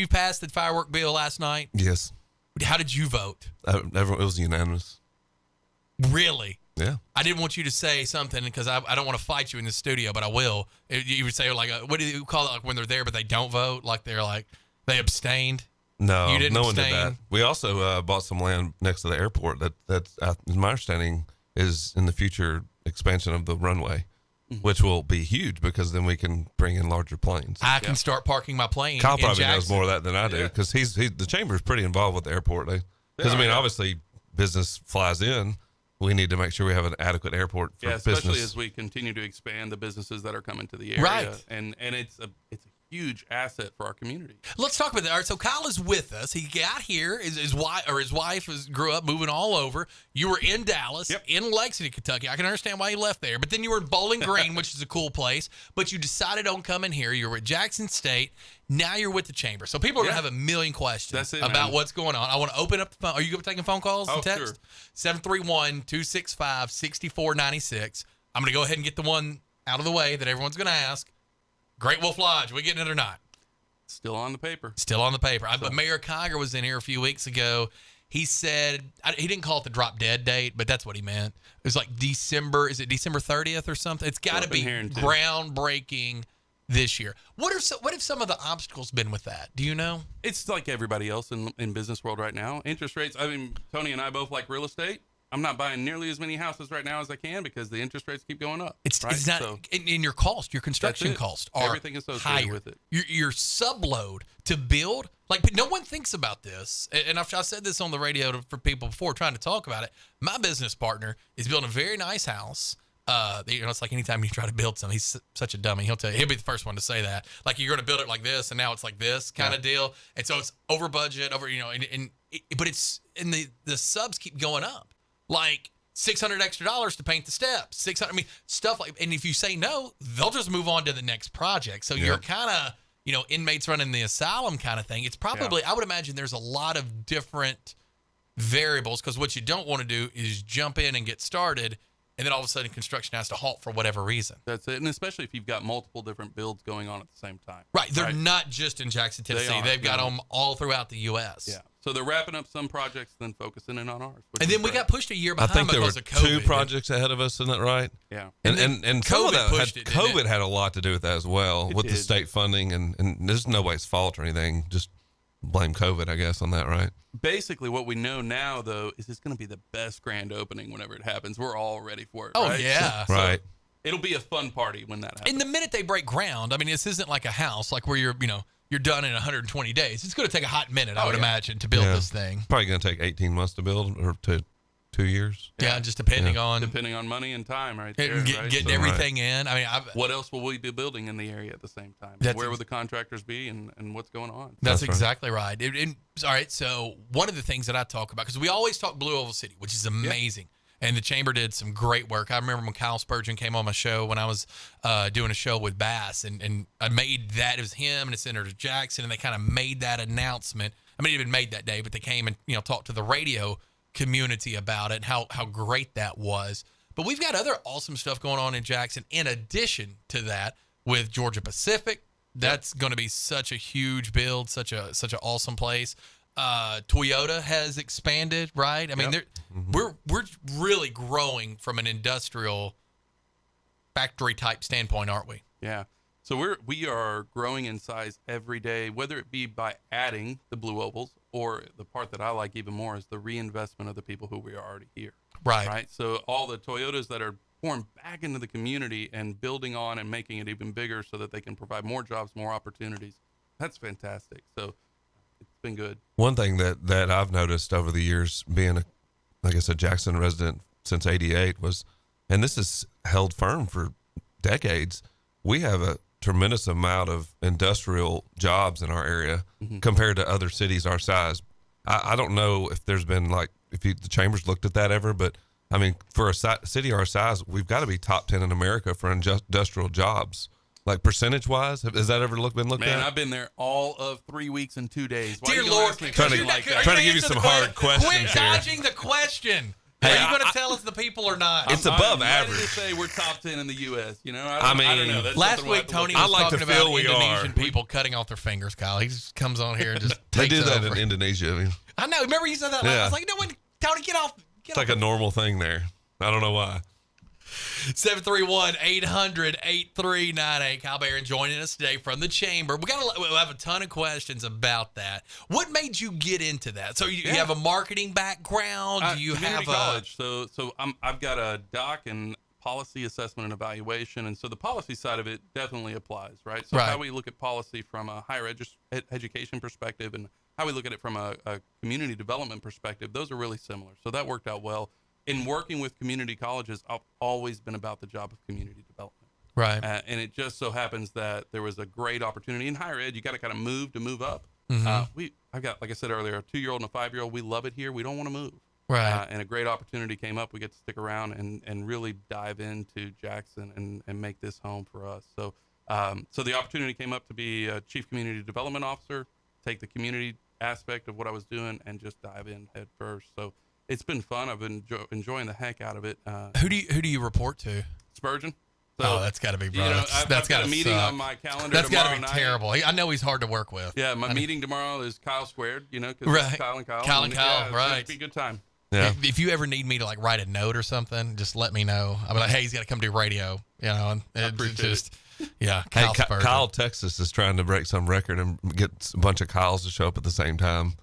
pass the firework bill last night? Yes. How did you vote? It was unanimous. Really? Yeah. I didn't want you to say something because I don't want to fight you in the studio, but I will. You would say, like, what do you call it, like when they're there but they don't vote? Like they abstained? No, you didn't no one abstain? did that. We also bought some land next to the airport that in my understanding, is in the future expansion of the runway, which will be huge because then we can bring in larger planes. I can start parking my plane. Kyle in probably Jackson. knows more of that than I do because the chamber is pretty involved with the airport. Because, obviously, business flies in. We need to make sure we have an adequate airport for business. Especially as we continue to expand the businesses that are coming to the area. Right. And it's a huge asset for our community. Let's talk about that. All right, so Kyle is with us. He got here. His wife grew up moving all over. You were in Dallas, in Lexington, Kentucky. I can understand why you left there. But then you were in Bowling Green, which is a cool place. But you decided on coming here. You were at Jackson State. Now you're with the Chamber. So people are going to have a million questions about what's going on. I want to open up the phone. Are you good at taking phone calls and text? Sure. 731-265-6496. I'm going to go ahead and get the one out of the way that everyone's going to ask. Great Wolf Lodge, we getting it or not? Still on the paper. Still on the paper. But Mayor Kiger was in here a few weeks ago. He said, he didn't call it the drop dead date, but that's what he meant. It was like December, is it December 30th or something? It's got to be groundbreaking this year. What have some of the obstacles been with that? Do you know? It's like everybody else in business world right now. Interest rates, I mean, Tony and I both like real estate. I'm not buying nearly as many houses right now as I can because the interest rates keep going up. It's not in your cost. Your construction costs are everything associated higher with it. Your subload to build, but no one thinks about this. And I've said this on the radio for people before trying to talk about it. My business partner is building a very nice house. It's like anytime you try to build something, he's such a dummy. He'll be the first one to say that. Like, you're going to build it like this, and now it's like this kind of deal. And so it's over budget, but it's the subs keep going up. Like $600 extra to paint the steps, stuff like, and if you say no, they'll just move on to the next project. So you're kind of, inmates running the asylum kind of thing. It's probably, I would imagine there's a lot of different variables, because what you don't want to do is jump in and get started, and then all of a sudden construction has to halt for whatever reason. That's it. And especially if you've got multiple different builds going on at the same time. Right. They're not just in Jackson, Tennessee. They've got them all throughout the U.S. Yeah. So they're wrapping up some projects, then focusing in on ours. And then we got pushed a year behind. I think there were because of COVID. 2 projects ahead of us, isn't that right? Yeah. And some of that COVID had a lot to do with that as well, with the state funding, and there's nobody's fault or anything. Just blame COVID, I guess, on that, right? Basically, what we know now, though, is it's going to be the best grand opening whenever it happens. We're all ready for it. Oh, right? yeah. Right. It'll be a fun party when that happens. And the minute they break ground, I mean, this isn't like a house, like where you're done in 120 days. It's going to take a hot minute, I would imagine, to build this thing. Probably going to take 18 months to build, or to 2 years. Yeah, just depending on money and time, right there. Getting everything in. I mean, what else will we be building in the area at the same time? Where will the contractors be, and what's going on? That's exactly right. All right, so one of the things that I talk about, because we always talk Blue Oval City, which is amazing. And the Chamber did some great work. I remember when Kyle Spurgeon came on my show when I was doing a show with Bass, and I made that. It was him and Senator Jackson, and they kind of made that announcement. I mean, it had been made that day, but they came and talked to the radio community about it and how great that was. But we've got other awesome stuff going on in Jackson in addition to that with Georgia Pacific. That's going to be such a huge build, such an awesome place. Toyota has expanded, right? I mean, we're really growing from an industrial factory type standpoint, aren't we? Yeah. So we are growing in size every day, whether it be by adding the Blue Ovals, or the part that I like even more is the reinvestment of the people who we are already here. Right. So all the Toyotas that are pouring back into the community and building on and making it even bigger so that they can provide more jobs, more opportunities. That's fantastic. So it's been good. One thing that I've noticed over the years, being a Jackson resident since '88, was, and this has held firm for decades, we have a tremendous amount of industrial jobs in our area compared to other cities our size. I don't know if there's been the Chamber's looked at that ever, but I mean, for a city our size, we've got to be top 10 in America for industrial jobs. Like percentage-wise, has that ever been looked at? Man, I've been there all of 3 weeks and 2 days. Why Dear Lord, trying to give you some hard questions here. Quit dodging the question. Are you going to tell us the people or not? It's above average. To say we're top 10 in the U.S. I don't know. That's last week Tony was talking about Indonesian people cutting off their fingers. Kyle, he just comes on here and just they takes do that over. in Indonesia. I know. Remember you said that? I was like, Tony, get off. It's like a normal thing there. I don't know why. 731-800-8398. Kyle Barron joining us today from the Chamber. We'll have a ton of questions about that. What made you get into that? So you have a marketing background? Do you have college? So I've got a doc in policy assessment and evaluation, and so the policy side of it definitely applies, right? So how we look at policy from a higher education perspective and how we look at it from a community development perspective, those are really similar. So that worked out well. In working with community colleges, I've always been about the job of community development. Right. And it just so happens that there was a great opportunity in higher ed. You got to kind of move up. I've got, like I said earlier, a 2-year-old and a 5-year-old. We love it here. We don't want to move. Right. And a great opportunity came up. We get to stick around and really dive into Jackson and make this home for us. So, so the opportunity came up to be a chief community development officer, take the community aspect of what I was doing and just dive in head first. So it's been fun. I've been enjoying the heck out of it. Who do you report to? Spurgeon. So, that's got to be rough. I've got a meeting on my calendar. That's got to be night. terrible. I know he's hard to work with. Yeah, my meeting tomorrow is Kyle Squared. Cause right. Kyle and Kyle. Kyle and Kyle. Yeah, right. It'll be a good time. Yeah. If you ever need me to like write a note or something, just let me know. I'm like, hey, he's got to come do radio. And yeah. Kyle, Texas is trying to break some record and get a bunch of Kyles to show up at the same time.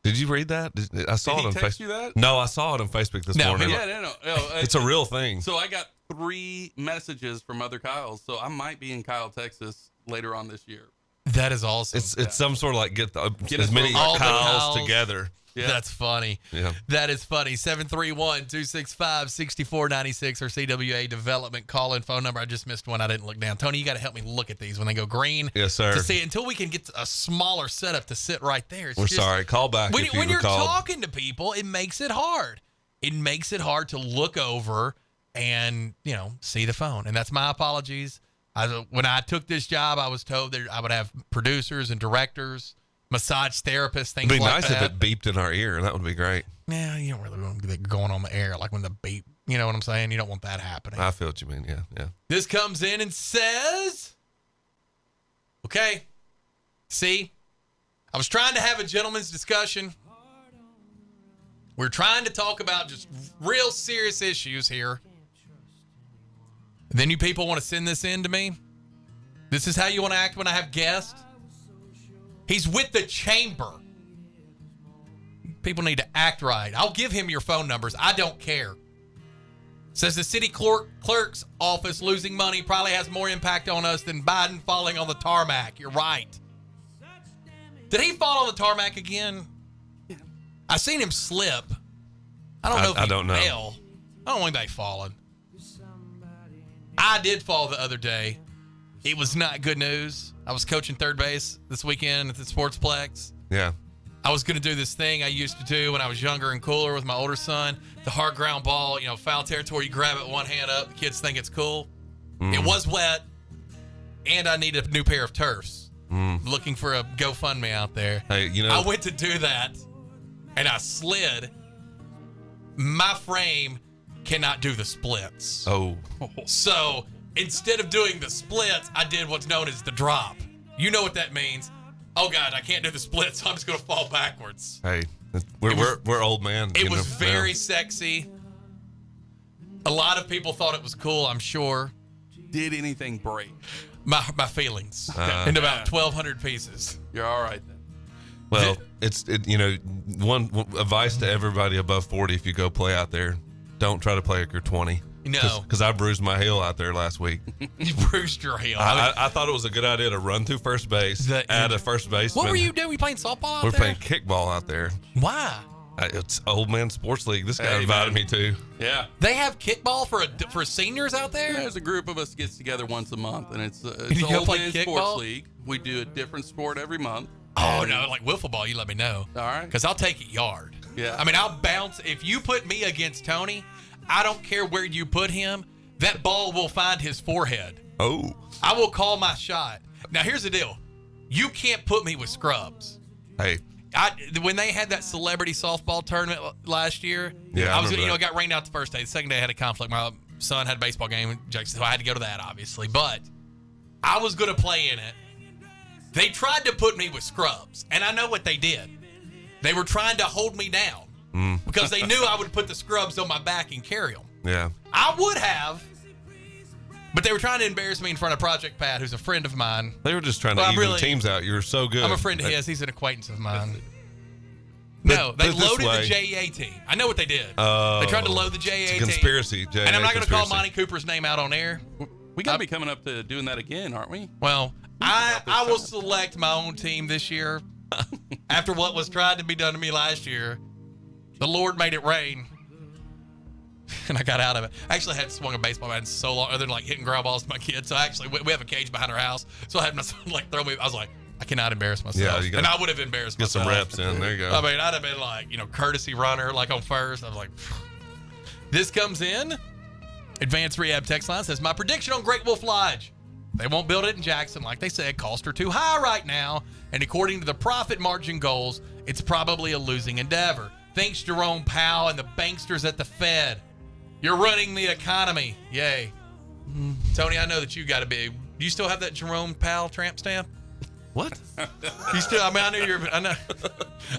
Did you read that? I saw it on Facebook. You that? No, I saw it on Facebook this morning. Yeah, no. It's a real thing. So I got 3 messages from other Kyles. So I might be in Kyle, Texas later on this year. That is awesome. It's some sort of like get as many Kyles together. Yeah. That's funny. Yeah. That is funny. 731-265-6496 or CWA Development call-in phone number. I just missed one. I didn't look down. Tony, you got to help me look at these when they go green. Yes, sir. To see it until we can get a smaller setup to sit right there. We're sorry. Call back when you're called. talking to people, it makes it hard. It makes it hard to look over and, see the phone. And that's my apologies. When I took this job, I was told that I would have producers and directors, massage therapists, things like that. It'd be nice if it beeped in our ear. That would be great. Yeah, you don't really want it going on the air, like when the beep, you know what I'm saying? You don't want that happening. I feel what you mean, yeah. This comes in and says, okay, see, I was trying to have a gentleman's discussion. We're trying to talk about just real serious issues here. Then you people want to send this in to me? This is how you want to act when I have guests? He's with the chamber. People need to act right. I'll give him your phone numbers. I don't care. Says the city clerk's office losing money probably has more impact on us than Biden falling on the tarmac. You're right. Did he fall on the tarmac again? I seen him slip. I don't know if he fell. I don't know anybody falling. I did fall the other day. It was not good news. I was coaching third base this weekend at the Sportsplex. Yeah. I was going to do this thing I used to do when I was younger and cooler with my older son. The hard ground ball, foul territory, you grab it one hand up. The kids think it's cool. It was wet, and I need a new pair of turfs. Looking for a GoFundMe out there. Hey, I went to do that, and I slid. My frame cannot do the splits. Oh. So instead of doing the splits, I did what's known as the drop. You know what that means. Oh, God, I can't do the splits, so I'm just going to fall backwards. Hey, we're old man. It was very sexy. A lot of people thought it was cool, I'm sure. Did anything break? My feelings. In about 1,200 pieces. You're all right then. Well, one advice to everybody above 40, if you go play out there, don't try to play like you're 20. No. Because I bruised my heel out there last week. You bruised your heel. I thought it was a good idea to run through first base, add a first baseman. What were you doing? Were you playing softball out there? We're playing kickball out there. Why? It's Old Man Sports League. This guy invited me to. Yeah. They have kickball for seniors out there? There's a group of us gets together once a month, and it's you Old play Man kickball? Sports League. We do a different sport every month. Oh, no, like wiffle ball, you let me know. All right. Because I'll take it yard. Yeah. I mean, I'll bounce. If you put me against Tony, I don't care where you put him, that ball will find his forehead. Oh. I will call my shot. Now, here's the deal. You can't put me with scrubs. Hey. When they had that celebrity softball tournament last year, yeah, I was it got rained out the first day. The second day I had a conflict. My son had a baseball game, so I had to go to that, obviously. But I was going to play in it. They tried to put me with scrubs, and I know what they did. They were trying to hold me down because they knew I would put the scrubs on my back and carry them. Yeah. I would have, but they were trying to embarrass me in front of Project Pat, who's a friend of mine. They were just trying to even teams out. You're so good. I'm a friend of his. He's an acquaintance of mine. No, they loaded the JEA team. I know what they did. They tried to load the JEA team. Conspiracy. And I'm not going to call Monty Cooper's name out on air. We got to be coming up to doing that again, aren't we? Well, I will select my own team this year. After what was tried to be done to me last year, the Lord made it rain. And I got out of it. I actually hadn't swung a baseball bat in so long, other than like hitting ground balls to my kids. So actually, we have a cage behind our house. So I had my son like throw me. I was like, I cannot embarrass myself. Yeah, and I would have embarrassed myself. Get some reps in. There you go. I mean, I'd have been like, courtesy runner, like on first. I was like, this comes in. Advanced Rehab text line says, my prediction on Great Wolf Lodge. They won't build it in Jackson. Like they said, costs are too high right now. And according to the profit margin goals, it's probably a losing endeavor. Thanks, Jerome Powell and the banksters at the Fed. You're running the economy. Yay. Tony, I know that you got to be. Do you still have that Jerome Powell tramp stamp? What? You still? I mean, I know.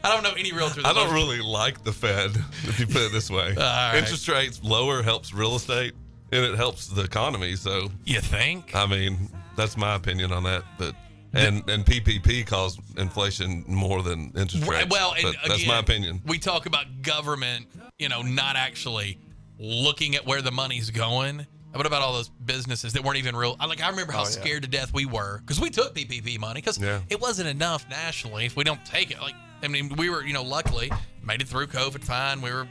I don't know any realtor. I don't really like the Fed, if you put it this way. Right. Interest rates lower helps real estate, and it helps the economy. So you think? I mean, that's my opinion on that. But and PPP caused inflation more than interest rates. Well, and that's again, my opinion. We talk about government, not actually looking at where the money's going. What about all those businesses that weren't even real? I remember how scared to death we were because we took PPP money because it wasn't enough nationally. If we don't take it, we were, luckily made it through COVID fine. We were,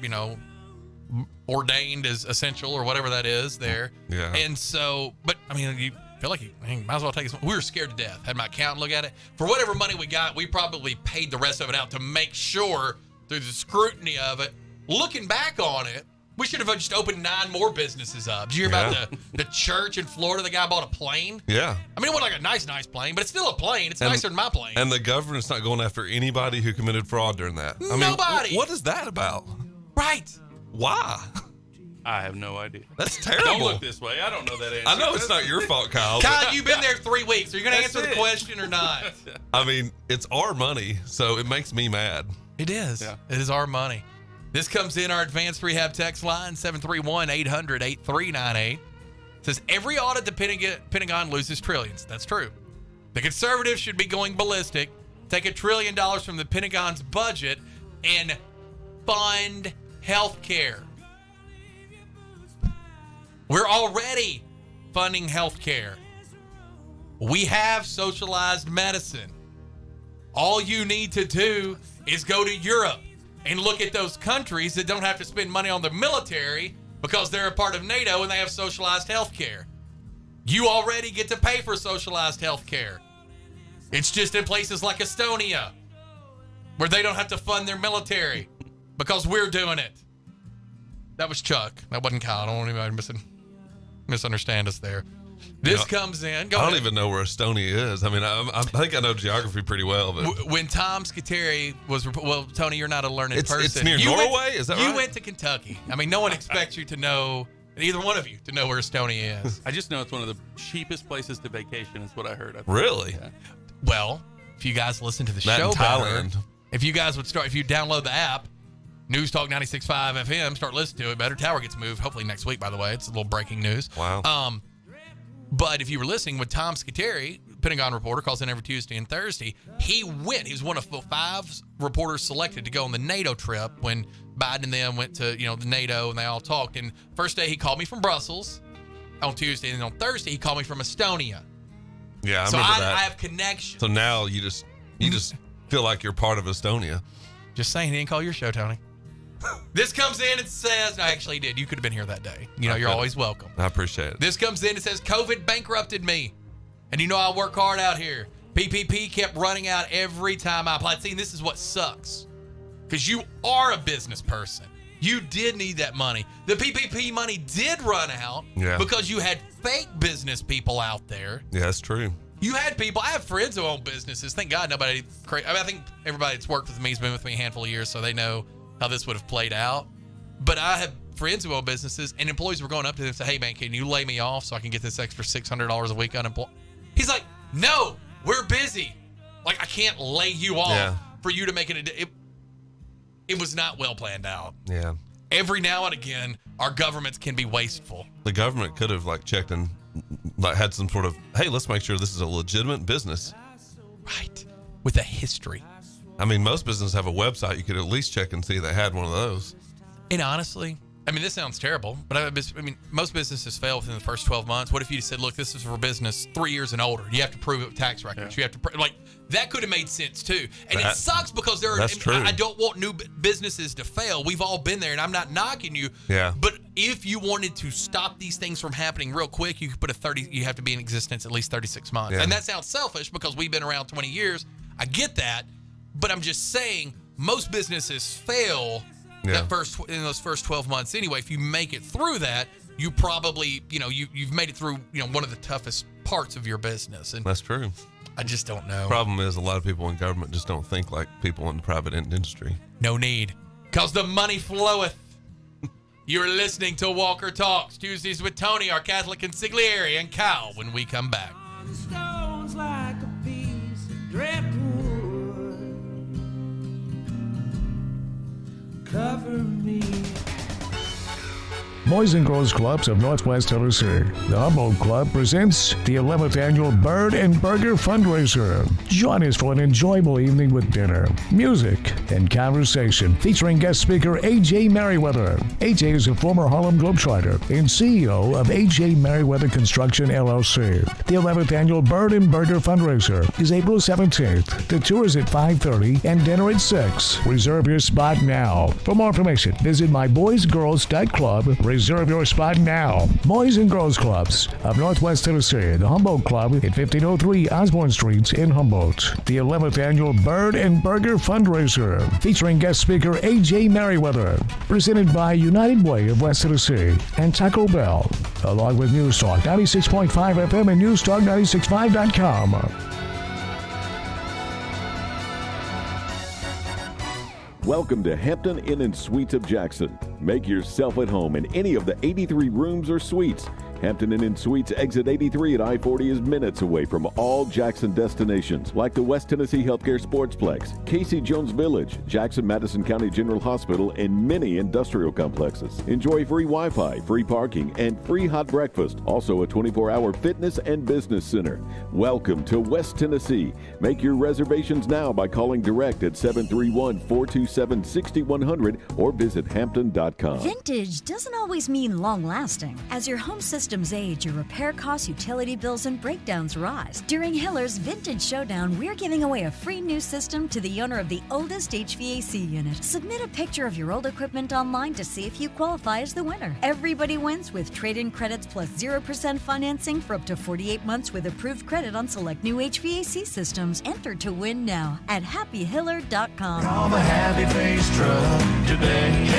ordained as essential or whatever that is there. Yeah. And so, but I mean, you feel like you might as well take it. We were scared to death. Had my accountant look at it. For whatever money we got, we probably paid the rest of it out to make sure through the scrutiny of it. Looking back on it, we should have just opened 9 more businesses up. Did you hear about the church in Florida? The guy bought a plane. Yeah. I mean, it wasn't like a nice plane, but it's still a plane. It's nicer than my plane. And the government's not going after anybody who committed fraud during that. I mean, nobody. What is that about? Right. Why? I have no idea. That's terrible. Don't look this way. I don't know that answer. I know it's not your fault, Kyle. Kyle, you've been there 3 weeks. Are you going to answer the question or not? I mean, it's our money, so it makes me mad. It is. Yeah. It is our money. This comes in our Advanced Rehab text line, 731-800-8398. It says, every audit the Pentagon loses trillions. That's true. The conservatives should be going ballistic, take $1 trillion from the Pentagon's budget, and fund health care. We're already funding health care. We have socialized medicine. All you need to do is go to Europe and look at those countries that don't have to spend money on the military because they're a part of NATO and they have socialized health care. You already get to pay for socialized health care. It's just in places like Estonia where they don't have to fund their military because we're doing it. That was Chuck. That wasn't Kyle. I don't want anybody misunderstand us there. This comes in. I don't even know where Estonia is. I mean, I think I know geography pretty well. But when Tom Scuteri was, Tony, you're not a learned person. It's near Norway? Is that right? You went to Kentucky. I mean, no one expects you to know, either one of you, to know where Estonia is. I just know it's one of the cheapest places to vacation is what I heard. Really? Yeah. Well, if you guys listen to the show better, if you guys would start, if you download the app, News Talk 96.5 FM, start listening to it better. Tower gets moved, hopefully next week, by the way. It's a little breaking news. Wow. But if you were listening with Tom Scuteri, Pentagon reporter, calls in every Tuesday and Thursday, he went. He was one of 5 reporters selected to go on the NATO trip when Biden and them went to, the NATO and they all talked. And first day he called me from Brussels on Tuesday, and then on Thursday he called me from Estonia. Yeah, I remember that. I have connections. So now you just feel like you're part of Estonia. Just saying, he didn't call your show, Tony. This comes in and says, no, actually he did. You could have been here that day. You're always welcome. I appreciate it. This comes in and says, COVID bankrupted me. And I work hard out here. PPP kept running out every time I applied. See, this is what sucks. Because you are a business person. You did need that money. The PPP money did run out because you had fake business people out there. Yeah, that's true. You had people. I have friends who own businesses. Thank God nobody. I think everybody that's worked with me has been with me a handful of years, so they know how this would have played out. But I have friends who own businesses, and employees were going up to them and say, "Hey, man, can you lay me off so I can get this extra $600 a week unemployed?" He's like, "No, we're busy. Like, I can't lay you off for you to make it." It was not well planned out. Yeah. Every now and again, our governments can be wasteful. The government could have checked and had some sort of, hey, let's make sure this is a legitimate business. Right. With a history. I mean, most businesses have a website. You could at least check and see they had one of those. And honestly, I mean, this sounds terrible, but I mean, most businesses fail within the first 12 months. What if you said, look, this is for business 3 years and older. You have to prove it with tax records. You have to, that could have made sense too. And it sucks because I don't want new businesses to fail. We've all been there, and I'm not knocking you. Yeah. But if you wanted to stop these things from happening real quick, you could put you have to be in existence at least 36 months. Yeah. And that sounds selfish because we've been around 20 years. I get that. But I'm just saying most businesses fail in those first 12 months anyway. If you make it through that, you probably, you've made it through, one of the toughest parts of your business. And that's true. I just don't know. Problem is a lot of people in government just don't think like people in the private industry. No need. Because the money floweth. You're listening to Walker Talks, Tuesdays with Tony, our Catholic consigliere, and Kyle when we come back. Stones like a piece of driftwood cover me. Boys and Girls Clubs of Northwest Tennessee. The Humboldt Club presents the 11th Annual Bird and Burger Fundraiser. Join us for an enjoyable evening with dinner, music, and conversation featuring guest speaker A.J. Merriweather. A.J. is a former Harlem Globetrotter and CEO of A.J. Merriweather Construction, LLC. The 11th Annual Bird and Burger Fundraiser is April 17th. The tour is at 5:30 and dinner at 6. Reserve your spot now. For more information, visit myboysgirls.club. Reserve your spot now. Boys and Girls Clubs of Northwest Tennessee. The Humboldt Club at 1503 Osborne Street in Humboldt. The 11th Annual Bird and Burger Fundraiser featuring guest speaker A.J. Merriweather. Presented by United Way of West Tennessee and Taco Bell. Along with News Talk 96.5 FM and NewsTalk965.com. Welcome to Hampton Inn & Suites of Jackson. Make yourself at home in any of the 83 rooms or suites. Hampton Inn & Suites exit 83 at I-40 is minutes away from all Jackson destinations like the West Tennessee Healthcare Sportsplex, Casey Jones Village, Jackson Madison County General Hospital, and many industrial complexes. Enjoy free Wi-Fi, free parking, and free hot breakfast. Also a 24-hour fitness and business center. Welcome to West Tennessee. Make your reservations now by calling direct at 731-427-6100 or visit hampton.com. Vintage doesn't always mean long-lasting. As your home systems age, your repair costs, utility bills, and breakdowns rise. During Hiller's Vintage Showdown, we're giving away a free new system to the owner of the oldest HVAC unit. Submit a picture of your old equipment online to see if you qualify as the winner. Everybody wins with trade-in credits plus 0% financing for up to 48 months with approved credit on select new HVAC systems. Enter to win now at happyhiller.com. Call the Happy Face Truck today.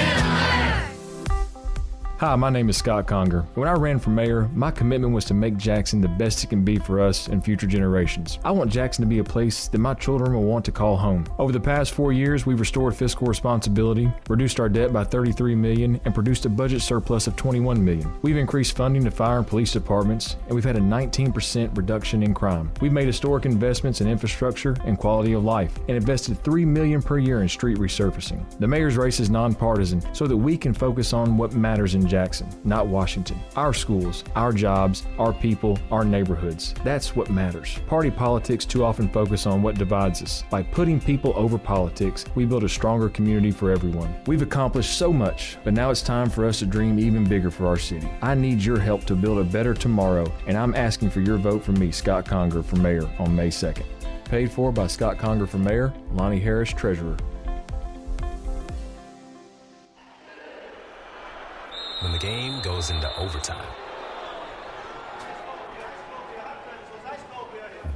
Hi, my name is Scott Conger. When I ran for mayor, my commitment was to make Jackson the best it can be for us and future generations. I want Jackson to be a place that my children will want to call home. Over the past 4 years, we've restored fiscal responsibility, reduced our debt by $33 million, and produced a budget surplus of $21 million. We've increased funding to fire and police departments, and we've had a 19% reduction in crime. We've made historic investments in infrastructure and quality of life, and invested $3 million per year in street resurfacing. The mayor's race is nonpartisan, so that we can focus on what matters in Jackson, not Washington. Our schools, our jobs, our people, our neighborhoods. That's what matters. Party politics too often focus on what divides us. By putting people over politics, we build a stronger community for everyone. We've accomplished so much, but now it's time for us to dream even bigger for our city. I need your help to build a better tomorrow, and I'm asking for your vote for me, Scott Conger, for mayor on May 2nd. Paid for by Scott Conger for mayor, Lonnie Harris, treasurer. When the game goes into overtime.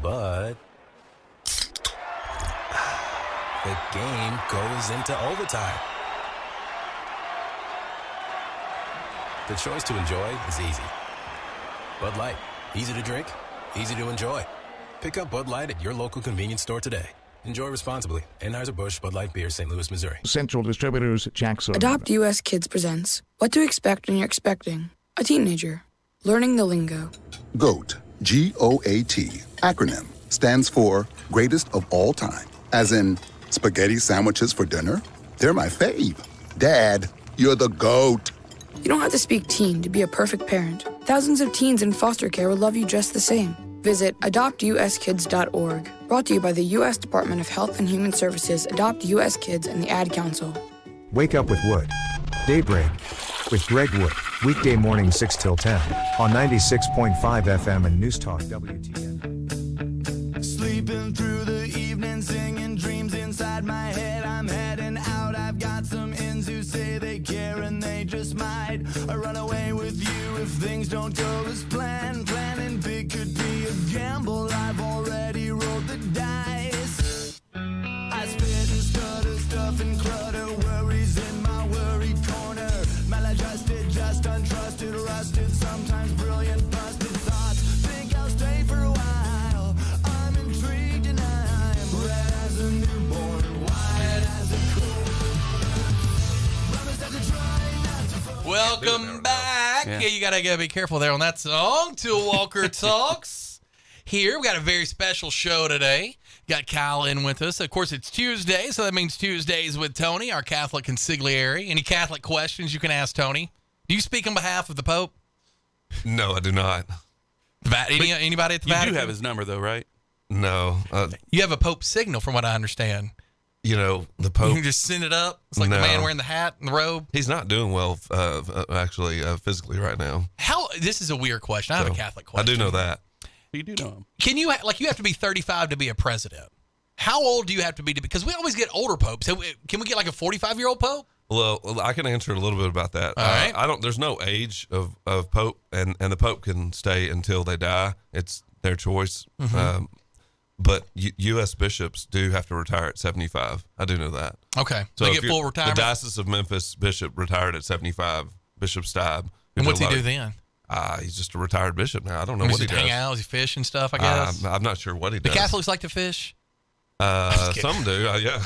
But the game goes into overtime. The choice to enjoy is easy. Bud Light, easy to drink, easy to enjoy. Pick up Bud Light at your local convenience store today. Enjoy responsibly. Anheuser-Busch Bud Light Beer, St. Louis, Missouri. Central Distributors, Jackson. Adopt US Kids presents What to Expect When You're Expecting a Teenager. Learning the lingo. GOAT, G-O-A-T, acronym, stands for Greatest of All Time. As in, spaghetti sandwiches for dinner? They're my fave. Dad, you're the GOAT. You don't have to speak teen to be a perfect parent. Thousands of teens in foster care will love you just the same. Visit adoptuskids.org. Brought to you by the U.S. Department of Health and Human Services, Adopt U.S. Kids, and the Ad Council. Wake up with Wood. Daybreak with Greg Wood. Weekday morning 6 till 10 on 96.5 FM and News Talk WTN. Sleeping through the evening, singing dreams inside my head. I'm heading out. I've got some ends who say they care and they just might run away with you if things don't go as planned. Planning big could be a gamble. I've already rolled the dice. I spit and stutter, stuff and clutter, worries in my worried corner. Maladjusted, just untrusted, rusted, sometimes brilliant, busted thoughts. Think I'll stay for a while. I'm intrigued and I'm red as a newborn, white as a cold. Welcome back. Yeah, you gotta be careful there on that song. Till Walker Talks. Here we got a very special show today. Got Kyle in with us. Of course, it's Tuesday, so that means Tuesdays with Tony, our Catholic consigliere. Any Catholic questions you can ask Tony? Do you speak on behalf of the Pope? No, I do not. Anybody at the Vatican? You do have his number, though, right? No. You have a Pope signal, from what I understand. You know, the Pope. You can just send it up. It's like the man wearing the hat and the robe. He's not doing well, actually, physically right now. This is a weird question. I have a Catholic question. I do know that. You do know him. Can you, you have to be 35 to be a president. How old do you have to be because we always get older popes. So can we get like a 45-year-old pope? Well, I can answer a little bit about that. All right. There's no age of pope, and the pope can stay until they die. It's their choice. Mm-hmm. But U.S. bishops do have to retire at 75. I do know that. Okay. So they get full retirement? The Diocese of Memphis bishop retired at 75, Bishop Stibe. And what's he do then? He's just a retired bishop now. I don't know what he does. Hang out? Does he fish and stuff, I guess? I'm not sure what he does. The Catholics like to fish? Some do, yeah.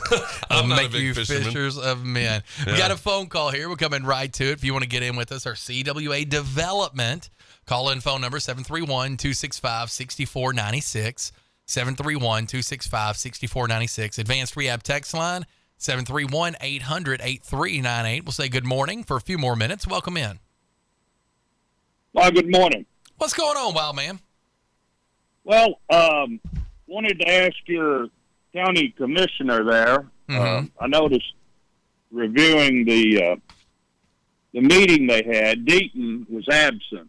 I'm not a big fisherman. Fishers of men. Yeah. We got a phone call here. We're coming right to it. If you want to get in with us, our CWA Development call-in phone number, 731-265-6496. 731-265-6496. Advanced Rehab text line, 731-800-8398. We'll say good morning for a few more minutes. Welcome in. Well, good morning. What's going on, Wild Man? Well, wanted to ask your county commissioner there. Mm-hmm. I noticed reviewing the meeting they had, Deaton was absent.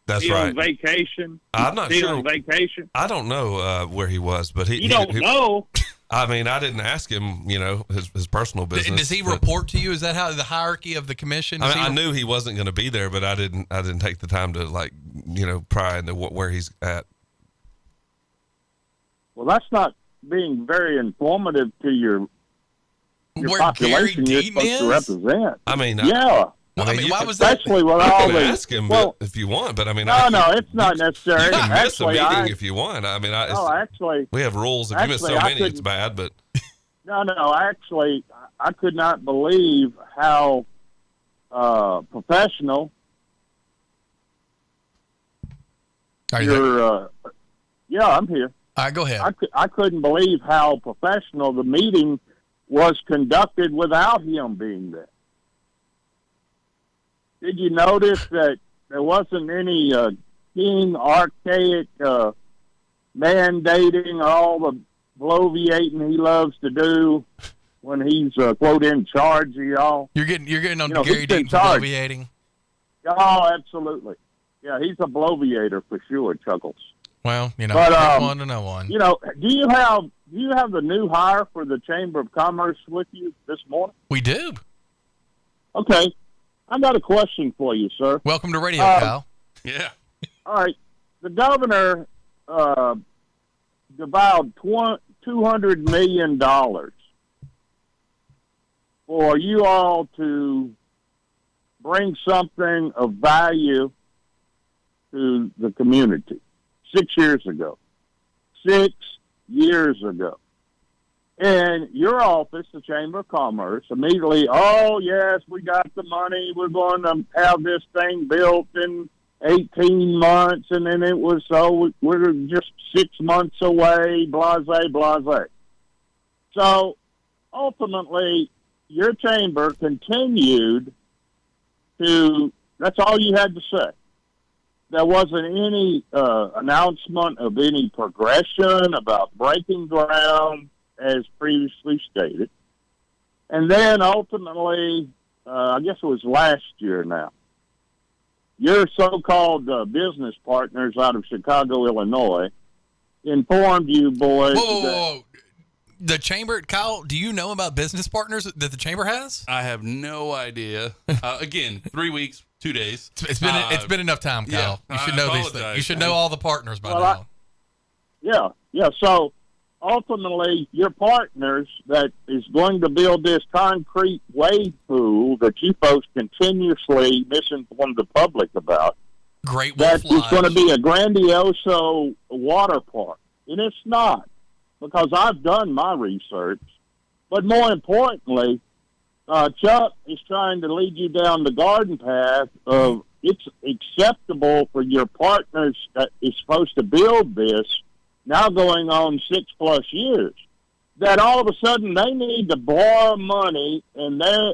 That's right. On vacation. I'm not sure. On vacation. I don't know where he was, but you don't know. I mean, I didn't ask him, his personal business. Does he report to you? Is that how the hierarchy of the commission? I knew he wasn't going to be there, but I didn't take the time to pry into where he's at. Well, that's not being very informative to your population you're supposed to represent. I mean, yeah. Why was that? Especially with all the ask him if you want, but I mean, no, it's not necessary. You can miss a meeting if you want. I mean, actually, we have rules. If you miss so many, it's bad. But no, actually, I could not believe how professional you're. Yeah, I'm here. All right, go ahead. I couldn't believe how professional the meeting was conducted without him being there. Did you notice that there wasn't any keen, archaic mandating all the bloviating he loves to do when he's quote in charge of y'all? You're getting on Gary Deaton for bloviating. Oh, absolutely. Yeah, he's a bloviator for sure. Chuckles. Well, pick one to know one. Do you have the new hire for the Chamber of Commerce with you this morning? We do. Okay. I got a question for you, sir. Welcome to radio, Kyle. Yeah. All right. The governor devoured $200 million for you all to bring something of value to the community 6 years ago. 6 years ago. And your office, the Chamber of Commerce, immediately, oh, yes, we got the money. We're going to have this thing built in 18 months. And then it was, we're just 6 months away, blase, blase. So, ultimately, your chamber continued to, that's all you had to say. There wasn't any announcement of any progression about breaking ground, as previously stated. And then ultimately, I guess it was last year now, your so-called business partners out of Chicago, Illinois, informed you boys Whoa. the chamber, Kyle, do you know about business partners that the chamber has? I have no idea. Again, 3 weeks, 2 days. It's been enough time, Kyle. Yeah, you should know these things. You should know all the partners by now. Yeah. So ultimately, your partners that is going to build this concrete wave pool that you folks continuously misinform the public about. Great Wolf Lodge. That is going to be a grandioso water park. And it's not, because I've done my research. But more importantly, Chuck is trying to lead you down the garden path of it's acceptable for your partners that is supposed to build this, now going on 6+ years, that all of a sudden they need to borrow money, and they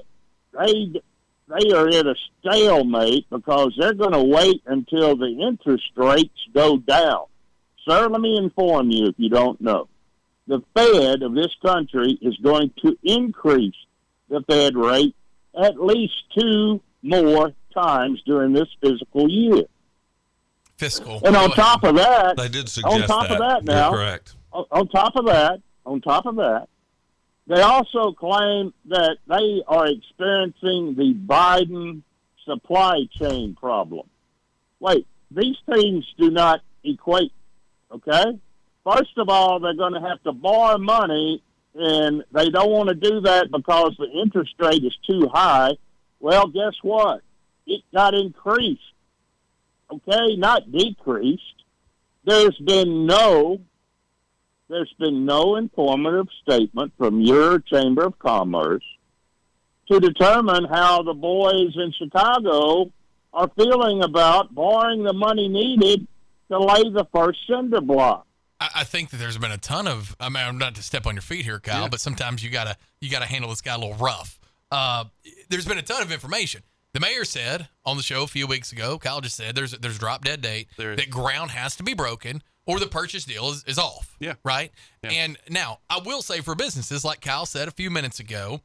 are at a stalemate because they're going to wait until the interest rates go down. Sir, let me inform you if you don't know. The Fed of this country is going to increase the Fed rate at least 2 more times during this fiscal year. Fiscal. And on top of that, they did suggest on top of that now, you're correct. On top of that, they also claim that they are experiencing the Biden supply chain problem. Wait, these things do not equate, okay? First of all, they're going to have to borrow money, and they don't want to do that because the interest rate is too high. Well, guess what? It got increased, okay, not decreased. There's been no informative statement from your Chamber of Commerce to determine how the boys in Chicago are feeling about borrowing the money needed to lay the first cinder block. I think that there's been a ton of. I mean, I'm not to step on your feet here, Kyle, but sometimes you gotta handle this guy a little rough. There's been a ton of information. The mayor said on the show a few weeks ago, Kyle just said there's a drop dead date that ground has to be broken or the purchase deal is off. Yeah. Right. Yeah. And now I will say for businesses, like Kyle said a few minutes ago,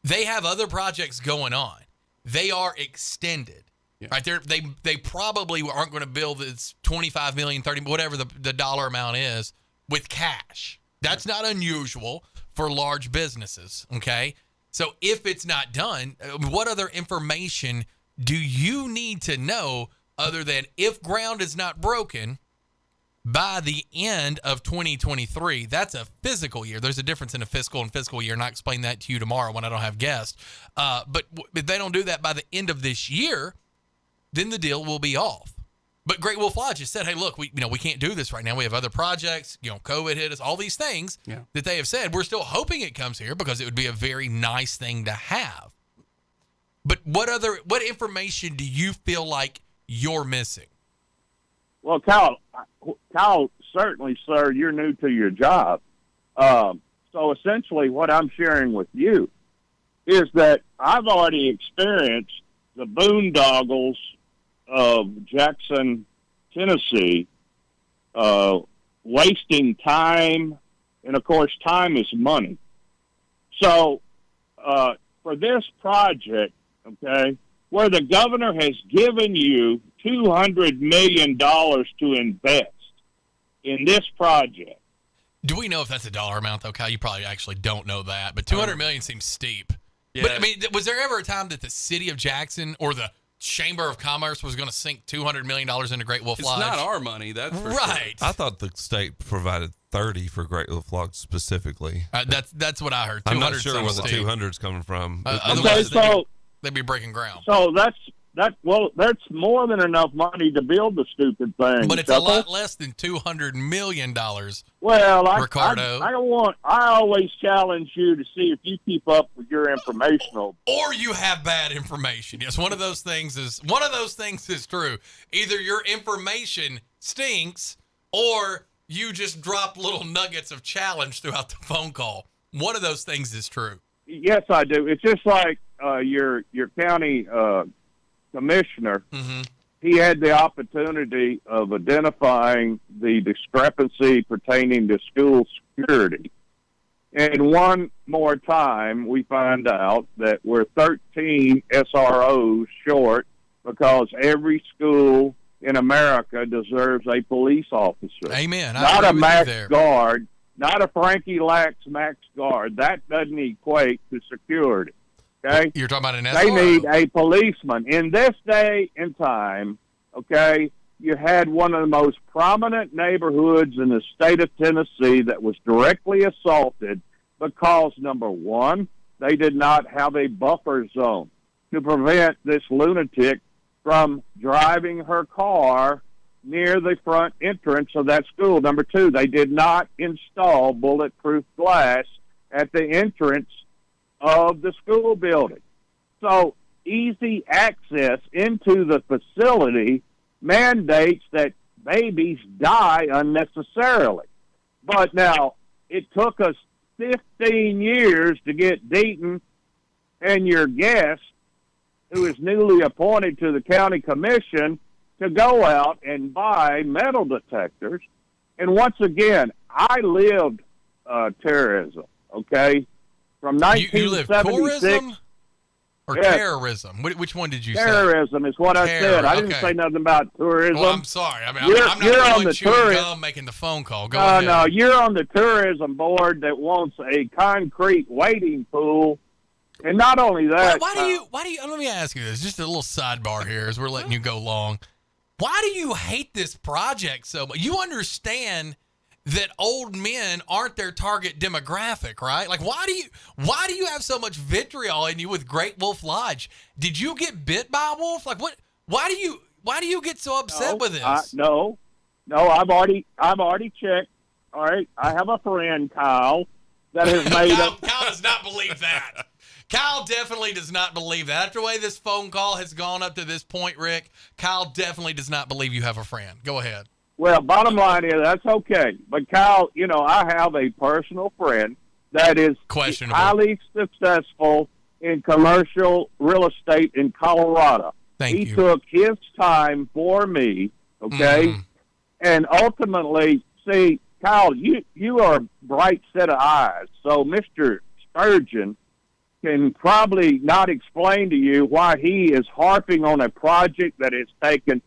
they have other projects going on. They are extended. Yeah. Right. They probably aren't going to build this 25 million, 30, whatever the dollar amount is with cash. That's not unusual for large businesses. Okay. So if it's not done, what other information do you need to know other than if ground is not broken by the end of 2023? That's a physical year. There's a difference in a fiscal and fiscal year, and I'll explain that to you tomorrow when I don't have guests. But if they don't do that by the end of this year, then the deal will be off. But Great Wolf Lodge has said, hey, look, we can't do this right now. We have other projects, COVID hit us, all these things that they have said. We're still hoping it comes here because it would be a very nice thing to have. But what information do you feel like you're missing? Well, Kyle, certainly, sir, you're new to your job. So essentially what I'm sharing with you is that I've already experienced the boondoggles of Jackson, Tennessee, wasting time, and of course, time is money. So, for this project, okay, where the governor has given you $200 million to invest in this project. Do we know if that's a dollar amount, though, Kyle? You probably actually don't know that, but $200 million seems steep. Yeah. But, I mean, was there ever a time that the city of Jackson or the Chamber of Commerce was going to sink $200 million into Great Wolf Lodge? It's not our money, that's for right. Sure. I thought the state provided 30 for Great Wolf Lodge specifically. That's what I heard. I'm not sure where the 200 is coming from. Otherwise, they'd be breaking ground. So that's more than enough money to build the stupid thing. But it's a lot less than $200 million. Well, Ricardo. I always challenge you to see if you keep up with your informational. Or you have bad information. Yes, one of those things is true. Either your information stinks or you just drop little nuggets of challenge throughout the phone call. One of those things is true. Yes, I do. It's just like your county commissioner. Mm-hmm. He had the opportunity of identifying the discrepancy pertaining to school security. And one more time, we find out that we're 13 SROs short because every school in America deserves a police officer. Amen. Not a masked guard not a Frankie Lax Max Guard. That doesn't equate to security. Okay? You're talking about an They SRO? need a policeman. In this day and time, okay, you had one of the most prominent neighborhoods in the state of Tennessee that was directly assaulted because, number one, they did not have a buffer zone to prevent this lunatic from driving her car near the front entrance of that school. Number two, they did not install bulletproof glass at the entrance of the school building. So easy access into the facility mandates that babies die unnecessarily. But now, it took us 15 years to get Deaton and your guest, who is newly appointed to the county commission, to go out and buy metal detectors. And once again, I lived terrorism, okay? From 1976. You lived tourism or Yes. terrorism? Which one did you say? Terrorism is what I said. I didn't okay. say nothing about tourism. Well, I'm sorry. I mean, You're I'm not the on one the chewing tourist- gum making the phone call. Go ahead. No, you're on the tourism board that wants a concrete wading pool. And not only that, Why do you? Let me ask you this. Just a little sidebar here, as we're letting you go long. Why do you hate this project so much? You understand that old men aren't their target demographic, right? Like, why do you have so much vitriol in you with Great Wolf Lodge? Did you get bit by a wolf? Like, what? Why do you get so upset with this? No, I've already checked. All right, I have a friend, Kyle, that has made Kyle does not believe that. Kyle definitely does not believe that. After the way this phone call has gone up to this point, Rick, Kyle definitely does not believe you have a friend. Go ahead. Well, bottom line is that's okay. But Kyle, I have a personal friend that is questionable, highly successful in commercial real estate in Colorado. Thank he you. took his time for me, okay? And ultimately, see, Kyle, you are a bright set of eyes. So Mr. Spurgeon can probably not explain to you why he is harping on a project that has taken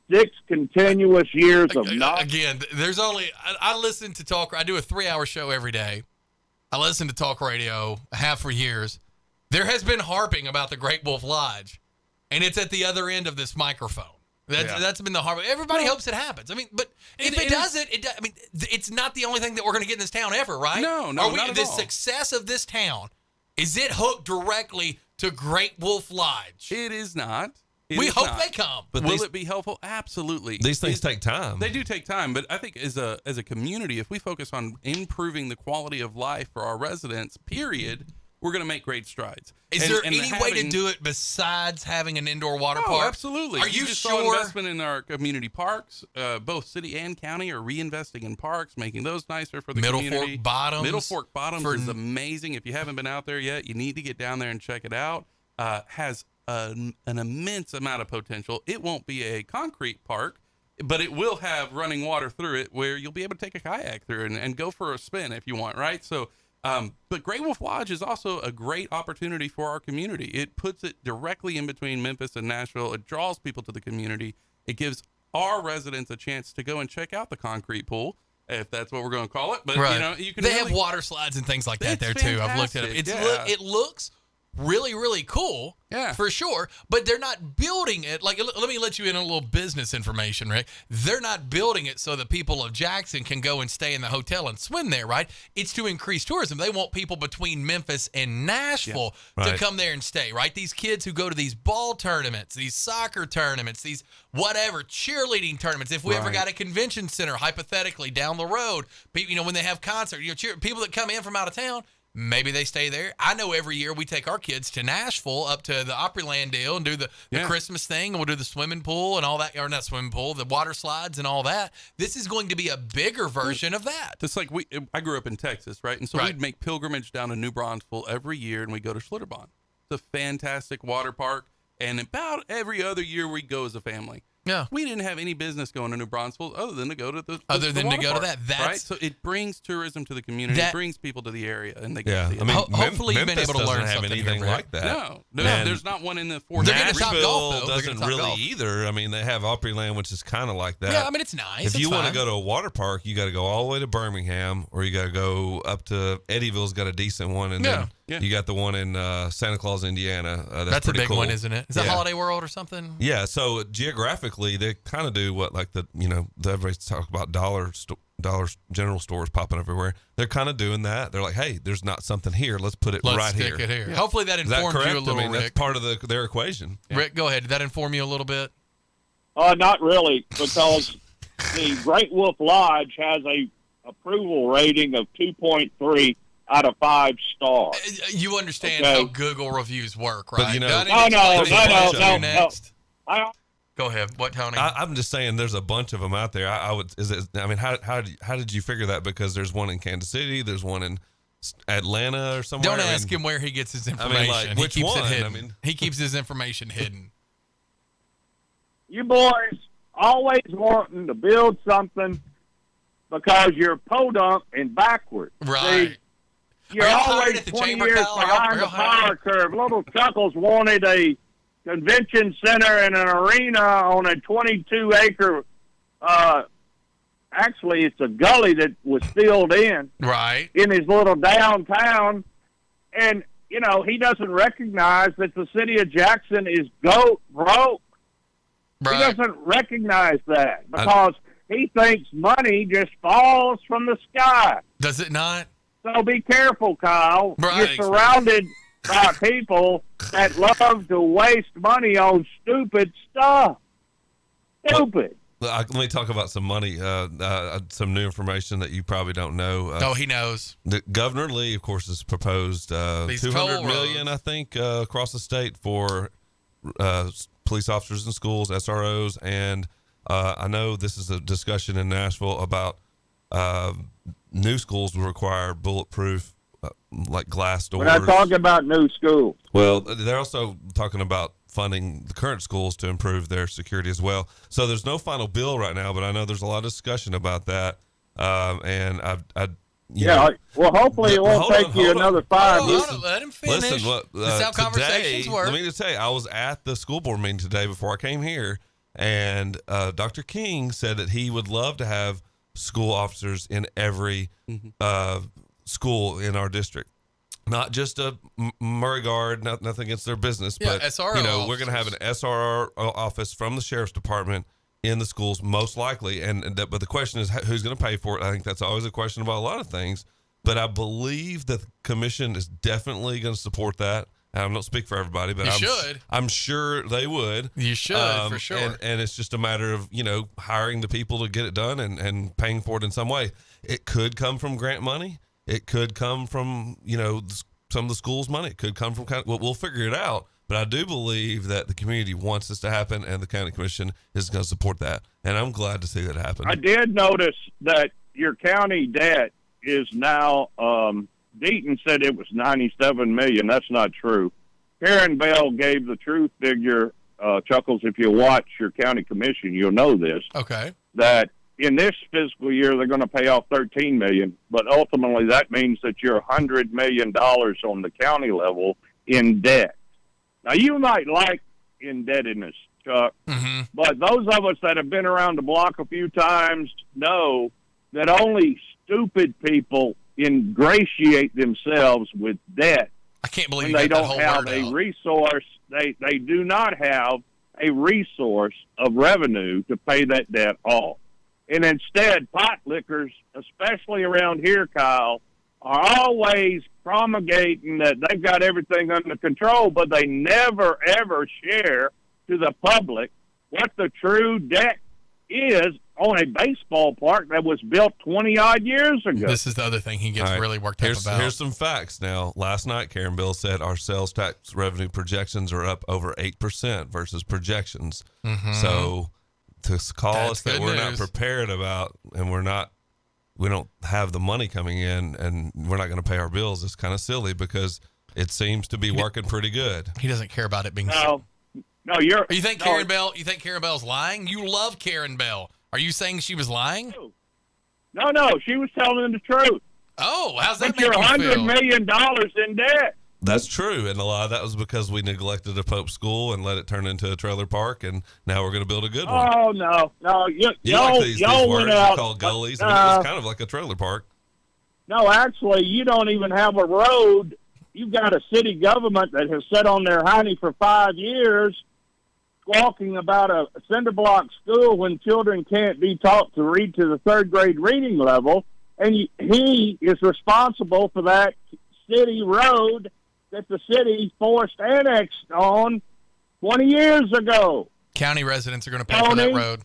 6 continuous years of not. Again, there's only I listen to talk. I do a 3-hour show every day. I listen to talk radio. I have for years. There has been harping about the Great Wolf Lodge, and it's at the other end of this microphone. That's been the harp. Everybody hopes it happens. I mean, but if it doesn't, I mean, it's not the only thing that we're going to get in this town ever, right? No, not at the all. success of this town, is it hooked directly to Great Wolf Lodge? It is not. We hope they come. But will it be helpful? Absolutely. These things take time. They do take time, but I think as a community, if we focus on improving the quality of life for our residents, period, we're going to make great strides. Is there any way to do it besides having an indoor water park? Absolutely. Are you just sure? saw investment in our community parks. Both city and county are reinvesting in parks, making those nicer for the community. Middle Fork Bottoms is amazing. If you haven't been out there yet, you need to get down there and check it out. Has an immense amount of potential. It won't be a concrete park, but it will have running water through it where you'll be able to take a kayak through and go for a spin if you want, right? So, but Great Wolf Lodge is also a great opportunity for our community. It puts it directly in between Memphis and Nashville. It draws people to the community. It gives our residents a chance to go and check out the concrete pool, if that's what we're going to call it. But you can. They have water slides and things like that there too. I've looked at it. It looks really, really cool. Yeah, for sure. But they're not building it. Like, let me let you in a little business information, Rick. They're not building it so the people of Jackson can go and stay in the hotel and swim there, right? It's to increase tourism. They want people between Memphis and Nashville to come there and stay, right? These kids who go to these ball tournaments, these soccer tournaments, these whatever, cheerleading tournaments. If we ever got a convention center, hypothetically, down the road, when they have concerts, people that come in from out of town, maybe they stay there. I know every year we take our kids to Nashville up to the Opryland deal and do the Christmas thing, and we'll do the swimming pool and all that, or not swimming pool, the water slides and all that. This is going to be a bigger version of that. Just like I grew up in Texas, right? And so we'd make pilgrimage down to New Braunfels every year, and we go to Schlitterbahn. It's a fantastic water park, and about every other year we go as a family. Yeah. We didn't have any business going to New Braunfels other than to go to the Other than water to go to park, that. That's right. So it brings tourism to the community. It brings people to the area, and they get to see it. I mean, hopefully you've been Memphis able to learn doesn't have something anything here, like that. No, And there's not one in the Fort. They're getting top golf, though. They're doesn't getting top really golf. either. I mean, they have Opryland, which is kind of like that. Yeah, I mean, it's nice. If you It's want to fine. go to a water park, you got to go all the way to Birmingham, or you got to go up to Eddyville's got a decent one, and then you got the one in Santa Claus, Indiana. That's a pretty big cool. one, isn't it? Is that Yeah. Holiday World or something? Yeah, so geographically, they kind of do what, like everybody's talk about dollar general stores popping everywhere. They're kind of doing that. They're like, hey, there's not something here. Let's put it Let's right stick here. it here. Yeah. Hopefully that Is that informed you a correct? little, I mean, that's Rick. part of their equation. Rick, go ahead. Did that inform you a little bit? Not really, because the Great Wolf Lodge has a approval rating of 2.3 out of 5 stars. You understand how Google reviews work, right? But, you know, No. Go ahead. What, Tony? I'm just saying, there's a bunch of them out there. How did you figure that? Because there's one in Kansas City, there's one in Atlanta or somewhere. Don't ask him where he gets his information. Which he keeps one? it hidden. He keeps his information hidden. You boys always wanting to build something because you're podunk and backward. Right. See, you're Are y'all hired always at the 20 chamber, years Kyle? behind the power curve. Little Chuckles wanted a convention center and an arena on a 22-acre, actually it's a gully that was filled in. Right. In his little downtown. And, you know, he doesn't recognize that the city of Jackson is broke. Right. He doesn't recognize that because he thinks money just falls from the sky. Does it not? So be careful, Kyle. Right. You're surrounded by people that love to waste money on stupid stuff. Stupid. Let me talk about some money, some new information that you probably don't know. He knows. Governor Lee, of course, has proposed $200 million, I think, across the state for police officers in schools, SROs, and I know this is a discussion in Nashville about new schools will require bulletproof, like glass doors. We're not talking about new schools. Well, they're also talking about funding the current schools to improve their security as well. So there's no final bill right now, but I know there's a lot of discussion about that. And well, hopefully it won't take you another 5 years. Let him finish. Listen, That's how conversations work. Let me just tell you, I was at the school board meeting today before I came here, and Dr. King said that he would love to have school officers in every school in our district. Not just a Murray Guard, nothing against their business, but SRO we're going to have an SRO office from the sheriff's department in the schools, most likely. But the question is, who's going to pay for it? I think that's always a question about a lot of things. But I believe that the commission is definitely going to support that. I don't speak for everybody, but I'm sure they would. You should, for sure. And it's just a matter of, hiring the people to get it done and paying for it in some way. It could come from grant money. It could come from, some of the school's money. It could come from we'll figure it out. But I do believe that the community wants this to happen, and the county commission is going to support that. And I'm glad to see that happen. I did notice that your county debt is now, Deaton said it was $97 million. That's not true. Karen Bell gave the true figure, Chuckles, if you watch your county commission, you'll know this. Okay. That in this fiscal year, they're going to pay off $13 million, but ultimately that means that you're $100 million on the county level in debt. Now, you might like indebtedness, Chuck, but those of us that have been around the block a few times know that only stupid people ingratiate themselves with debt. I can't believe when they don't have a resource. They do not have a resource of revenue to pay that debt off. And instead, pot lickers, especially around here, Kyle, are always promulgating that they've got everything under control, but they never, ever share to the public what the true debt is on a baseball park that was built 20-odd years ago. This is the other thing he gets really worked up about. Here's some facts now. Last night, Karen Bill said our sales tax revenue projections are up over 8% versus projections. So to call us that we're not prepared about, and we don't have the money coming in, and we're not going to pay our bills is kind of silly, because it seems to be working pretty good. He doesn't care about it being No, you're. You think Karen Bell? You think Karen Bell's lying? You love Karen Bell. Are you saying she was lying? No, she was telling the truth. Oh, how's that make you feel? $100 million in debt. That's true, and a lot of that was because we neglected a Pope school and let it turn into a trailer park, and now we're going to build a good one. Oh no, y'all like these y'all words went out. called gullies. I mean, it was kind of like a trailer park. No, actually, you don't even have a road. You've got a city government that has sat on their hiney for 5 years, squawking about a cinder block school when children can't be taught to read to the 3rd grade reading level, and he is responsible for that city road that the city forced annexed on 20 years ago. County residents are going to pay for that road.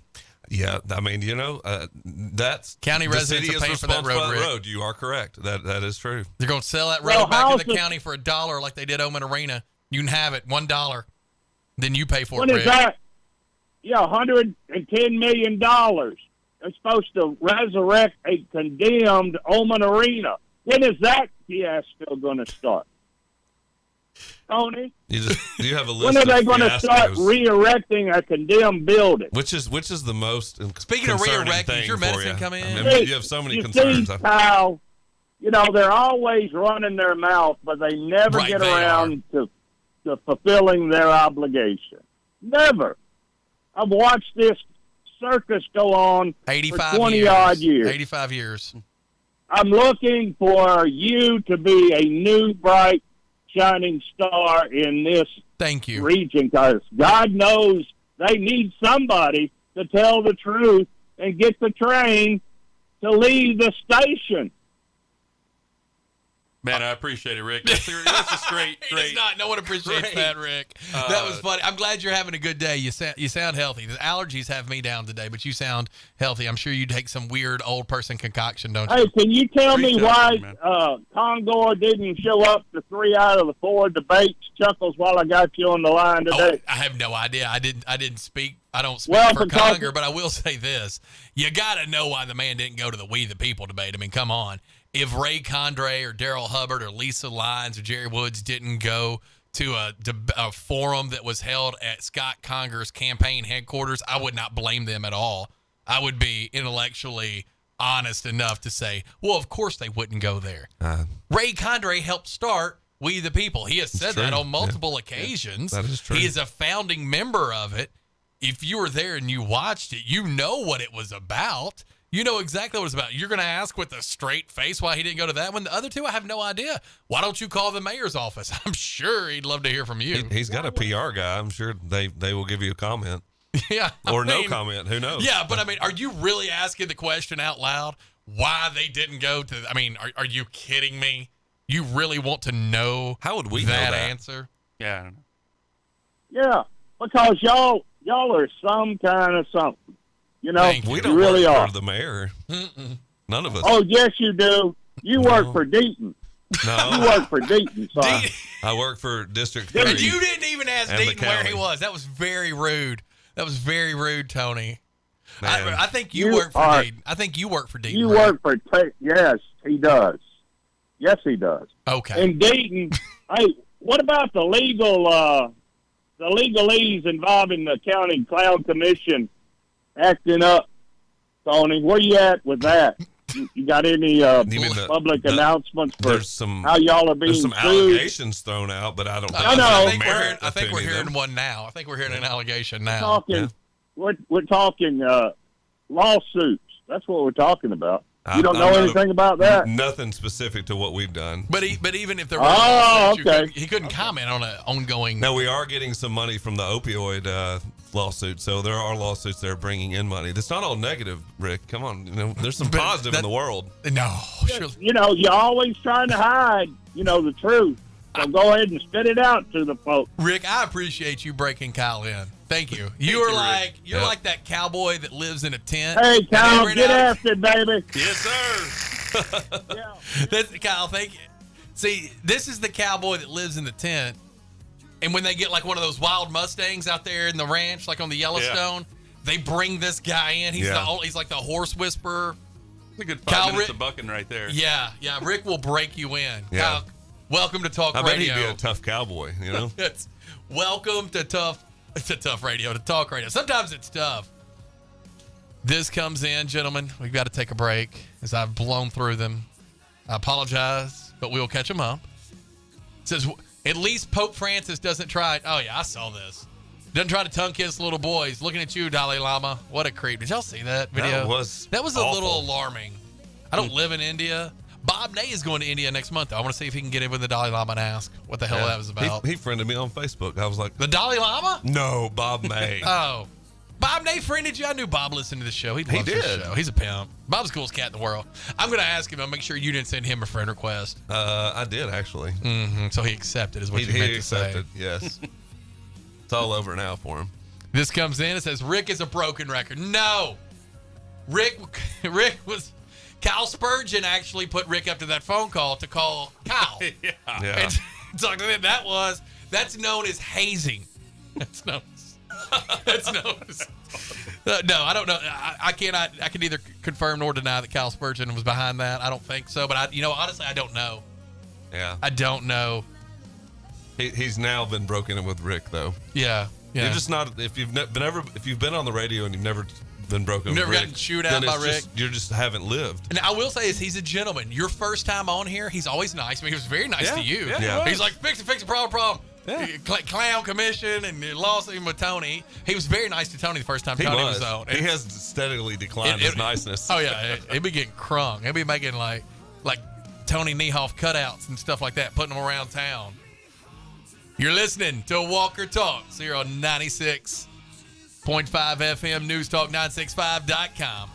Yeah, I mean, that's county residents are paying for that road. You are correct. That is true. They're going to sell that road back to the county for $1 like they did Omen Arena. You can have it, $1. Then you pay for it, Rick. What is that? Yeah, $110 million. They're supposed to resurrect a condemned Omen Arena. When is that fiasco going to start? Tony? You have a list. When are they going to start re-erecting a condemned building? Which is the most Speaking of re-erecting, is your medicine coming in? I mean, you have so many concerns. See, Kyle, they're always running their mouth, but they never get around to fulfilling their obligation. Never. I've watched this circus go on for 20-odd years. 85 years. I'm looking for you to be a new, bright, shining star in this region, because God knows they need somebody to tell the truth and get the train to leave the station. Man, I appreciate it, Rick. That's just great. No one appreciates that, Rick. That was funny. I'm glad you're having a good day. You sound healthy. The allergies have me down today, but you sound healthy. I'm sure you take some weird old person concoction, don't you? Hey, can you tell me why Congor didn't show up to 3 out of the 4 debates? Chuckles, while I got you on the line today. I have no idea. I didn't speak. I don't speak for Conger, but I will say this: you got to know why the man didn't go to the We the People debate. I mean, come on. If Ray Condrey or Daryl Hubbard or Lisa Lyons or Jerry Woods didn't go to a forum that was held at Scott Conger's campaign headquarters, I would not blame them at all. I would be intellectually honest enough to say, well, of course they wouldn't go there. Ray Condrey helped start We the People. He has said that on multiple occasions. That is true. He is a founding member of it. If you were there and you watched it, you know what it was about. You know exactly what it's about. You're going to ask with a straight face why he didn't go to that one. The other two, I have no idea. Why don't you call the mayor's office? I'm sure he'd love to hear from you. He's got a PR guy. I'm sure they will give you a comment. Yeah. Or no comment. Who knows? Yeah, but I mean, are you really asking the question out loud why they didn't go to? I mean, are you kidding me? You really want to know how would we that know that answer? Yeah, I don't know. Yeah, because y'all are some kind of something. We don't really work are. for the mayor. None of us. Oh, yes, you do. You work for Deaton. No. You work for Deaton, son. I work for District 3. And you didn't even ask Deaton where he was. That was very rude. That was very rude, Tony. I think you work for Deaton. I think you work for Deaton. You work for yes, he does. Yes, he does. Okay. And Deaton, hey, what about the legalese involving the county cloud commission acting up, Tony? Where you at with that? You got any public announcements for how y'all are being There's some sued? allegations thrown out, but I don't think I think we're hearing one now. I think we're hearing an allegation now. We're talking lawsuits. That's what we're talking about. You don't know anything about that? Nothing specific to what we've done. But even if there was lawsuits, he couldn't comment on an ongoing. No, we are getting some money from the opioid lawsuit, so there are lawsuits that are bringing in money. That's not all negative, Rick. Come on, there's some positive in the world. No, sure. You're always trying to hide, the truth. So go ahead and spit it out to the folks. Rick, I appreciate you breaking Kyle in. Thank you. You're like that cowboy that lives in a tent. Hey, Kyle, get after it, baby. Yes, sir. That's Kyle. Thank you. See, this is the cowboy that lives in the tent, and when they get like one of those wild Mustangs out there in the ranch, like on the Yellowstone, they bring this guy in. He's like the horse whisperer. It's a good 5 minutes of bucking right there. Yeah. Rick will break you in. Yeah. Kyle, welcome to Talk Radio. I bet he'd be a tough cowboy. Welcome to Tough It's a tough radio to talk radio. Sometimes it's tough. This comes in, gentlemen. We've got to take a break as I've blown through them. I apologize, but we'll catch them up. It says, at least Pope Francis doesn't try it. Oh, yeah, I saw this. Doesn't try to tongue kiss little boys. Looking at you, Dalai Lama. What a creep. Did y'all see that video? That was a little alarming. I don't live in India. Bob Ney is going to India next month. I want to see if he can get in with the Dalai Lama and ask what the hell that was about. He friended me on Facebook. I was like, the Dalai Lama? No, Bob Ney. Oh. Bob Ney friended you? I knew Bob listened to the show. He loves this show. He's a pimp. Bob's the coolest cat in the world. I'm going to ask him. I'll make sure you didn't send him a friend request. I did, actually. Mm-hmm. So he accepted is what you meant to say. He accepted, yes. It's all over now for him. This comes in. It says, Rick is a broken record. No. Rick was... Kyle Spurgeon actually put Rick up to that phone call to call Kyle. Yeah. And talk to him. That's known as hazing. That's known as no, I don't know. I can neither confirm nor deny that Kyle Spurgeon was behind that. I don't think so, but honestly, I don't know. Yeah. I don't know. He's now been broken in with Rick though. Yeah. You're just not, if you've been on the radio and you've never been broken never with Rick, gotten chewed out by Rick. You just haven't lived. And I will say he's a gentleman. Your first time on here, he's always nice. I mean, he was very nice to you. Yeah. He's like, fix a problem. Yeah. Clown commission and lost him with Tony. He was very nice to Tony the first time Tony was on. He has steadily declined his niceness. Oh yeah, he'd be getting crunk. He'd be making like Tony Niehoff cutouts and stuff like that, putting them around town. You're listening to Walker Talks here on 96.5 FM News Talk 965.com.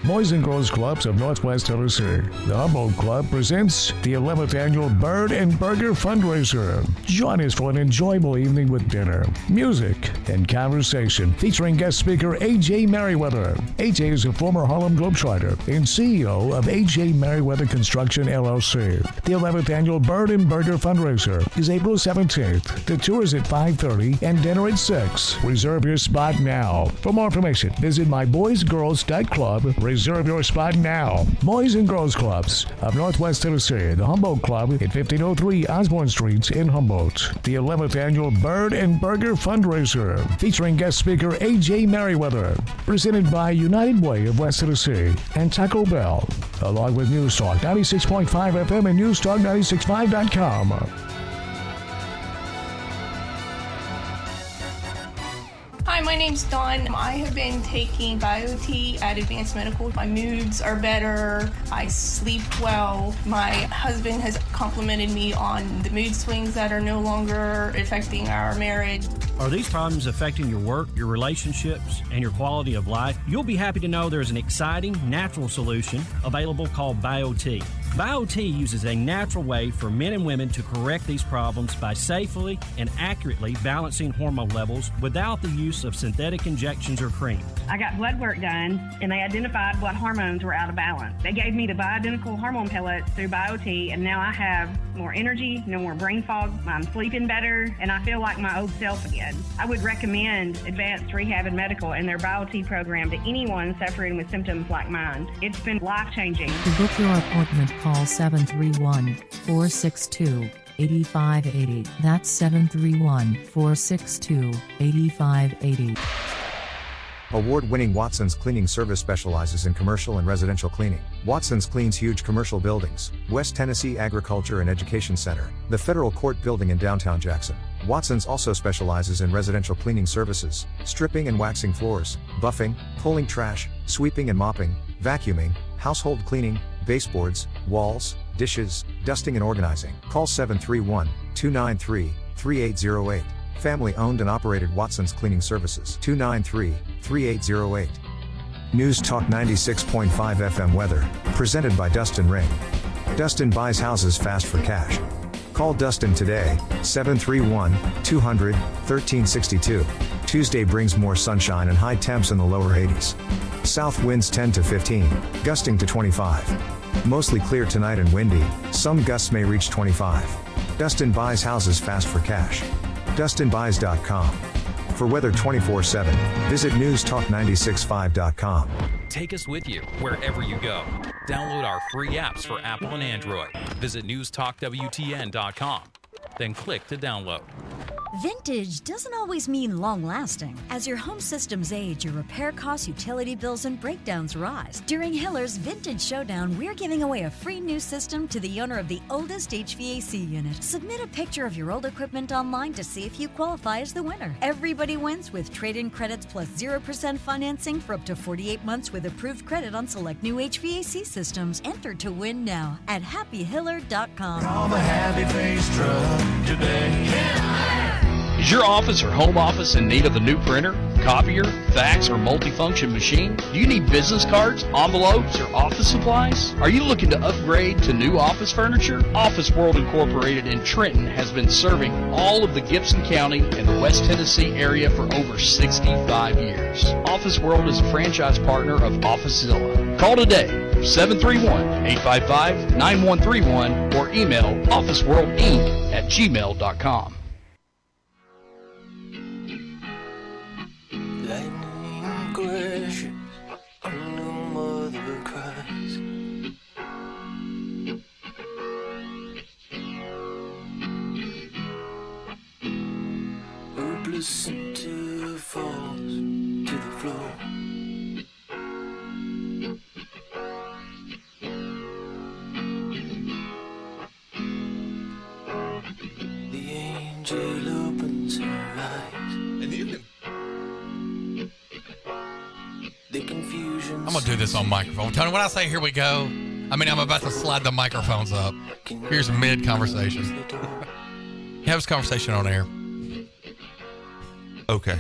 Boys and Girls Clubs of Northwest Tennessee. The Humboldt Club presents the 11th Annual Bird and Burger Fundraiser. Join us for an enjoyable evening with dinner, music, and conversation featuring guest speaker A.J. Merriweather. A.J. is a former Harlem Globetrotter and CEO of A.J. Merriweather Construction, LLC. The 11th Annual Bird and Burger Fundraiser is April 17th. The tour is at 5:30 and dinner at 6. Reserve your spot now. For more information, visit myboysgirls.club. Reserve your spot now. Boys and Girls Clubs of Northwest Tennessee. The Humboldt Club at 1503 Osborne Street in Humboldt. The 11th Annual Bird and Burger Fundraiser featuring guest speaker A.J. Merriweather. Presented by United Way of West Tennessee and Taco Bell. Along with News Talk 96.5 FM and NewsTalk965.com. Hi, my name's Dawn. I have been taking BioT at Advanced Medical. My moods are better. I sleep well. My husband has complimented me on the mood swings that are no longer affecting our marriage. Are these problems affecting your work, your relationships, and your quality of life? You'll be happy to know there's an exciting, natural solution available called BioT. BioT uses a natural way for men and women to correct these problems by safely and accurately balancing hormone levels without the use of synthetic injections or cream. I got blood work done, and they identified what hormones were out of balance. They gave me the bioidentical hormone pellets through BioT, and now I have more energy, no more brain fog, I'm sleeping better, and I feel like my old self again. I would recommend Advanced Rehab and Medical and their BioT program to anyone suffering with symptoms like mine. It's been life-changing. To book your appointment, call 731-462-8580. That's 731-462-8580. Award-winning Watson's Cleaning Service specializes in commercial and residential cleaning. Watson's cleans huge commercial buildings, West Tennessee Agriculture and Education Center, the Federal Court Building in downtown Jackson. Watson's also specializes in residential cleaning services, stripping and waxing floors, buffing, pulling trash, sweeping and mopping, vacuuming, household cleaning, baseboards, walls, dishes, dusting and organizing. Call 731-293-3808. Family owned and operated Watson's Cleaning Services. 293-3808. News Talk 96.5 FM weather. Presented by Dustin Ring. Dustin buys houses fast for cash. Call Dustin today, 731-200-1362. Tuesday brings more sunshine and high temps in the lower 80s. South winds 10 to 15, gusting to 25. Mostly clear tonight and windy, some gusts may reach 25. Dustin buys houses fast for cash. DustinBuys.com. For weather 24/7, visit newstalk965.com. Take us with you wherever you go. Download our free apps for Apple and Android. Visit newstalkwtn.com. Then click to download. Vintage doesn't always mean long-lasting. As your home systems age, your repair costs, utility bills, and breakdowns rise. During Hiller's Vintage Showdown, we're giving away a free new system to the owner of the oldest HVAC unit. Submit a picture of your old equipment online to see if you qualify as the winner. Everybody wins with trade-in credits plus 0% financing for up to 48 months with approved credit on select new HVAC systems. Enter to win now at happyhiller.com. All the happy-faced truck today. Is your office or home office in need of a new printer, copier, fax, or multifunction machine? Do you need business cards, envelopes, or office supplies? Are you looking to upgrade to new office furniture? Office World Incorporated in Trenton has been serving all of the Gibson County and the West Tennessee area for over 65 years. Office World is a franchise partner of OfficeZilla. Call today, 731-855-9131, or email officeworldinc@gmail.com. Lightning crashes, a new mother cries. Hopeless center falls to the floor. The angel opens her eyes. And you can. The confusion. I'm going to do this on microphone. Tony, when I say here we go, I mean, I'm about to slide the microphones up. Here's mid-conversation. Have this conversation on air. Okay.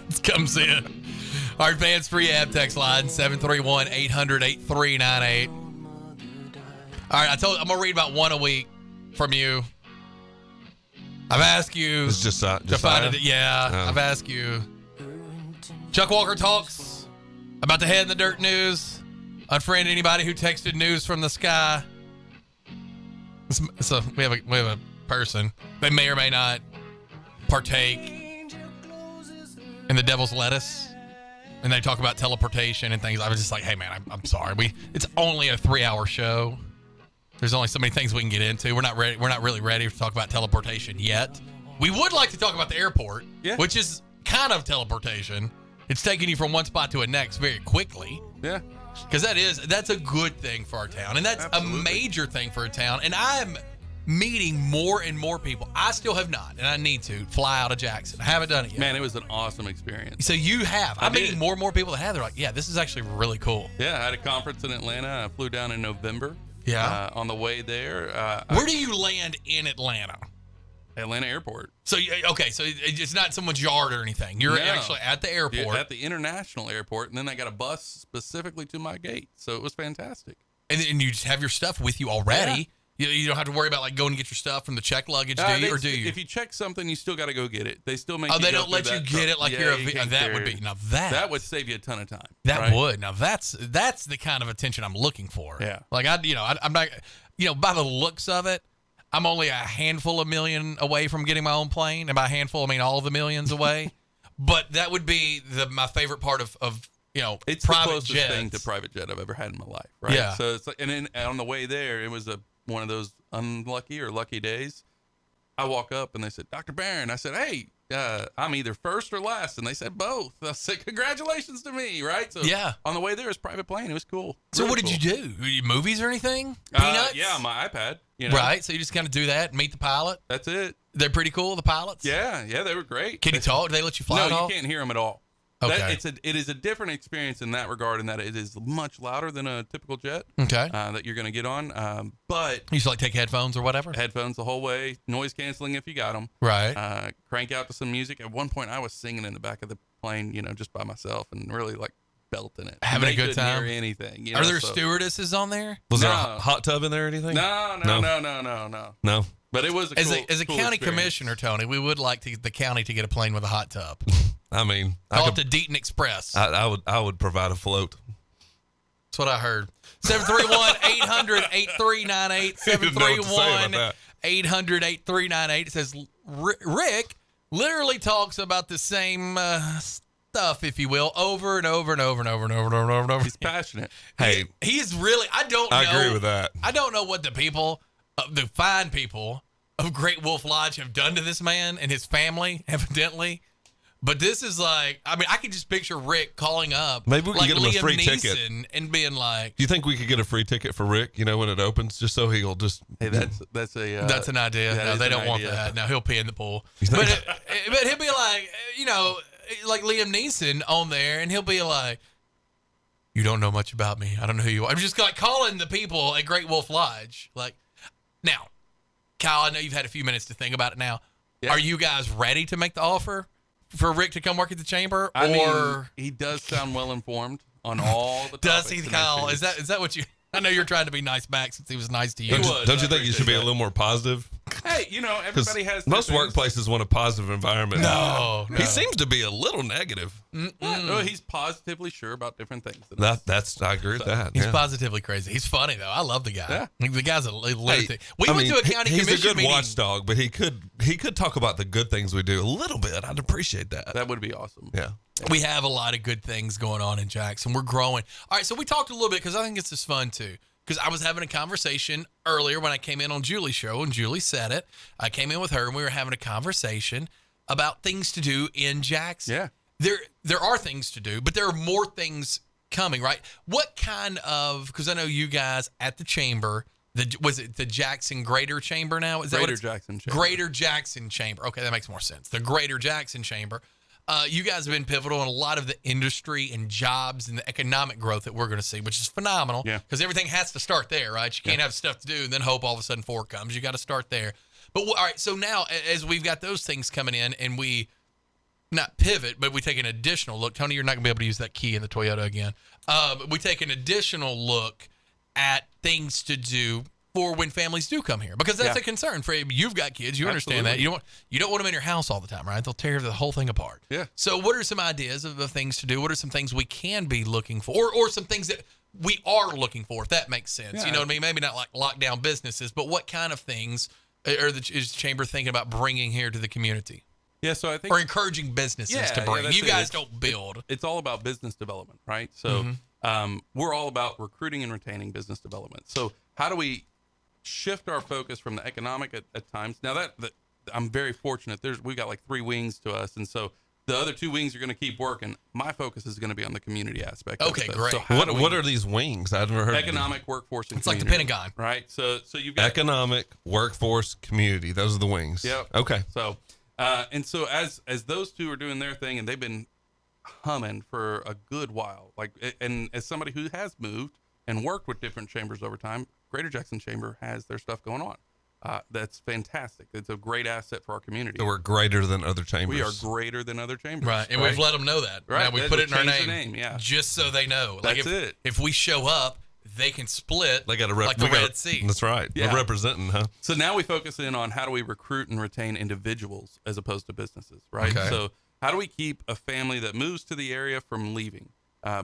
This comes in. Our advanced free app text line, 731-800-8398. All right, I'm going to read about one a week from you. I've asked you It's just to find it. Yeah, I've asked you. Chuck Walker talks about the head in the dirt news. Unfriend anybody who texted news from the sky. So we have a person. They may or may not partake in the devil's lettuce. And they talk about teleportation and things. I was just like, hey man, I'm sorry. It's only a 3-hour show. There's only so many things we can get into. We're not ready. We're not really ready to talk about teleportation yet. We would like to talk about the airport, which is kind of teleportation. It's taking you from one spot to a next very quickly. Yeah. Because that's a good thing for our town. And that's a major thing for a town. And I'm meeting more and more people. I still have not, and I need to fly out of Jackson. I haven't done it yet. Man, it was an awesome experience. So you have. I'm meeting more and more people that have. They're like, yeah, this is actually really cool. Yeah, I had a conference in Atlanta. I flew down in November. Yeah. On the way there. Where do you land in Atlanta? Atlanta Airport. So, okay, so it's not someone's yard or anything. You're actually at the airport. You're at the international airport, and then I got a bus specifically to my gate. So it was fantastic. And you just have your stuff with you already. Yeah. You don't have to worry about like going to get your stuff from the check luggage, do you? Or do you? If you check something, you still got to go get it. They still make. Oh, they don't let you get it like you're a. That would be now that would save you a ton of time. That would now that's the kind of attention I'm looking for. Yeah, like I'm not, by the looks of it, I'm only a handful of million away from getting my own plane, and by handful I mean all the millions away. But that would be my favorite part of it's private the closest jets. thing to private jet I've ever had in my life. Right. Yeah. So it's like, and then on the way there, it was one of those unlucky or lucky days. I walk up and they said, Dr. Barron. I said, hey, I'm either first or last. And they said both. I said, congratulations to me, right? So on the way there, it was private plane. It was cool. So what did you do? Movies or anything? Peanuts? Yeah, on my iPad. Right. So you just kind of do that, meet the pilot? That's it. They're pretty cool, the pilots? Yeah, they were great. Can you talk? Do they let you fly at all? No, you can't hear them at all. Okay. It is a different experience in that regard, in that it is much louder than a typical jet. Okay. That you're going to get on. But you should take headphones or whatever. Headphones the whole way, noise canceling if you got them. Right. Crank out to some music. At one point, I was singing in the back of the plane, just by myself, and really like belting it, having a good time. Hear anything? Are there stewardesses on there? Was there a hot tub in there or anything? No. No. But it was as a cool county experience. Commissioner, Tony, we would like the county to get a plane with a hot tub. I mean, call it the Deaton Express. I would provide a float. That's what I heard. 731-800-8398. 731-800-8398. It says, Rick, literally talks about the same stuff, if you will, over and over and over and over and over and over and over. He's passionate. Hey, he's really. I agree with that. I don't know what the people, the fine people of Great Wolf Lodge have done to this man and his family, evidently. But this is like, I mean, I can just picture Rick calling up. Maybe we can get him Liam a free Neeson ticket and being like, do you think we could get a free ticket for Rick, when it opens, just so he'll just. Hey, that's an idea. No, they don't want that. No, he'll pee in the pool. But he'll be like, like Liam Neeson on there, and he'll be like, you don't know much about me. I don't know who you are. I'm just like calling the people at Great Wolf Lodge. Like, now, Kyle, I know you've had a few minutes to think about it now. Yeah. Are you guys ready to make the offer for Rick to come work at the chamber? I mean, he does sound well informed on all the topics. Does he, Kyle? Is that what you? I know you're trying to be nice back since he was nice to you. Don't you think you should be a little more positive? Hey, everybody has. Most workplaces want a positive environment. No. He seems to be a little negative. No, he's positively sure about different things. I agree with that. He's positively crazy. He's funny though. I love the guy. Yeah. The guy's a lunatic. We went to a county commission meeting. He's a good meeting. watchdog, but he could talk about the good things we do a little bit. I'd appreciate that. That would be awesome. Yeah. We have a lot of good things going on in Jackson. We're growing. All right, so we talked a little bit because I think it's just fun too. Because I was having a conversation earlier when I came in on Julie's show, and Julie said it. I came in with her, and we were having a conversation about things to do in Jackson. Yeah. There are things to do, but there are more things coming, right? What kind of, because I know you guys at the chamber, was it the Jackson Greater Chamber now? Is that Greater Jackson Chamber. Greater Jackson Chamber. Okay, that makes more sense. The Greater Jackson Chamber. You guys have been pivotal in a lot of the industry and jobs and the economic growth that we're going to see, which is phenomenal. Yeah. Because everything has to start there, right? You can't have stuff to do and then hope all of a sudden 4 comes. You got to start there. But all right, so now as we've got those things coming in and we not pivot, but we take an additional look. Tony, you're not going to be able to use that key in the Toyota again. We take an additional look at things to do for when families do come here, because that's a concern for you. You've got kids, you understand that. You don't want them in your house all the time, right? They'll tear the whole thing apart. Yeah. So what are some ideas of the things to do? What are some things we can be looking for, or some things that we are looking for, if that makes sense? Yeah. You know what I mean? Maybe not like lockdown businesses, but what kind of things is the chamber thinking about bringing here to the community? Yeah, so I think, or encouraging businesses to bring. You guys don't build. It's all about business development, right? So we're all about recruiting and retaining business development. So how do we shift our focus from the economic at times? Now that I'm very fortunate. We've got like 3 wings to us, and so the other 2 wings are going to keep working. My focus is going to be on the community aspect. Okay, great. So what are these wings? I've never heard. Economic, workforce, and it's community. like the Pentagon, right? So you've got economic, workforce, community. Those are the wings. Yeah. Okay. So and so as those 2 are doing their thing, and they've been humming for a good while, like, and as somebody who has moved and worked with different chambers over time, Greater Jackson Chamber has their stuff going on. That's fantastic. It's a great asset for our community. So we're greater than other chambers. We are greater than other chambers. Right, and we've let them know that. Right. Now we put it in our name. just so they know. Like That's it. If we show up, they can split. They got to like the Red Sea. That's right. Yeah. We're representing, huh? So now we focus in on how do we recruit and retain individuals as opposed to businesses, right? Okay. So how do we keep a family that moves to the area from leaving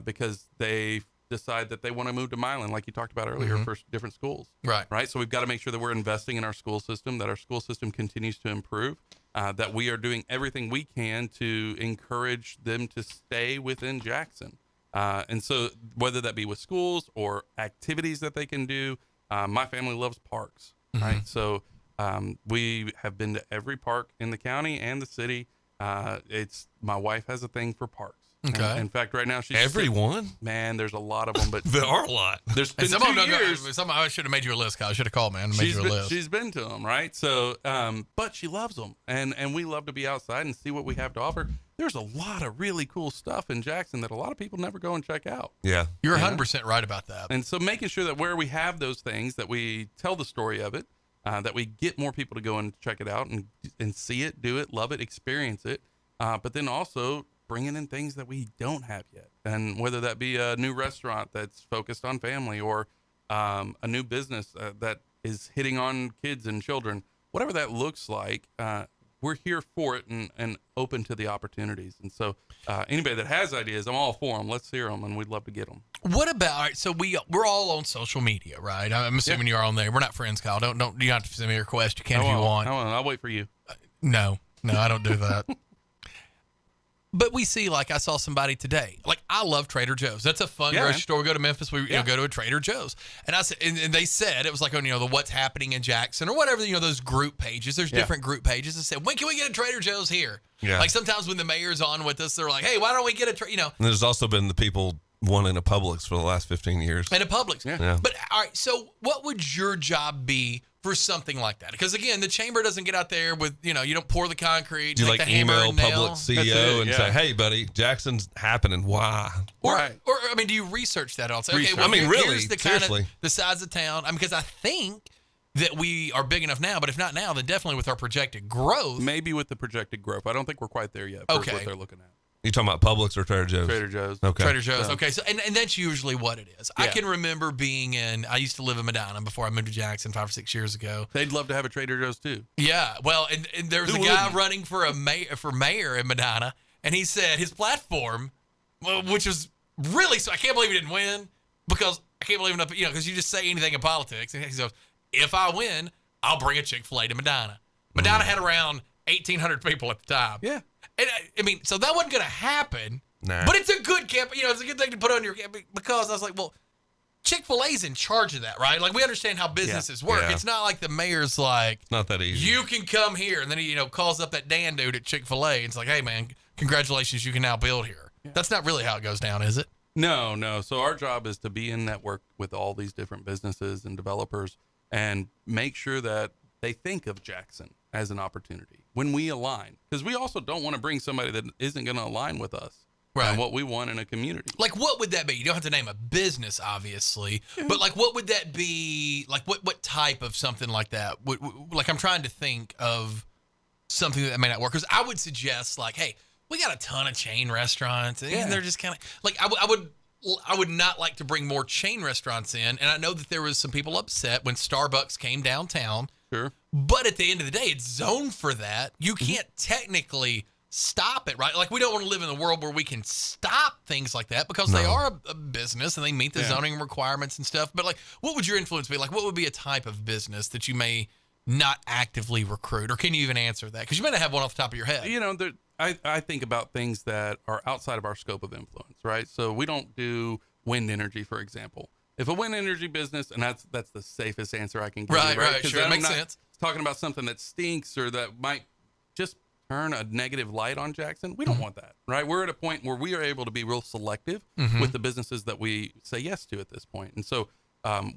because they decide that they want to move to Milan, like you talked about earlier, for different schools. Right. So we've got to make sure that we're investing in our school system, that our school system continues to improve, that we are doing everything we can to encourage them to stay within Jackson. And so whether that be with schools or activities that they can do, my family loves parks, right? So we have been to every park in the county and the city. My wife has a thing for parks. Okay. In fact, right now she's everyone. Man, there's a lot of them, but there are a lot. There's been 2 years. I should have made you a list, Kyle. I should have called, man. Made you a list. She's been to them, right? So, but she loves them, and we love to be outside and see what we have to offer. There's a lot of really cool stuff in Jackson that a lot of people never go and check out. Yeah, you're 100% right about that. And so, making sure that where we have those things, that we tell the story of it, that we get more people to go and check it out and see it, do it, love it, experience it, but then also bringing in things that we don't have yet. And whether that be a new restaurant that's focused on family or a new business that is hitting on kids and children, whatever that looks like, we're here for it and open to the opportunities. And so anybody that has ideas, I'm all for them. Let's hear them, and we'd love to get them. What about, all right, so we're all on social media, right? I'm assuming you're on there. We're not friends, Kyle. Don't you don't have to send me a request. You can if you want. I'll wait for you. No. No, I don't do that. But we see, like, I saw somebody today. Like, I love Trader Joe's. That's a fun grocery store. We go to Memphis, we go to a Trader Joe's. And I said, and they said, it was like on, the What's Happening in Jackson or whatever, those group pages. There's different group pages that said, when can we get a Trader Joe's here? Yeah. Like, sometimes when the mayor's on with us, they're like, hey, why don't we get a, And there's also been the people wanting a Publix for the last 15 years. And a Publix. Yeah. But, all right, so what would your job be for something like that? Because again, the chamber doesn't get out there with, you don't pour the concrete. Do you the email Publix CEO and say, hey, buddy, Jackson's happening. Why? Or I mean, do you research that also? Okay, well, really, here's the seriously. The size of town. Because I think that we are big enough now, but if not now, then definitely with our projected growth. Maybe with the projected growth. I don't think we're quite there yet for what they're looking at. You talking about Publix or Trader Joe's? Trader Joe's. Okay. Trader Joe's. Okay. So, and that's usually what it is. Yeah. I can remember I used to live in Medina before I moved to Jackson 5 or 6 years ago. They'd love to have a Trader Joe's too. Yeah. Well, and there was a guy running for mayor in Medina, and he said his platform, which was really, so I can't believe he didn't win because I can't believe enough, because you just say anything in politics. And he goes, if I win, I'll bring a Chick-fil-A to Medina. Medina had around 1,800 people at the time. Yeah. And I mean, so that wasn't going to happen. Nah. But it's a good campaign. It's a good thing to put on your campaign because I was like, well, Chick-fil-A's in charge of that, right? Like, we understand how businesses work. Yeah. It's not like the mayor's like, it's not that easy. You can come here. And then he, calls up that Dan dude at Chick-fil-A. And it's like, hey, man, congratulations. You can now build here. Yeah. That's not really how it goes down, is it? No. So our job is to be in network with all these different businesses and developers and make sure that they think of Jackson as an opportunity when we align. Because we also don't want to bring somebody that isn't going to align with us. Right. And what we want in a community. Like, what would that be? You don't have to name a business, obviously, but like, what would that be? Like, what type of something like that? Like, I'm trying to think of something that may not work. Because I would suggest, like, hey, we got a ton of chain restaurants, and they're just kind of like, I would not like to bring more chain restaurants in. And I know that there was some people upset when Starbucks came downtown. Sure. But at the end of the day, it's zoned for that. You can't technically stop it, right? Like, we don't want to live in a world where we can stop things like that because they are a business and they meet the zoning requirements and stuff. But like, what would your influence be? Like, what would be a type of business that you may not actively recruit? Or can you even answer that? Because you may not have one off the top of your head. I think about things that are outside of our scope of influence, right? So we don't do wind energy, for example. If a wind energy business, and that's the safest answer I can give you, right? Sure, it makes sense. Talking about something that stinks or that might just turn a negative light on Jackson, we don't want that, right? We're at a point where we are able to be real selective with the businesses that we say yes to at this point. And so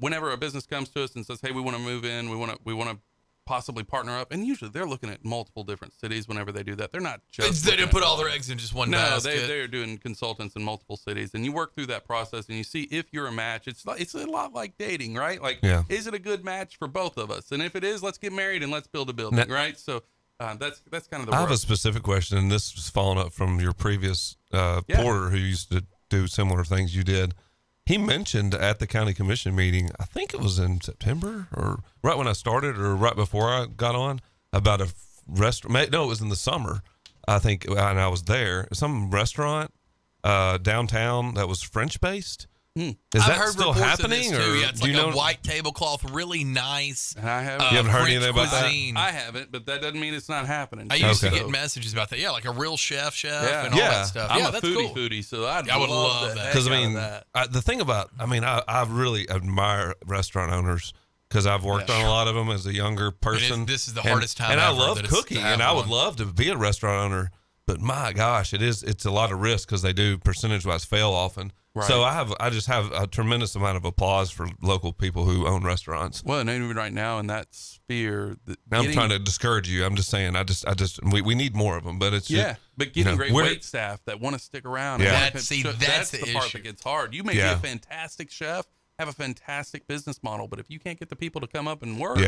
whenever a business comes to us and says, hey, we want to move in, we want to possibly partner up, and usually they're looking at multiple different cities whenever they do that. They're not just they didn't put all their eggs in just one basket. No, they're doing consultants in multiple cities, and you work through that process and you see if you're a match. It's a lot like dating, right? Like, is it a good match for both of us? And if it is, let's get married and let's build a building, right? So that's kind of the I have a specific question, and this was following up from your previous porter who used to do similar things you did. He mentioned at the county commission meeting, I think it was in September or right when I started or right before I got on, about a restaurant. No, it was in the summer, I think, and I was there. Some restaurant downtown that was French-based. Is that still happening? Or yeah, it's like a white tablecloth, really nice. And I haven't. You haven't heard anything about that? I haven't, but that doesn't mean it's not happening. I used to get messages about that. Yeah, like a real chef, and all that stuff. I'm a foodie, so I would love that. Because the thing about, I really admire restaurant owners because I've worked on a lot of them as a younger person. This is the hardest time. And I love cooking, and I would love to be a restaurant owner. But my gosh, it's a lot of risk because they do percentage-wise fail often. Right. So I just have a tremendous amount of applause for local people who own restaurants. Well, and even right now in that sphere, I'm trying to discourage you. I'm just saying, we need more of them. But it's but getting great wait staff that want to stick around. Yeah, that's the part that gets hard. You may be a fantastic chef, have a fantastic business model, but if you can't get the people to come up and work,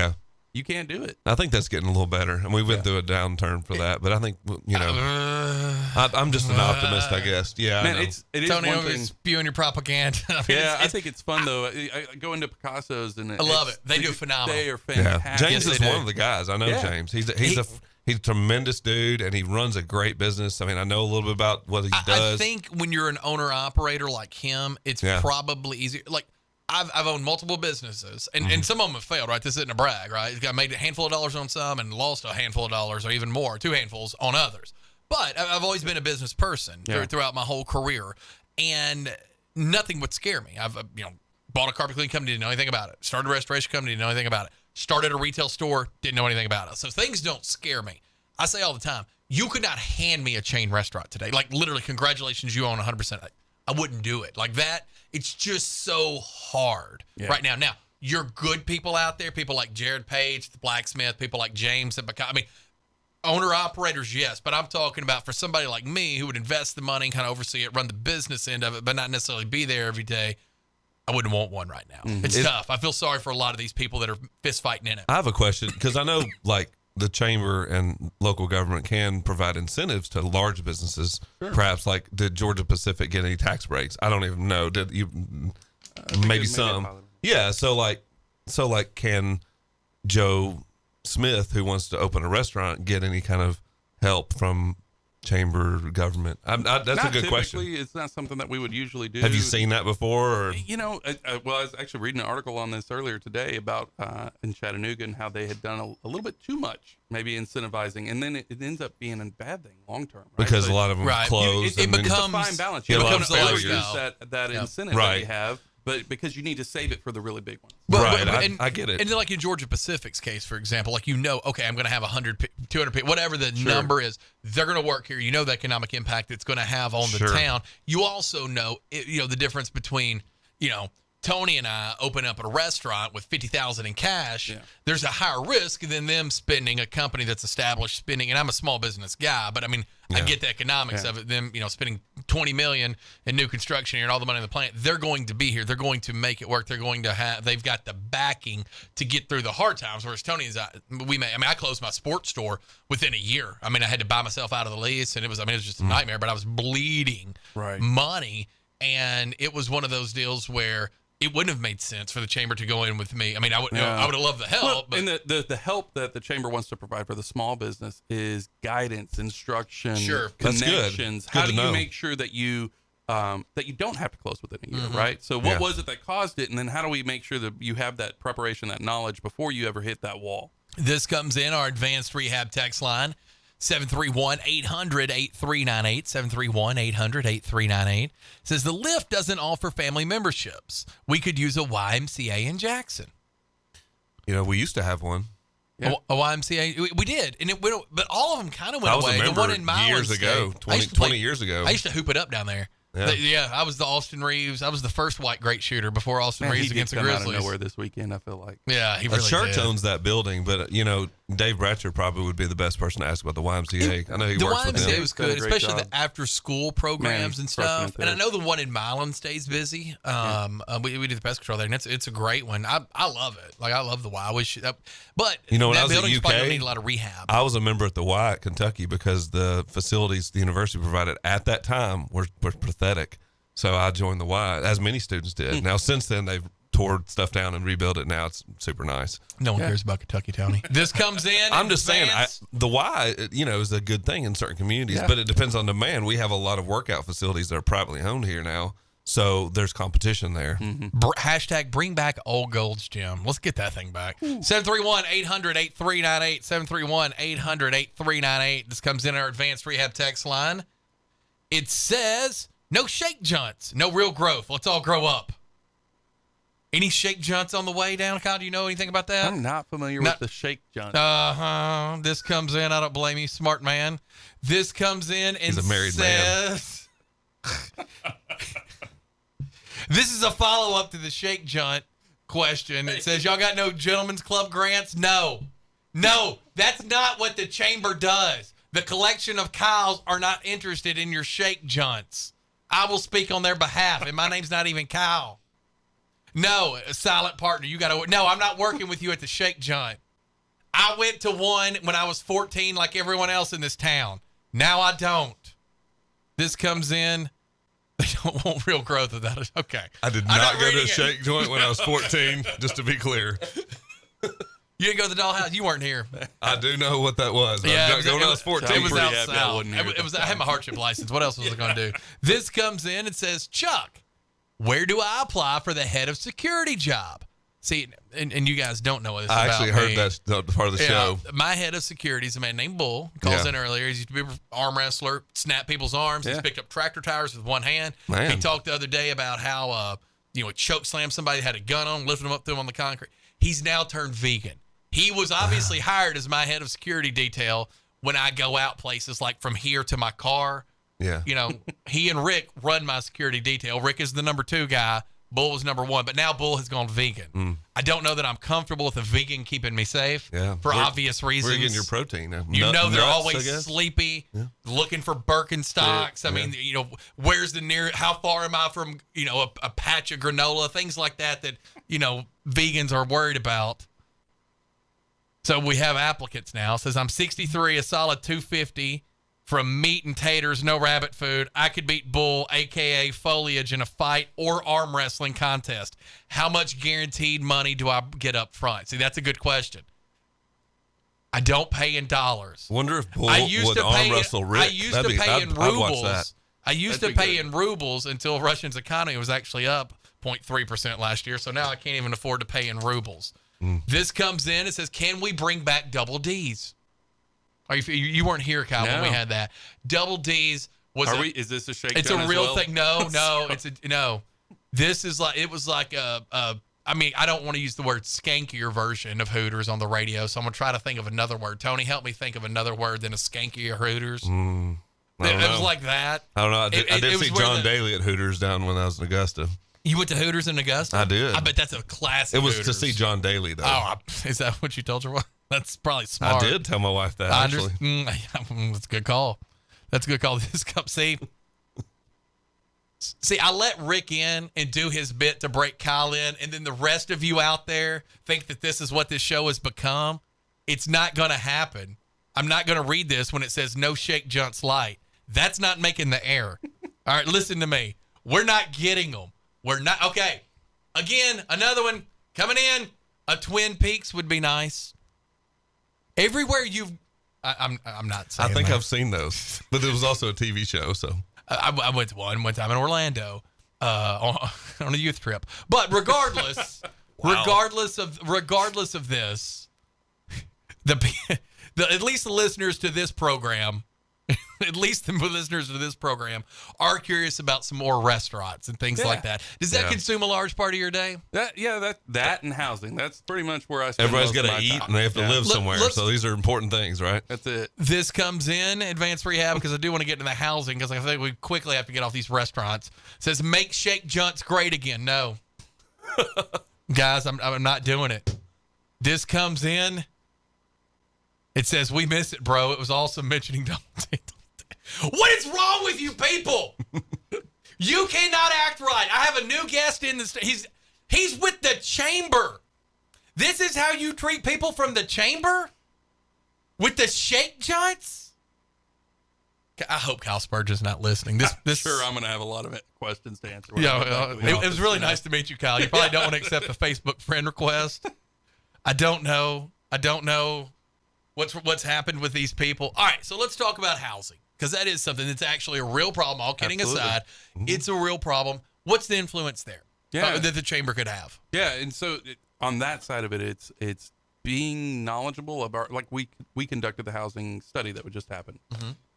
you can't do it. I think that's getting a little better, and we went through a downturn for that. But I think I'm just an optimist, I guess. Yeah, man, it is Tony one thing. Spewing your propaganda. I think it's fun though. I go into Picasso's and I love it. They do phenomenal. They are fantastic. Yeah. James is one of the guys. I know James. He's a tremendous dude, and he runs a great business. I mean, I know a little bit about what he does. I think when you're an owner operator like him, it's probably easier. Like, I've owned multiple businesses, and some of them have failed, right? This isn't a brag, right? I made a handful of dollars on some and lost a handful of dollars or even more, 2 handfuls on others. But I've always been a business person throughout my whole career, and nothing would scare me. I've bought a carpet cleaning company, didn't know anything about it. Started a restoration company, didn't know anything about it. Started a retail store, didn't know anything about it. So things don't scare me. I say all the time, you could not hand me a chain restaurant today. Like literally, congratulations, you own 100%. I wouldn't do it. Like that, it's just so hard right now. Now, you're good people out there, people like Jared Page, the blacksmith, people like James. I mean, owner-operators, yes, but I'm talking about for somebody like me who would invest the money and kind of oversee it, run the business end of it, but not necessarily be there every day. I wouldn't want one right now. It's tough. I feel sorry for a lot of these people that are fist fighting in it. I have a question because I know like the chamber and local government can provide incentives to large businesses. Sure. Perhaps like did Georgia Pacific get any tax breaks? I don't even know. Did you? Maybe some. Yeah. So like can Joe Smith, who wants to open a restaurant, get any kind of help from chamber government? That's a good question. It's not something that we would usually do. Have you seen that before? Or? Well, I was actually reading an article on this earlier today about in Chattanooga and how they had done a little bit too much, maybe incentivizing, and then it ends up being a bad thing long term. Right? Because a lot of them close. It becomes a fine balance. You becomes that incentive that you have. But because you need to save it for the really big ones. I get it. And then like in Georgia Pacific's case, for example, like okay, I'm going to have 100, 200, whatever the number is, they're going to work here. You know the economic impact it's going to have on the town. You also know, the difference between, Tony and I open up a restaurant with $50,000 in cash. Yeah. There's a higher risk than them spending a company that's established spending. And I'm a small business guy, but I mean, I get the economics of it. Them, spending $20 million in new construction here and all the money in the plant. They're going to be here. They're going to make it work. They're going to they've got the backing to get through the hard times. Whereas Tony's, I closed my sports store within a year. I mean, I had to buy myself out of the lease, and it was just a nightmare. But I was bleeding money, and it was one of those deals where it wouldn't have made sense for the chamber to go in with me. I mean, I would have loved the help. But. And the help that the chamber wants to provide for the small business is guidance, instruction, connections. Good How do you make sure that you don't have to close within a year, right? So what was it that caused it? And then how do we make sure that you have that preparation, that knowledge before you ever hit that wall? This comes in our advanced rehab text line. 731-800-8398, 731-800-8398. Says the Lift doesn't offer family memberships. We could use a YMCA in Jackson. We used to have one. Yeah. A YMCA, we did, and but all of them kind of went away. The one in Milan years ago, 20 years ago. I used to hoop it up down there. Yeah. I was the Austin Reeves. I was the first white great shooter before Austin Reeves against the Grizzlies. He did come out of nowhere this weekend, I feel like. Yeah, he really did. Church owns that building, but, Dave Bratcher probably would be the best person to ask about the YMCA. I know he works with them. The YMCA was good, especially the after-school programs and stuff. And I know the one in Milan stays busy. We do the pest control there, and it's a great one. I love it. Like, I love the Y. I wish that, but when I was building's at UK, probably going to need a lot of rehab. I was a member at the Y at Kentucky because the facilities the university provided at that time were pathetic. So I joined the Y, as many students did. Now, since then, they've tore stuff down and rebuilt it. Now it's super nice. No one cares about Kentucky, Tony. This comes in. I'm just saying, the Y, is a good thing in certain communities, but it depends on demand. We have a lot of workout facilities that are privately owned here now, so there's competition there. Hashtag bring back Old Gold's Gym. Let's get that thing back. 731-800-8398, 731-800-8398. This comes in our advanced rehab text line. It says, no shake junts, no real growth. Let's all grow up. Any shake junts on the way down, Kyle? Do you know anything about that? I'm not familiar with the shake junt. This comes in. I don't blame you, smart man. This comes in and he's a married man. This is a follow-up to the shake junt question. It says, y'all got no gentlemen's club grants? No, that's not what the chamber does. The collection of Kyles are not interested in your shake junts. I will speak on their behalf, and my name's not even Kyle. No, a silent partner. You got to. No, I'm not working with you at the shake junt. I went to one when I was 14, like everyone else in this town. Now I don't. This comes in. They don't want real growth without it. Okay. I did not go to a shake joint when I was 14. Just to be clear. You didn't go to the dollhouse. You weren't here. I do know what that was. Yeah, when I was 14. It was out south. I had my hardship license. What else was I going to do? This comes in and says, Chuck, Where do I apply for the head of security job? See, and you guys don't know this I about actually me. heard that part of the show. My head of security is a man named Bull. He calls in earlier. He used to be an arm wrestler, snap people's arms. He's picked up tractor tires with one hand. Man. He talked the other day about how, choke slammed somebody, had a gun on, lifted him up, threw him on the concrete. He's now turned vegan. He was obviously hired as my head of security detail when I go out places like from here to my car. Yeah. He and Rick run my security detail. Rick is the number 2 guy. Bull was number 1, but now Bull has gone vegan. I don't know that I'm comfortable with a vegan keeping me safe for obvious reasons. We're getting your protein. They're always sleepy, looking for Birkenstocks. I mean, where's the how far am I from, a patch of granola, things like that, vegans are worried about. So we have applicants now. It says, I'm 63, a solid 250. From meat and taters, no rabbit food. I could beat Bull, a.k.a. Foliage, in a fight or arm wrestling contest. How much guaranteed money do I get up front? See, that's a good question. I don't pay in dollars. Wonder if Bull would arm wrestle Rick. I used to pay in rubles. I used to pay in rubles until Russia's economy was actually up 0.3% last year. So now I can't even afford to pay in rubles. This comes in. It says, can we bring back double Ds? You weren't here, Kyle, when we had that. Double D's was. Is this a shakedown? It's a real as well? thing. No, no. This is like I mean, I don't want to use the word skankier version of Hooters on the radio, so I'm gonna try to think of another word. Tony, help me think of another word than a skankier Hooters. It was like that. I don't know. I did see John Daly at Hooters down when I was in Augusta. You went to Hooters in Augusta? I did. I bet that's a classic. It was Hooters. to see John Daly, though. Oh, is that what you told your wife? That's probably smart. I did tell my wife that, actually. That's a good call. That's a good call. This cup, see, I let Rick in and do his bit to break Kyle in, and then the rest of you out there think that this is what this show has become. It's not going to happen. I'm not going to read this when it says no shake junts light. That's not making the air. All right, listen to me. We're not getting them. We're not. Okay. Again, another one coming in. A Twin Peaks would be nice. Everywhere I'm not saying I think that. I've seen those, but it was also a TV show. So I went to one time in Orlando on a youth trip. But regardless, regardless of this, at least the listeners to this program. At least the listeners to this program are curious about some more restaurants and things like that. Does that consume a large part of your day? That and housing. That's pretty much where I spend everybody's got to eat and they have to live somewhere. So these are important things, right? That's it. This comes in advanced rehab because I do want to get into the housing because I think we quickly have to get off these restaurants. It says make shake junts great again. No, guys, I'm not doing it. This comes in. It says, we miss it, bro. It was awesome mentioning double D. What is wrong with you people? You cannot act right. I have a new guest in the he's with the chamber. This is how you treat people from the chamber? With the shake junts? I hope Kyle Spurgeon's not listening. This sure, I'm going to have a lot of questions to answer. Yeah, it was really nice to meet you, Kyle. You probably don't want to accept the Facebook friend request. I don't know what's happened with these people. All right, so let's talk about housing because that is something that's actually a real problem. All kidding aside, it's a real problem. What's the influence there that the chamber could have? Yeah, and so on that side of it, it's being knowledgeable about, like we conducted the housing study that would just happen.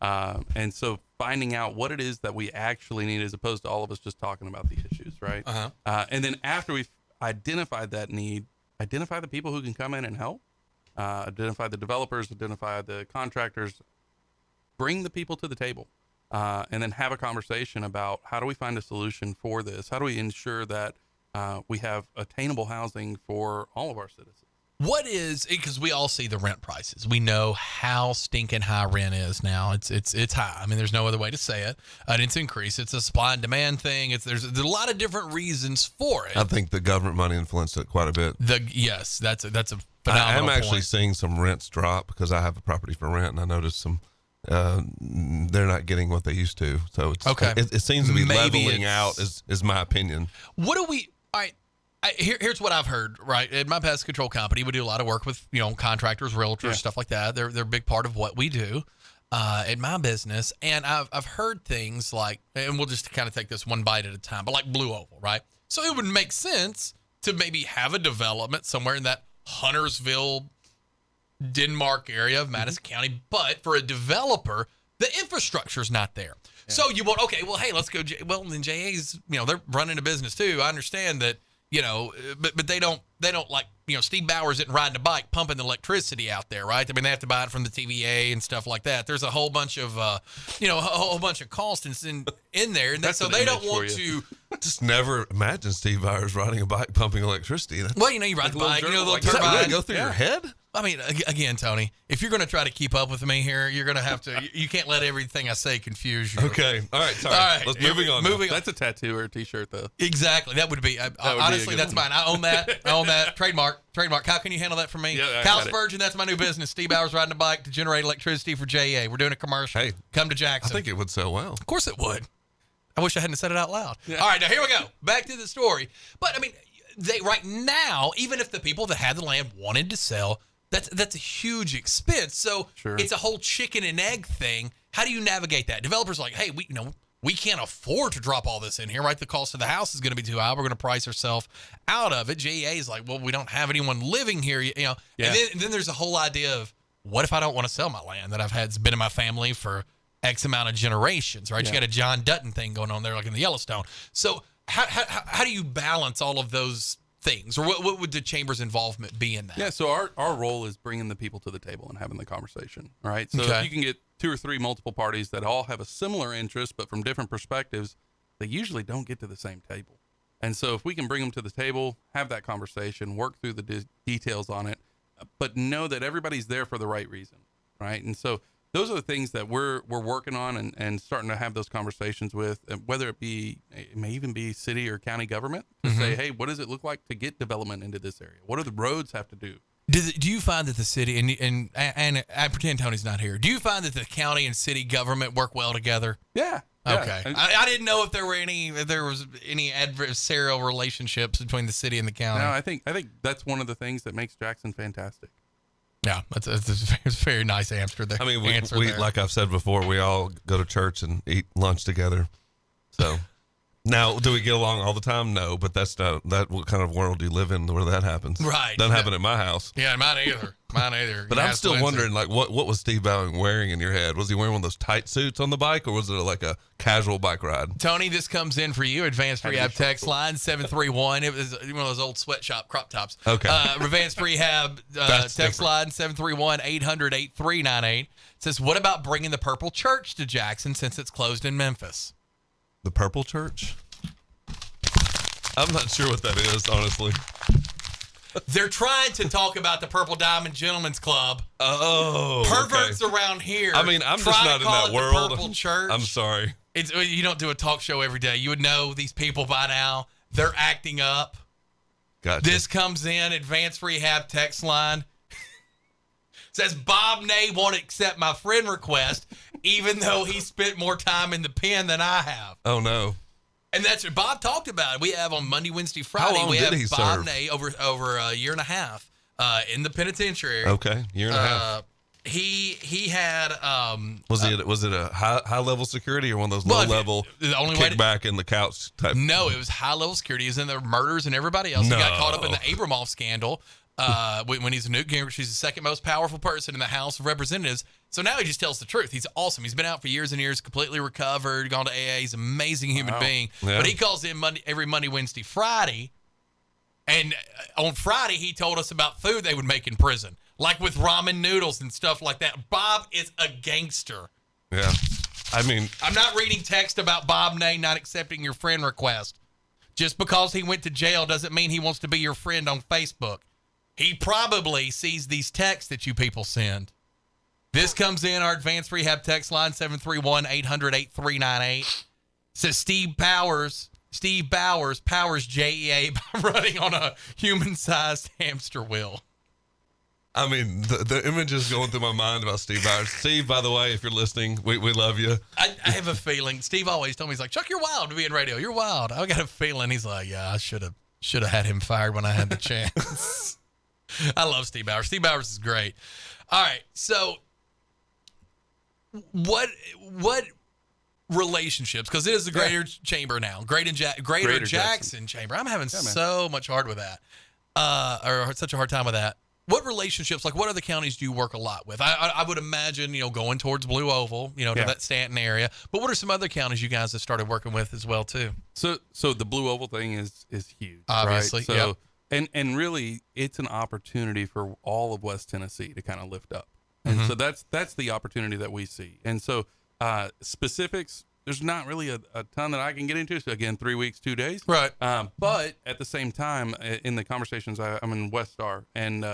And so finding out what it is that we actually need as opposed to all of us just talking about the issues, right? And then after we've identified that need, identify the people who can come in and help. Identify the developers, identify the contractors, bring the people to the table, and then have a conversation about how do we find a solution for this? How do we ensure that we have attainable housing for all of our citizens? What is, because we all see the rent prices. We know how stinking high rent is now. It's high. I mean, there's no other way to say it. And it's increased. It's a supply and demand thing. There's a lot of different reasons for it. I think the government money influenced it quite a bit. Yes, that's a phenomenal I'm actually point. seeing some rents drop because I have a property for rent, and I noticed some. They're not getting what they used to. So it's okay. It seems to be leveling out. Is my opinion. What do we? All right. Here's what I've heard, right? At my pest control company, we do a lot of work with, contractors, realtors, stuff like that. They're a big part of what we do. at my business, and I've heard things like, and we'll just kind of take this one bite at a time, but like Blue Oval, right? So it would make sense to maybe have a development somewhere in that Huntersville, Denmark area of Madison County, but for a developer, the infrastructure's not there. Yeah. So you want, okay, well, hey, let's go. Well, then JA's, they're running a business too. I understand that, but they don't like, Steve Bowers isn't riding a bike pumping the electricity out there, right? I mean, they have to buy it from the TVA and stuff like that. There's a whole bunch of, a whole bunch of costs in there. And so they don't want to. Just never imagine Steve Bowers riding a bike pumping electricity. Well, you ride the bike, little does that really go through your head? I mean, again, Tony, if you're going to try to keep up with me here, you're going to have to. You can't let everything I say confuse you. Okay. All right. Sorry. All right. Moving on. That's a tattoo or a T-shirt, though. Exactly. That would be. Honestly, that's mine. I own that. Trademark. How can you handle that for me? Yeah, Cal Spurgeon, that's my new business. Steve Bowers riding a bike to generate electricity for JA. We're doing a commercial. Hey, come to Jackson. I think it would sell well. Of course it would. I wish I hadn't said it out loud. Yeah. All right, now here we go. Back to the story. But I mean, right now, even if the people that had the land wanted to sell, that's a huge expense. So It's a whole chicken and egg thing. How do you navigate that? Developers are like, hey, we can't afford to drop all this in here, right? The cost of the house is going to be too high. We're going to price ourselves out of it. JEA is like, well, we don't have anyone living here, Yeah. And then there's a whole idea of, what if I don't want to sell my land that it's been in my family for X amount of generations, right? Yeah. You got a John Dutton thing going on there, like in the Yellowstone. So how do you balance all of those things, or what would the chamber's involvement be in that? Yeah, so our role is bringing the people to the table and having the conversation, right? So if you can get 2 or 3 multiple parties that all have a similar interest, but from different perspectives, they usually don't get to the same table. And so if we can bring them to the table, have that conversation, work through the details on it, but know that everybody's there for the right reason, right? And so those are the things that we're working on and starting to have those conversations with, whether it may even be city or county government, to say, hey, what does it look like to get development into this area? What do the roads have to do? Do you find that the city, and I pretend Tony's not here, do you find that the county and city government work well together? Yeah. Okay. I didn't know if there was any adversarial relationships between the city and the county. No, I think that's one of the things that makes Jackson fantastic. Yeah, it's a very nice answer there. I mean, we like I've said before, we all go to church and eat lunch together. So now, do we get along all the time? No, but that's not what kind of world do you live in where that happens? Right. Doesn't happen at my house. Yeah, mine either. But I'm still wondering, like, what was Steve Bowers wearing in your head? Was he wearing one of those tight suits on the bike, or was it like a casual bike ride? Tony, this comes in for you. Advanced Rehab text line 731. It was one of those old sweatshop crop tops. Okay. Advanced Rehab text line 731-800-8398. Says, what about bringing the Purple Church to Jackson since it's closed in Memphis? The Purple Church? I'm not sure what that is, honestly. They're trying to talk about the Purple Diamond Gentlemen's Club. Oh, perverts around here. I mean, I'm just not in that world. Purple Church. I'm sorry. You don't do a talk show every day. You would know these people by now. They're acting up. Gotcha. This comes in Advanced Rehab text line. Says Bob Ney won't accept my friend request, even though he spent more time in the pen than I have. Oh no. And that's what Bob talked about. It. We have on Monday, Wednesday, Friday. How long we did have he Bob serve? Ney over a year and a half in the penitentiary. Okay, year and a half. He had was it a high level security or one of those low level kickback in the couch type? No, it was high level security. He was in the murders and everybody else. No. He got caught up in the Abramoff scandal. When he's a Newt Gingrich, she's the second most powerful person in the House of Representatives. So now he just tells the truth. He's awesome. He's been out for years and years, completely recovered, gone to AA. He's an amazing human being. Yeah. But he calls in every Monday, Wednesday, Friday. And on Friday, he told us about food they would make in prison, like with ramen noodles and stuff like that. Bob is a gangster. Yeah. I mean, I'm not reading text about Bob Ney not accepting your friend request. Just because he went to jail doesn't mean he wants to be your friend on Facebook. He probably sees these texts that you people send. This comes in our Advanced Rehab text line, 731-800-8398. Says Steve Bowers powers JEA by running on a human-sized hamster wheel. I mean, the image is going through my mind about Steve Bowers. Steve, by the way, if you're listening, we love you. I have a feeling. Steve always told me, he's like, Chuck, you're wild to be in radio. You're wild. I got a feeling. He's like, yeah, I should have had him fired when I had the chance. I love Steve Bowers. Steve Bowers is great. All right, so what relationships, because it is the Greater Chamber now, Greater Jackson Chamber. I'm having so much hard with that, or such a hard time with that. What relationships, like what other counties do you work a lot with? I would imagine, going towards Blue Oval, to that Stanton area. But what are some other counties you guys have started working with as well too? So the Blue Oval thing is huge, obviously. Right? So and really, it's an opportunity for all of West Tennessee to kind of lift up, and so that's the opportunity that we see. And so specifics, there's not really a ton that I can get into. So again, 3 weeks, 2 days. Right. But at the same time, in the conversations, I'm in West Star, and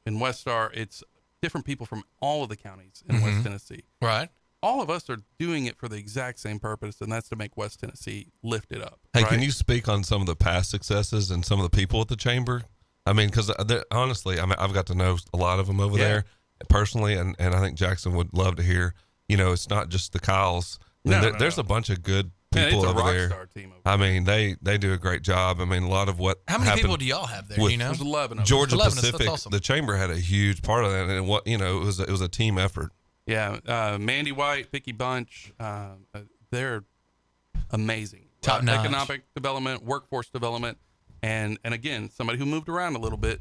in West Star, it's different people from all of the counties in West Tennessee. Right. All of us are doing it for the exact same purpose, and that's to make West Tennessee lift it up. Hey, right? Can you speak on some of the past successes and some of the people at the chamber? I mean, because honestly, I've got to know a lot of them over there personally, and I think Jackson would love to hear. It's not just the Kyles. There's a bunch of good people over there. Team over I mean, they do a great job. I mean, a lot of what How many people do y'all have there? There's 11 of them. Georgia 11, Pacific, that's awesome. the chamber had a huge part of that, and it was a team effort. Yeah, Mandy White, Vicky Bunch, they're amazing. Top notch. Economic development, workforce development, and again, somebody who moved around a little bit,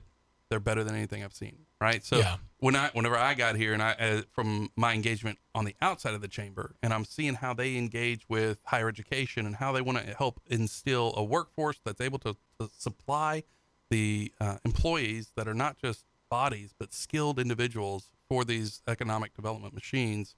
they're better than anything I've seen. Right. So whenever I got here, and I from my engagement on the outside of the chamber, and I'm seeing how they engage with higher education and how they want to help instill a workforce that's able to supply the employees that are not just bodies but skilled individuals for these economic development machines.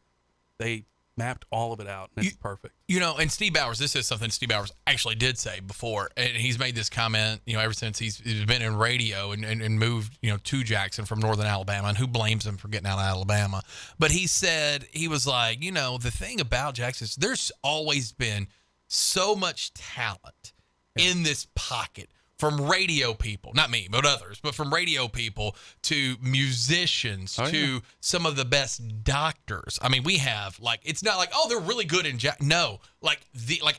They mapped all of it out, and it's perfect. And Steve Bowers, this is something Steve Bowers actually did say before, and he's made this comment, ever since he's been in radio and moved, to Jackson from Northern Alabama, and who blames him for getting out of Alabama. But he said, he was like, the thing about Jackson is there's always been so much talent in this pocket. From radio people, not me, but others, but from radio people to musicians to some of the best doctors. I mean, we have it's not like, they're really good in no, like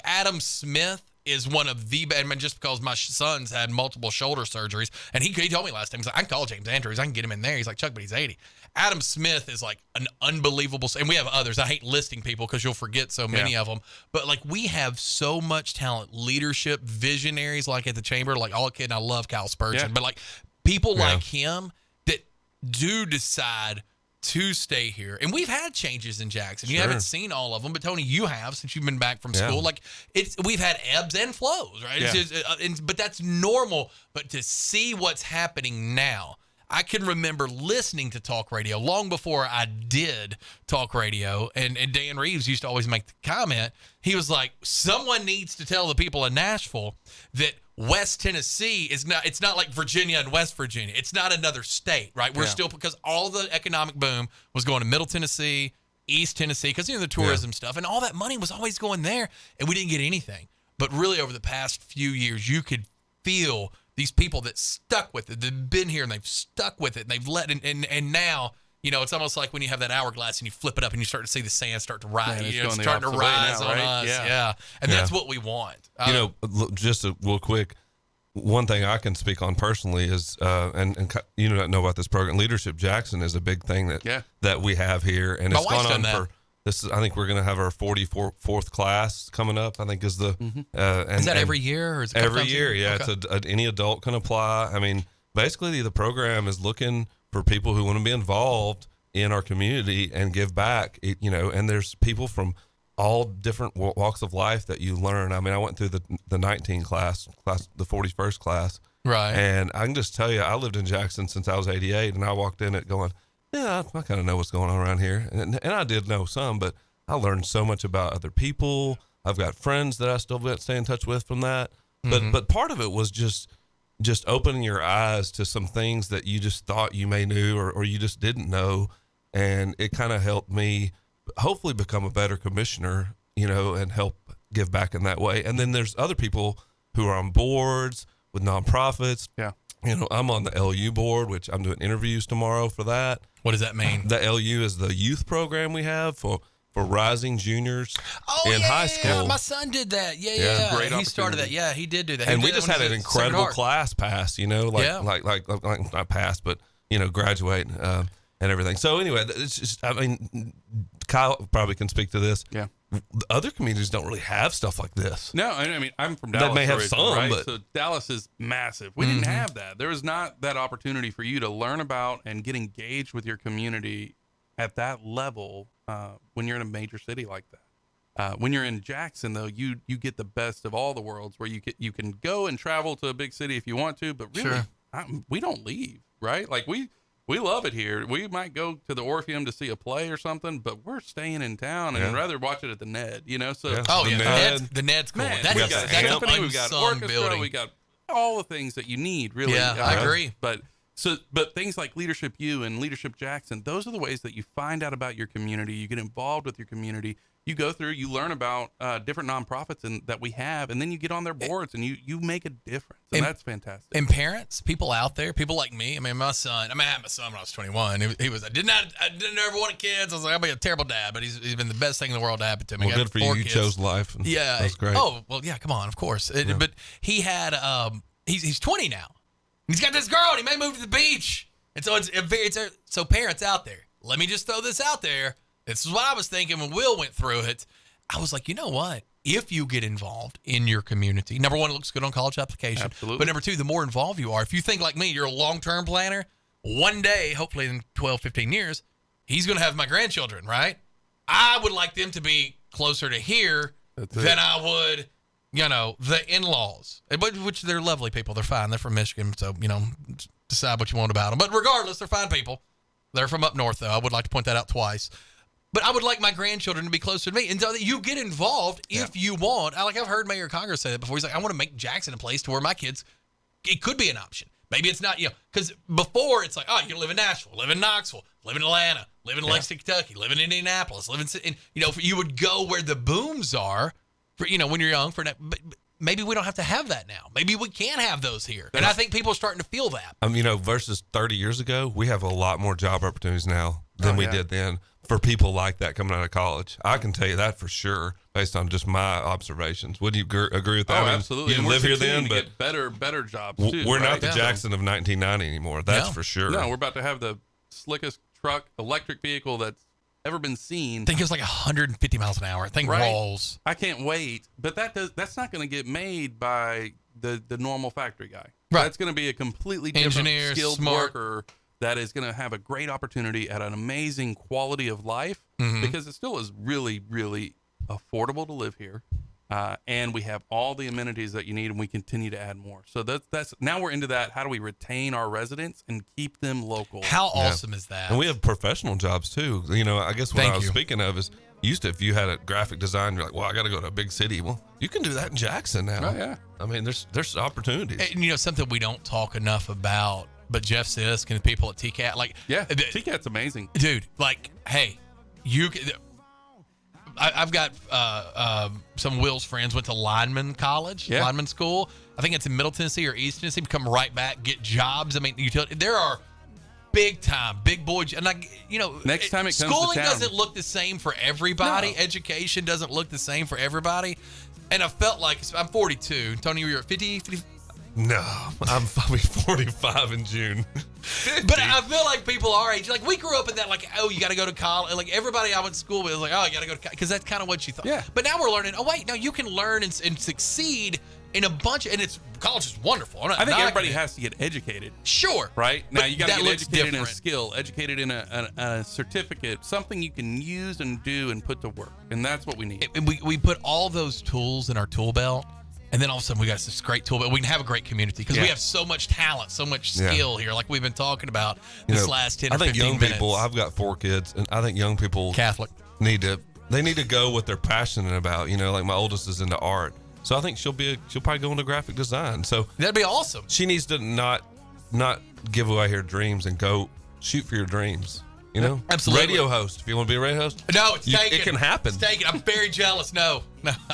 Adam Smith is one of the best. I mean, just because my sons had multiple shoulder surgeries, and he told me last time, he's like, I can call James Andrews, I can get him in there. He's like, Chuck, but he's 80. Adam Smith is like an unbelievable, and we have others. I hate listing people because you'll forget so many of them. But we have so much talent, leadership, visionaries at the chamber. All kid, and I love Kyle Spurgeon, but people like him that do decide to stay here. And we've had changes in Jackson. You haven't seen all of them, but Tony, you have since you've been back from school. We've had ebbs and flows, right? Yeah. But that's normal. But to see what's happening now, I can remember listening to talk radio long before I did talk radio. And Dan Reeves used to always make the comment. He was like, someone needs to tell the people in Nashville that West Tennessee it's not like Virginia and West Virginia. It's not another state, right? We're still, because all the economic boom was going to Middle Tennessee, East Tennessee, because the tourism stuff, and all that money was always going there, and we didn't get anything. But really, over the past few years, you could feel these people that stuck with it, they've been here and they've stuck with it, and they've and now, it's almost like when you have that hourglass and you flip it up and you start to see the sand start to rise. It's starting to rise on us. Yeah. And that's what we want. Just real quick, one thing I can speak on personally is, and you know about this program, Leadership Jackson is a big thing that we have here, and it's gone on for. I think we're going to have our 44th class coming up. I think is the. Is that every year, or is it every year? Yeah, okay. It's any adult can apply. I mean, basically the program is looking for people who want to be involved in our community and give back. And there's people from all different walks of life that you learn. I mean, I went through the 19 class, the 41st class, right? And I can just tell you, I lived in Jackson since I was 88, and I walked in it going, yeah, I kind of know what's going on around here. And I did know some, but I learned so much about other people. I've got friends that I still stay in touch with from that. But part of it was just opening your eyes to some things that you just thought you may knew or you just didn't know. And it kind of helped me hopefully become a better commissioner, and help give back in that way. And then there's other people who are on boards with nonprofits. Yeah. I'm on the LU board, which I'm doing interviews tomorrow for that. What does that mean? The LU is the youth program we have for rising juniors in high school. Yeah, my son did that. Yeah. Great he started that. Yeah, he did do that. And we just had an incredible class pass, like not pass, but graduate and everything. So anyway, it's just, Kyle probably can speak to this. Yeah. Other communities don't really have stuff like this. No, I mean, I'm from Dallas. They may have originally, some, right? but So Dallas is massive. We didn't have that. There was not that opportunity for you to learn about and get engaged with your community at that level when you're in a major city like that. When you're in Jackson, though, you get the best of all the worlds, where you can go and travel to a big city if you want to, but really, we don't leave, right? Like we love it here. We might go to the Orpheum to see a play or something, but we're staying in town and rather watch it at the Ned, you know? So the Ned's cool. Man, That's we got an we got unsung orchestra, building. we got all the things that you need, really. Yeah, I agree. But things like Leadership U and Leadership Jackson, those are the ways that you find out about your community. You get involved with your community. You go through, you learn about different nonprofits that we have, and then you get on their boards and you make a difference. And that's fantastic. And parents, people out there, people like me. I mean, I had my son when I was 21. I didn't ever want kids. I was like, I'll be a terrible dad, but he's been the best thing in the world to happen to me. Well, good for you. You chose life. Yeah. That's great. Oh, well, yeah, come on, of course. But he had, he's 20 now. He's got this girl, and he may move to the beach. And so so parents out there, let me just throw this out there. This is what I was thinking when Will went through it. I was like, you know what? If you get involved in your community, number one, it looks good on college application. Absolutely. But number two, the more involved you are, if you think like me, you're a long-term planner, one day, hopefully in 12, 15 years, he's going to have my grandchildren, right? I would like them to be closer to here than I would, the in-laws, which they're lovely people. They're fine. They're from Michigan, so, decide what you want about them. But regardless, they're fine people. They're from up north, though. I would like to point that out twice. But I would like my grandchildren to be closer to me. And so you get involved if you want. I've heard Mayor Conger say that before. He's like, I want to make Jackson a place to where my kids, it could be an option. Maybe it's not, because before it's like, oh, you live in Nashville, live in Knoxville, live in Atlanta, live in Lexington, Kentucky, live in Indianapolis, live in, you would go where the booms are, for when you're young. But maybe we don't have to have that now. Maybe we can have those here. And I think people are starting to feel that. Versus 30 years ago, we have a lot more job opportunities now than we did then for people like that coming out of college. I can tell you that for sure, based on just my observations. Would you agree with that? Oh, absolutely. You live here then, but get better jobs too. We're not the Jackson of 1990 anymore. That's for sure. No, we're about to have the slickest electric vehicle that's ever been seen. I think it was like 150 miles an hour. I think rolls. I can't wait. But that's not going to get made by the normal factory guy. Right. That's going to be a completely different engineer, skilled worker that is going to have a great opportunity at an amazing quality of life, because it still is really, really affordable to live here. And we have all the amenities that you need, and we continue to add more. So that's now we're into that. How do we retain our residents and keep them local? How awesome is that? And we have professional jobs too. I guess what I was speaking of is, used to, if you had a graphic design, you're like, well, I got to go to a big city. Well, you can do that in Jackson now. Oh, yeah. I mean, there's opportunities. And, something we don't talk enough about, but Jeff Sisk and the people at TCAT, TCAT's amazing, dude. Hey, I've got some Will's friends went to Lineman College, Lineman School. I think it's in Middle Tennessee or East Tennessee. Come right back, get jobs. I mean, there are big boy, and next time it comes to schooling town, doesn't look the same for everybody. No. Education doesn't look the same for everybody. And I felt like I'm 42. Tony, you're 50. No, I'll be 45 in June. But I feel like people our age, we grew up in that, you got to go to college. Like, everybody I went to school with was like, oh, you got to go to college, because that's kind of what you thought. Yeah. But now we're learning, now you can learn and succeed in a bunch of, and college is wonderful. I think everybody has to get educated. Sure. Right? Now, you got to get educated in a different. skill, educated in a certificate, something you can use and do and put to work. And that's what we need. And we put all those tools in our tool belt. And then all of a sudden, we got this great tool, but we can have a great community because we have so much talent, so much skill here, like we've been talking about this last 10 or 15 minutes. I think young people, I've got 4 kids, and I think young people Catholic need to go what they're passionate about. Like my oldest is into art, so I think she'll probably go into graphic design. So that'd be awesome. She needs to not give away her dreams and go shoot for your dreams. Absolutely. Radio host. If you want to be a radio host, no, it's taken. It can happen. It's taken. I'm very jealous. No.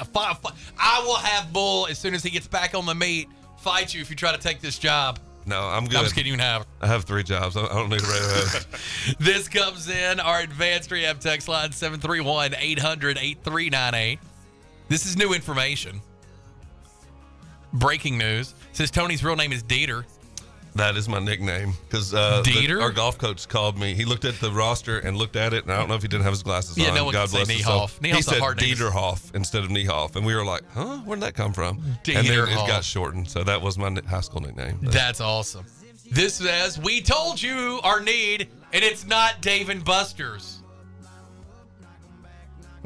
I will have Bull as soon as he gets back on the meat fight you if you try to take this job. No, I'm good. I'm just kidding. You can have it. I have 3 jobs. I don't need a radio host. This comes in our advanced rehab text line 731-800-8398. This is new information. Breaking news. It says Tony's real name is Dieter. That is my nickname because Dieter? Our golf coach called me. He looked at the roster and looked at it, and I don't know if he didn't have his glasses on. No one God can say bless his soul. Niehoff. He Niehoff's said a hard name. Dieterhoff instead of Niehoff, and we were like, huh? Where did that come from? Dieterhoff. And then it got shortened, so that was my high school nickname. That's awesome. This says, we told you our need, and it's not Dave and Buster's.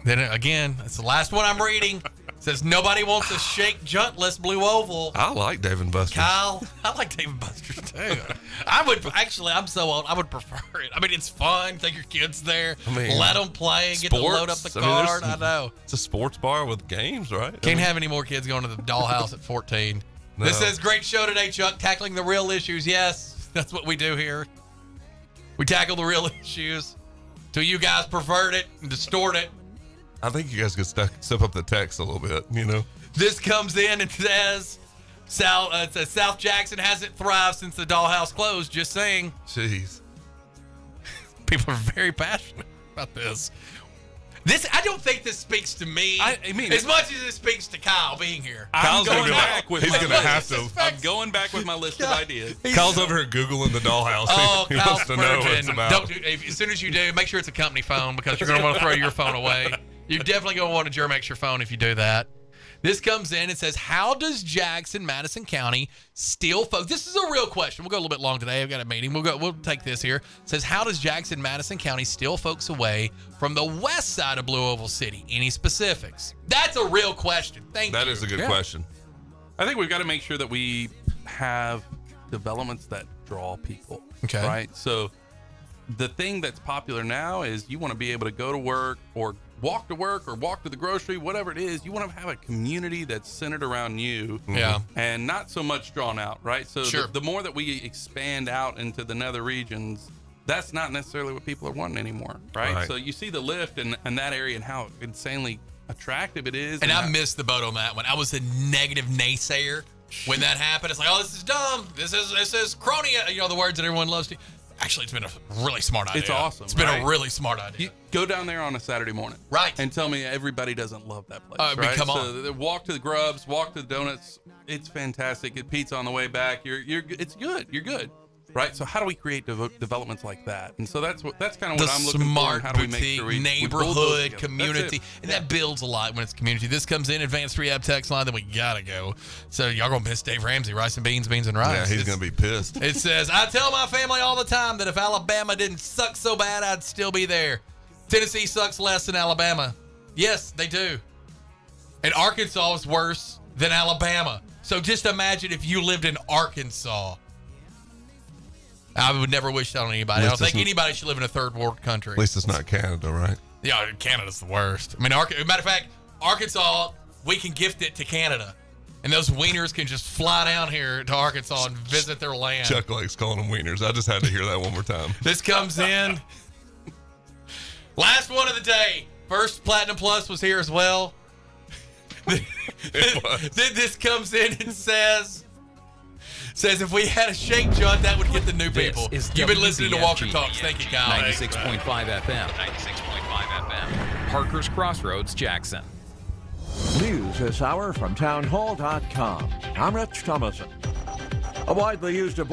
Then again, that's the last one I'm reading. It says nobody wants a shake juntless Blue Oval. I like Dave and Buster's. Kyle, I like Dave and Buster's too. I would actually. I'm so old. I would prefer it. I mean, it's fun. Take your kids there. I mean, let them play. Get to load up the card. I know. It's a sports bar with games, right? Can't have any more kids going to the dollhouse at 14. No. This says great show today, Chuck. Tackling the real issues. Yes, that's what we do here. We tackle the real issues till you guys pervert it and distort it. I think you guys could step up the text a little bit, you know. This comes in and says, South Jackson hasn't thrived since the dollhouse closed. Just saying. Jeez. People are very passionate about this. I don't think this speaks to me I mean, as much as it speaks to Kyle being here. I'm going back with my list. to. I'm going back with my list of ideas. Kyle's over here Googling the dollhouse. Oh, he Kyle wants to know what it's about. As soon as you do, make sure it's a company phone because you're going to want to throw your phone away. You're definitely going to want to Germex your phone if you do that. This comes in and says, how does Jackson, Madison County steal folks? This is a real question. We'll go a little bit long today. I've got a meeting. We'll take this here. It says, how does Jackson, Madison County steal folks away from the west side of Blue Oval City? Any specifics? That's a real question. Thank you. That is a good question. I think we've got to make sure that we have developments that draw people. Okay. Right? So the thing that's popular now is you want to be able to go to work or walk to work or walk to the grocery, whatever it is. You want to have a community that's centered around you. Yeah. And not so much drawn out, right? So Sure. the more that we expand out into the nether regions, that's not necessarily what people are wanting anymore, right? So you see the lift and that area and how insanely attractive it is. And I missed the boat on that one. I was a negative naysayer when that happened. It's like, oh, this is dumb. This is crony. You know, the words that everyone loves to. Actually, it's been a really smart idea. It's awesome. It's been a really smart idea. You go down there on a Saturday morning. Right. And tell me everybody doesn't love that place. But right? come on. So walk to the Grubs, walk to the Donuts. It's fantastic. Get pizza on the way back. It's good. You're good. Right. So how do we create developments like that? And so that's kind of what I'm looking for. Smart How do we boutique, make sure we neighborhood, build community, and that builds a lot when it's community. This comes in advanced rehab text line, then we gotta go. So y'all gonna miss Dave Ramsey, rice and beans and rice. Yeah, he's gonna be pissed. It says, I tell my family all the time that if Alabama didn't suck so bad, I'd still be there. Tennessee sucks less than Alabama. Yes, they do. And Arkansas is worse than Alabama. So just imagine if you lived in Arkansas. I would never wish that on anybody. I don't think anybody should live in a third world country. At least it's not Canada, right? Yeah, Canada's the worst. I mean, matter of fact, Arkansas, we can gift it to Canada. And those wieners can just fly down here to Arkansas and visit their land. Chuck likes calling them wieners. I just had to hear that one more time. This comes in. Last one of the day. First Platinum Plus was here as well. This comes in and says if we had a shake jug, that would get the new people. You've been listening to Walker Talks. Thank you, Kyle. 96.5 FM. 96.5 FM. Parker's Crossroads, Jackson. News this hour from townhall.com. I'm Rich Thomason. A widely used